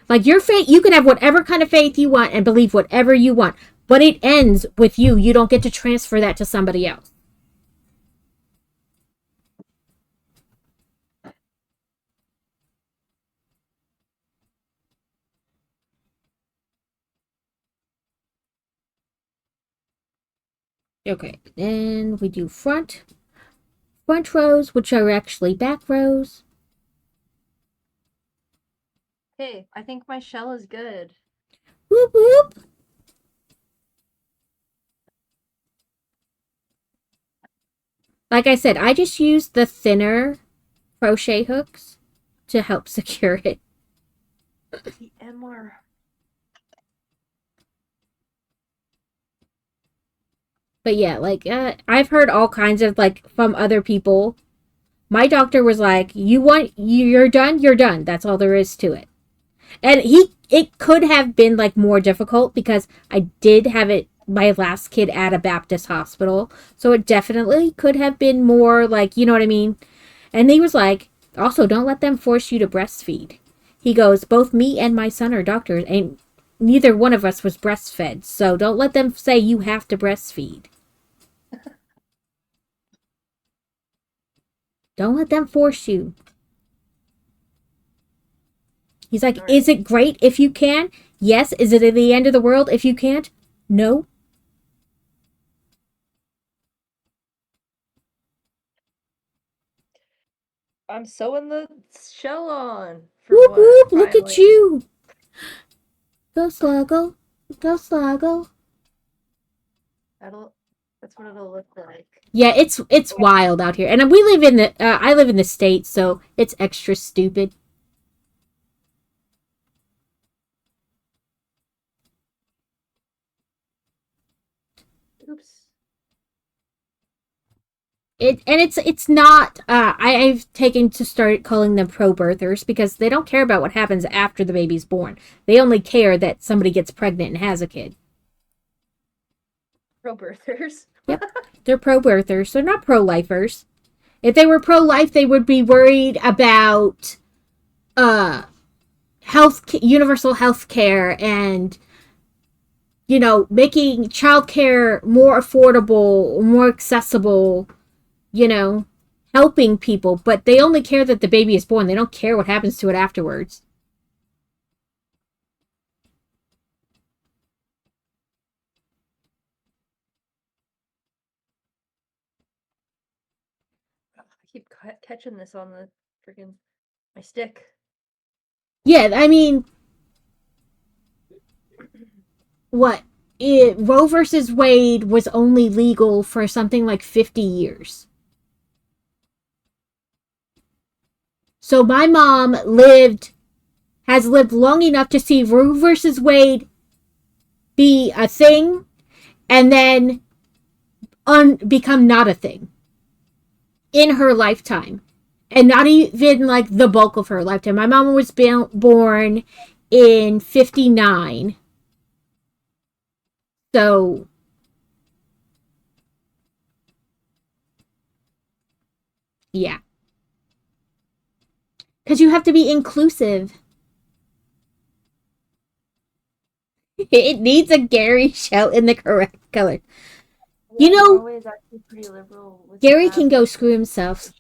Like your faith, you can have whatever kind of faith you want and believe whatever you want, but it ends with you. You don't get to transfer that to somebody else. Okay, then we do front rows, which are actually back rows. hey, I think my shell is good. Whoop whoop. Like I said, I just used the thinner crochet hooks to help secure it. The MR. But yeah, like I've heard all kinds of like from other people. My doctor was like, you're done, you're done. That's all there is to it." And it could have been like more difficult because I did have it my last kid at a Baptist hospital. So it definitely could have been more like, you know what I mean? And he was like, "Also, don't let them force you to breastfeed." He goes, "Both me and my son are doctors and neither one of us was breastfed. So don't let them say you have to breastfeed. Don't let them force you." He's like, Right. "Is it great if you can? Yes. Is it the end of the world if you can't? No." I'm sewing the shell on for Whoop what? whoop, look at Finally. you. Go Sluggle. Go Sluggle. That's what it'll look like. Yeah, it's wild out here. And we live in the I live in the States, so it's extra stupid. Oops. It's not I've taken to start calling them pro birthers because they don't care about what happens after the baby's born. They only care that somebody gets pregnant and has a kid. Pro birthers. Yep. They're pro birthers. They're not pro lifers. If they were pro life, they would be worried about uh universal health care and making childcare more affordable, more accessible, you know, helping people, but they only care that the baby is born. They don't care what happens to it afterwards. I keep catching this on the freaking my stick. Yeah, I mean, what? Roe versus Wade was only legal for something like 50 years. So my mom has lived long enough to see Roe versus Wade be a thing and then become not a thing in her lifetime. And not even like the bulk of her lifetime. My mom was born in 59. So, yeah. Because you have to be inclusive. It needs a Gary shell in the correct color. You know, Norway is actually pretty liberal. Gary can go screw himself,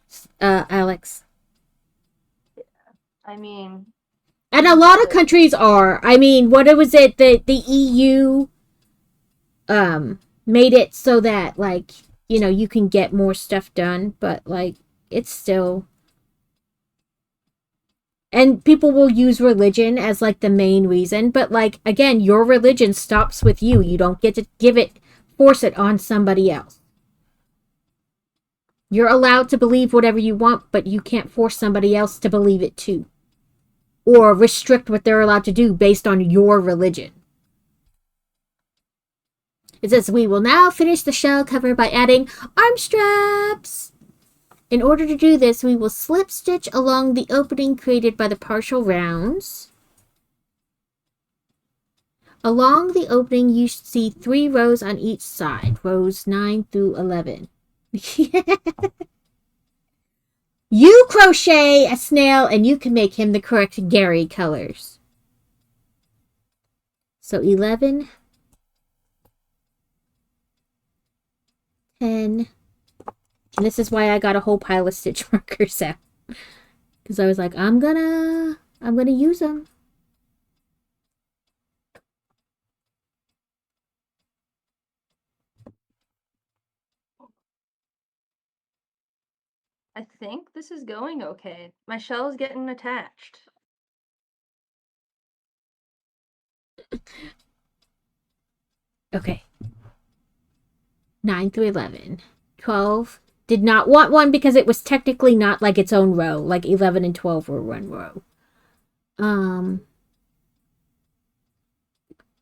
Alex. I mean, And a lot of countries are. I mean, what was it? The EU made it so that like, you can get more stuff done, but like it's still, and people will use religion as like the main reason, but like again, your religion stops with you. You don't get to force it on somebody else. You're allowed to believe whatever you want, but you can't force somebody else to believe it too. Or restrict what they're allowed to do based on your religion. It says, "We will now finish the shell cover by adding arm straps." In order to do this, we will slip stitch along the opening created by the partial rounds. Along the opening, you should see 3 rows on each side, rows 9 through 11. You crochet a snail and you can make him the correct Gary colors. So 11, 10, and this is why I got a whole pile of stitch markers out. Because I was like, I'm gonna use them. I think this is going okay. My shell is getting attached. Okay. 9 through 11. 12. Did not want one because it was technically not like its own row. Like 11 and 12 were one row.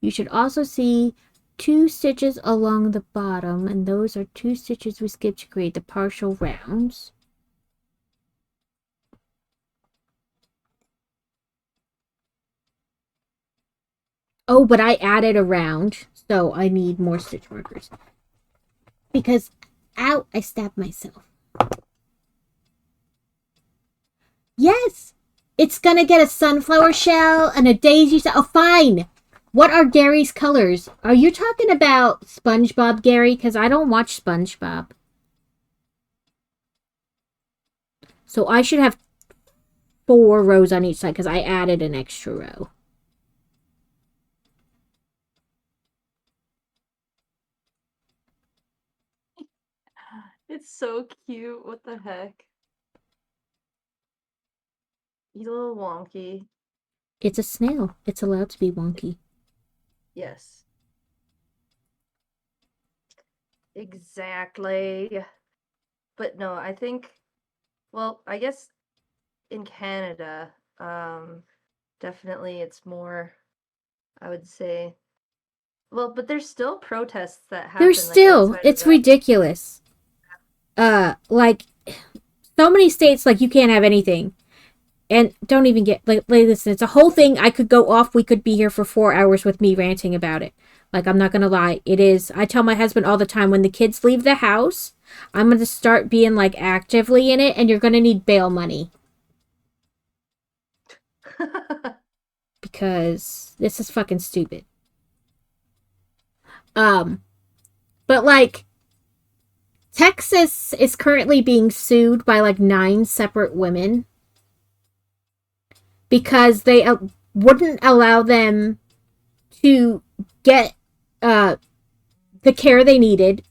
You should also see 2 stitches along the bottom, and those are 2 stitches we skipped to create the partial rounds. Oh, but I added a round, so I need more stitch markers. Because, ow, I stabbed myself. Yes! It's gonna get a sunflower shell and a daisy shell. Oh, fine! What are Gary's colors? Are you talking about SpongeBob, Gary? Because I don't watch SpongeBob. So I should have 4 rows on each side because I added an extra row. It's so cute. What the heck? He's a little wonky. It's a snail. It's allowed to be wonky. Yes. Exactly. But no, I think, well, I guess in Canada, definitely it's more, I would say, well, but there's still protests that happen. There's still, it's ridiculous. Like, so many states, like, you can't have anything. And don't even get, like, listen, it's a whole thing. I could go off. We could be here for 4 hours with me ranting about it. Like, I'm not gonna lie. It is, I tell my husband all the time, when the kids leave the house, I'm gonna start being, like, actively in it, and you're gonna need bail money. Because this is fucking stupid. But, like, Texas is currently being sued by, like, 9 separate women because they wouldn't allow them to get the care they needed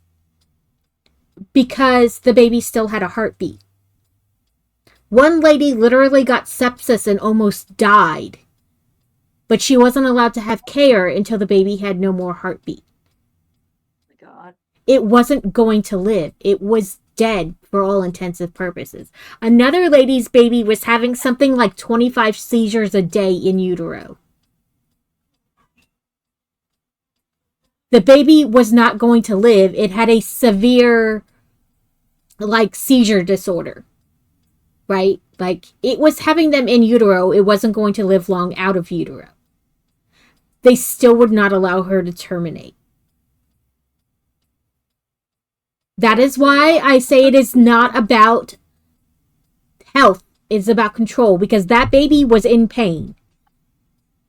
because the baby still had a heartbeat. One lady literally got sepsis and almost died, but she wasn't allowed to have care until the baby had no more heartbeat. Oh my God. It wasn't going to live. It was dead for all intensive purposes. Another lady's baby was having something like 25 seizures a day in utero. The baby was not going to live. It had a severe, like, seizure disorder. Right? Like, it was having them in utero. It wasn't going to live long out of utero. They still would not allow her to terminate. That is why I say it is not about health. It's about control. Because that baby was in pain.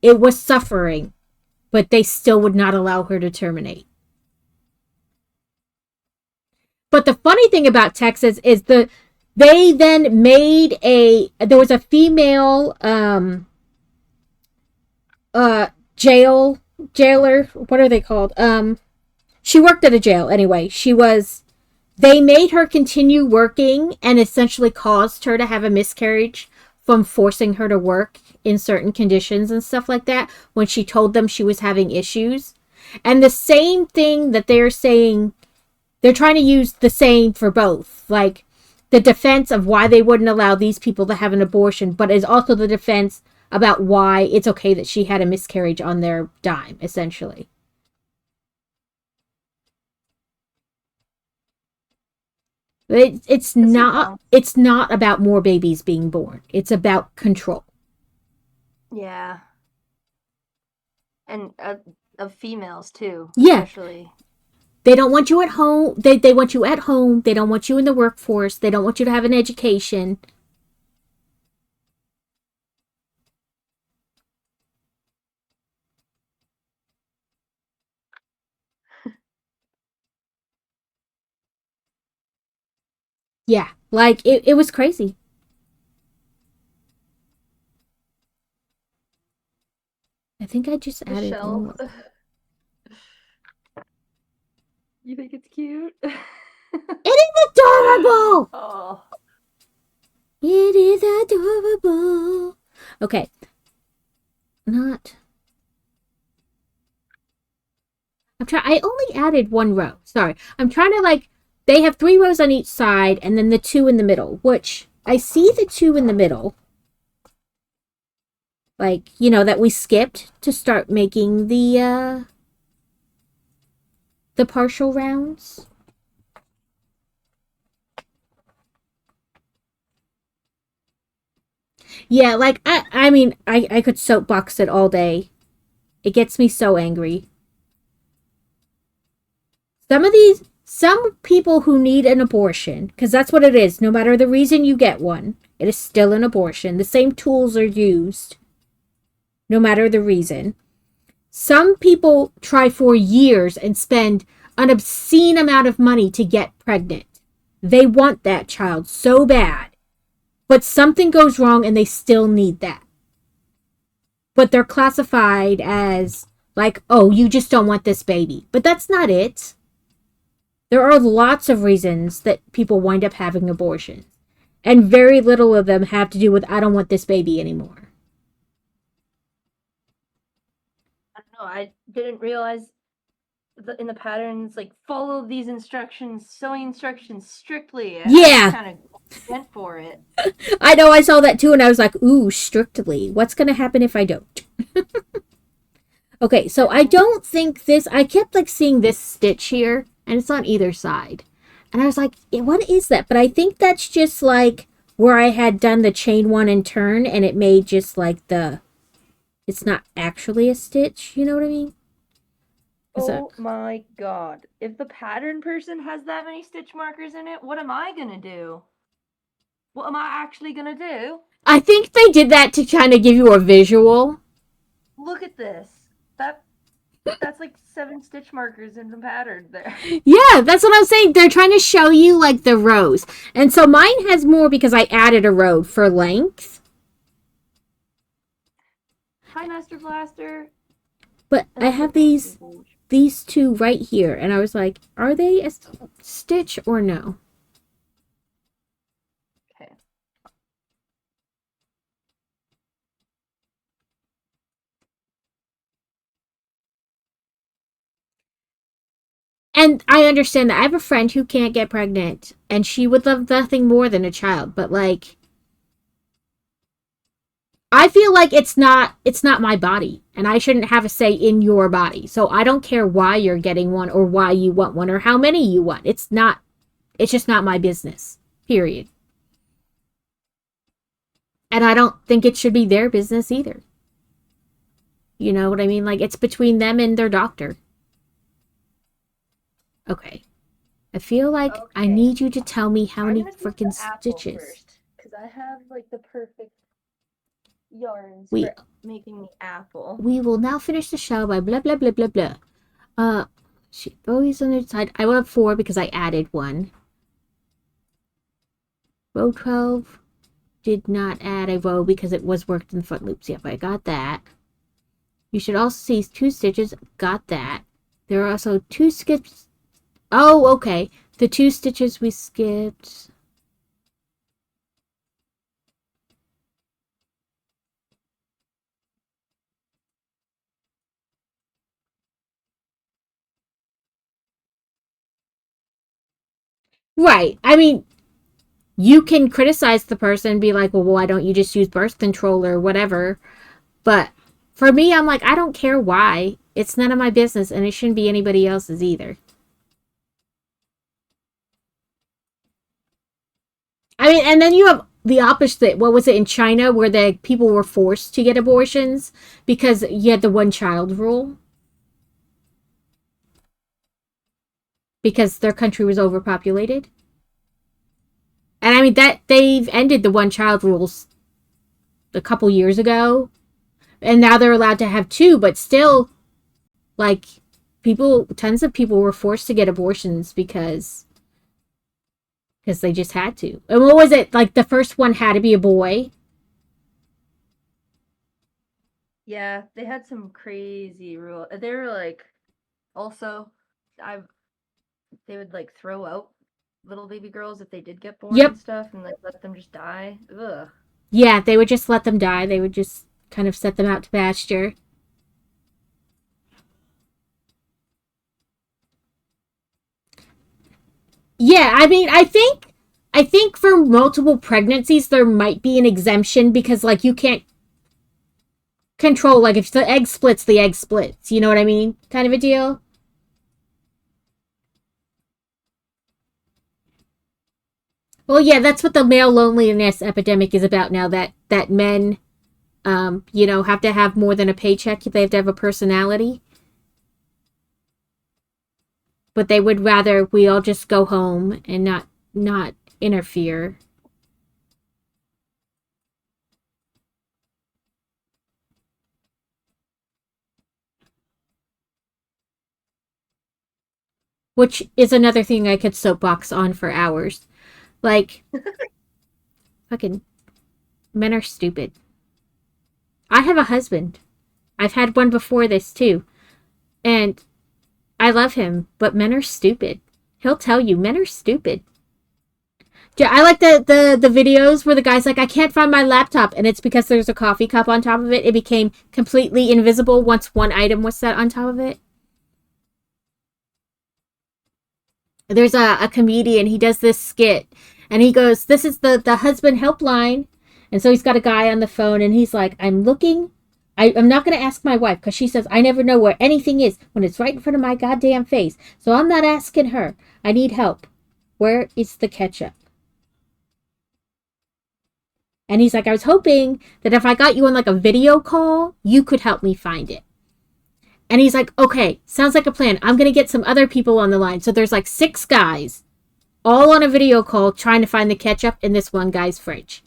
It was suffering. But they still would not allow her to terminate. But the funny thing about Texas is they then made there was a female jailer, what are they called? She worked at a jail anyway. They made her continue working and essentially caused her to have a miscarriage from forcing her to work in certain conditions and stuff like that when she told them she was having issues. And the same thing that they're saying, they're trying to use the same for both. Like, the defense of why they wouldn't allow these people to have an abortion, but is also the defense about why it's okay that she had a miscarriage on their dime, essentially. It's That's so not. dumb. It's not about more babies being born. It's about control. Yeah. And of females too, Yeah, especially. they don't want you at home. They want you at home. They don't want you in the workforce. They don't want you to have an education. Yeah, like it was crazy. I think I just The added shelf. more. You think it's cute? It is adorable. Oh. It is adorable. Okay, not. I'm trying. I only added one row. Sorry, I'm trying to like. They have 3 rows on each side, and then the 2 in the middle. Which I see the 2 in the middle. Like that we skipped to start making the partial rounds. Yeah, like I mean I could soapbox it all day. It gets me so angry. Some people who need an abortion, because that's what it is, no matter the reason you get one, it is still an abortion. The same tools are used, no matter the reason. Some people try for years and spend an obscene amount of money to get pregnant. They want that child so bad, but something goes wrong and they still need that. But they're classified as like, oh, you just don't want this baby. But that's not it. There are lots of reasons that people wind up having abortions. And very little of them have to do with, I don't want this baby anymore. I don't know. I didn't realize in the patterns, like, follow these instructions, sewing instructions strictly. I just Yeah, kind of went for it. I know, I saw that too, and I was like, ooh, strictly. What's going to happen if I don't? Okay, so I don't think this, I kept like seeing this stitch here, and it's on either side. And I was like, what is that? But I think that's just like where I had done the chain one and turn, and it made just like it's not actually a stitch, you know what I mean? Oh my god. If the pattern person has that many stitch markers in it, what am I gonna do? What am I actually gonna do? I think they did that to kind of give you a visual. Look at this. That's like 7 stitch markers in the pattern there. Yeah, that's what I'm saying. They're trying to show you like the rows. And so mine has more because I added a row for length. Hi, Master Blaster. But I have these 2 right here, and I was like, are they a stitch or no? Okay. And I understand that. I have a friend who can't get pregnant, and she would love nothing more than a child, but like I feel like it's not my body, and I shouldn't have a say in your body. So I don't care why you're getting one or why you want one or how many you want. It's just not my business. Period. And I don't think it should be their business either. You know what I mean? Like it's between them and their doctor. Okay. I feel like I need you to tell me how many freaking stitches. Because I have like the perfect yarns We for making the apple. we will now finish the show by blah blah blah blah blah. She always on the side. I will have 4 because I added one. Row 12 did not add a row because it was worked in the front loops. Yep, I got that. You should also see 2 stitches. Got that. There are also 2 skips. Oh, okay. The 2 stitches we skipped. Right. I mean, you can criticize the person and be like, well, why don't you just use birth control or whatever? But for me, I'm like, I don't care why. It's none of my business, and it shouldn't be anybody else's either. I mean, and then you have the opposite. What was it in China where the people were forced to get abortions because you had the one child rule? Because their country was overpopulated. And I mean that they've ended the one child rules a couple years ago, and now they're allowed to have two, but still, like, tons of people were forced to get abortions because they just had to. And what was it? Like the first one had to be a boy. Yeah, they had some crazy rule. They were like, also, I they would like throw out little baby girls if they did get born Yep. and stuff, and like let them just die. Ugh. Yeah, they would just let them die. They would just kind of set them out to pasture. Yeah, I mean, I think for multiple pregnancies there might be an exemption because like you can't control, like, if the egg splits, the egg splits. You know what I mean? Kind of a deal. Well, yeah, that's what the male loneliness epidemic is about now. That men, have to have more than a paycheck. They have to have a personality. But they would rather we all just go home and not interfere. Which is another thing I could soapbox on for hours. Like, fucking men are stupid. I have a husband. I've had one before this too. And I love him, but men are stupid. He'll tell you men are stupid. Yeah, I like the videos where the guy's like, I can't find my laptop, and it's because there's a coffee cup on top of it. It became completely invisible once one item was set on top of it. There's a comedian, he does this skit, and he goes, this is the husband helpline. And so he's got a guy on the phone, and he's like, I'm looking. I'm not going to ask my wife because she says I never know where anything is when it's right in front of my goddamn face. So I'm not asking her. I need help. Where is the ketchup? And he's like, I was hoping that if I got you on like a video call, you could help me find it. And he's like, okay, sounds like a plan. I'm going to get some other people on the line. So there's like 6 guys all on a video call trying to find the ketchup in this one guy's fridge.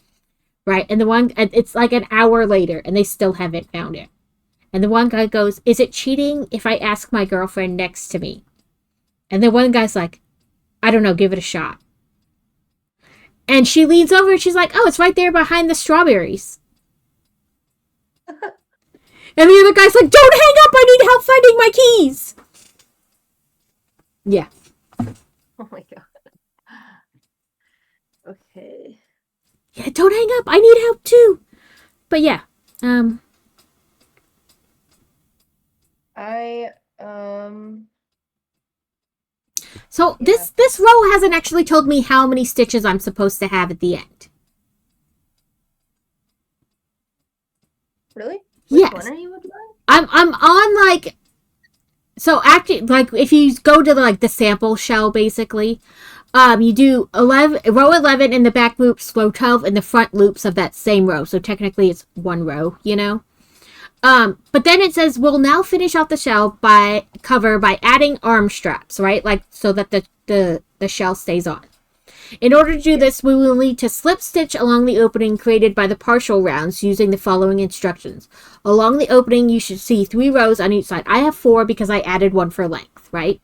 Right? And it's like an hour later and they still haven't found it. And the one guy goes, is it cheating if I ask my girlfriend next to me? And the one guy's like, I don't know, give it a shot. And she leans over and she's like, oh, it's right there behind the strawberries. And the other guy's like, don't hang up, I need help finding my keys. Yeah. Oh my god. Okay. Yeah, don't hang up, I need help too. But yeah, I So Yeah. this row hasn't actually told me how many stitches I'm supposed to have at the end. Really? Yes. Which one are you looking at? I'm on like, so actually, like, if you go to the sample shell basically, you do row 11 in the back loops, row 12 in the front loops of that same row. So technically it's one row, you know. But then it says we'll now finish off the shell by adding arm straps, right? Like, so that the shell stays on. In order to do this, we will need to slip stitch along the opening created by the partial rounds using the following instructions. Along the opening, you should see 3 rows on each side. I have 4 because I added 1 for length, right?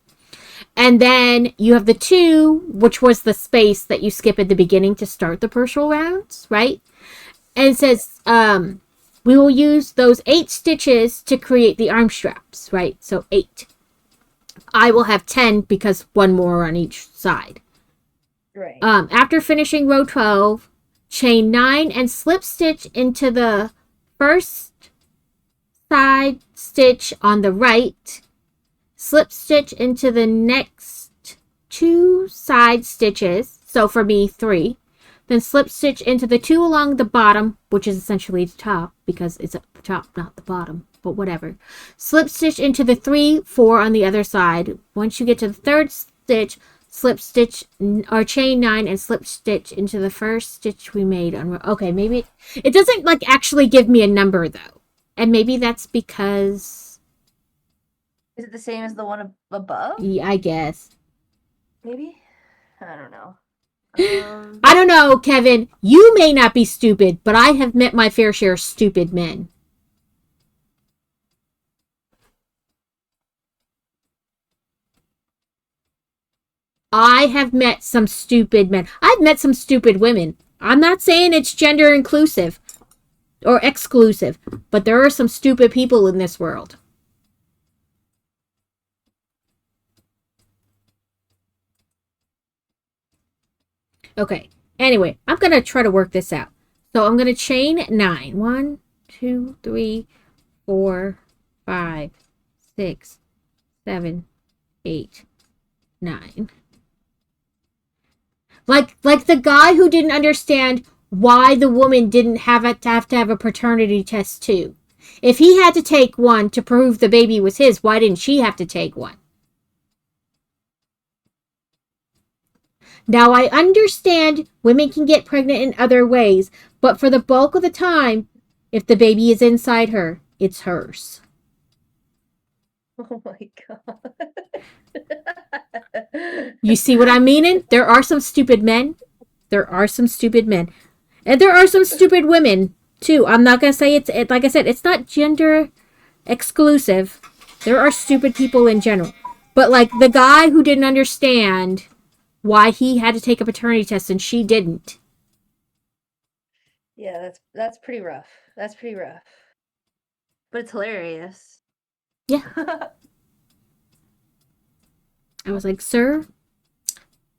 And then you have the 2, which was the space that you skip at the beginning to start the partial rounds, right? And it says, we will use those 8 stitches to create the arm straps, right? So 8. I will have 10 because 1 more on each side. Right. After finishing row 12, chain 9 and slip stitch into the first side stitch on the right. Slip stitch into the next 2 side stitches. So for me, 3. Then slip stitch into the 2 along the bottom, which is essentially the top because it's at the top, not the bottom, but whatever. Slip stitch into the 3, 4 on the other side. Once you get to the 3rd stitch, slip stitch or chain 9 and slip stitch into the first stitch we made on. Okay, maybe it doesn't like actually give me a number though, and maybe that's because Is it the same as the one above? yeah, I guess. Maybe? I don't know. I don't know, Kevin. You may not be stupid, but I have met my fair share of stupid men. I have met some stupid men. I've met some stupid women. I'm not saying it's gender inclusive or exclusive, but there are some stupid people in this world. Okay. Anyway, I'm going to try to work this out. So I'm going to chain 9. 1, 2, 3, 4, 5, 6, 7, 8, 9. Like the guy who didn't understand why the woman didn't have to have a paternity test too. If he had to take one to prove the baby was his, why didn't she have to take one? Now I understand women can get pregnant in other ways, but for the bulk of the time, if the baby is inside her, it's hers. Oh my god. You see what I'm meaning? There are some stupid men. There are some stupid men. And there are some stupid women, too. I'm not going to say it's, like I said, it's not gender exclusive. There are stupid people in general. But, like, the guy who didn't understand why he had to take a paternity test and she didn't. Yeah, that's pretty rough. That's pretty rough. But it's hilarious. Yeah. I was like, sir,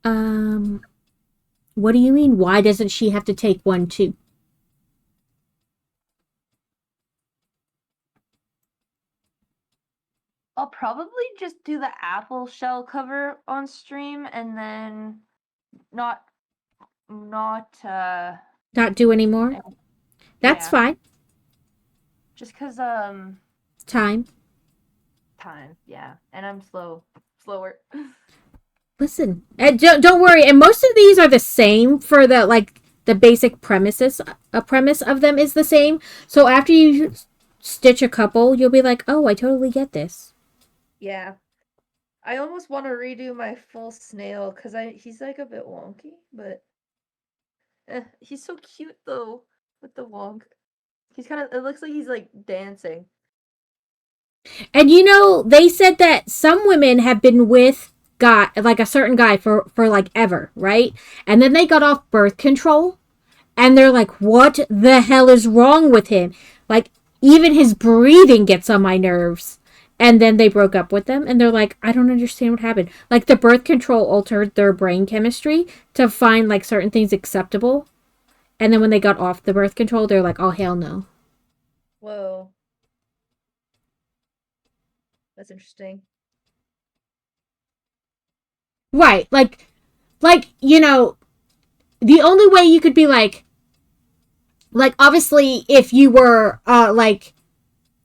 what do you mean? Why doesn't she have to take one too? I'll probably just do the apple shell cover on stream and then not Not do anymore? That's yeah. fine. Just cuz Time. yeah. And I'm slower. Listen, and don't worry. And most of these are the same for the basic premises. A premise of them is the same. So after you stitch a couple, you'll be like, oh, I totally get this. Yeah. I almost want to redo my full snail cuz he's like a bit wonky, but he's so cute though with the wonk. He's kind of it looks like he's like dancing. And you know, they said that some women have been with like a certain guy for like ever, right? And then they got off birth control and they're like, what the hell is wrong with him? Like, even his breathing gets on my nerves. And then they broke up with them and they're like, I don't understand what happened. Like, the birth control altered their brain chemistry to find like certain things acceptable. And then when they got off the birth control, they're like, oh, hell no. Whoa. That's interesting. Right. Like, you know, the only way you could be like, obviously, if you were, like,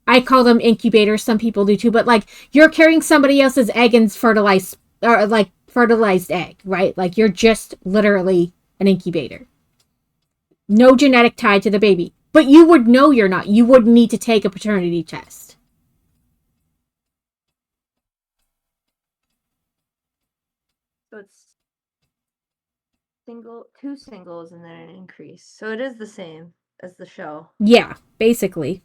I call them incubators, some people do too, but like, you're carrying somebody else's egg and fertilized egg, right? Like, you're just literally an incubator. No genetic tie to the baby. But you would know you're not. You wouldn't need to take a paternity test. So it's two singles and then an increase. So it is the same as the shell. Yeah, basically.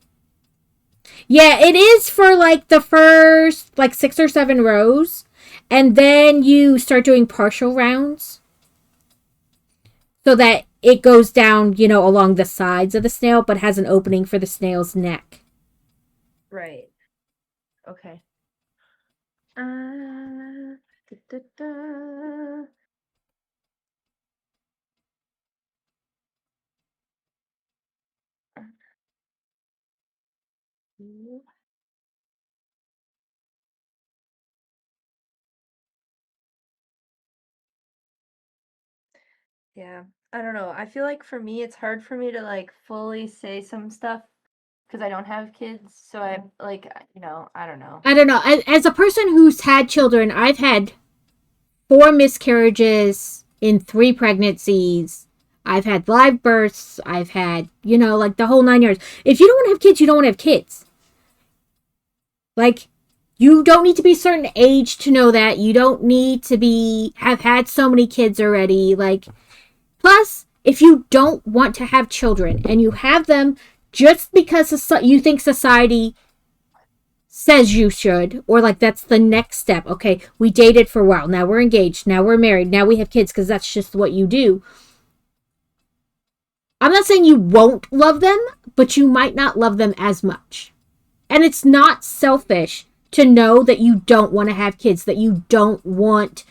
Yeah, it is for like the first like 6 or 7 rows. And then you start doing partial rounds. So that it goes down, you know, along the sides of the snail, but has an opening for the snail's neck. Right. Okay. Yeah, I don't know. I feel like for me, it's hard for me to like fully say some stuff because I don't have kids. So I like, you know, I don't know. I don't know. As a person who's had children, I've had 4 miscarriages in 3 pregnancies. I've had live births. I've had, like the whole 9 yards. If you don't want to have kids, you don't want to have kids. Like, you don't need to be a certain age to know that. You don't need to have had so many kids already. Like, plus, if you don't want to have children and you have them just because you think society says you should, or like that's the next step. Okay, we dated for a while. Now we're engaged. Now we're married. Now we have kids because that's just what you do. I'm not saying you won't love them, but you might not love them as much. And it's not selfish to know that you don't want to have kids, that you don't want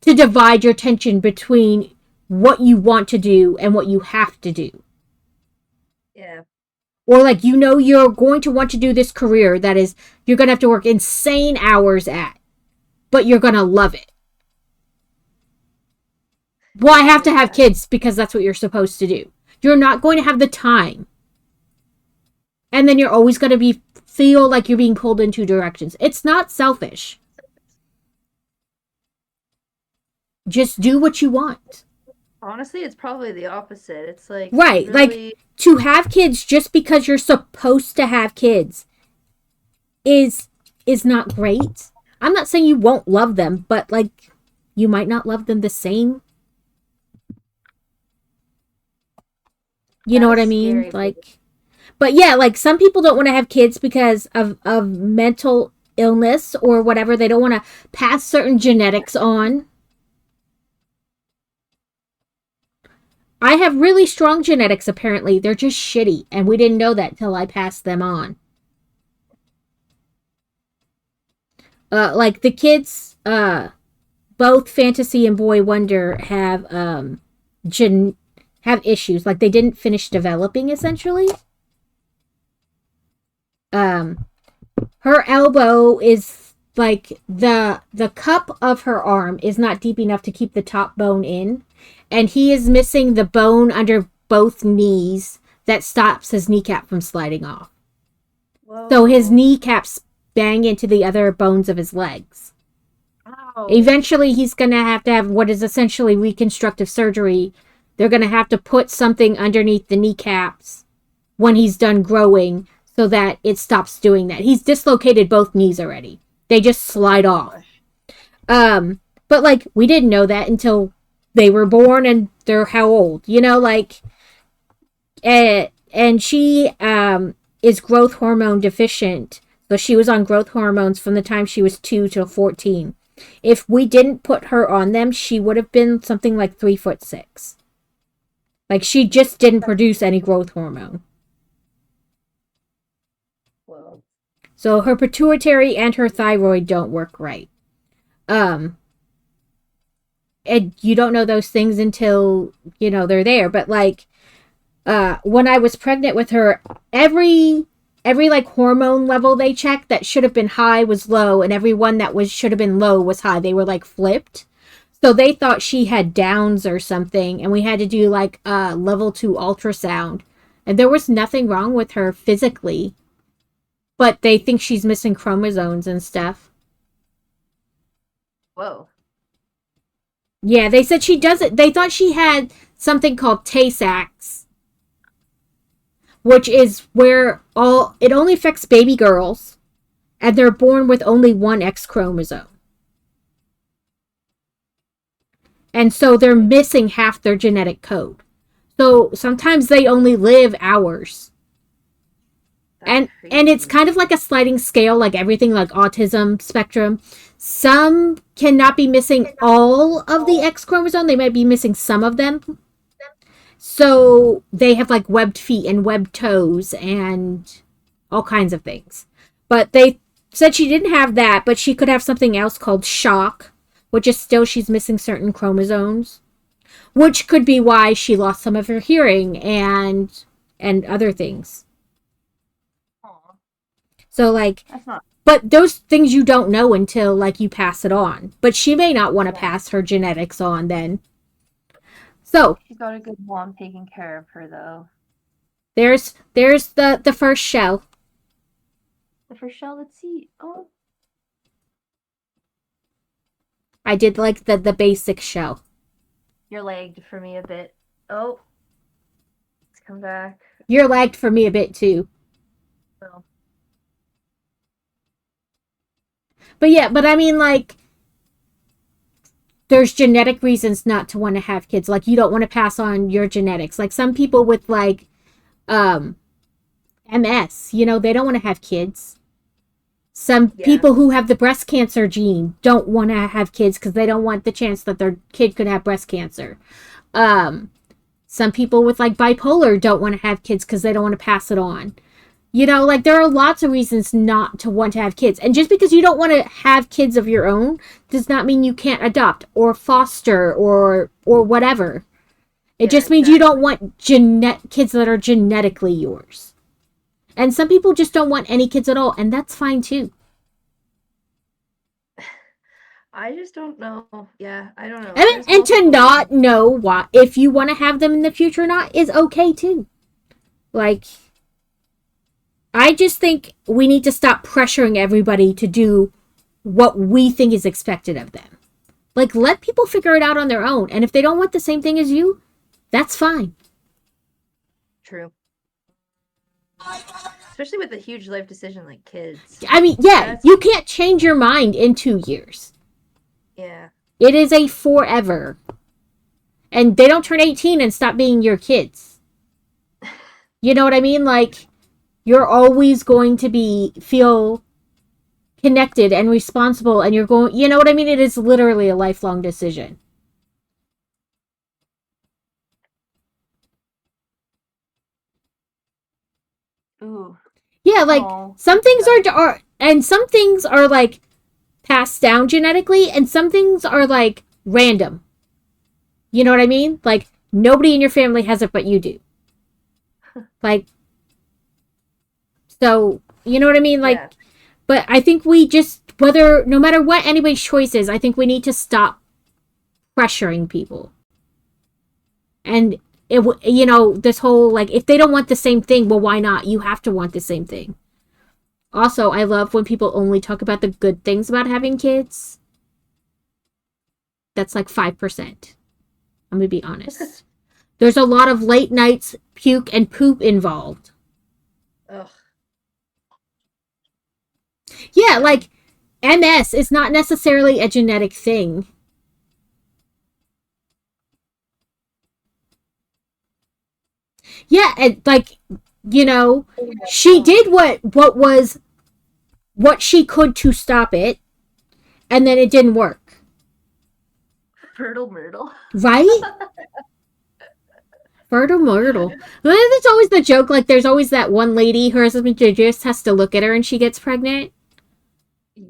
to divide your attention between what you want to do and what you have to do. Yeah. Or like, you're going to want to do this career that is, you're going to have to work insane hours at, but you're going to love it. Well, I have to have kids because that's what you're supposed to do. You're not going to have the time. And then you're always going to feel like you're being pulled in 2 directions. It's not selfish. Just do what you want. Honestly, it's probably the opposite. It's like, right, really... like to have kids just because you're supposed to have kids is not great. I'm not saying you won't love them, but like you might not love them the same. You know what I mean? Scary. Like, but yeah, like some people don't want to have kids because of mental illness or whatever. They don't want to pass certain genetics on. I have really strong genetics, apparently. They're just shitty, and we didn't know that till I passed them on. Like the kids, both Fantasy and Boy Wonder have issues. Like they didn't finish developing, essentially. Her elbow is like the cup of her arm is not deep enough to keep the top bone in, and he is missing the bone under both knees that stops his kneecap from sliding off. Whoa. So his kneecaps bang into the other bones of his legs. Ow. Eventually he's going to have what is essentially reconstructive surgery. They're going to have to put something underneath the kneecaps when he's done growing so that it stops doing that. He's dislocated both knees already. They just slide off. But like we didn't know that until they were born and they're how old, like and she is growth hormone deficient. So she was on growth hormones from the time she was 2 till 14. If we didn't put her on them, she would have been something like 3'6". Like she just didn't produce any growth hormone. Whoa. So her pituitary and her thyroid don't work right. And you don't know those things until, they're there. But like, when I was pregnant with her, every like hormone level they checked that should have been high was low, and every one that should have been low was high. They were like flipped. So they thought she had Downs or something, and we had to do like a level 2 ultrasound. And there was nothing wrong with her physically, but they think she's missing chromosomes and stuff. Whoa. Yeah, they said she doesn't. They thought she had something called Tay-Sachs, which is where it only affects baby girls, and they're born with only one X chromosome. And so they're missing half their genetic code. So sometimes they only live hours. And it's kind of like a sliding scale, like everything, like autism spectrum. Some cannot be missing all of the X chromosome. They might be missing some of them. So they have like webbed feet and webbed toes and all kinds of things. But they said she didn't have that, but she could have something else called shock, which is still she's missing certain chromosomes, which could be why she lost some of her hearing and other things. So like, but those things you don't know until like you pass it on. But she may not want to pass her genetics on then. So she's got a good mom taking care of her though. There's the first shell. The first shell, let's see. Oh. I did like the basic show. You're lagged for me a bit. Oh, let's come back. You're lagged for me a bit too. Oh. But yeah, but I mean, like, there's genetic reasons not to want to have kids. Like, you don't want to pass on your genetics. Like, some people with, like, MS, you know, they don't want to have kids. Some people who have the breast cancer gene don't want to have kids because they don't want the chance that their kid could have breast cancer. Some people with, like, bipolar don't want to have kids because they don't want to pass it on. You know, like, there are lots of reasons not to want to have kids. And just because you don't want to have kids of your own does not mean you can't adopt or foster or whatever. It just means you don't want kids that are genetically yours. And some people just don't want any kids at all, and that's fine too. I just don't know. Yeah, I don't know. And to not know what if you want to have them in the future or not is okay too. Like, I just think we need to stop pressuring everybody to do what we think is expected of them. Like, let people figure it out on their own. And if they don't want the same thing as you, that's fine. True. Especially with a huge life decision like kids. I mean, yeah, you can't change your mind in 2 years. Yeah. It is a forever. And they don't turn 18 and stop being your kids. You know what I mean? Like, you're always going to feel connected and responsible, and you're going, you know what I mean? It is literally a lifelong decision. Ooh. Yeah, like, some things are and some things are, like, passed down genetically, and some things are, like, random. You know what I mean? Like, nobody in your family has it but you do. Like, so, you know what I mean? Like, yeah. But I think we just, no matter what anybody's choice is, I think we need to stop pressuring people. And, you know, this whole, like, if they don't want the same thing, well, why not? You have to want the same thing. Also, I love when people only talk about the good things about having kids. That's like 5%. I'm gonna be honest. There's a lot of late nights, puke, and poop involved. Ugh. Yeah, like, MS is not necessarily a genetic thing. Yeah, and, like, you know, she did what she could to stop it, and then it didn't work. Fertile Myrtle. Right? Fertile Myrtle. There's always the joke, like, there's always that one lady, her husband just has to look at her and she gets pregnant.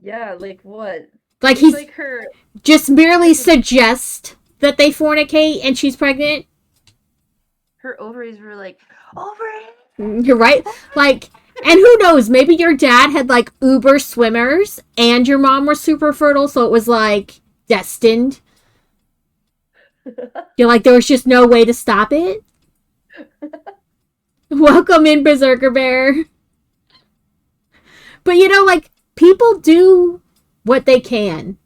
Yeah, like what? Like, he's like her just merely suggest that they fornicate and she's pregnant. Her ovaries were like, ovaries! You're right. Like, and who knows, maybe your dad had, like, uber swimmers and your mom was super fertile, so it was, like, destined. You're like, there was just no way to stop it. Welcome in, Berserker Bear. But, you know, like, people do what they can.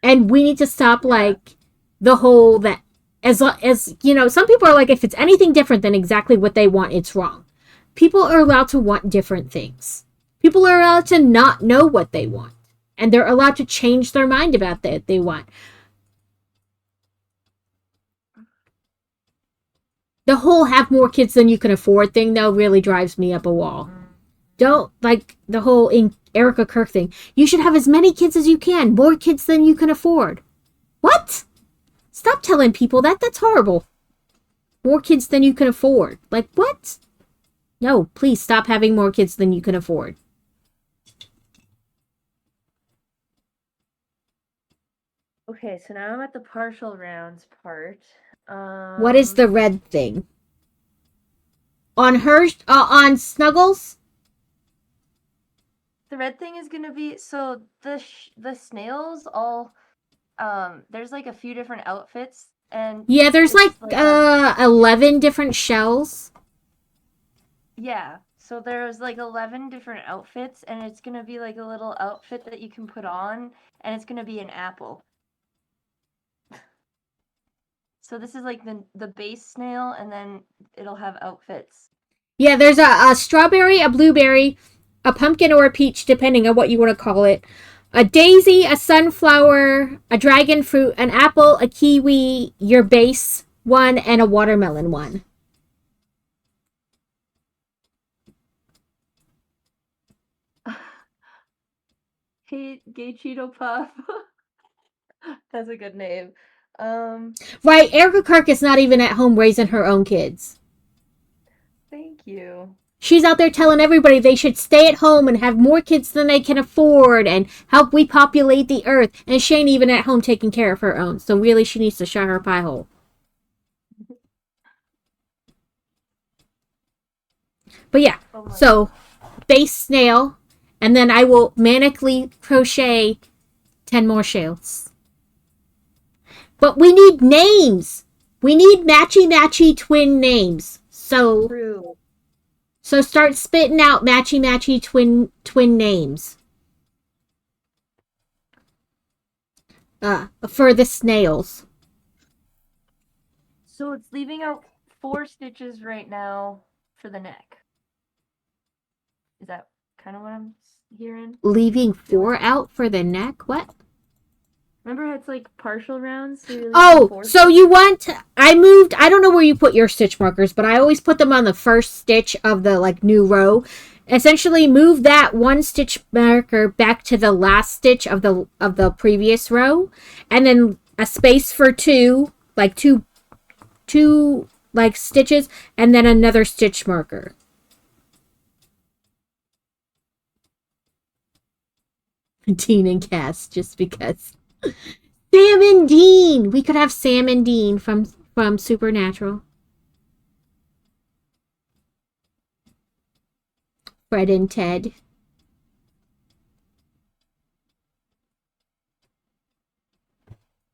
And we need to stop, like, the whole that, as, you know, some people are like, if it's anything different than exactly what they want, it's wrong. People are allowed to want different things. People are allowed to not know what they want. And they're allowed to change their mind about that they want. The whole have more kids than you can afford thing, though, really drives me up a wall. Don't, like, the whole Erica Kirk thing. You should have as many kids as you can. More kids than you can afford. What? Stop telling people that. That's horrible. More kids than you can afford. Like, what? No, please stop having more kids than you can afford. Okay, so now I'm at the partial rounds part. What is the red thing? On on Snuggles? The red thing is gonna be, so the snails all, there's like a few different outfits, and yeah, there's like 11 different shells. Yeah, So there's like 11 different outfits, and it's gonna be like a little outfit that you can put on, and it's gonna be an apple. So this is like the base snail, and then it'll have outfits. Yeah, there's a strawberry, a blueberry, a pumpkin, or a peach, depending on what you want to call it. A daisy, a sunflower, a dragon fruit, an apple, a kiwi, your base one, and a watermelon one. Hey, Gay Cheeto Puff. That's a good name. Right, Erica Kirk is not even at home raising her own kids. Thank you. She's out there telling everybody they should stay at home and have more kids than they can afford and help repopulate the earth. And she ain't even at home taking care of her own. So really, she needs to shut her pie hole. But yeah, so base snail, and then I will manically crochet 10 more shells. But we need names. We need matchy twin names. True. So start spitting out matchy twin names. For the snails. So it's leaving out 4 stitches right now for the neck. Is that kind of what I'm hearing? Leaving 4 out for the neck? What? Remember how it's like partial rounds? So so you want, I don't know where you put your stitch markers, but I always put them on the first stitch of the like new row. Essentially move that 1 stitch marker back to the last stitch of the previous row, and then a space for 2, like two like stitches, and then another stitch marker. Dean and Cass, just because. Sam and Dean! We could have Sam and Dean from Supernatural. Fred and Ted.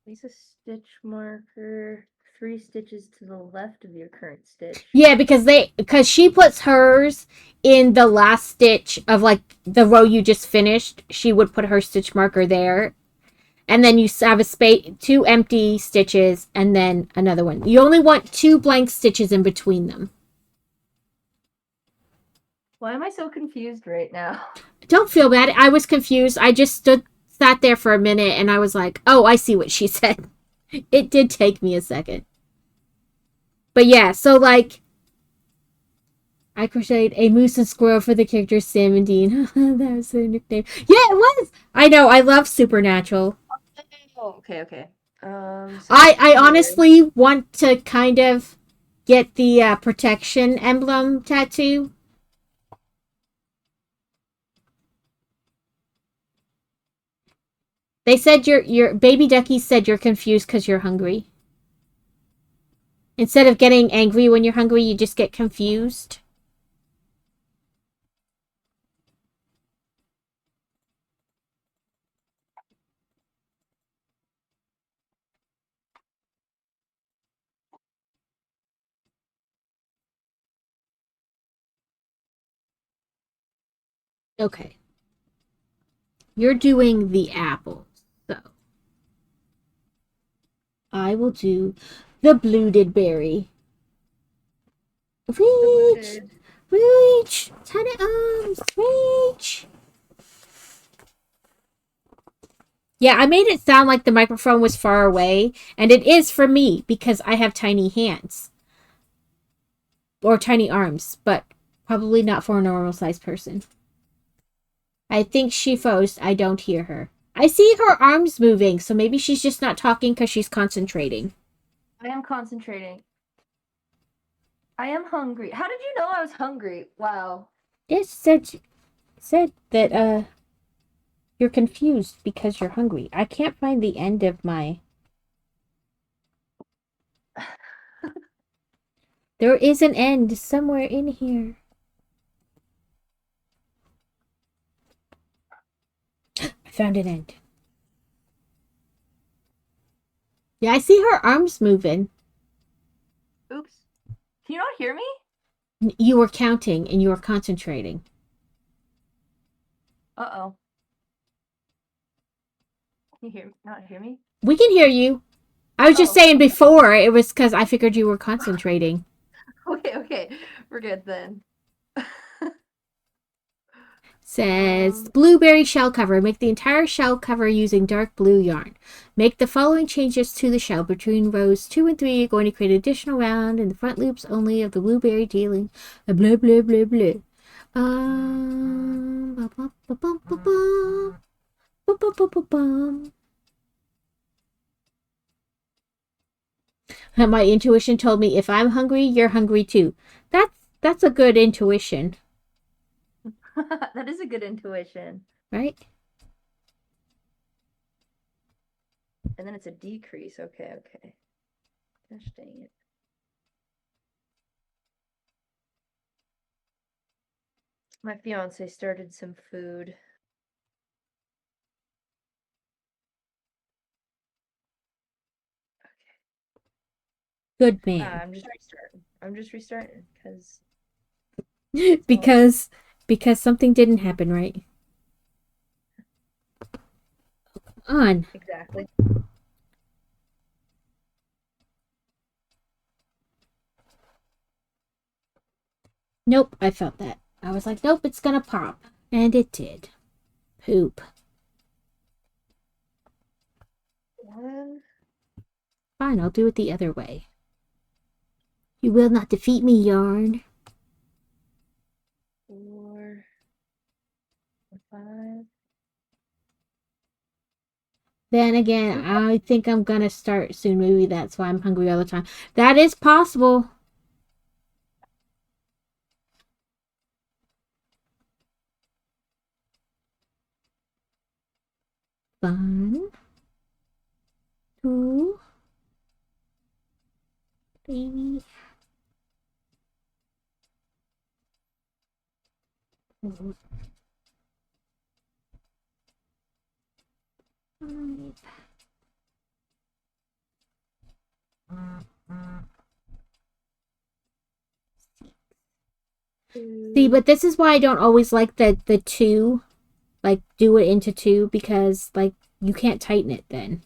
Place a stitch marker 3 stitches to the left of your current stitch. Yeah, because she puts hers in the last stitch of like the row you just finished. She would put her stitch marker there. And then you have a space, 2 empty stitches, and then another one. You only want 2 blank stitches in between them. Why am I so confused right now? Don't feel bad. I was confused. I just sat there for a minute, and I was like, oh, I see what she said. It did take me a second. But yeah, so like, I crocheted a moose and squirrel for the characters Sam and Dean. That was their nickname. Yeah, it was. I know. I love Supernatural. Oh, okay. I honestly want to kind of get the protection emblem tattoo. They said your baby ducky said you're confused because you're hungry. Instead of getting angry when you're hungry, you just get confused. Okay. You're doing the apples, so I will do the bluted berry. Reach! Reach! Tiny arms! Reach! Yeah, I made it sound like the microphone was far away, and it is for me because I have tiny hands. Or tiny arms, but probably not for a normal sized person. I think she froze. I don't hear her. I see her arms moving, so maybe she's just not talking because she's concentrating. I am concentrating. I am hungry. How did you know I was hungry? Wow. It said that you're confused because you're hungry. I can't find the end of my. There is an end somewhere in here. I found an end. Yeah, I see her arms moving. Oops. Can you not hear me? You were counting and you were concentrating. Uh-oh. Can you not hear me? We can hear you. I was just saying before, it was because I figured you were concentrating. Okay. We're good then. Says blueberry shell cover. Make the entire shell cover using dark blue yarn. Make the following changes to the shell. Between rows 2 and 3, you're going to create an additional round in the front loops only of the blueberry dealing. Blah, blah, blah, blah. Bum, bum, bum, bum, bum, bum. Bum, bum, bum, bum, bum. My intuition told me if I'm hungry, you're hungry too. That's a good intuition. That is a good intuition. Right? And then it's a decrease. Okay. Gosh dang it. My fiance started some food. Good man. I'm just restarting because something didn't happen, right? Come on. Exactly. Nope, I felt that. I was like, nope, it's gonna pop. And it did. Poop. Fine, I'll do it the other way. You will not defeat me, Yarn. 4, 5. Then again, I think I'm gonna start soon. Maybe that's why I'm hungry all the time. That is possible. One, 2, 3, 4, 5. See, but this is why I don't always like the 2, like do it into 2, because like you can't tighten it then.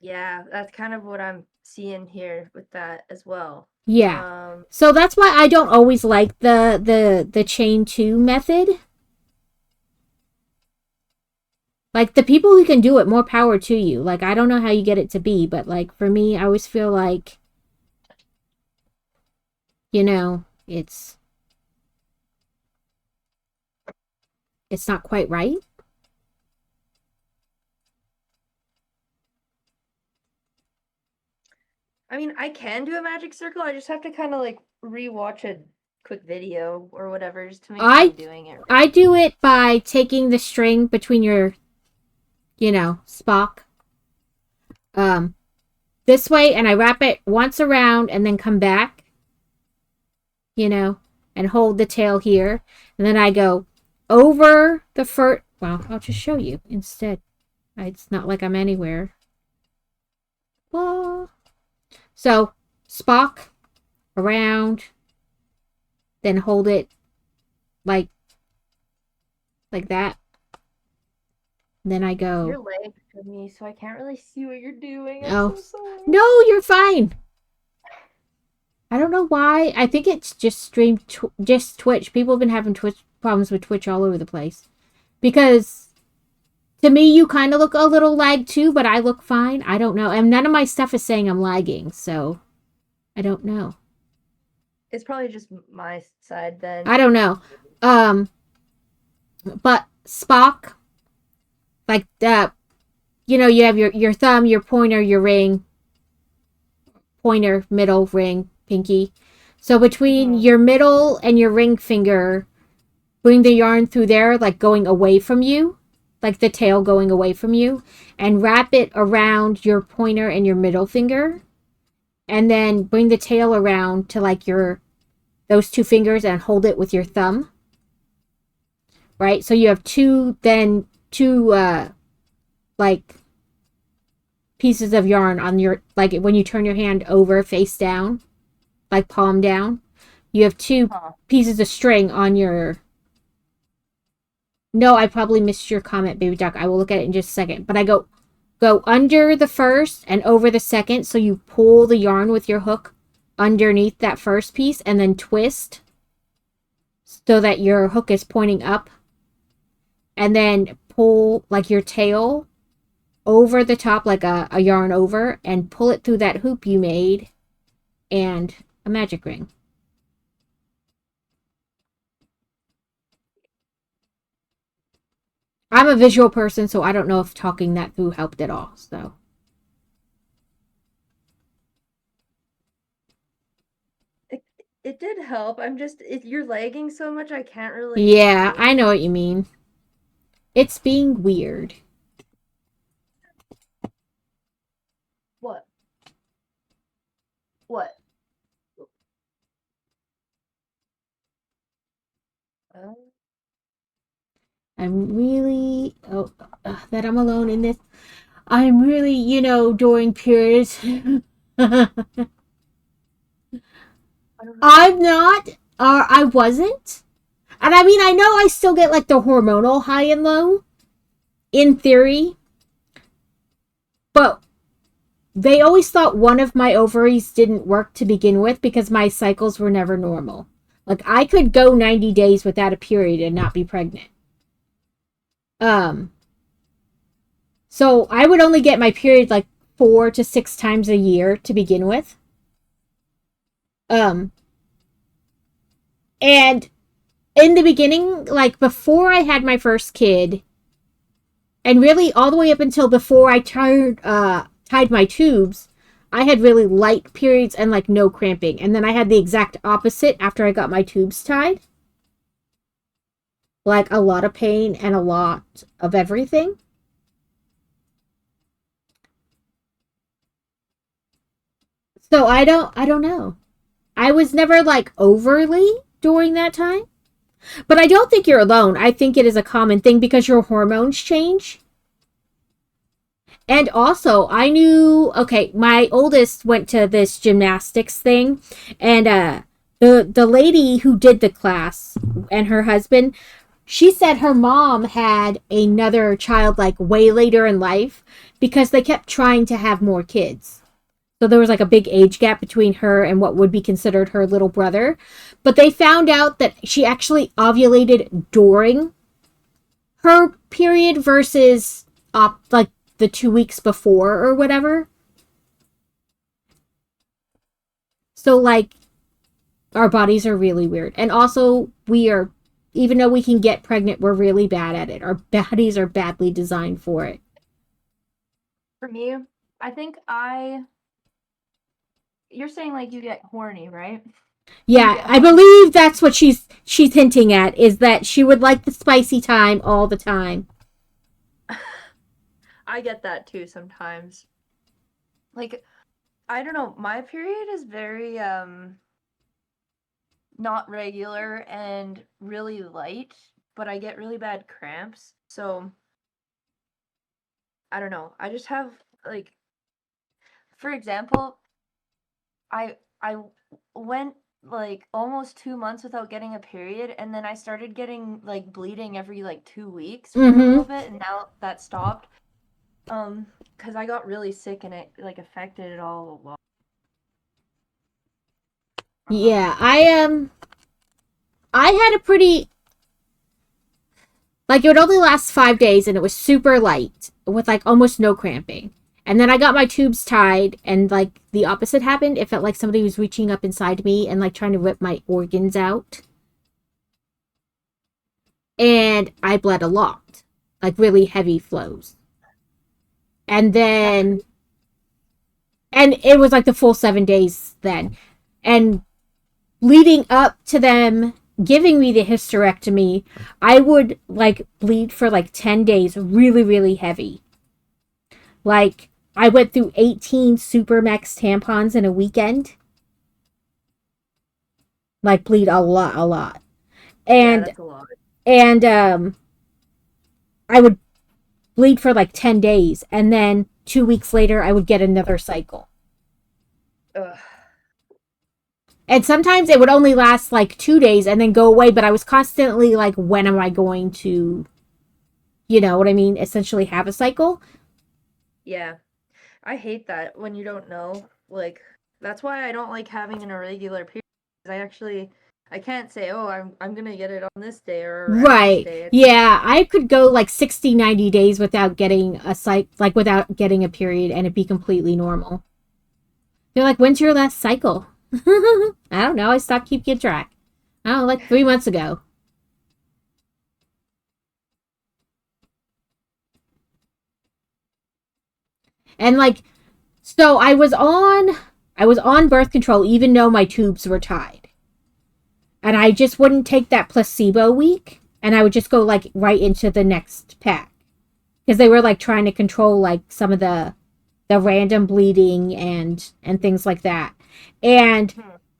Yeah, that's kind of what I'm seeing here with that as well. Yeah. So that's why I don't always like the chain 2 method. Like, the people who can do it, more power to you. Like, I don't know how you get it to be, but like for me, I always feel like, you know, it's not quite right. I mean, I can do a magic circle. I just have to kind of like rewatch a quick video or whatever just to make sure I'm doing it right. I do it by taking the string between your, Spock. This way, and I wrap it once around and then come back, and hold the tail here. And then I go over the first. Well, I'll just show you instead. It's not like I'm anywhere. Well, so Spock around, then hold it like that. Then I go. Your leg to me, so I can't really see what you're doing. I'm so sorry. No, you're fine. I don't know why. I think it's just just Twitch. People have been having problems with Twitch all over the place. Because to me, you kind of look a little lagged too, but I look fine. I don't know. And none of my stuff is saying I'm lagging, so I don't know. It's probably just my side then. I don't know. But Spock, like that, you have your thumb, your pointer, your ring, pointer, middle, ring, pinky. So between your middle and your ring finger, bring the yarn through there, like going away from you, like the tail going away from you, and wrap it around your pointer and your middle finger, and then bring the tail around to like those 2 fingers and hold it with your thumb. Right? So you have two like pieces of yarn on your, like when you turn your hand over face down, like palm down. You have two Huh. pieces of string on your. No, I probably missed your comment, baby duck. I will look at it in just a second. But I go under the first and over the second, so you pull the yarn with your hook underneath that first piece and then twist so that your hook is pointing up, and then pull like your tail over the top like a yarn over and pull it through that hoop you made and a magic ring. I'm a visual person, so I don't know if talking that through helped at all. So It did help. I'm just you're lagging so much I can't really yeah, hear I know you. what you mean. It's being weird. What? What? Uh, I'm really that I'm alone in this. I'm really, during periods. I don't know. I'm not, or I wasn't. And I mean, I know I still get like the hormonal high and low, in theory, but they always thought one of my ovaries didn't work to begin with because my cycles were never normal. Like I could go 90 days without a period and not be pregnant. Um, so I would only get my period like 4 to 6 times a year to begin with. Um, and in the beginning, like before I had my first kid, and really all the way up until before I tied my tubes, I had really light periods and like no cramping. And then I had the exact opposite after I got my tubes tied. Like a lot of pain and a lot of everything. So I don't know. I was never like overly during that time. But I don't think you're alone. I think it is a common thing because your hormones change. And also, I knew, okay, my oldest went to this gymnastics thing, and the lady who did the class and her husband, she said her mom had another child like way later in life because they kept trying to have more kids. So there was like a big age gap between her and what would be considered her little brother. But they found out that she actually ovulated during her period versus like the 2 weeks before or whatever. So like our bodies are really weird. And also we are, even though we can get pregnant, we're really bad at it. Our bodies are badly designed for it. For me, I think you're saying like you get horny, right? You Yeah, get I horny. believe that's what she's hinting at, is that she would like the spicy time all the time. I get that too sometimes. Like, I don't know, my period is very not regular and really light, but I get really bad cramps. So, I don't know. I just have like for example, I went like almost 2 months without getting a period, and then I started getting like bleeding every like 2 weeks for a Mm-hmm. little bit, and now that stopped. Because I got really sick and it like affected it all a lot. Yeah, I had a pretty, like, it would only last 5 days and it was super light with like almost no cramping. And then I got my tubes tied and like the opposite happened. It felt like somebody was reaching up inside me and like trying to rip my organs out. And I bled a lot, like really heavy flows. And That then, hurt. and it was like the full 7 days then. And leading up to them giving me the hysterectomy, I would like bleed for like 10 days, really, really heavy. Like, I went through 18 Supermax tampons in a weekend. Like, bleed a lot, a lot. Yeah, And, that's a lot. and I would bleed for like 10 days. And then 2 weeks later, I would get another cycle. Ugh. And sometimes it would only last like 2 days and then go away, but I was constantly like, when am I going to, you know what I mean, essentially have a cycle? Yeah. I hate that when you don't know. Like, that's why I don't like having an irregular period. I can't say, oh, I'm gonna get it on this day or around this Right. day. Yeah, I could go like 60, 90 days without getting a like without getting a period and it'd be completely normal. They're like, when's your last cycle? I don't know. I stopped keeping track. I don't know, like 3 months ago. And like, so I was on birth control even though my tubes were tied. And I just wouldn't take that placebo week and I would just go like right into the next pack. Because they were like trying to control like some of the random bleeding and things like that. And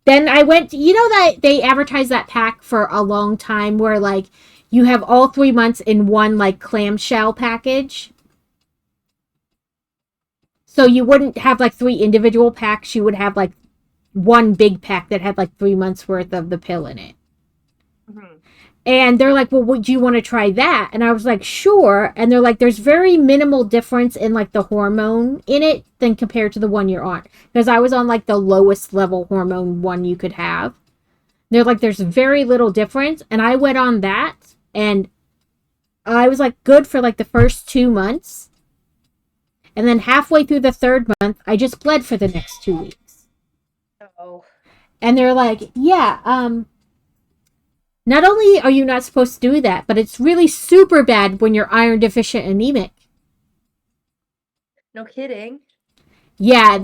then I went, you know that they advertised that pack for a long time where like you have all 3 months in one like clamshell package. So you wouldn't have like three individual packs, you would have like one big pack that had like 3 months worth of the pill in it. Mm-hmm. And they're like, well, would you want to try that? And I was like, sure. And they're like, there's very minimal difference in like the hormone in it than compared to the one you're on. Because I was on like the lowest level hormone one you could have. They're like, there's very little difference. And I went on that and I was like good for like the first 2 months. And then halfway through the third month, I just bled for the next 2 weeks. Oh. And they're like, yeah, not only are you not supposed to do that, but it's really super bad when you're iron deficient anemic. No kidding. Yeah,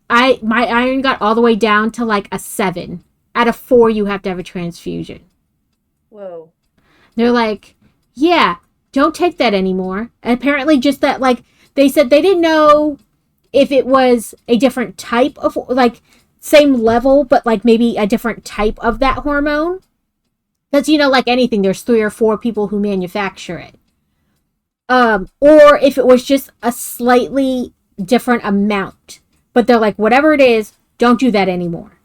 my iron got all the way down to like a 7. Out of 4, you have to have a transfusion. Whoa. They're like, yeah, don't take that anymore. And apparently, just that, like, they said they didn't know if it was a different type of, like, same level, but like maybe a different type of that hormone. Because, you know, like anything, there's 3 or 4 people who manufacture it. Or if it was just a slightly different amount. But they're like, whatever it is, don't do that anymore.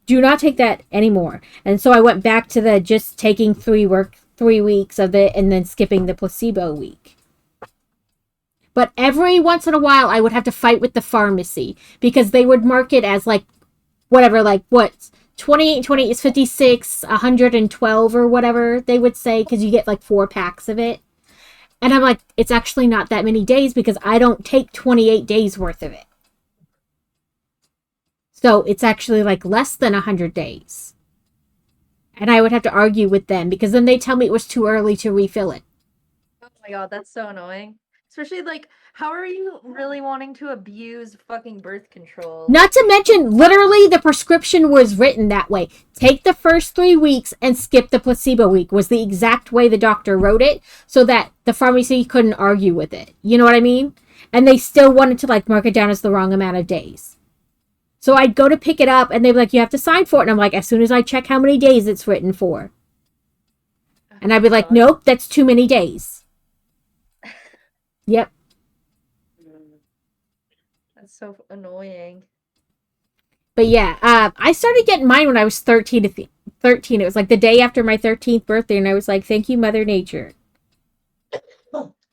Do not take that anymore. And so I went back to the just taking 3 weeks of it and then skipping the placebo week. But every once in a while, I would have to fight with the pharmacy because they would mark it as like, whatever, like what? 28, 20 is 56, 112 or whatever they would say because you get like 4 packs of it. And I'm like, it's actually not that many days because I don't take 28 days worth of it. So it's actually like less than 100 days. And I would have to argue with them because then they tell me it was too early to refill it. Oh my god, that's so annoying. Especially like, how are you really wanting to abuse fucking birth control? Not to mention, literally, the prescription was written that way. Take the first 3 weeks and skip the placebo week was the exact way the doctor wrote it so that the pharmacy couldn't argue with it. You know what I mean? And they still wanted to like mark it down as the wrong amount of days. So I'd go to pick it up and they'd be like, you have to sign for it. And I'm like, as soon as I check how many days it's written for. And I'd be like, nope, that's too many days. Yep. That's so annoying. But yeah, I started getting mine when I was 13. 13. It was like the day after my 13th birthday, and I was like, thank you, Mother Nature.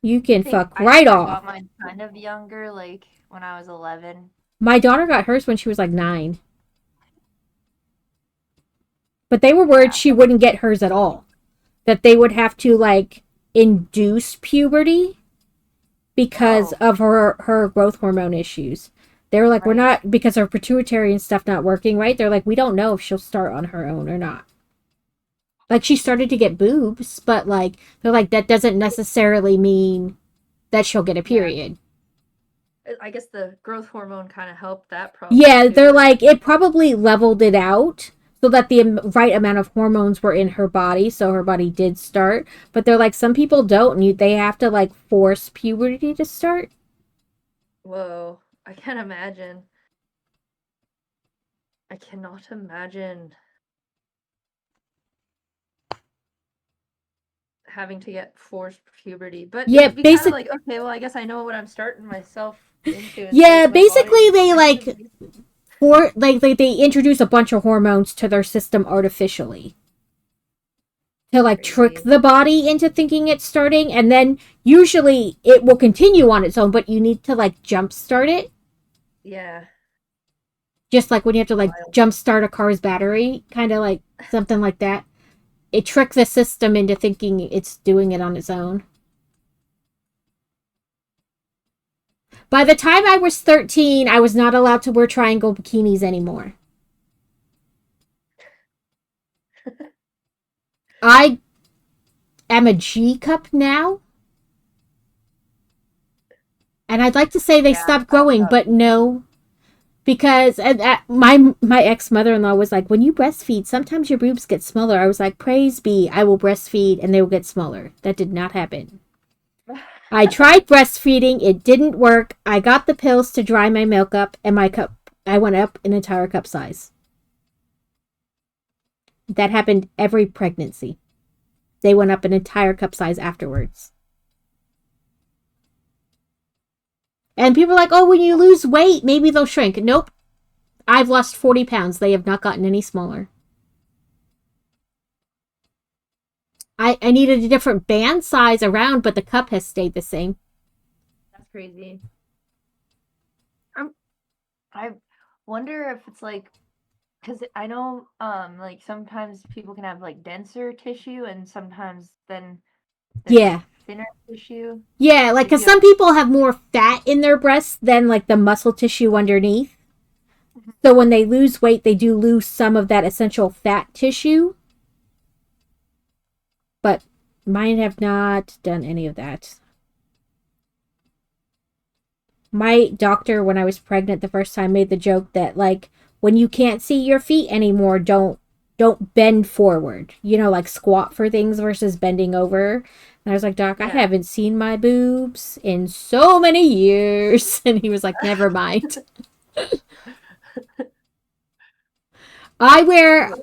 You can fuck right off. I got mine kind of younger, like when I was 11. My daughter got hers when she was like 9. But they were worried she wouldn't get hers at all. That they would have to like induce puberty because of her growth hormone issues. They were like, we're not, because her pituitary and stuff not working right. They're like, we don't know if she'll start on her own or not. Like, she started to get boobs, but like, they're like, that doesn't necessarily mean that she'll get a period. I guess the growth hormone kind of helped that problem. Yeah, they're like, it probably leveled it out so that the right amount of hormones were in her body, so her body did start. But they're like, some people don't, and they have to like force puberty to start. Whoa, I can't imagine. I cannot imagine having to get forced puberty. But yeah, basically, like, okay, well, I guess I know what I'm starting myself into. Yeah, basically they like they introduce a bunch of hormones to their system artificially to like trick the body into thinking it's starting, and then usually it will continue on its own, but you need to like jumpstart it. Yeah. Just like when you have to like jumpstart a car's battery, kind of like something like that. It tricks the system into thinking it's doing it on its own. By the time I was 13, I was not allowed to wear triangle bikinis anymore. I am a G cup now. And I'd like to say they stopped growing, but no. Because my ex mother-in-law was like, when you breastfeed, sometimes your boobs get smaller. I was like, praise be, I will breastfeed and they will get smaller. That did not happen. I tried breastfeeding. It didn't work. I got the pills to dry my milk up, and I went up an entire cup size. That happened every pregnancy. They went up an entire cup size afterwards. And people are like, oh, when you lose weight, maybe they'll shrink. Nope. I've lost 40 pounds. They have not gotten any smaller. I needed a different band size around, but the cup has stayed the same. That's crazy. I wonder if it's like, because I know like sometimes people can have like denser tissue and sometimes then Yeah. thinner tissue. Yeah, like because some people have more fat in their breasts than like the muscle tissue underneath. So when they lose weight, they do lose some of that essential fat tissue. But mine have not done any of that. My doctor, when I was pregnant the first time, made the joke that like when you can't see your feet anymore, don't bend forward. You know, like squat for things versus bending over. And I was like, Doc, I haven't seen my boobs in so many years. And he was like, never mind. I wear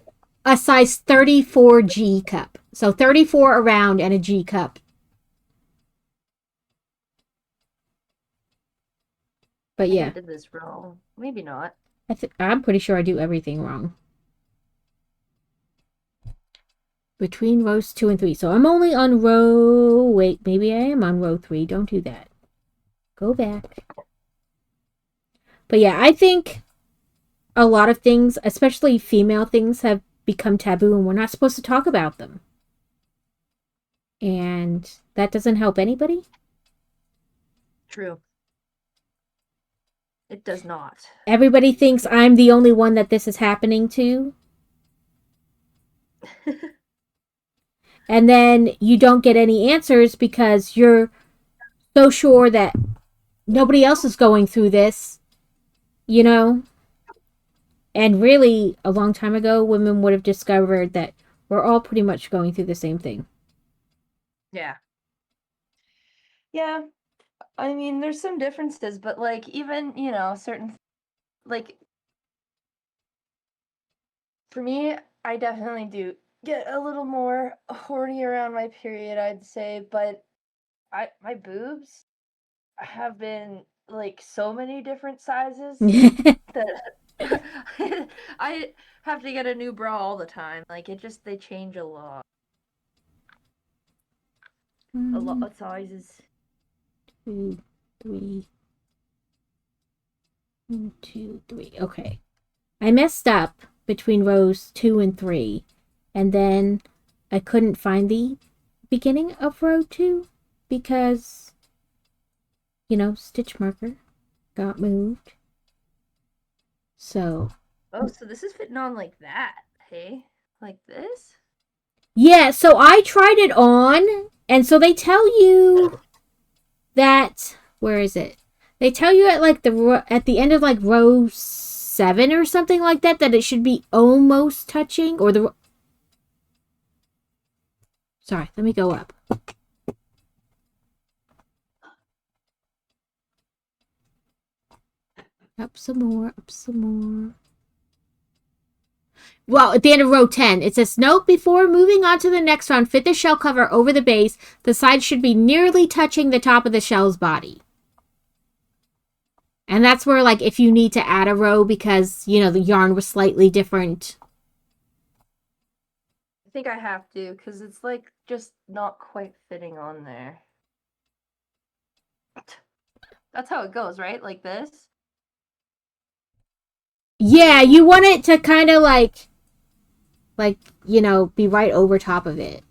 a size 34 G cup. So 34 around and a G cup. But yeah. I did this wrong. Maybe not. I'm pretty sure I do everything wrong. Between rows 2 and 3. So I'm only on row... Wait, maybe I am on row 3. Don't do that. Go back. But yeah, I think a lot of things, especially female things, have become taboo and we're not supposed to talk about them. And that doesn't help anybody. True. It does not. Everybody thinks I'm the only one that this is happening to. And then you don't get any answers because you're so sure that nobody else is going through this, you know? And really, a long time ago, women would have discovered that we're all pretty much going through the same thing. Yeah. Yeah. I mean, there's some differences, but like even, you know, certain like for me, I definitely do get a little more horny around my period, I'd say, but my boobs have been like so many different sizes that I have to get a new bra all the time. Like they change a lot. A lot of sizes. 2, 3. 1, 2, 3. Okay. I messed up between rows 2 and 3. And then I couldn't find the beginning of row 2 because, you know, stitch marker got moved. So. Oh, so this is fitting on like that, hey? Like this? Yeah, so I tried it on, and so they tell you that, where is it? They tell you at like at the end of like row 7 or something like that it should be almost touching, or the... Sorry, let me go up. Up some more, up some more. Well, at the end of row 10, it says, note, before moving on to the next round, fit the shell cover over the base. The sides should be nearly touching the top of the shell's body. And that's where, like, if you need to add a row because, you know, the yarn was slightly different. I think I have to, because it's like just not quite fitting on there. That's how it goes, right? Like this? Yeah, you want it to kind of like, you know, be right over top of it.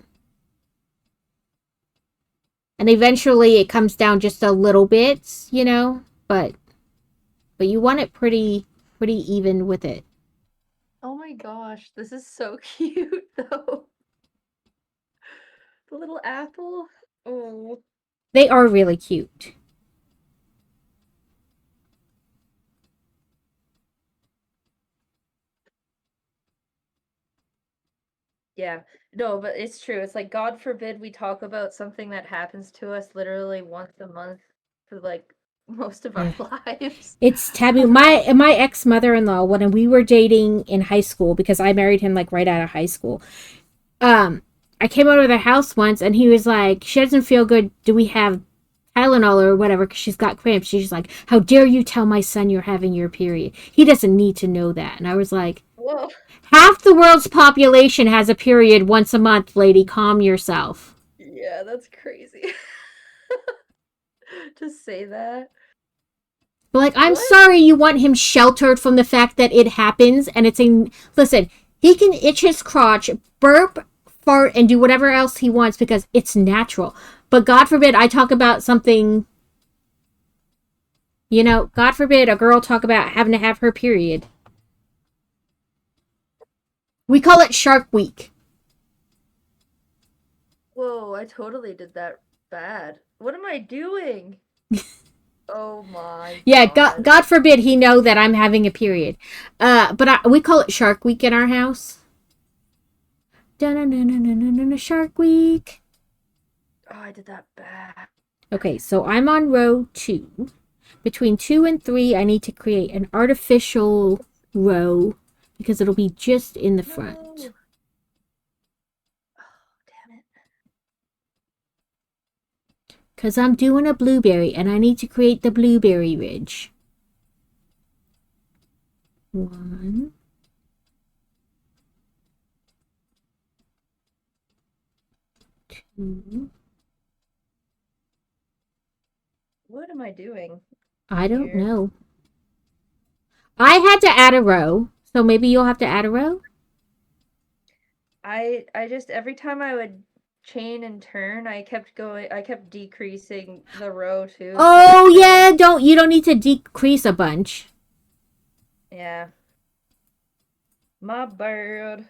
And eventually it comes down just a little bit, you know, but you want it pretty even with it. Oh my gosh, this is so cute though. The little apple. Oh. They are really cute. Yeah. No, but it's true. It's like, God forbid we talk about something that happens to us literally once a month for like most of our lives. It's taboo. My ex mother-in-law, when we were dating in high school, because I married him like right out of high school. I came over to their house once, and he was like, "She doesn't feel good. Do we have Tylenol or whatever? Because she's got cramps." She's like, "How dare you tell my son you're having your period? He doesn't need to know that." And I was like, Whoa. half the world's population has a period once a month, lady. Calm yourself. Yeah, that's crazy. To say that. But like, I'm What? sorry you want him sheltered from the fact that it happens, and it's a listen. He can itch his crotch, burp, fart, and do whatever else he wants because it's natural. But God forbid I talk about something. You know, God forbid a girl talk about having to have her period. We call it Shark Week. Whoa, I totally did that bad. What am I doing? Oh my Yeah, god. God forbid he know that I'm having a period. But we call it Shark Week in our house. Shark Week. Oh, I did that bad. Okay, so I'm on row 2. Between 2 and 3, I need to create an artificial row because it'll be just in the front. No. Oh, damn it. Because I'm doing a blueberry and I need to create the blueberry ridge. 1, 2. What am I doing? I don't Here. know. I had to add a row, so maybe you'll have to add a row? I just every time I would chain and turn, I kept decreasing the row too. Oh yeah, you don't need to decrease a bunch. Yeah. My bird.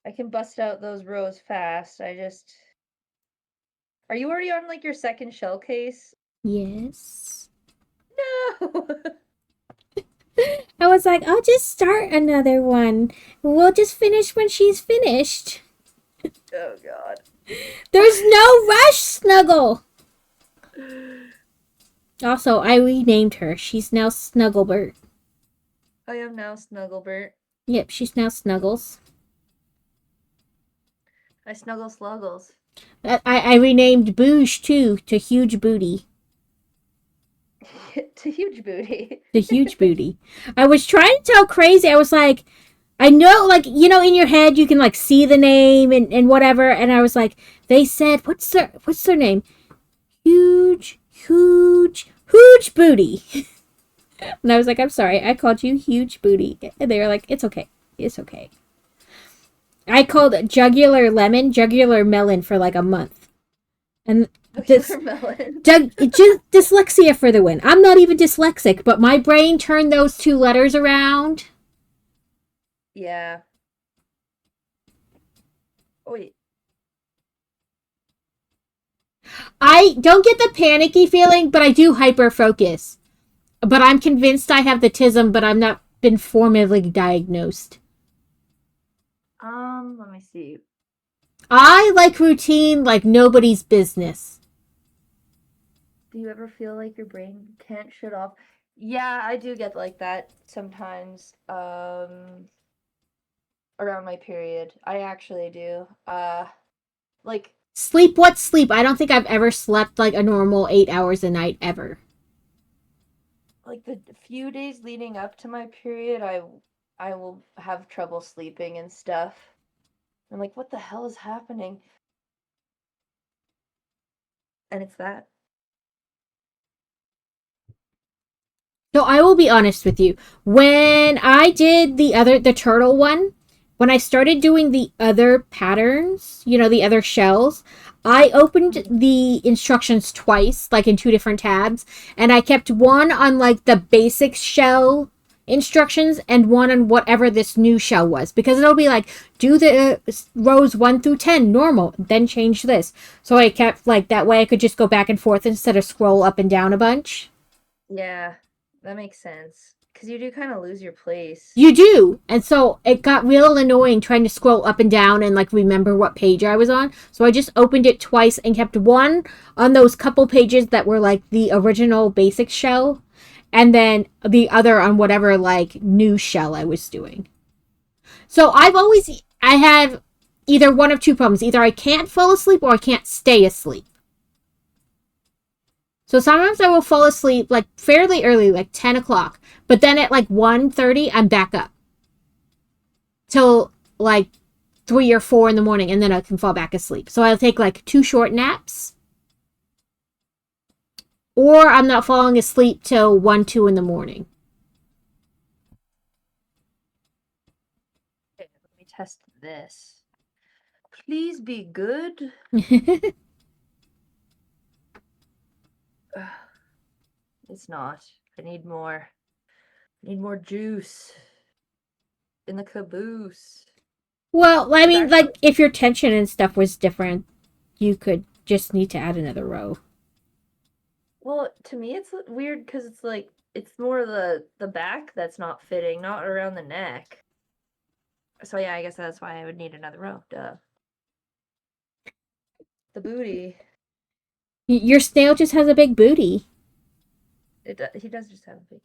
I can bust out those rows fast. Are you already on like your second shell case? Yes. No. I was like, I'll just start another one. We'll just finish when she's finished. Oh god. There's no rush, Snuggle. Also, I renamed her. She's now Snugglebert. I am now Snugglebert. Yep, she's now Snuggles. I snuggle sluggles. I renamed Boosh too to Huge Booty. To huge booty. The Huge Booty. I was trying to tell Crazy. I was like, I know, like, you know, in your head you can like see the name and whatever. And I was like, they said, what's their name? Huge Booty. And I was like, I'm sorry, I called you Huge Booty. And they were like, it's okay. It's okay. I called Jugular Melon for like a month. And Melon. dyslexia for the win. I'm not even dyslexic, but my brain turned those 2 letters around. Yeah. Oh, wait. I don't get the panicky feeling, but I do hyper focus. But I'm convinced I have the tism, but I'm not been formally diagnosed. Let me see. I like routine like nobody's business. Do you ever feel like your brain can't shut off? Yeah, I do get like that sometimes. Around my period. I actually do. like Sleep? What sleep? I don't think I've ever slept like a normal 8 hours a night ever. the few days leading up to my period, I will have trouble sleeping and stuff. I'm like, what the hell is happening? And it's that. So I will be honest with you. When I did the turtle one, when I started doing the other patterns, the other shells, I opened the instructions twice, like in two different tabs, and I kept one on like the basic shell instructions and one on whatever this new shell was, because it'll be like, do the rows 1 through 10 normal, then change this. So I kept like that way I could just go back and forth instead of scroll up and down a bunch. Yeah, that makes sense. Because you do kind of lose your place. You do. And so it got real annoying trying to scroll up and down and like remember what page I was on. So I just opened it twice and kept one on those couple pages that were like the original basic shell, and then the other on whatever like new shell I was doing. So I have either one of two problems. Either I can't fall asleep or I can't stay asleep. So sometimes I will fall asleep like fairly early, like 10 o'clock. But then at like 1:30, I'm back up. Till like 3 or 4 in the morning, and then I can fall back asleep. So I'll take like 2 short naps. Or I'm not falling asleep till 1, 2 in the morning. Okay, let me test this. Please be good. It's not. I need more. I need more juice in the caboose. Well, I mean, Actually, like, if your tension and stuff was different, you could just need to add another row. well, to me it's weird because it's like it's more the back that's not fitting, not around the neck. So yeah, I guess that's why I would need another row. Duh. The booty. Your snail just has a big booty. He does just have a big.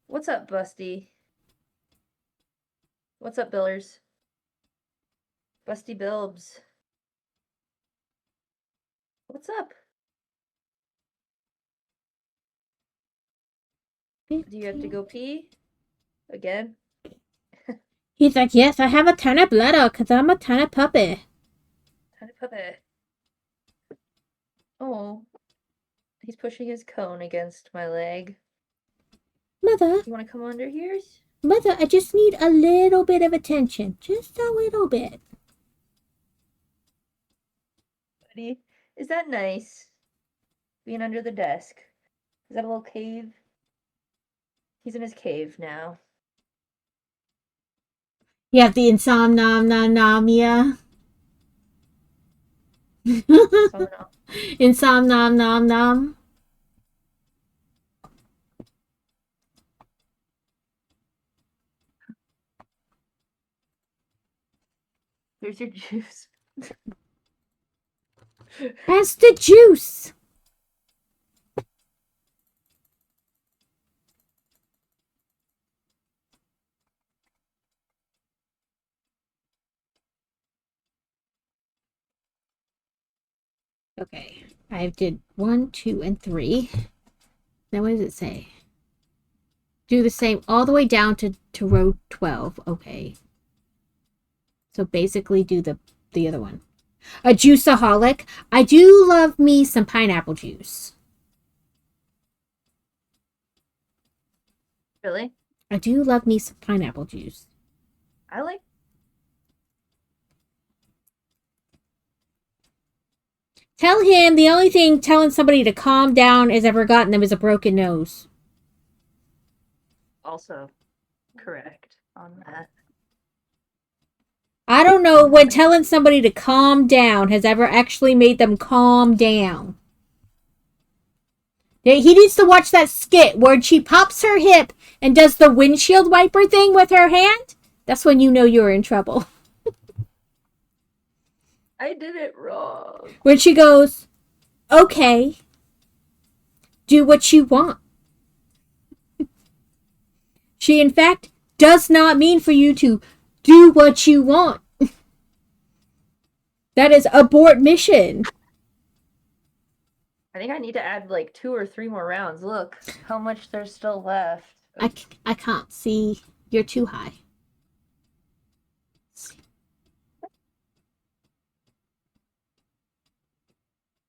What's up, Busty? What's up, Billers? Busty Bilbs. What's up? Do you have to go pee? Again? He's like, yes, I have a ton of bladder because I'm a ton of puppy. Tiny puppet. Oh. He's pushing his cone against my leg. Mother, You want to come under here? Mother, I just need a little bit of attention. Just a little bit. Buddy? Is that nice? Being under the desk. Is that a little cave? He's in his cave now. You have the insomnia. Someone else. Insomnom. There's your juice. Pass the juice. Okay, I did 1, 2, and 3. Now what does it say? Do the same all the way down to row 12. Okay. So basically do the other one. A juiceaholic. I do love me some pineapple juice. Really? I do love me some pineapple juice. I like. Tell him the only thing telling somebody to calm down has ever gotten them is a broken nose. Also correct on that. I don't know when telling somebody to calm down has ever actually made them calm down. He needs to watch that skit where she pops her hip and does the windshield wiper thing with her hand. That's when you know you're in trouble. I did it wrong. When she goes, okay, do what you want. She, in fact, does not mean for you to do what you want. That is abort mission. I think I need to add like 2 or 3 more rounds. Look how much there's still left. I can't see. You're too high.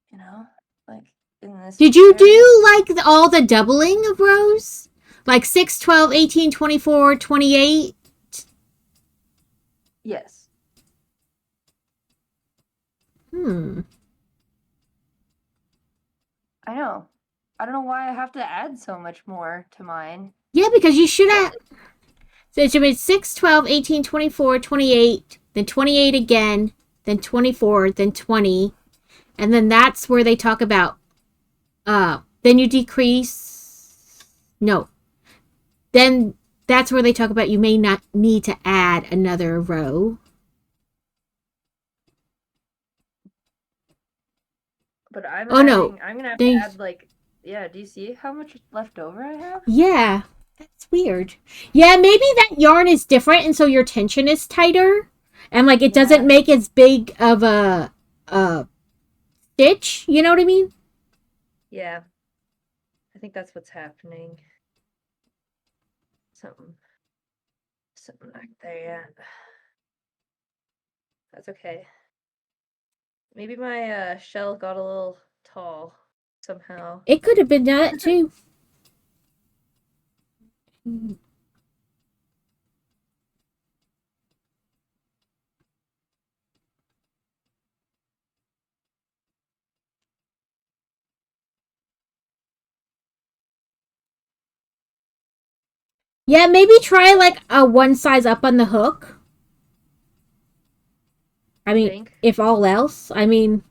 You know, like in this. Did you area. do like all the doubling of rows? Like 6, 12, 18, 24, 28? Yes. I know. I don't know why I have to add so much more to mine. Yeah, because you should have. So it should be 6, 12, 18, 24, 28, then 28 again, then 24, then 20. And then that's where they talk about, then you decrease. No. Then that's where they talk about you may not need to add another row. But I'm Oh, no. I'm gonna have They, to add like, yeah, do you see how much left over I have? yeah. That's weird. Yeah, maybe that yarn is different and so your tension is tighter. And like it doesn't make as big of a stitch. You know what I mean? Yeah. I think that's what's happening. Something back there, yeah. That's okay. Maybe my shell got a little tall somehow. It could have been that too. Yeah, maybe try like a one size up on the hook. I mean, Think? if all else, I mean,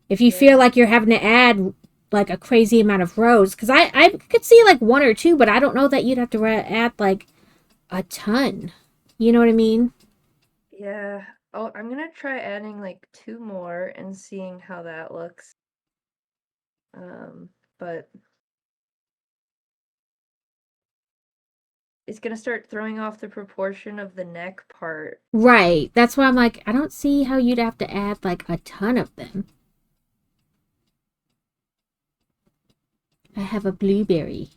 if you feel like you're having to add like a crazy amount of rows, because I could see like one or two, but I don't know that you'd have to add like a ton. You know what I mean? Yeah. Oh, I'm gonna try adding like 2 more and seeing how that looks. But it's gonna start throwing off the proportion of the neck part. Right. That's why I'm like, I don't see how you'd have to add like a ton of them. I have a blueberry.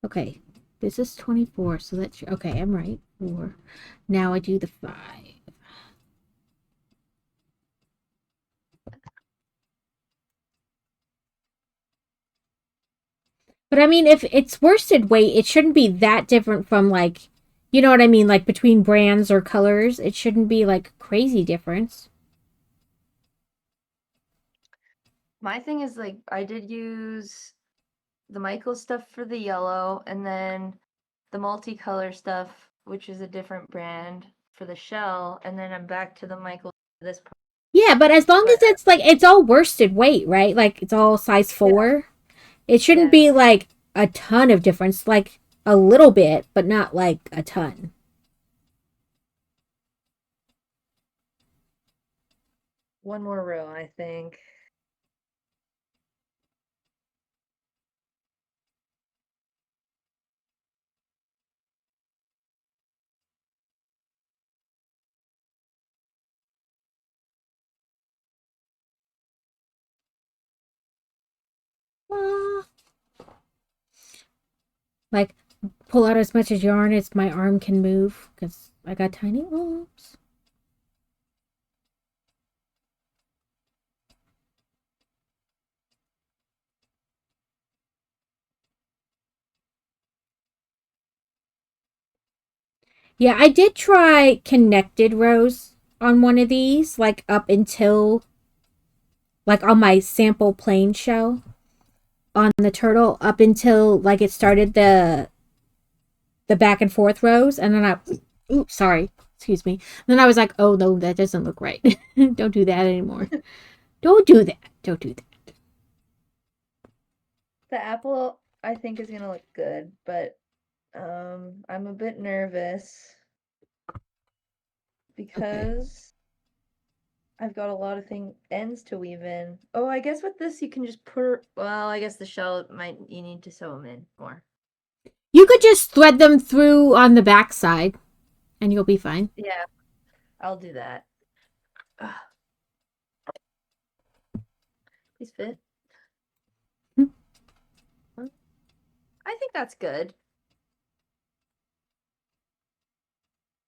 Okay, this is 24, so that's okay. I'm right. 4. Now I do the 5. But I mean, if it's worsted weight, it shouldn't be that different from like, you know what I mean, like between brands or colors. It shouldn't be like crazy difference. My thing is like I did use the Michael stuff for the yellow and then the multicolor stuff, which is a different brand for the shell, and then I'm back to the Michael for this part. Yeah, but as long But as it's like it's all worsted weight, right? Like it's all size 4. It shouldn't yeah, be like a ton of difference, like a little bit, but not like a ton. one more row, I think. Like pull out as much as yarn as my arm can move because I got tiny arms. Yeah, I did try connected rows on one of these, like up until, like on my sample plain shell on the turtle, up until like it started the back and forth rows, and then oops, sorry, excuse me. And then I was like, oh no, that doesn't look right. Don't do that anymore. Don't do that. Don't do that. The apple I think is gonna look good, but I'm a bit nervous because I've got a lot of ends to weave in. Oh, I guess with this you can just put. Well, I guess the shell might you need to sew them in more. You could just thread them through on the back side, and you'll be fine. Yeah, I'll do that. Ugh. These fit. Hmm. I think that's good.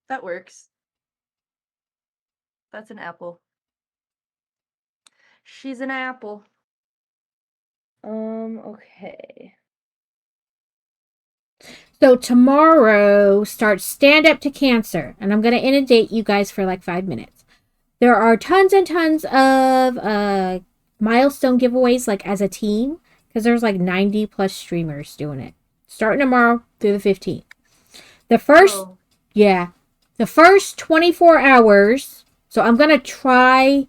That works. That's an apple. She's an apple. Okay. So tomorrow starts Stand Up to Cancer, and I'm going to inundate you guys for like 5 minutes. There are tons and tons of milestone giveaways, like as a team, because there's like 90 plus streamers doing it. Starting tomorrow through the 15th. The first, yeah, the first 24 hours. So I'm going to try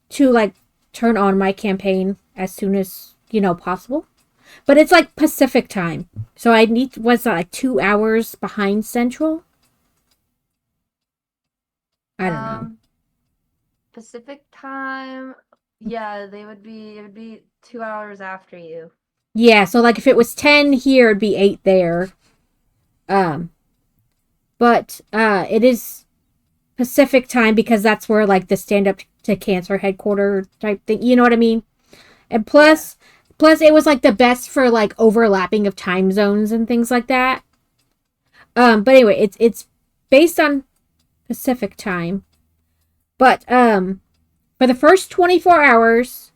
to like turn on my campaign as soon as, possible. But it's like Pacific time. So I need, what's that, like 2 hours behind Central? I don't know. Pacific time. Yeah, it would be 2 hours after you. Yeah, so like if it was 10 here, it'd be 8 there. But it is Pacific time because that's where like the Stand Up to Cancer headquarter type thing, you know what I mean? And plus it was like the best for like overlapping of time zones and things like that. But anyway, it's based on Pacific time. But for the first 24 hours,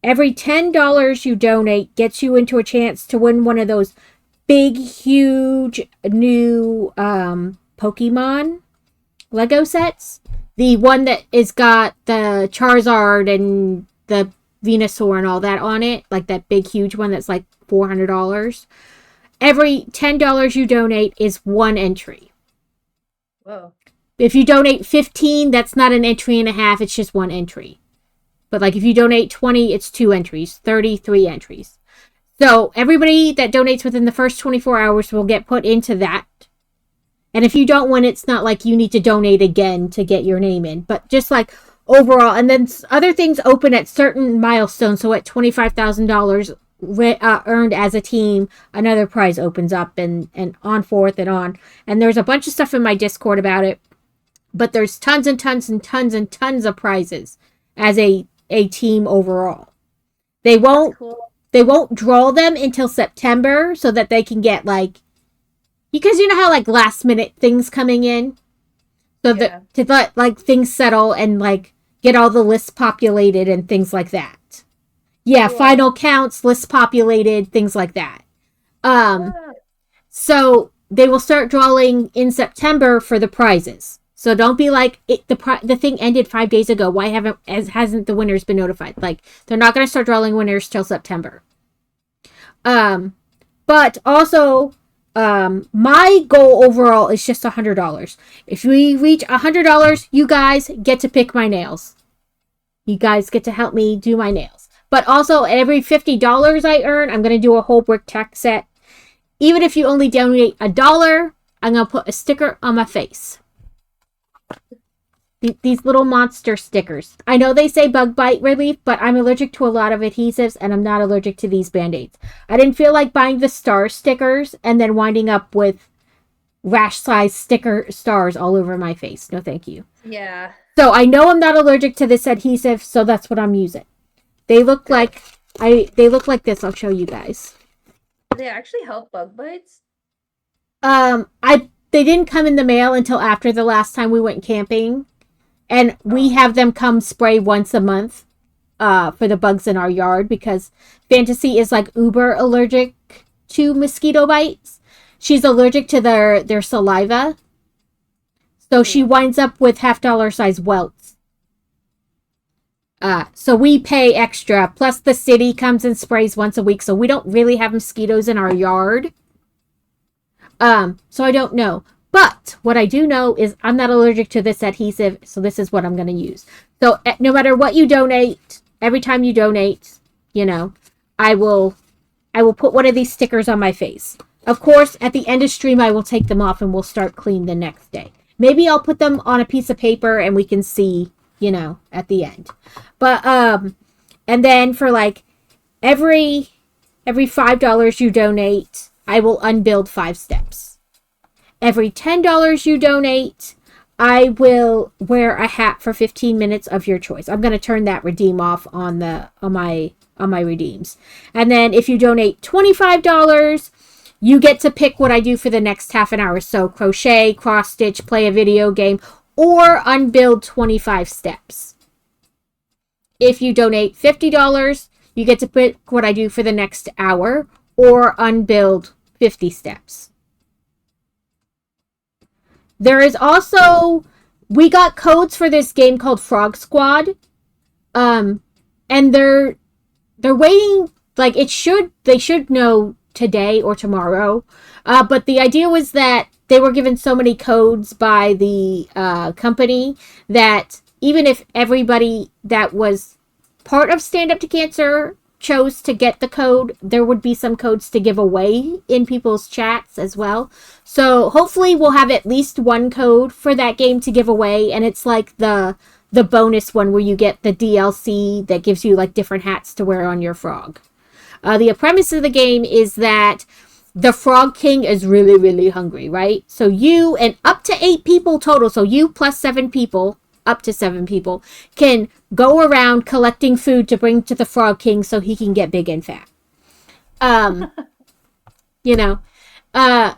every $10 you donate gets you into a chance to win one of those big, huge new Pokemon Lego sets. The one that is got the Charizard and the Venusaur and all that on it. Like that big, huge one that's like $400. Every $10 you donate is one entry. Whoa. If you donate 15, that's not an entry and a half. It's just one entry. But like if you donate 20, it's 2 entries. 33 entries. So everybody that donates within the first 24 hours will get put into that. And if you don't win, it's not like you need to donate again to get your name in. But just like overall. And then other things open at certain milestones. So at $25,000 earned as a team, another prize opens up and on forth and on. And there's a bunch of stuff in my Discord about it. But there's tons and tons and tons and tons of prizes as a team overall. They won't draw them until September so that they can get like, because you know how like last minute things coming in, so that to let like things settle and like get all the lists populated and things like that. Yeah, final counts, lists populated, things like that. So they will start drawing in September for the prizes. So don't be like the thing ended 5 days ago. Why hasn't the winners been notified? Like they're not going to start drawing winners till September. But also, my goal overall is just $100. If we reach $100, you guys get to pick my nails. You guys get to help me do my nails. But also, every $50 I earn, I'm going to do a whole brick tech set. Even if you only donate $1, I'm going to put a sticker on my face. These little monster stickers. I know they say bug bite relief, but I'm allergic to a lot of adhesives, and I'm not allergic to these Band-Aids. I didn't feel like buying the star stickers and then winding up with rash-sized stars all over my face. No, thank you. Yeah. So I know I'm not allergic to this adhesive, so that's what I'm using. They look like this. I'll show you guys. Do they actually help bug bites? They didn't come in the mail until after the last time we went camping. And we have them come spray once a month for the bugs in our yard because Fantasy is like uber allergic to mosquito bites. She's allergic to their saliva. So she winds up with $50 size welts. So we pay extra. Plus the city comes and sprays once a week. So we don't really have mosquitoes in our yard. So I don't know. But what I do know is I'm not allergic to this adhesive, so this is what I'm going to use. So no matter what you donate, every time you donate, I will put one of these stickers on my face. Of course, at the end of stream, I will take them off and we'll start clean the next day. Maybe I'll put them on a piece of paper and we can see, at the end. But, and then for like every $5 you donate, I will unbuild 5 steps. Every $10 you donate, I will wear a hat for 15 minutes of your choice. I'm going to turn that redeem off on my redeems. And then if you donate $25, you get to pick what I do for the next half an hour. So crochet, cross stitch, play a video game, or unbuild 25 steps. If you donate $50, you get to pick what I do for the next hour, or unbuild 50 steps. There is also, we got codes for this game called Frog Squad. And they're waiting, like they should know today or tomorrow. But the idea was that they were given so many codes by the company that even if everybody that was part of Stand Up to Cancer chose to get the code, there would be some codes to give away in people's chats as well. So hopefully we'll have at least one code for that game to give away, and it's like the bonus one where you get the DLC that gives you like different hats to wear on your frog. The premise of the game is that the Frog King is really, really hungry, right? So you and up to 8 people total, so you plus 7 people, up to 7 people, can go around collecting food to bring to the Frog King so he can get big and fat. You know, and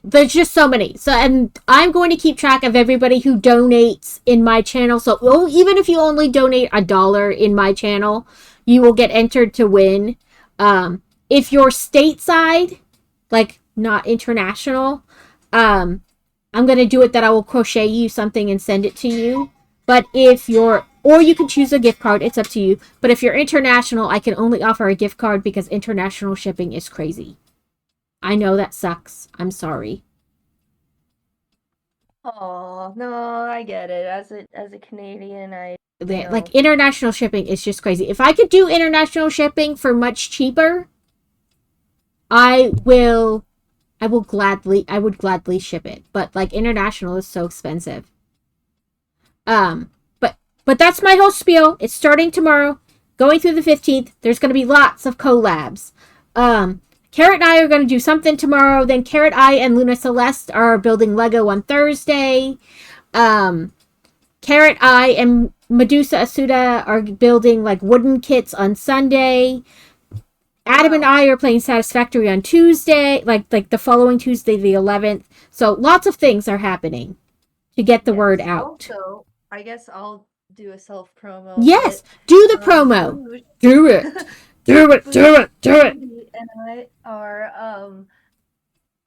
there's just so many. So, and I'm going to keep track of everybody who donates in my channel. So even if you only donate $1 in my channel, you will get entered to win. If you're stateside, like not international, I'm going to do it that I will crochet you something and send it to you. But if you're, or you can choose a gift card, it's up to you. But if you're international, I can only offer a gift card because international shipping is crazy. I know that sucks. I'm sorry. Oh, no, I get it. As a Canadian, Like international shipping is just crazy. If I could do international shipping for much cheaper, I would gladly ship it. But like international is so expensive. But that's my whole spiel. It's starting tomorrow, going through the 15th. There's going to be lots of collabs. Carrot and I are going to do something tomorrow. Then Carrot, I, and Luna Celeste are building Lego on Thursday. Carrot, I, and Medusa Asuda are building like wooden kits on Sunday. Adam and I are playing Satisfactory on Tuesday, like the following Tuesday, the 11th. So lots of things are happening to get the word out. Also, I guess I'll do a self promo. Yes, do the promo. Do it. Do it. Do it. Do it. And I are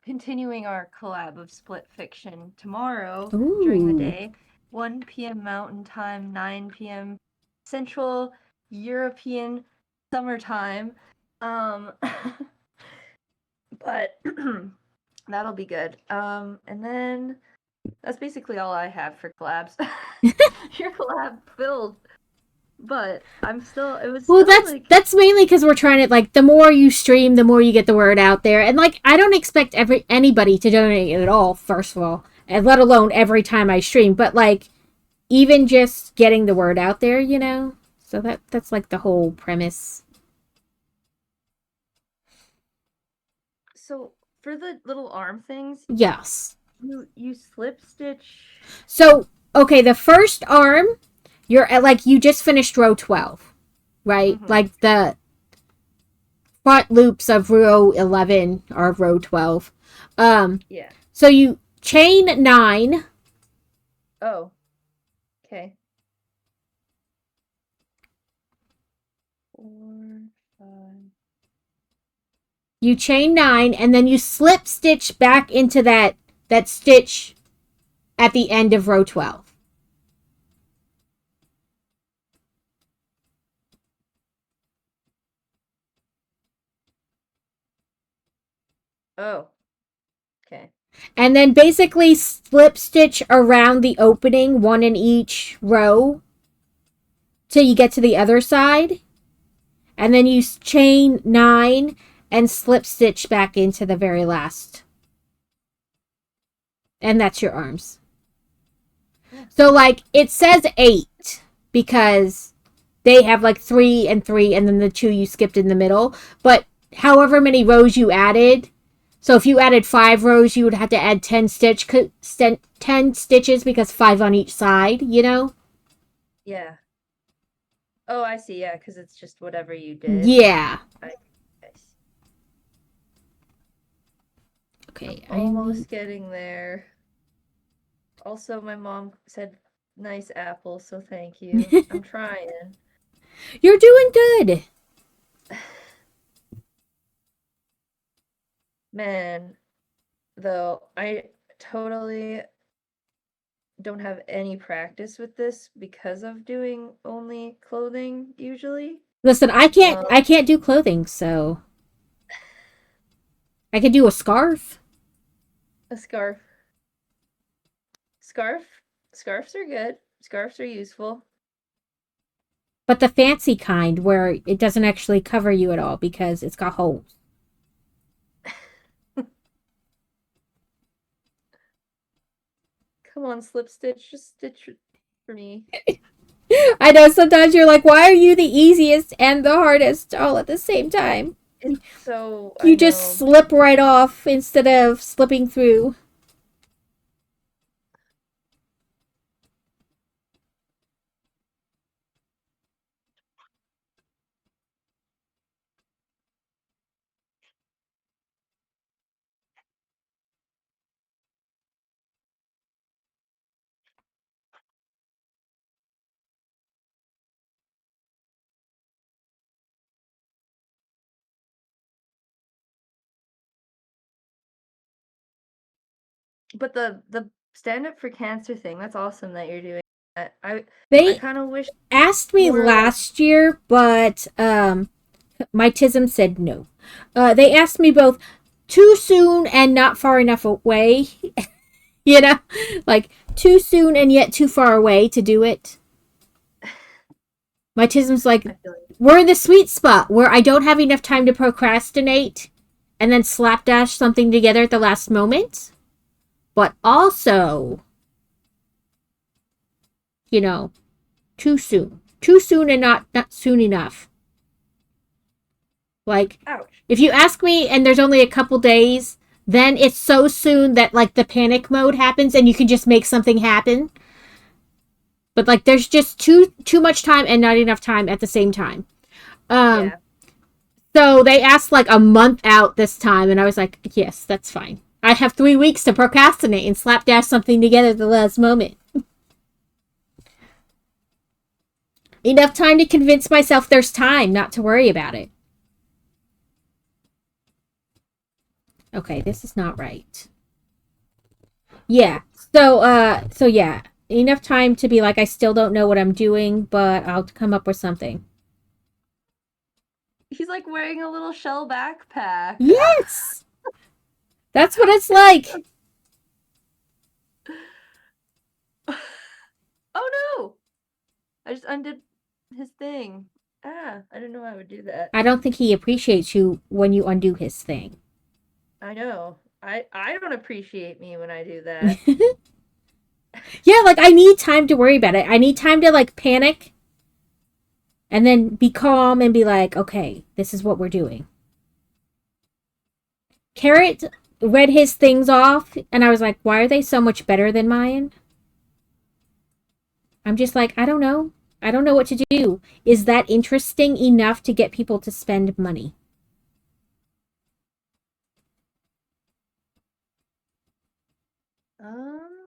continuing our collab of Split Fiction tomorrow during the day, 1 p.m. Mountain Time, 9 p.m. Central European Summertime. But that'll be good. And then that's basically all I have for collabs. Your collab filled. But that's mainly because we're trying to, like, the more you stream, the more you get the word out there. And like, I don't expect anybody to donate at all, first of all, and let alone every time I stream. But like, even just getting the word out there, you know. So that's like the whole premise. So for the little arm things, yes, you slip stitch. So okay, the first arm. You're at, like, you just finished row 12, right? Mm-hmm. Like the front loops of row 11 are row 12. Yeah. So you chain 9. Oh. Okay. 4, 5. You chain 9 and then you slip stitch back into that stitch at the end of row 12. Oh. Okay. And then basically slip stitch around the opening, 1 in each row, till you get to the other side. And then you chain 9 and slip stitch back into the very last. And that's your arms. So like, it says 8 because they have like 3 and 3, and then the 2 you skipped in the middle. But however many rows you added, so if you added 5 rows, you would have to add 10 stitches because 5 on each side, you know? Yeah. Oh, I see. Yeah, because it's just whatever you did. Yeah. I see. Okay, Almost getting there. Also, my mom said nice apple, so thank you. I'm trying. You're doing good. Man, though, I totally don't have any practice with this because of doing only clothing usually. Listen, I Um, can't do clothing, so I could do a scarf. a scarf. Scarves are good. Scarves are useful. But the fancy kind where it doesn't actually cover you at all because it's got holes. Come on, slip stitch, just stitch it for me. I know sometimes you're like, why are you the easiest and the hardest all at the same time? It's so, You I just know. slip right off instead of slipping through. But the stand up for cancer thing, that's awesome that you're doing that. I They kind of wish asked me more like last year, but my TISM said no. They asked me both too soon and not far enough away. You know, like too soon and yet too far away to do it. My TISM's like, I feel like we're in the sweet spot where I don't have enough time to procrastinate and then slapdash something together at the last moment, but also, you know, too soon. Too soon and not soon enough. Like, ouch. if you ask me and there's only a couple days, then it's so soon that like the panic mode happens and you can just make something happen. But like there's just too much time and not enough time at the same time. Yeah. So they asked like a month out this time, and I was like, yes, that's fine. I have 3 weeks to procrastinate and slapdash something together at the last moment. Enough time to convince myself there's time, not to worry about it. Okay, this is not right. Yeah. So yeah. Enough time to be like, I still don't know what I'm doing, but I'll come up with something. He's like wearing a little shell backpack. Yes! That's what it's like. Oh no! I just undid his thing. Ah, I didn't know I would do that. I don't think he appreciates you when you undo his thing. I know. I don't appreciate me when I do that. Yeah, like I need time to worry about it. I need time to like panic and then be calm and be like, okay, this is what we're doing. Carrot read his things off and I was like, why are they so much better than mine? I'm just like, I don't know. I don't know what to do. Is that interesting enough to get people to spend money? Um,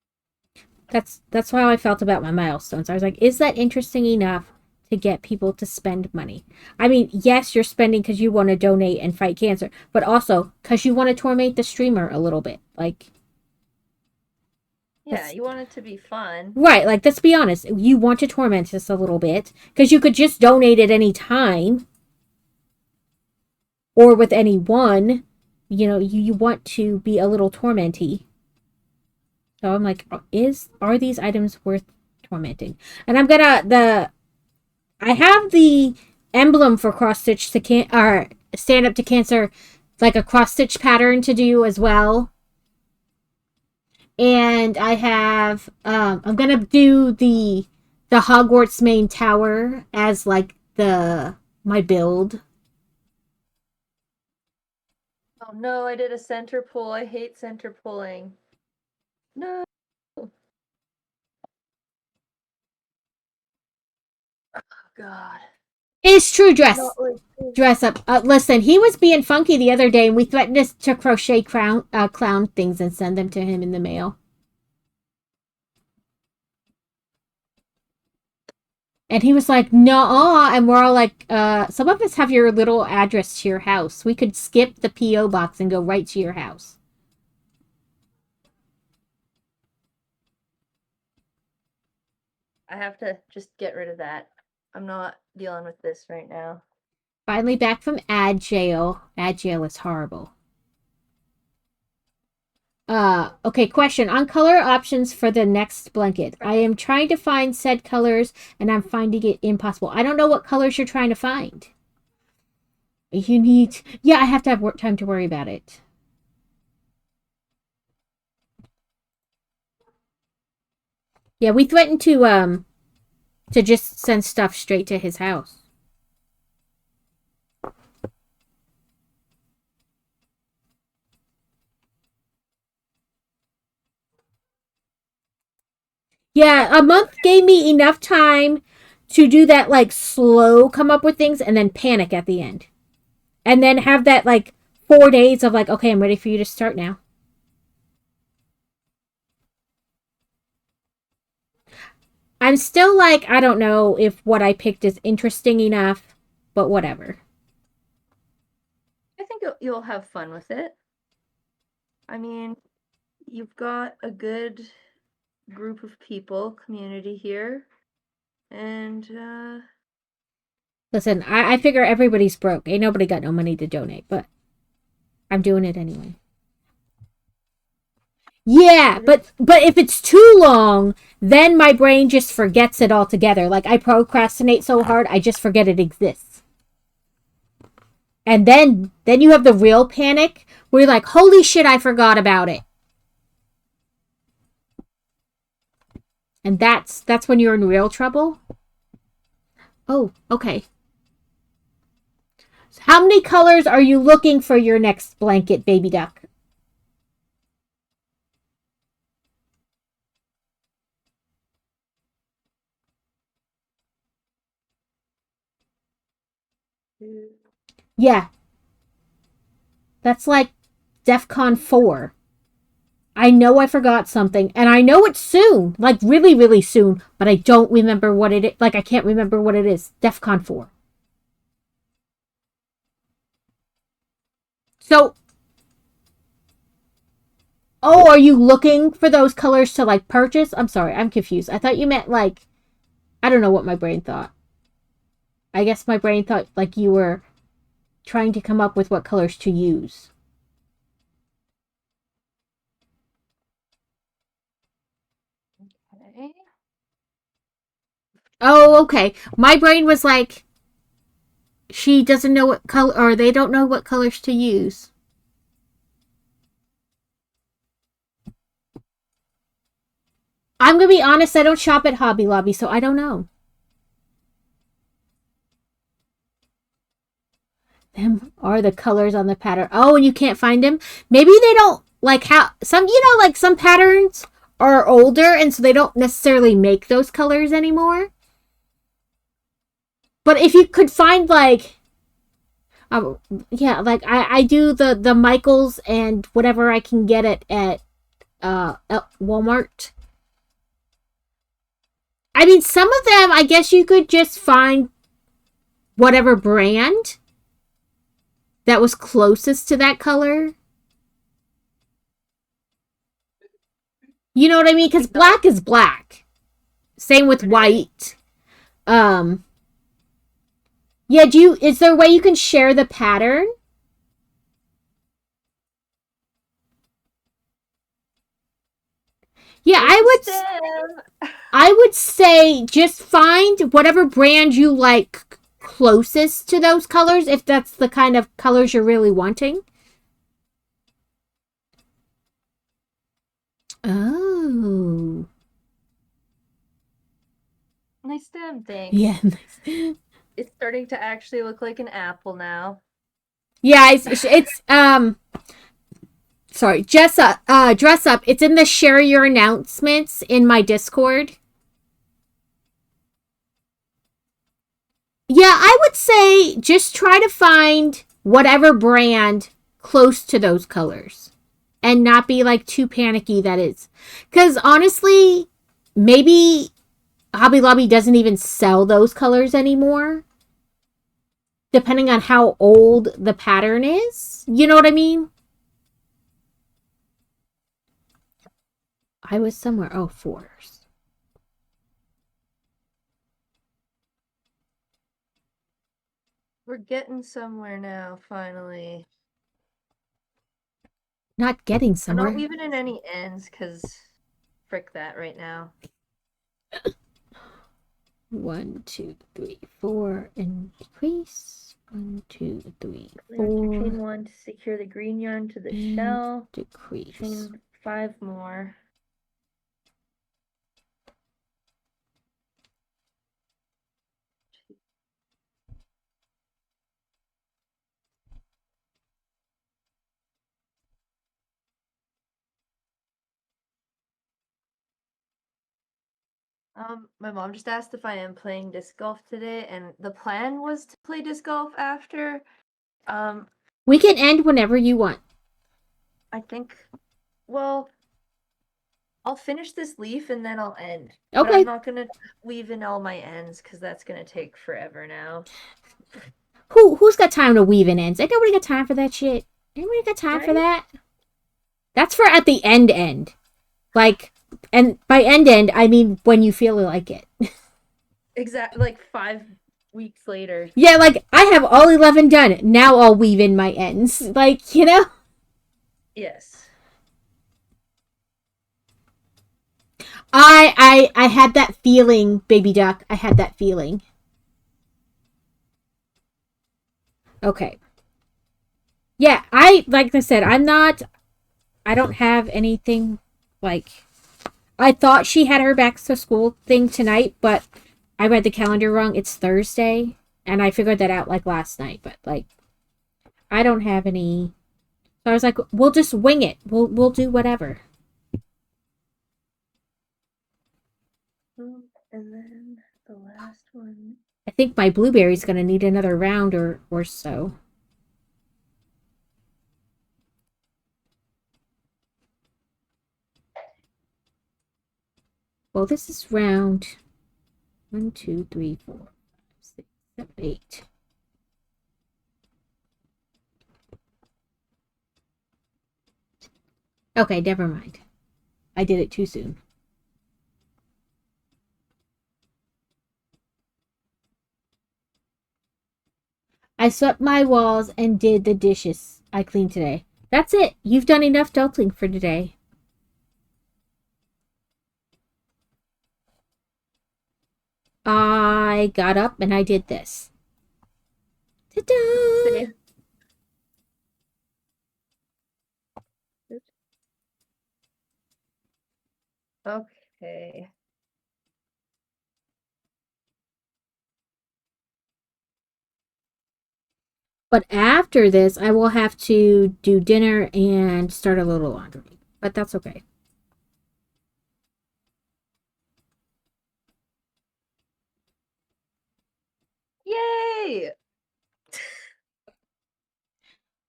That's how I felt about my milestones. I was like, is that interesting enough to get people to spend money? I mean, yes, you're spending because you want to donate and fight cancer, but also because you want to torment the streamer a little bit. Like, yeah, you want it to be fun. right, like, let's be honest. You want to torment us a little bit because you could just donate at any time or with anyone. You know, you want to be a little tormenty. So I'm like, are these items worth tormenting? And I have the emblem for cross stitch to or stand up to cancer, like a cross stitch pattern to do as well. And I have I'm gonna do the the Hogwarts main tower as like my build. Oh no, I did a center pull. I hate center pulling. No. Oh God. It's true dress. Not like this. Dress up. Listen, he was being funky the other day, and we threatened to crochet clown things and send them to him in the mail. And he was like, "No," and we're all like, some of us have your little address to your house. We could skip the PO box and go right to your house." I have to just get rid of that. I'm not dealing with this right now. Finally back from ad jail. Ad jail is horrible. Okay, question. On color options for the next blanket. I am trying to find said colors and I'm finding it impossible. I don't know what colors you're trying to find. You need... Yeah, I have to have time to worry about it. Yeah, we threatened to just send stuff straight to his house. Yeah, a month gave me enough time to do that, like, slow come up with things and then panic at the end. And then have that, like, 4 days of, like, okay, I'm ready for you to start now. I'm still, like, I don't know if what I picked is interesting enough, but whatever. I think you'll have fun with it. I mean, you've got a good group of people, community here, and Listen, I figure everybody's broke. Ain't nobody got no money to donate, but I'm doing it anyway. Yeah, but if it's too long, then my brain just forgets it altogether. Like, I procrastinate so hard, I just forget it exists. And then you have the real panic where you're like, holy shit, I forgot about it. And that's when you're in real trouble. Oh, okay. So how many colors are you looking for your next blanket, baby duck? Yeah. That's like DEFCON 4. I know I forgot something, and I know it's soon, like really, really soon, but I don't remember what it is. Like, I can't remember what it is. DEFCON 4. So, oh, are you looking for those colors to, like, purchase? I'm sorry, I'm confused. I thought you meant, like, I don't know what my brain thought. I guess my brain thought, like, you were trying to come up with what colors to use. okay. Oh, okay. My brain was like, she doesn't know what color, or they don't know what colors to use. I'm gonna be honest, I don't shop at Hobby Lobby, so I don't know. Them are the colors on the pattern. Oh, and you can't find them? Maybe they don't, like, how, some, like, some patterns are older, and so they don't necessarily make those colors anymore. But if you could find, like, yeah, like, I do the Michaels and whatever I can get at Walmart. I mean, some of them, I guess you could just find whatever brand that was closest to that color. You know what I mean? Because black is black. Same with white. Yeah, is there a way you can share the pattern? Yeah, I would say just find whatever brand you like closest to those colors, if that's the kind of colors you're really wanting. Oh. Nice stem, thanks. Yeah. It's starting to actually look like an apple now. Yeah, it's sorry, dress up. It's in the share your announcements in my Discord. Yeah, I would say just try to find whatever brand close to those colors and not be like too panicky that is. Cuz honestly, maybe Hobby Lobby doesn't even sell those colors anymore depending on how old the pattern is. You know what I mean? I was somewhere. Oh, fours. We're getting somewhere now, finally. Not getting I'm somewhere. not weaving in any ends, because frick that right now. 1, 2, 3, 4, and decrease. 1, 2, 3, Clear through 4. chain 1 to secure the green yarn to the and shell. decrease. Chain 5 more. My mom just asked if I am playing disc golf today, and the plan was to play disc golf after. We can end whenever you want. I think, well, I'll finish this leaf and then I'll end. Okay. But I'm not gonna weave in all my ends because that's gonna take forever now. Who's got time to weave in ends? Ain't nobody got time for that shit. Anybody got time for that? That's for at the end. Like, and by end, I mean when you feel like it. Exactly, like 5 weeks later. Yeah, like I have all 11 done. Now I'll weave in my ends. Like, you know? Yes. I had that feeling, baby duck. I had that feeling. Okay. Yeah, like I said, I don't have anything like I thought she had her back to school thing tonight, but I read the calendar wrong. It's Thursday, and I figured that out like last night, but like I don't have any. So I was like, we'll just wing it. We'll do whatever. And then the last one. I think my blueberry's gonna need another round or so. Well, this is round 1, 2, 3, 4, 6, 7, 8. Okay, never mind. I did it too soon. I swept my walls and did the dishes I cleaned today. That's it. You've done enough adulting for today. I got up and I did this. Ta-da! Okay. But after this, I will have to do dinner and start a little laundry. But that's okay. Yay!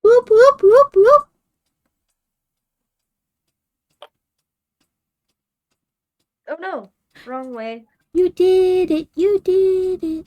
Whoop, whoop, whoop, whoop. Oh no! Wrong way. You did it. You did it.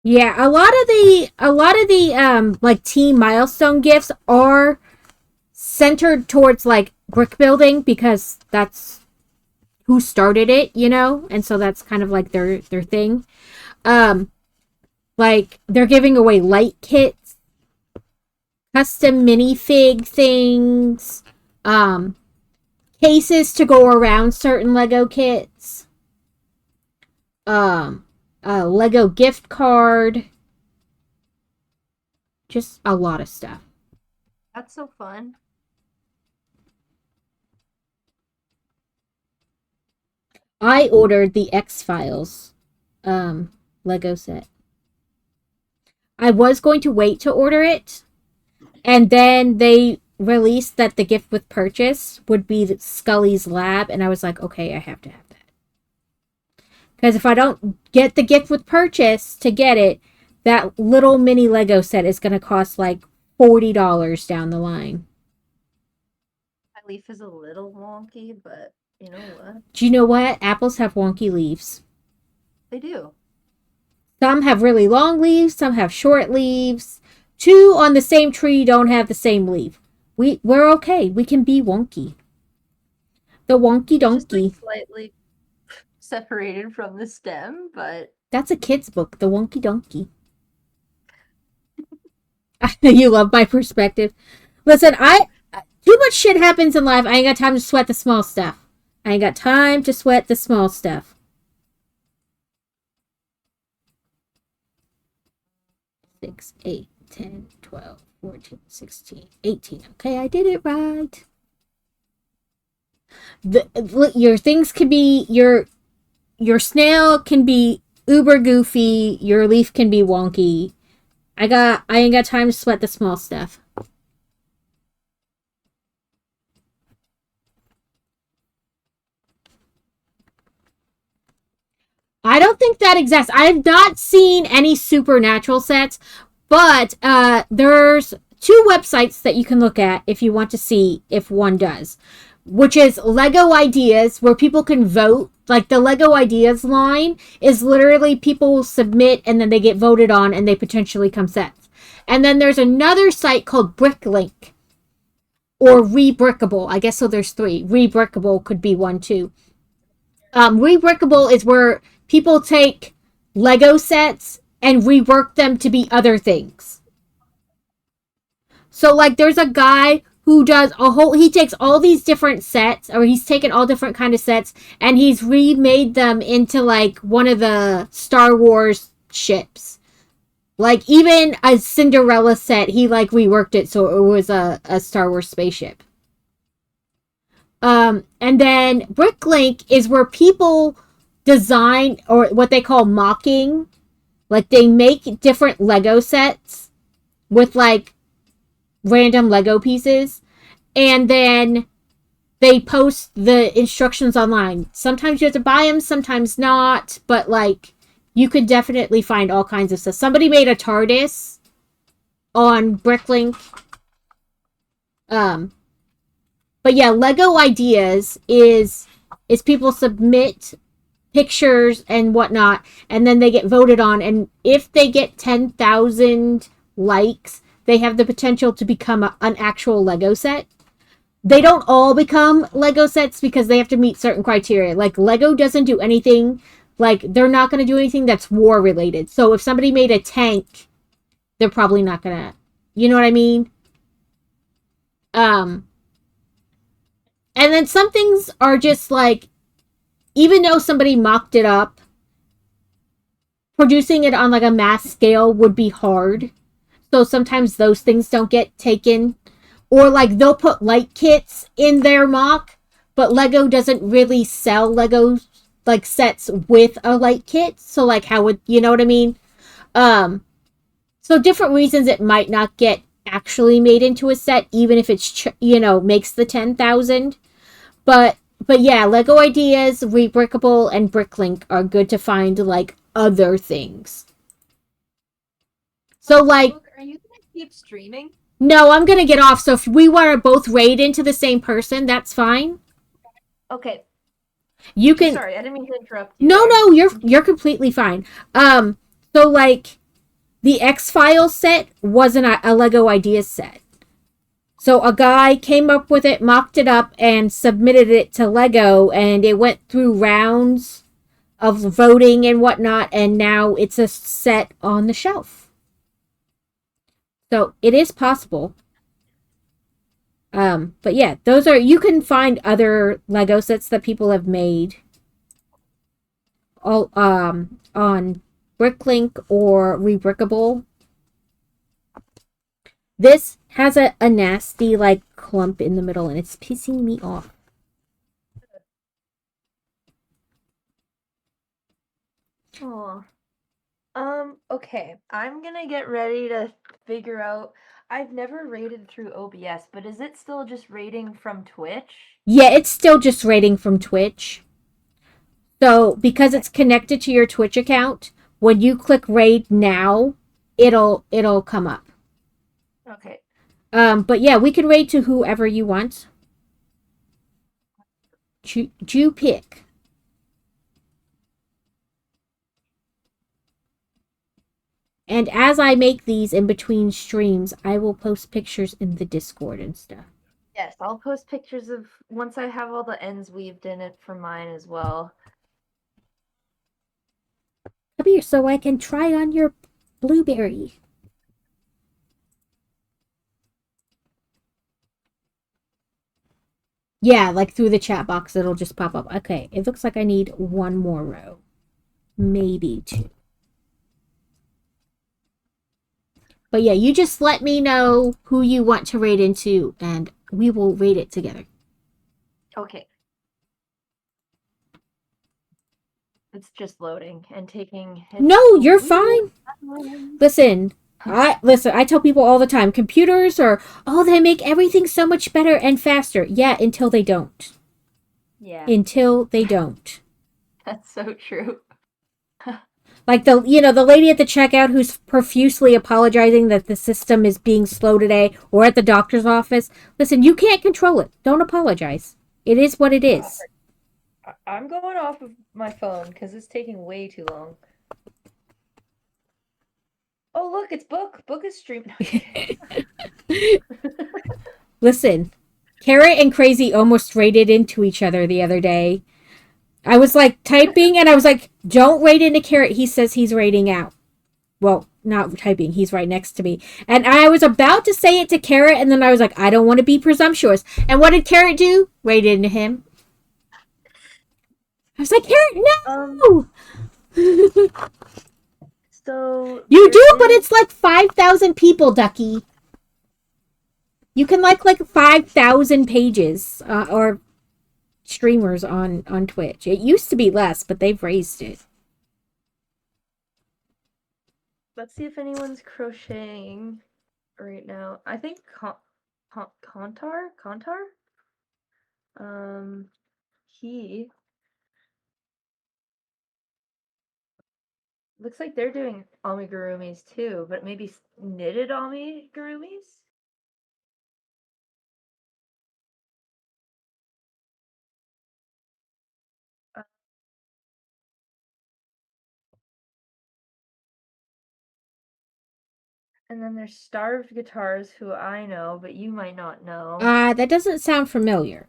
Yeah, a lot of the like team milestone gifts are centered towards like brick building because that's who started it, you know? And so that's kind of like their thing. Like they're giving away light kits, custom minifig things, cases to go around certain Lego kits, a Lego gift card, just a lot of stuff. That's so fun. I ordered the X-Files Lego set. I was going to wait to order it, and then they released that the gift with purchase would be Scully's lab, and I was like, okay, I have to have that. Because if I don't get the gift with purchase to get it, that little mini Lego set is going to cost like $40 down the line. My leaf is a little wonky, but you know what? Do you know what? Apples have wonky leaves. They do. Some have really long leaves, some have short leaves. Two on the same tree don't have the same leaf. We're okay. We can be wonky. The wonky Just donkey. like slightly separated from the stem, but That's a kid's book, The Wonky Donkey. You love my perspective. Listen, too much shit happens in life. I ain't got time to sweat the small stuff. I ain't got time to sweat the small stuff. 6, 8, 10, 12, 14, 16, 18. Okay, I did it right. Your things can be your snail can be uber goofy, your leaf can be wonky. I ain't got time to sweat the small stuff. I don't think that exists. I have not seen any supernatural sets, but there's two websites that you can look at if you want to see if one does, which is Lego Ideas, where people can vote. Like the Lego Ideas line is literally people submit and then they get voted on and they potentially come sets. And then there's another site called Bricklink or Rebrickable. I guess so. There's three. Rebrickable could be one too. Rebrickable is where people take Lego sets and rework them to be other things. So, like, there's a guy who does he takes all these different sets, or he's taken all different kind of sets, and he's remade them into, like, one of the Star Wars ships. Like, even a Cinderella set, he, like, reworked it so it was a Star Wars spaceship. And then Bricklink is where people design, or what they call mocking. Like, they make different Lego sets with, like, random Lego pieces, and then they post the instructions online. Sometimes you have to buy them, sometimes not, but, like, you could definitely find all kinds of stuff. Somebody made a TARDIS on Bricklink. But yeah, Lego Ideas is people submit pictures and whatnot, and then they get voted on, and if they get 10,000 likes, they have the potential to become an actual Lego set. They don't all become Lego sets because they have to meet certain criteria. Like, Lego doesn't do anything, like, they're not going to do anything that's war related. So if somebody made a tank, they're probably not going to, you know what I mean? And then some things are just like, even though somebody mocked it up, producing it on like a mass scale would be hard. So sometimes those things don't get taken. Or like they'll put light kits in their mock, but Lego doesn't really sell Lego like sets with a light kit. So like how would, you know what I mean? So different reasons it might not get actually made into a set, even if it's, makes the 10,000. But yeah, Lego Ideas, Rebrickable, and Bricklink are good to find, like, other things. So, like... Are you gonna keep streaming? No, I'm gonna get off, so if we want to both raid into the same person, that's fine. Okay. You can... Sorry, I didn't mean to interrupt you. No, you're completely fine. So, like, the X-Files set wasn't a Lego Ideas set. So a guy came up with it, mocked it up, and submitted it to Lego, and it went through rounds of voting and whatnot, and now it's a set on the shelf. So it is possible. But yeah, those are, you can find other Lego sets that people have made all on Bricklink or Rebrickable. This has a nasty like clump in the middle and it's pissing me off. Oh. Okay. I'm gonna get ready to figure out. I've never rated through OBS, but is it still just rating from Twitch? Yeah, it's still just rating from Twitch. So because it's connected to your Twitch account, when you click raid now, it'll come up. Okay. But yeah, we can raid to whoever you want. You pick. And as I make these in between streams, I will post pictures in the Discord and stuff. Yes, I'll post pictures of once I have all the ends weaved in it for mine as well. Come here so I can try on your blueberry. Yeah, like through the chat box, it'll just pop up. Okay, it looks like I need one more row. Maybe two. But yeah, you just let me know who you want to raid into, and we will raid it together. Okay. It's just loading and taking. No, you're fine. Listen, I tell people all the time, computers are, oh, they make everything so much better and faster. Yeah, until they don't. Yeah. Until they don't. That's so true. Like the lady at the checkout who's profusely apologizing that the system is being slow today, or at the doctor's office. Listen, you can't control it. Don't apologize. It is what it is. I'm going off of my phone because it's taking way too long. Oh, look, it's Book. Book is streamed. Listen, Carrot and Crazy almost raided into each other the other day. I was like typing and I was like, don't raid into Carrot. He says he's raiding out. Well, not typing. He's right next to me. And I was about to say it to Carrot and then I was like, I don't want to be presumptuous. And what did Carrot do? Raided into him. I was like, Carrot, no! So you do, but it's like 5,000 people, Ducky. You can like 5,000 pages or streamers on Twitch. It used to be less, but they've raised it. Let's see if anyone's crocheting right now. I think Kontar? He looks like they're doing amigurumis too, but maybe knitted amigurumis? And then there's Starved Guitars, who I know, but you might not know. That doesn't sound familiar.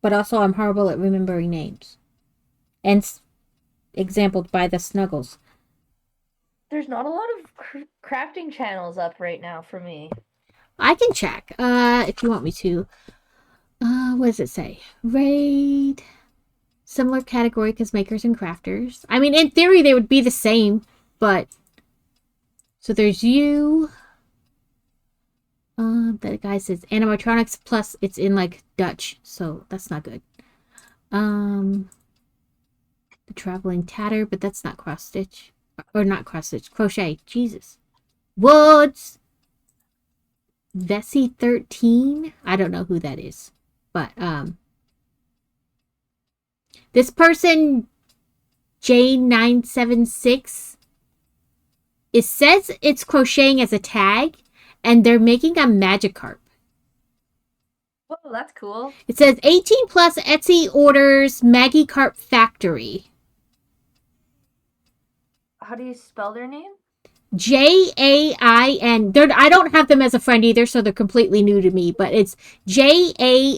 But also, I'm horrible at remembering names. And exampled by the Snuggles. There's not a lot of crafting channels up right now for me. I can check, if you want me to. What does it say? Raid. Similar category because makers and crafters. I mean, in theory, they would be the same, but... So there's you. That guy says animatronics plus it's in like Dutch, so that's not good. The traveling tatter, but that's not cross stitch. Or not cross stitch, crochet. Jesus. Woods. Vessi 13. I don't know who that is. But this person J976, it says it's crocheting as a tag, and they're making a Magikarp. Whoa, that's cool. It says 18 plus Etsy orders Magikarp Factory. How do you spell their name? Jain. I don't have them as a friend either, so they're completely new to me, but it's Jain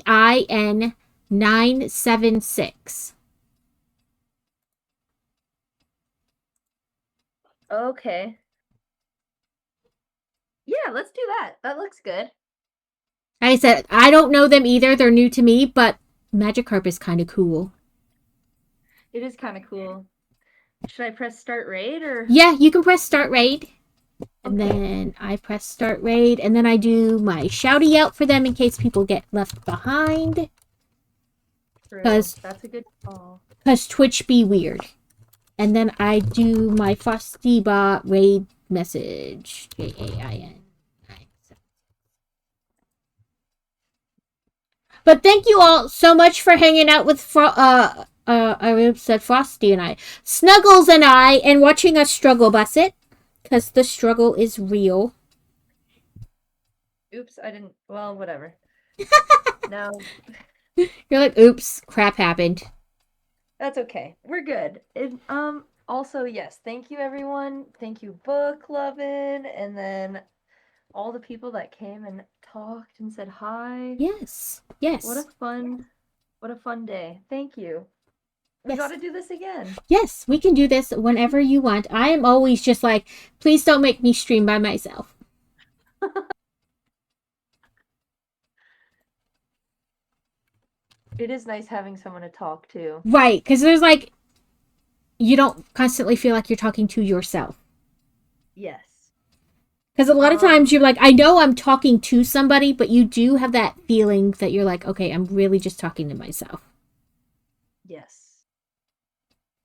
976. Okay. Yeah, let's do that. That looks good. Like I said, I don't know them either. They're new to me, but Magikarp is kind of cool. It is kind of cool. Should I press start raid or? Yeah, you can press start raid. And Okay. then I press start raid. And then I do my shouty out for them in case people get left behind. True. 'Cause- That's a good call. Because Twitch be weird. And then I do my Frosty Bot raid message. JAIN. But thank you all so much for hanging out with I said Frosty and I, Snuggles and I, and watching us struggle bus it, because the struggle is real. Oops, I didn't. Well, whatever. No, You're like, oops, crap happened. that's okay. We're good. Also, yes, thank you everyone. Thank you, Book Lovin', and then all the people that came and talked and said hi. Yes, yes. What a fun day. Thank you. We Yes. gotta do this again. Yes, we can do this whenever you want. I am always just like, please don't make me stream by myself. It is nice having someone to talk to. Right, because there's like, you don't constantly feel like you're talking to yourself. Yes. Because a lot of times you're like, I know I'm talking to somebody, but you do have that feeling that you're like, okay, I'm really just talking to myself. Yes.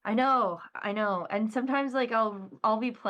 I know. And sometimes like I'll be playing